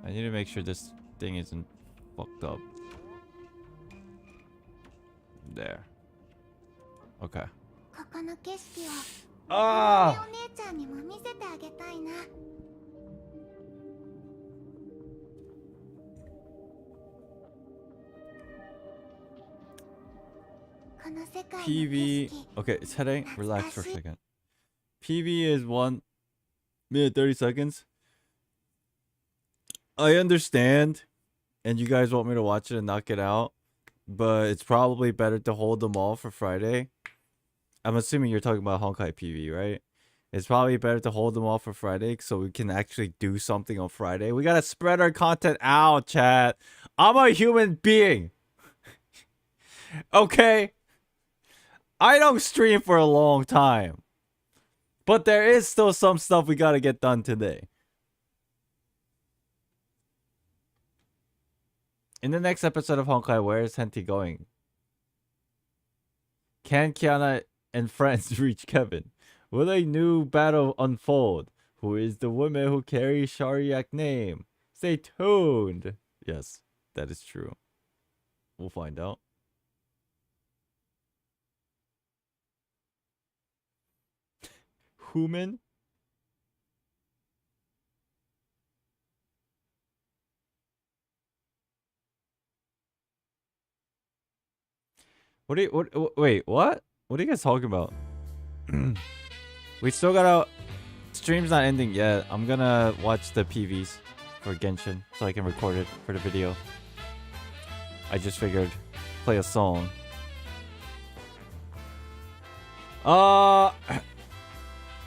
I need to make sure this thing isn't fucked up. There. Okay. ここの景色を Ah! お姉ちゃんにも見せてあげたいな。この世界の景 PV. 色 Okay, it's heading. Relax for a second. PV is 1 minute 30 seconds. I understand, and you guys want me to watch it and knock it out, but it's probably better to hold them all for Friday. I'm assuming you're talking about Honkai PV, right? It's probably better to hold them all for Friday so we can actually do something on Friday. We gotta spread our content out, chat. I'm a human being. Okay? I don't stream for a long time. But there is still some stuff we gotta get done today. In the next episode of Honkai, where is Henti going? Can Kiana and friends reach Kevin? Will a new battle unfold? Who is the woman who carries Shariak name? Stay tuned. Yes, that is true. We'll find out. Human? Wait, what? What are you guys talking about? We still gotta... Stream's not ending yet. I'm gonna watch the PVs for Genshin so I can record it for the video. I just figured play a song.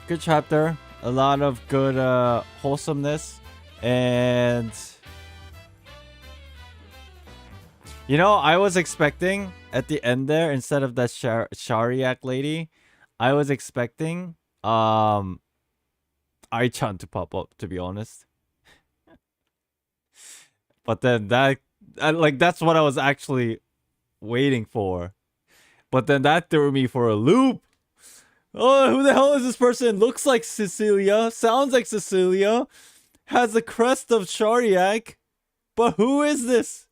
Good chapter. A lot of good wholesomeness. And... You know, I was expecting at the end there, instead of that Shariak lady, I was expecting Ai-chan to pop up, to be honest. But then that's what I was actually waiting for. But then that threw me for a loop. Oh, who the hell is this person? Looks like Cecilia, sounds like Cecilia, has the crest of Shariak, but who is this?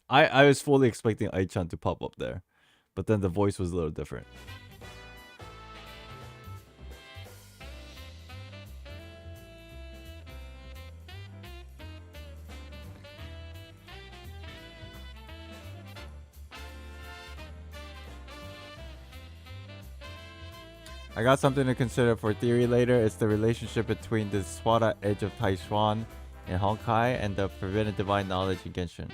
I was fully expecting Ai-chan to pop up there, but then the voice was a little different. I got something to consider for theory later. It's the relationship between the Swada Edge of Taishuan in Honkai and the Forbidden Divine Knowledge in Genshin.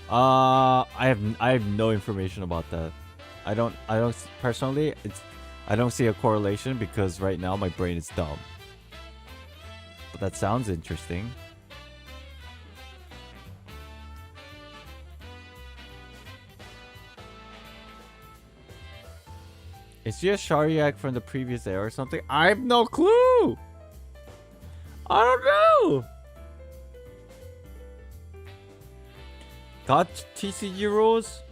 I have no information about that. I don't personally, I don't see a correlation because right now my brain is dumb. But that sounds interesting. Is she a Shariak from the previous era or something? I have no clue! I don't know! Got TCG rules?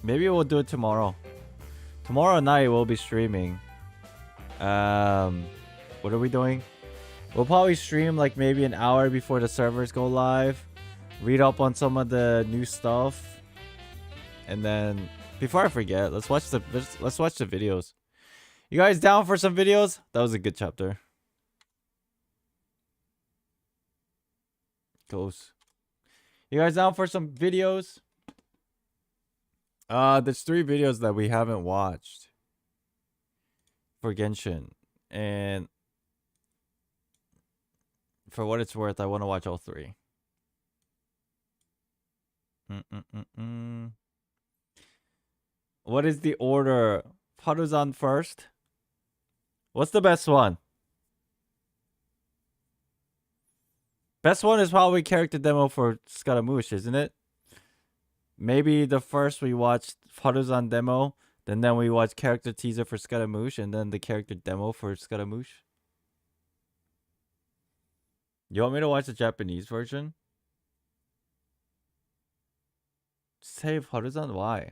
Maybe we'll do it tomorrow. Tomorrow night we'll be streaming. What are we doing? We'll probably stream like maybe an hour before the servers go live. Read up on some of the new stuff. And then, before I forget, let's watch the videos. You guys down for some videos? That was a good chapter. Goes. You guys down for some videos? There's 3 videos that we haven't watched for Genshin, and for what it's worth, I want to watch all 3. What is the order? Paruzan first. What's the best one? Best one is probably character demo for Scaramouche, isn't it? Maybe the first we watched Paruzan demo, then we watched character teaser for Scaramouche, and then the character demo for Scaramouche. You want me to watch the Japanese version? Save Paruzan? Why?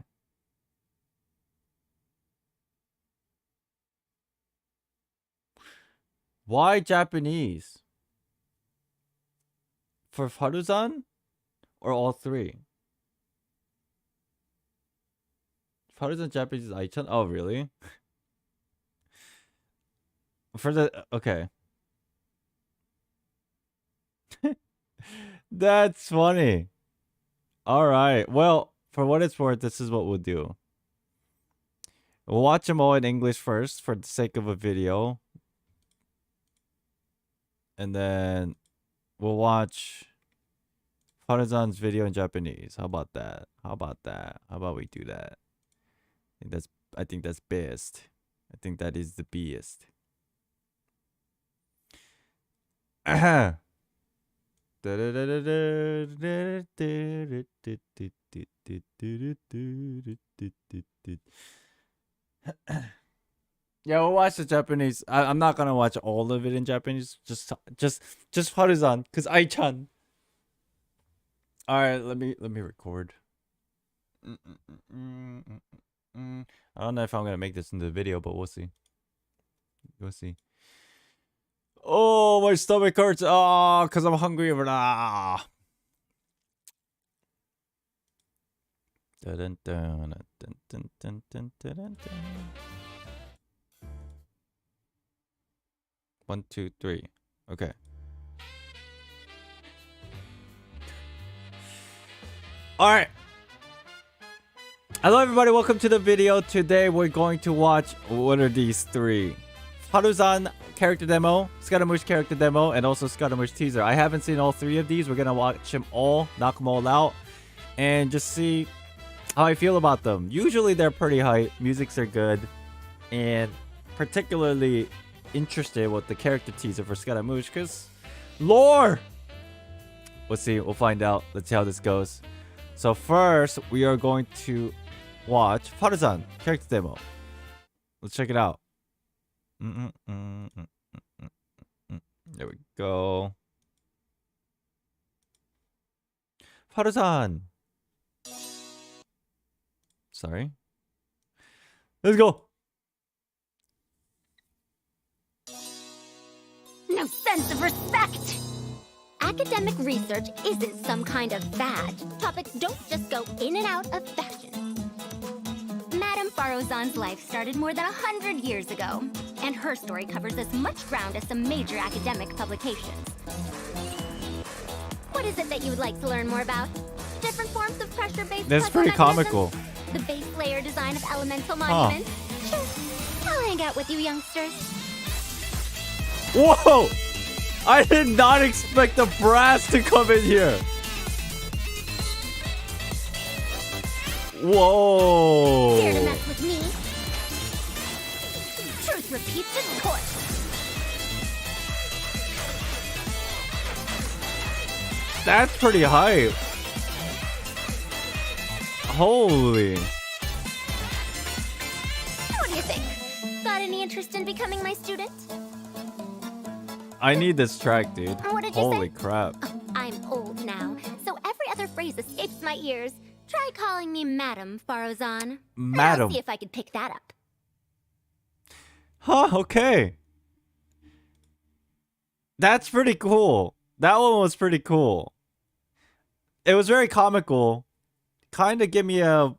Why Japanese? For Faruzan? Or all three? Faruzan Japanese is Aichan? Oh, really? For the... Okay. That's funny. Alright. Well, for what it's worth, this is what we'll do. We'll watch them all in English first for the sake of a video. And then we'll watch Faruzan's video in Japanese. How about that? How about that? How about we do that? I think that's best. I think that is the best. Yeah, we'll watch the Japanese. I'm not gonna watch all of it in Japanese. Just Faruzan, cause Ai-chan. All right, let me record. I don't know if I'm gonna make this into the video, but we'll see. We'll see. Oh, my stomach hurts. Oh, cause I'm hungry. Ah. Dun, dun, dun, dun, dun, dun, dun, dun. 1, 2, 3. Okay. All right. Hello, everybody. Welcome to the video. Today, we're going to watch. What are these three? Faruzan character demo, Scaramouche character demo, and also Scaramouche teaser. I haven't seen all three of these. We're gonna watch them all, knock them all out, and just see how I feel about them. Usually, they're pretty hype. Musics are good, and particularly interested with the character teaser for Scaramouche because lore. We'll see. We'll find out. Let's see how this goes. So first, we are going to watch Faruzan character demo. Let's check it out. There we go. Faruzan. Sorry. Let's go. No sense of respect! Academic research isn't some kind of fad. Topics don't just go in and out of fashion. Madame Faruzan's life started more than 100 years ago, and her story covers as much ground as some major academic publications. What is it that you would like to learn more about? Different forms of pressure-based... That's pretty comical. The base layer design of elemental monuments? Sure, I'll hang out with you youngsters. Whoa! I did not expect the brass to come in here. Whoa! Here to mess with me? Truth repeats its course. That's pretty hype. Holy. What do you think? Got any interest in becoming my student? I need this track, dude. What did you Holy say? crap. Oh, I'm old now, so every other phrase escapes my ears. Try calling me Madam Faruzan. Madam. I'll see if I could pick that up. Huh, okay. That's pretty cool. That one was pretty cool. It was very comical. Kind of give me a...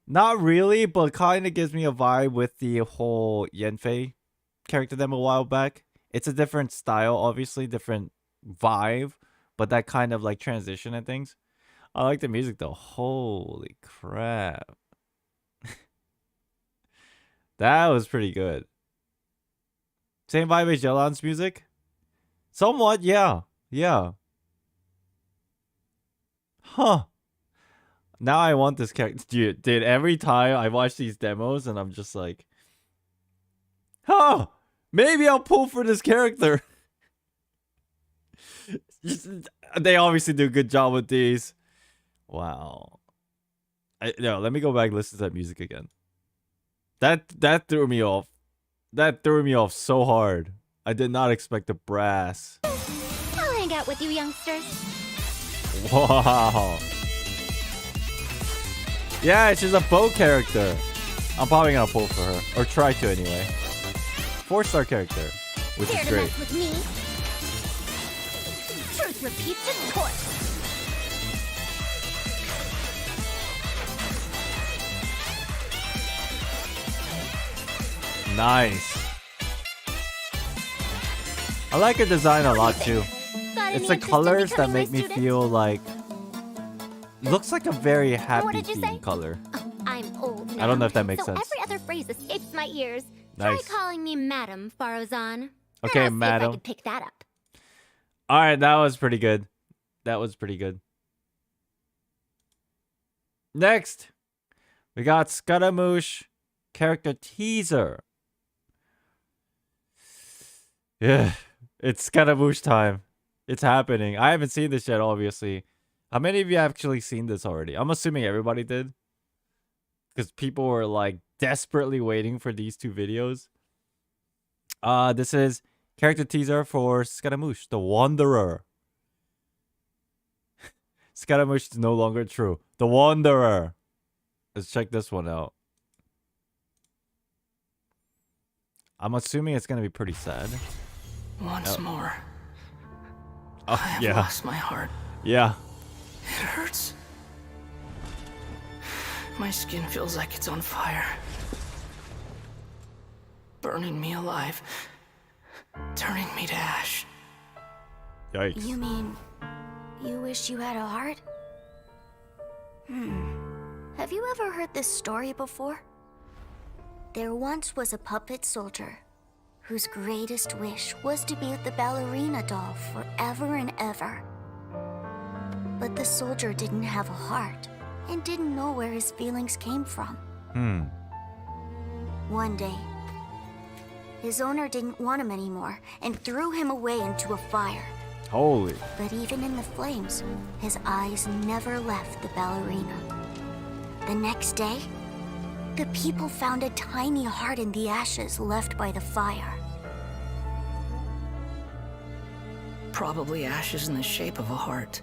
not really, but kind of gives me a vibe with the whole Yanfei character demo a while back. It's a different style, obviously, different vibe, but that kind of like transition and things. I like the music though. Holy crap. That was pretty good. Same vibe as Jelan's music? Somewhat, yeah. Yeah. Huh. Now I want this character. Dude, every time I watch these demos and I'm just like, huh, maybe I'll pull for this character. They obviously do a good job with these. Wow. No, let me go back and listen to that music again. That threw me off. That threw me off so hard. I did not expect the brass. I'll hang out with you youngsters. Wow. Yeah, she's a bow character. I'm probably gonna pull for her. Or try to anyway. 4-star character, which Dare is to great. mess with me? Truth repeats its course. Nice. I like her design a lot too. Got It's any the interest in colors that becoming my make me student? feel like. Looks like a very happy did you theme say? color. I'm old now. I don't know if that makes so sense. every other phrase escapes my ears. Nice. Try calling me Madam Farozan. Okay, I'll see if I madam. can pick that up. All right, that was pretty good. That was pretty good. Next, we got Scaramouche character teaser. Yeah, it's Scaramouche time. It's happening. I haven't seen this yet, obviously. How many of you have actually seen this already? I'm assuming everybody did. Because people were like desperately waiting for these two videos. This is character teaser for Scaramouche, the Wanderer. Scaramouche is no longer true. The Wanderer. Let's check this one out. I'm assuming it's gonna be pretty sad. Once more. Oh, I have yeah. lost my heart. Yeah. It hurts. My skin feels like it's on fire. Burning me alive. Turning me to ash. Yikes. You mean you wish you had a heart? Have you ever heard this story before? There once was a puppet soldier whose greatest wish was to be the ballerina doll forever and ever. But the soldier didn't have a heart and didn't know where his feelings came from. One day, his owner didn't want him anymore and threw him away into a fire. Holy. But even in the flames, his eyes never left the ballerina. The next day, the people found a tiny heart in the ashes left by the fire. Probably ashes in the shape of a heart.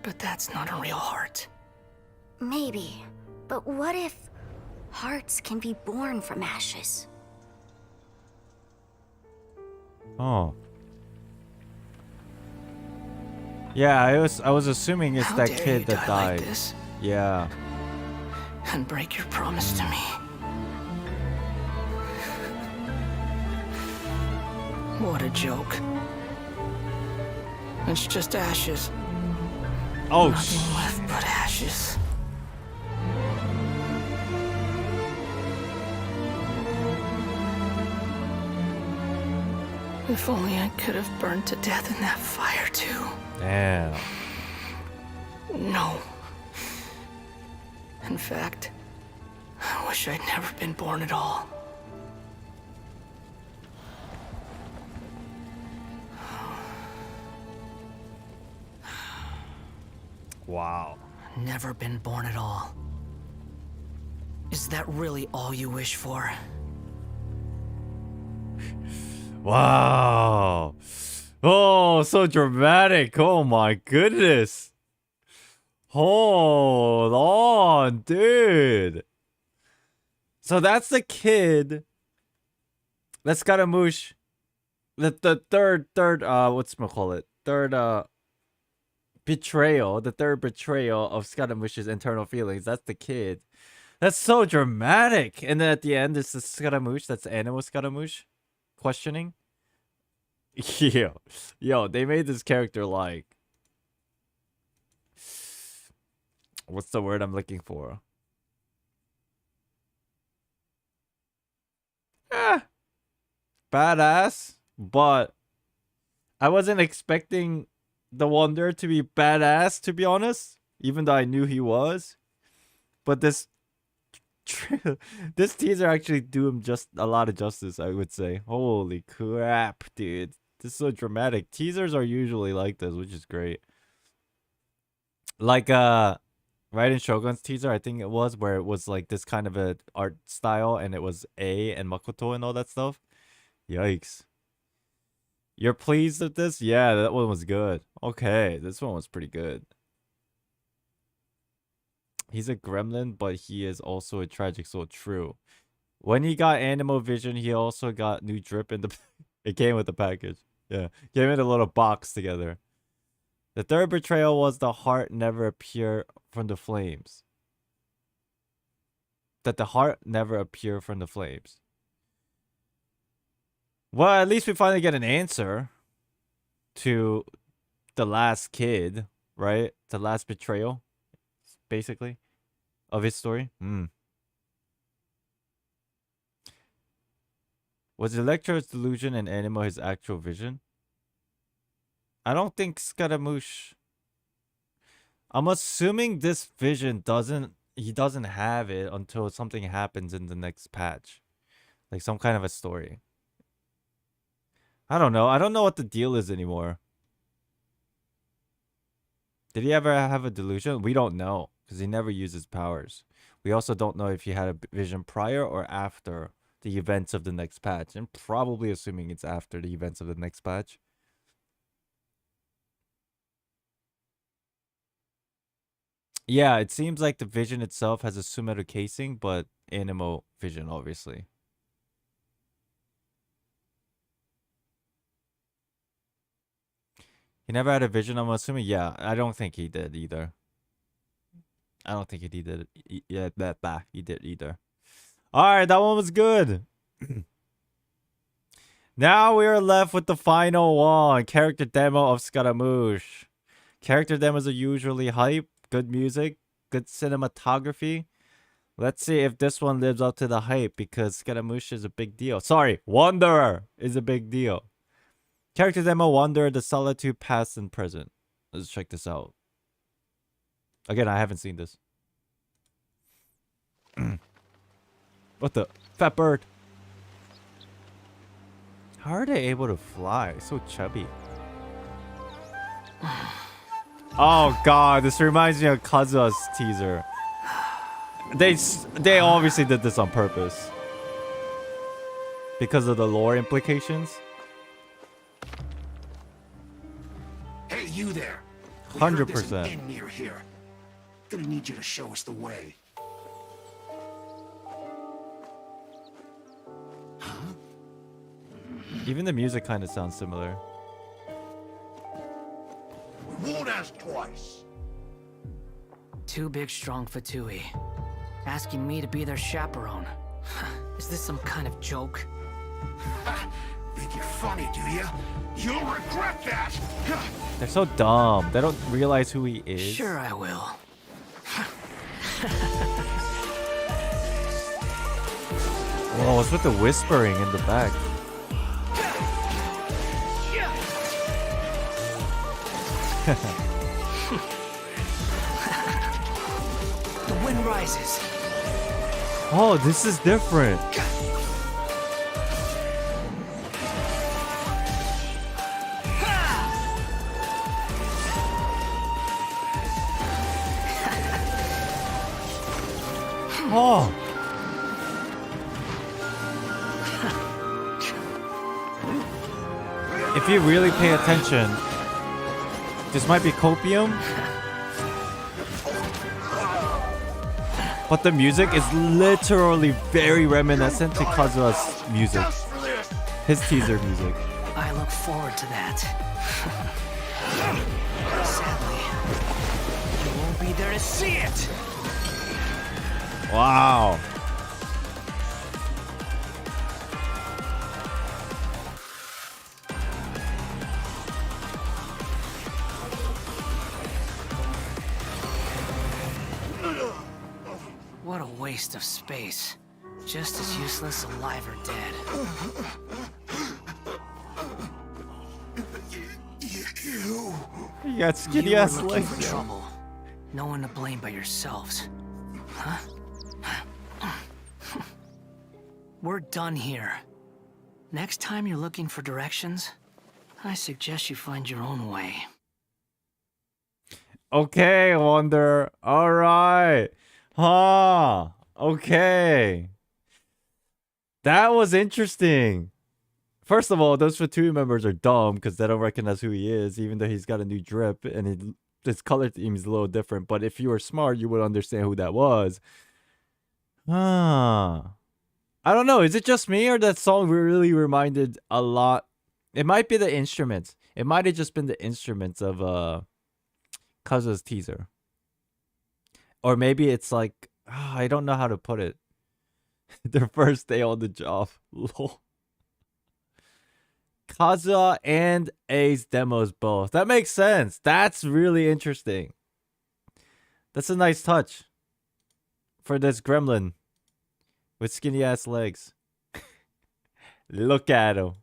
But that's not a real heart. Maybe, but what if hearts can be born from ashes? Oh. Yeah, I was assuming it's How that dare kid you that die like died. this? Yeah. And break your promise to me. What a joke. It's just ashes. Oh, nothing left but ashes. If only I could have burned to death in that fire too. Damn. No. In fact, I wish I'd never been born at all. Wow. Never been born at all. Is that really all you wish for? Wow. Oh, so dramatic. Oh my goodness. Hold on, dude. So that's the kid. That's Scaramouche. The third whatchamacallit? Third betrayal. The third betrayal of Scaramouche's internal feelings. That's the kid. That's so dramatic. And then at the end, it's the Scaramouche. That's Animal Scaramouche. Questioning. Yo, they made this character like, what's the word I'm looking for? Badass, but I wasn't expecting the Wanderer to be badass, to be honest, even though I knew he was. But this teaser actually do him just a lot of justice, I would say. Holy crap, dude. This is so dramatic. Teasers are usually like this, which is great. Like Raiden Shogun's teaser, I think it was, where it was like this kind of a art style and it was A and Makoto and all that stuff. Yikes. You're pleased with this? Yeah, that one was good. Okay, this one was pretty good. He's a gremlin, but he is also a tragic soul. True. When he got Animo Vision, he also got new drip in the... It came with the package. Yeah, came in a little box together. The third betrayal was the heart never appear from the flames. That the heart never appear from the flames. Well, at least we finally get an answer to the last kid, right? The last betrayal, basically, of his story. Was Electro's delusion and Animo his actual vision? I don't think Scaramouche... I'm assuming this vision he doesn't have it until something happens in the next patch. Like some kind of a story. I don't know. I don't know what the deal is anymore. Did he ever have a delusion? We don't know, because he never uses powers. We also don't know if he had a vision prior or after the events of the next patch. I'm probably assuming it's after the events of the next patch. Yeah, it seems like the vision itself has a Sumeru casing, but Animo vision, obviously. He never had a vision, I'm assuming? Yeah, I don't think he did either. I don't think he did. Yeah, he did either. Alright, that one was good. Now we are left with the final one. Character demo of Scaramouche. Character demos are usually hype, good music, good cinematography. Let's see if this one lives up to the hype, because Scaramouche is a big deal. Sorry, Wanderer is a big deal. Character demo Wanderer, the Solitude past and present. Let's check this out. Again, I haven't seen this. What the? Fat bird. How are they able to fly? So chubby. Oh god, this reminds me of Kazuha's teaser. They obviously did this on purpose. Because of the lore implications. Hey, you there. 100%. Near here. Gonna need you to show us the way. Even the music kind of sounds similar. We won't ask twice. Two big strong Fatui. Asking me to be their chaperone. Is this some kind of joke? Think you're funny, do you? You'll regret that! They're so dumb. They don't realize who he is. Sure I will. Whoa, what's with the whispering in the back? The wind rises. Oh, this is different. Oh. If you really pay attention, this might be copium. But the music is literally very reminiscent to Kazuha's music. His teaser music. I look forward to that. Sadly, I won't be there to see it. Wow. What a waste of space. Just as useless alive or dead. You got skinny You were ass looking legs. for trouble. No one to blame but yourselves. Huh? We're done here. Next time you're looking for directions, I suggest you find your own way. Okay, Wonder. All right. Huh. Okay. That was interesting. First of all, those Fatui members are dumb because they don't recognize who he is, even though he's got a new drip and his color theme is a little different. But if you were smart, you would understand who that was. Ah. I don't know. Is it just me or that song really reminded a lot? It might be the instruments. It might have just been the instruments of Kazu's teaser. Or maybe it's like, I don't know how to put it. Their first day on the job. Lol. Kazuha and A's demos both. That makes sense. That's really interesting. That's a nice touch for this gremlin with skinny ass legs. Look at him.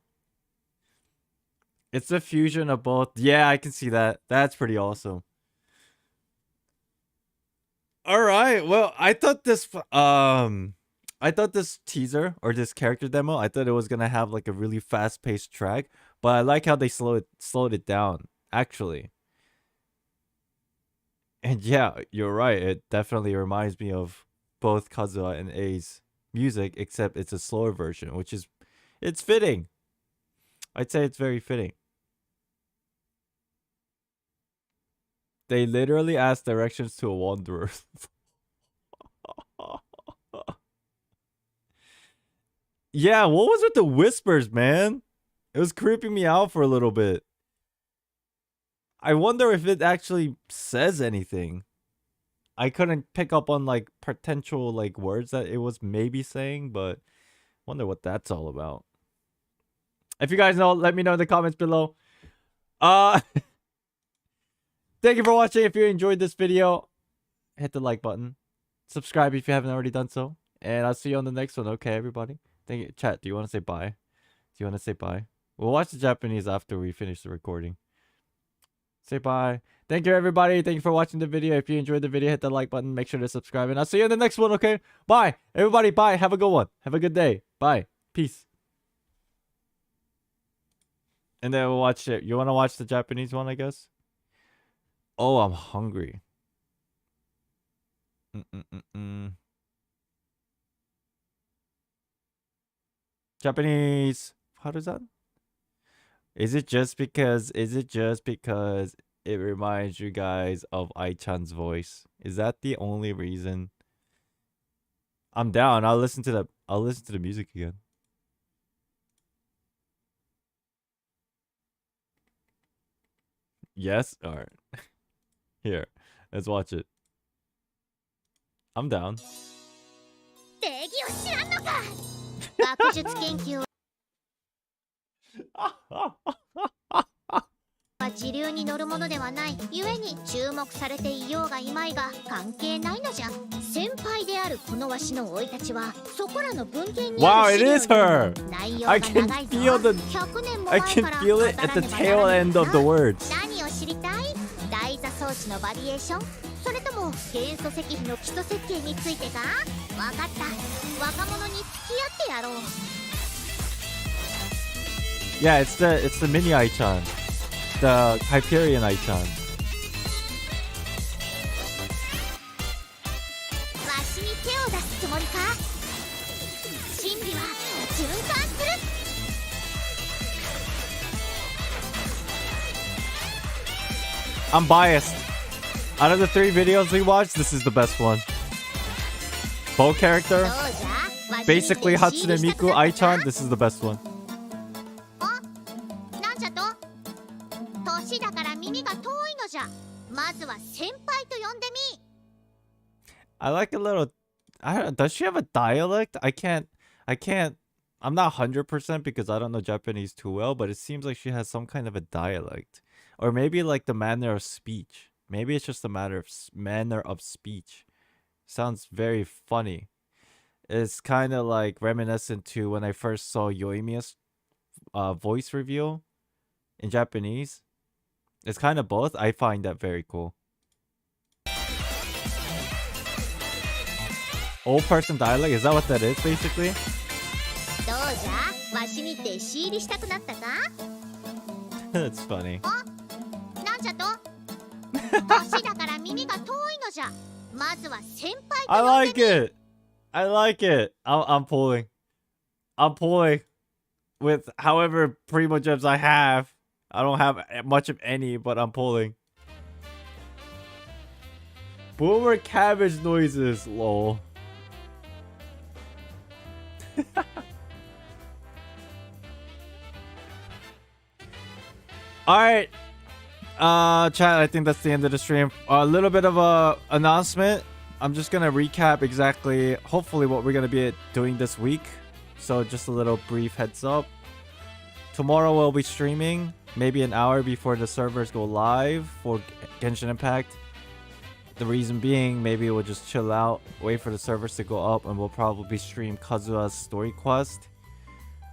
It's a fusion of both. Yeah, I can see that. That's pretty awesome. All right. Well, I thought this teaser or this character demo, I thought it was gonna have like a really fast-paced track, but I like how they slowed it down, actually. And yeah, you're right. It definitely reminds me of both Kazuha and A's music, except it's a slower version, which is it's fitting. I'd say it's very fitting. They literally asked directions to a wanderer. Yeah, what was with the whispers, man? It was creeping me out for a little bit. I wonder if it actually says anything. I couldn't pick up on like potential like words that it was maybe saying, but wonder what that's all about. If you guys know, let me know in the comments below. Thank you for watching. If you enjoyed this video, hit the like button. Subscribe if you haven't already done so. And I'll see you on the next one. Okay, everybody? Thank you. Chat, do you want to say bye? Do you want to say bye? We'll watch the Japanese after we finish the recording. Say bye. Thank you, everybody. Thank you for watching the video. If you enjoyed the video, hit the like button. Make sure to subscribe. And I'll see you in the next one, okay? Bye. Everybody, bye. Have a good one. Have a good day. Bye. Peace. And then we'll watch it. You want to watch the Japanese one, I guess? Oh, I'm hungry. Japanese. How does that? Is it just because it reminds you guys of Ai-chan's voice? Is that the only reason? I'm down. I'll listen to the music again. Yes? Alright. Here. Let's watch it. I'm down. 学術研究は時流に乗るものではないゆえに注目されていようがいまいが関係ないのじゃ先輩であるこのわしの生い立ちはそこらの文献に Wow, it is her! I can feel it at the tail end of the words. 何を知りたい台座装置のバリエーションそれとも元素石碑の基礎設計についてかわかった若者に付き合ってやろう Yeah, it's the mini Ai-chan. The Hyperion Ai-chan. わしに手を出すつもりか真理は循環する I'm biased. Out of the 3 videos we watched, this is the best one. Bow character, basically Hatsune Miku Ai-chan, this is the best one. なんじゃと年だから耳が遠いのじゃまずは先輩と呼んでみ I like a little... I don't know, does she have a dialect? I can't... I'm not 100% because I don't know Japanese too well, but it seems like she has some kind of a dialect. Or maybe like the manner of speech. Maybe it's just a manner of speech. Sounds very funny. It's kind of like reminiscent to when I first saw Yoimiya's voice reveal in Japanese. It's kind of both. I find that very cool. Old person dialect? Is that what that is, basically? どうじゃわしに弟子入りしたくなったか That's funny. なんじゃと年だから耳が遠いのじゃまずは先輩と I 呼んで like み it. I like it. I'm pulling. I'm pulling with however primo gems I have. I don't have much of any, but I'm pulling. Boomer cabbage noises, lol. All right. Chat, I think that's the end of the stream. A little bit of a announcement. I'm just gonna recap exactly, hopefully, what we're gonna be doing this week. So just a little brief heads up. Tomorrow we'll be streaming, maybe an hour before the servers go live for Genshin Impact. The reason being, maybe we'll just chill out, wait for the servers to go up, and we'll probably stream Kazuha's story quest.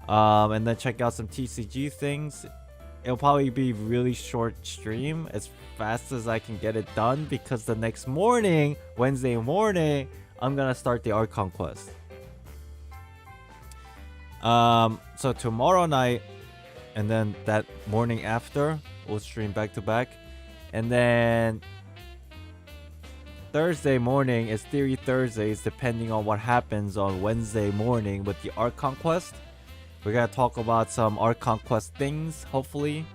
And then check out some TCG things. It'll probably be really short stream, as fast as I can get it done, because the next morning, Wednesday morning, I'm gonna start the Archon quest. So tomorrow night, and then that morning after, we'll stream back to back. And then Thursday morning is Theory Thursdays, depending on what happens on Wednesday morning with the Archon quest. We're gonna talk about some Archon quest things, hopefully,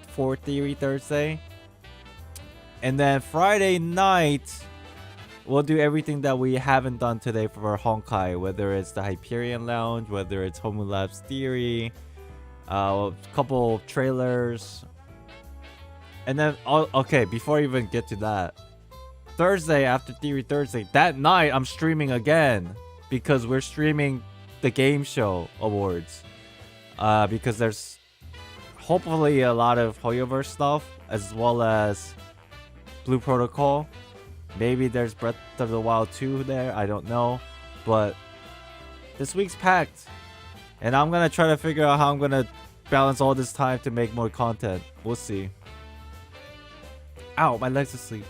for Theory Thursday. And then Friday night, we'll do everything that we haven't done today for our Honkai, whether it's the Hyperion Lounge, whether it's Homu Labs Theory, a couple trailers. And then, okay, before I even get to that, Thursday, after Theory Thursday, that night, I'm streaming again, because we're streaming the game show awards, because there's hopefully a lot of Hoyoverse stuff, as well as Blue Protocol. Maybe there's Breath of the Wild 2 there, I don't know, but this week's packed, and I'm gonna try to figure out how I'm gonna balance all this time to make more content. We'll see. Ow, my legs asleep.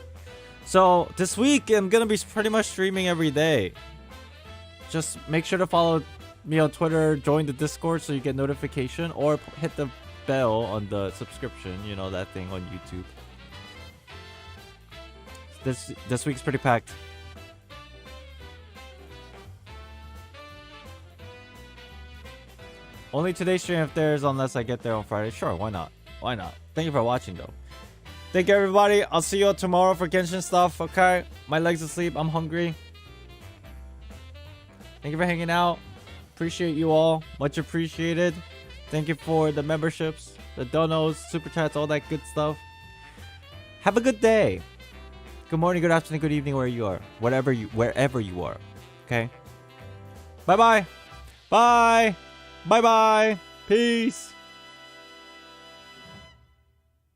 So this week I'm gonna be pretty much streaming every day. Just make sure to follow me on Twitter, join the Discord so you get notification, or hit the bell on the subscription, you know, that thing on YouTube. This week's pretty packed. Only today's stream if there's, unless I get there on Friday. Sure, why not? Why not? Thank you for watching though. Thank you everybody. I'll see you all tomorrow for Genshin stuff, okay? My legs asleep, I'm hungry. Thank you for hanging out. Appreciate you all. Much appreciated. Thank you for the memberships, the donos, super chats, all that good stuff. Have a good day. Good morning, good afternoon, good evening, wherever you are. Wherever you are. Okay? Bye-bye. Bye. Bye-bye. Peace.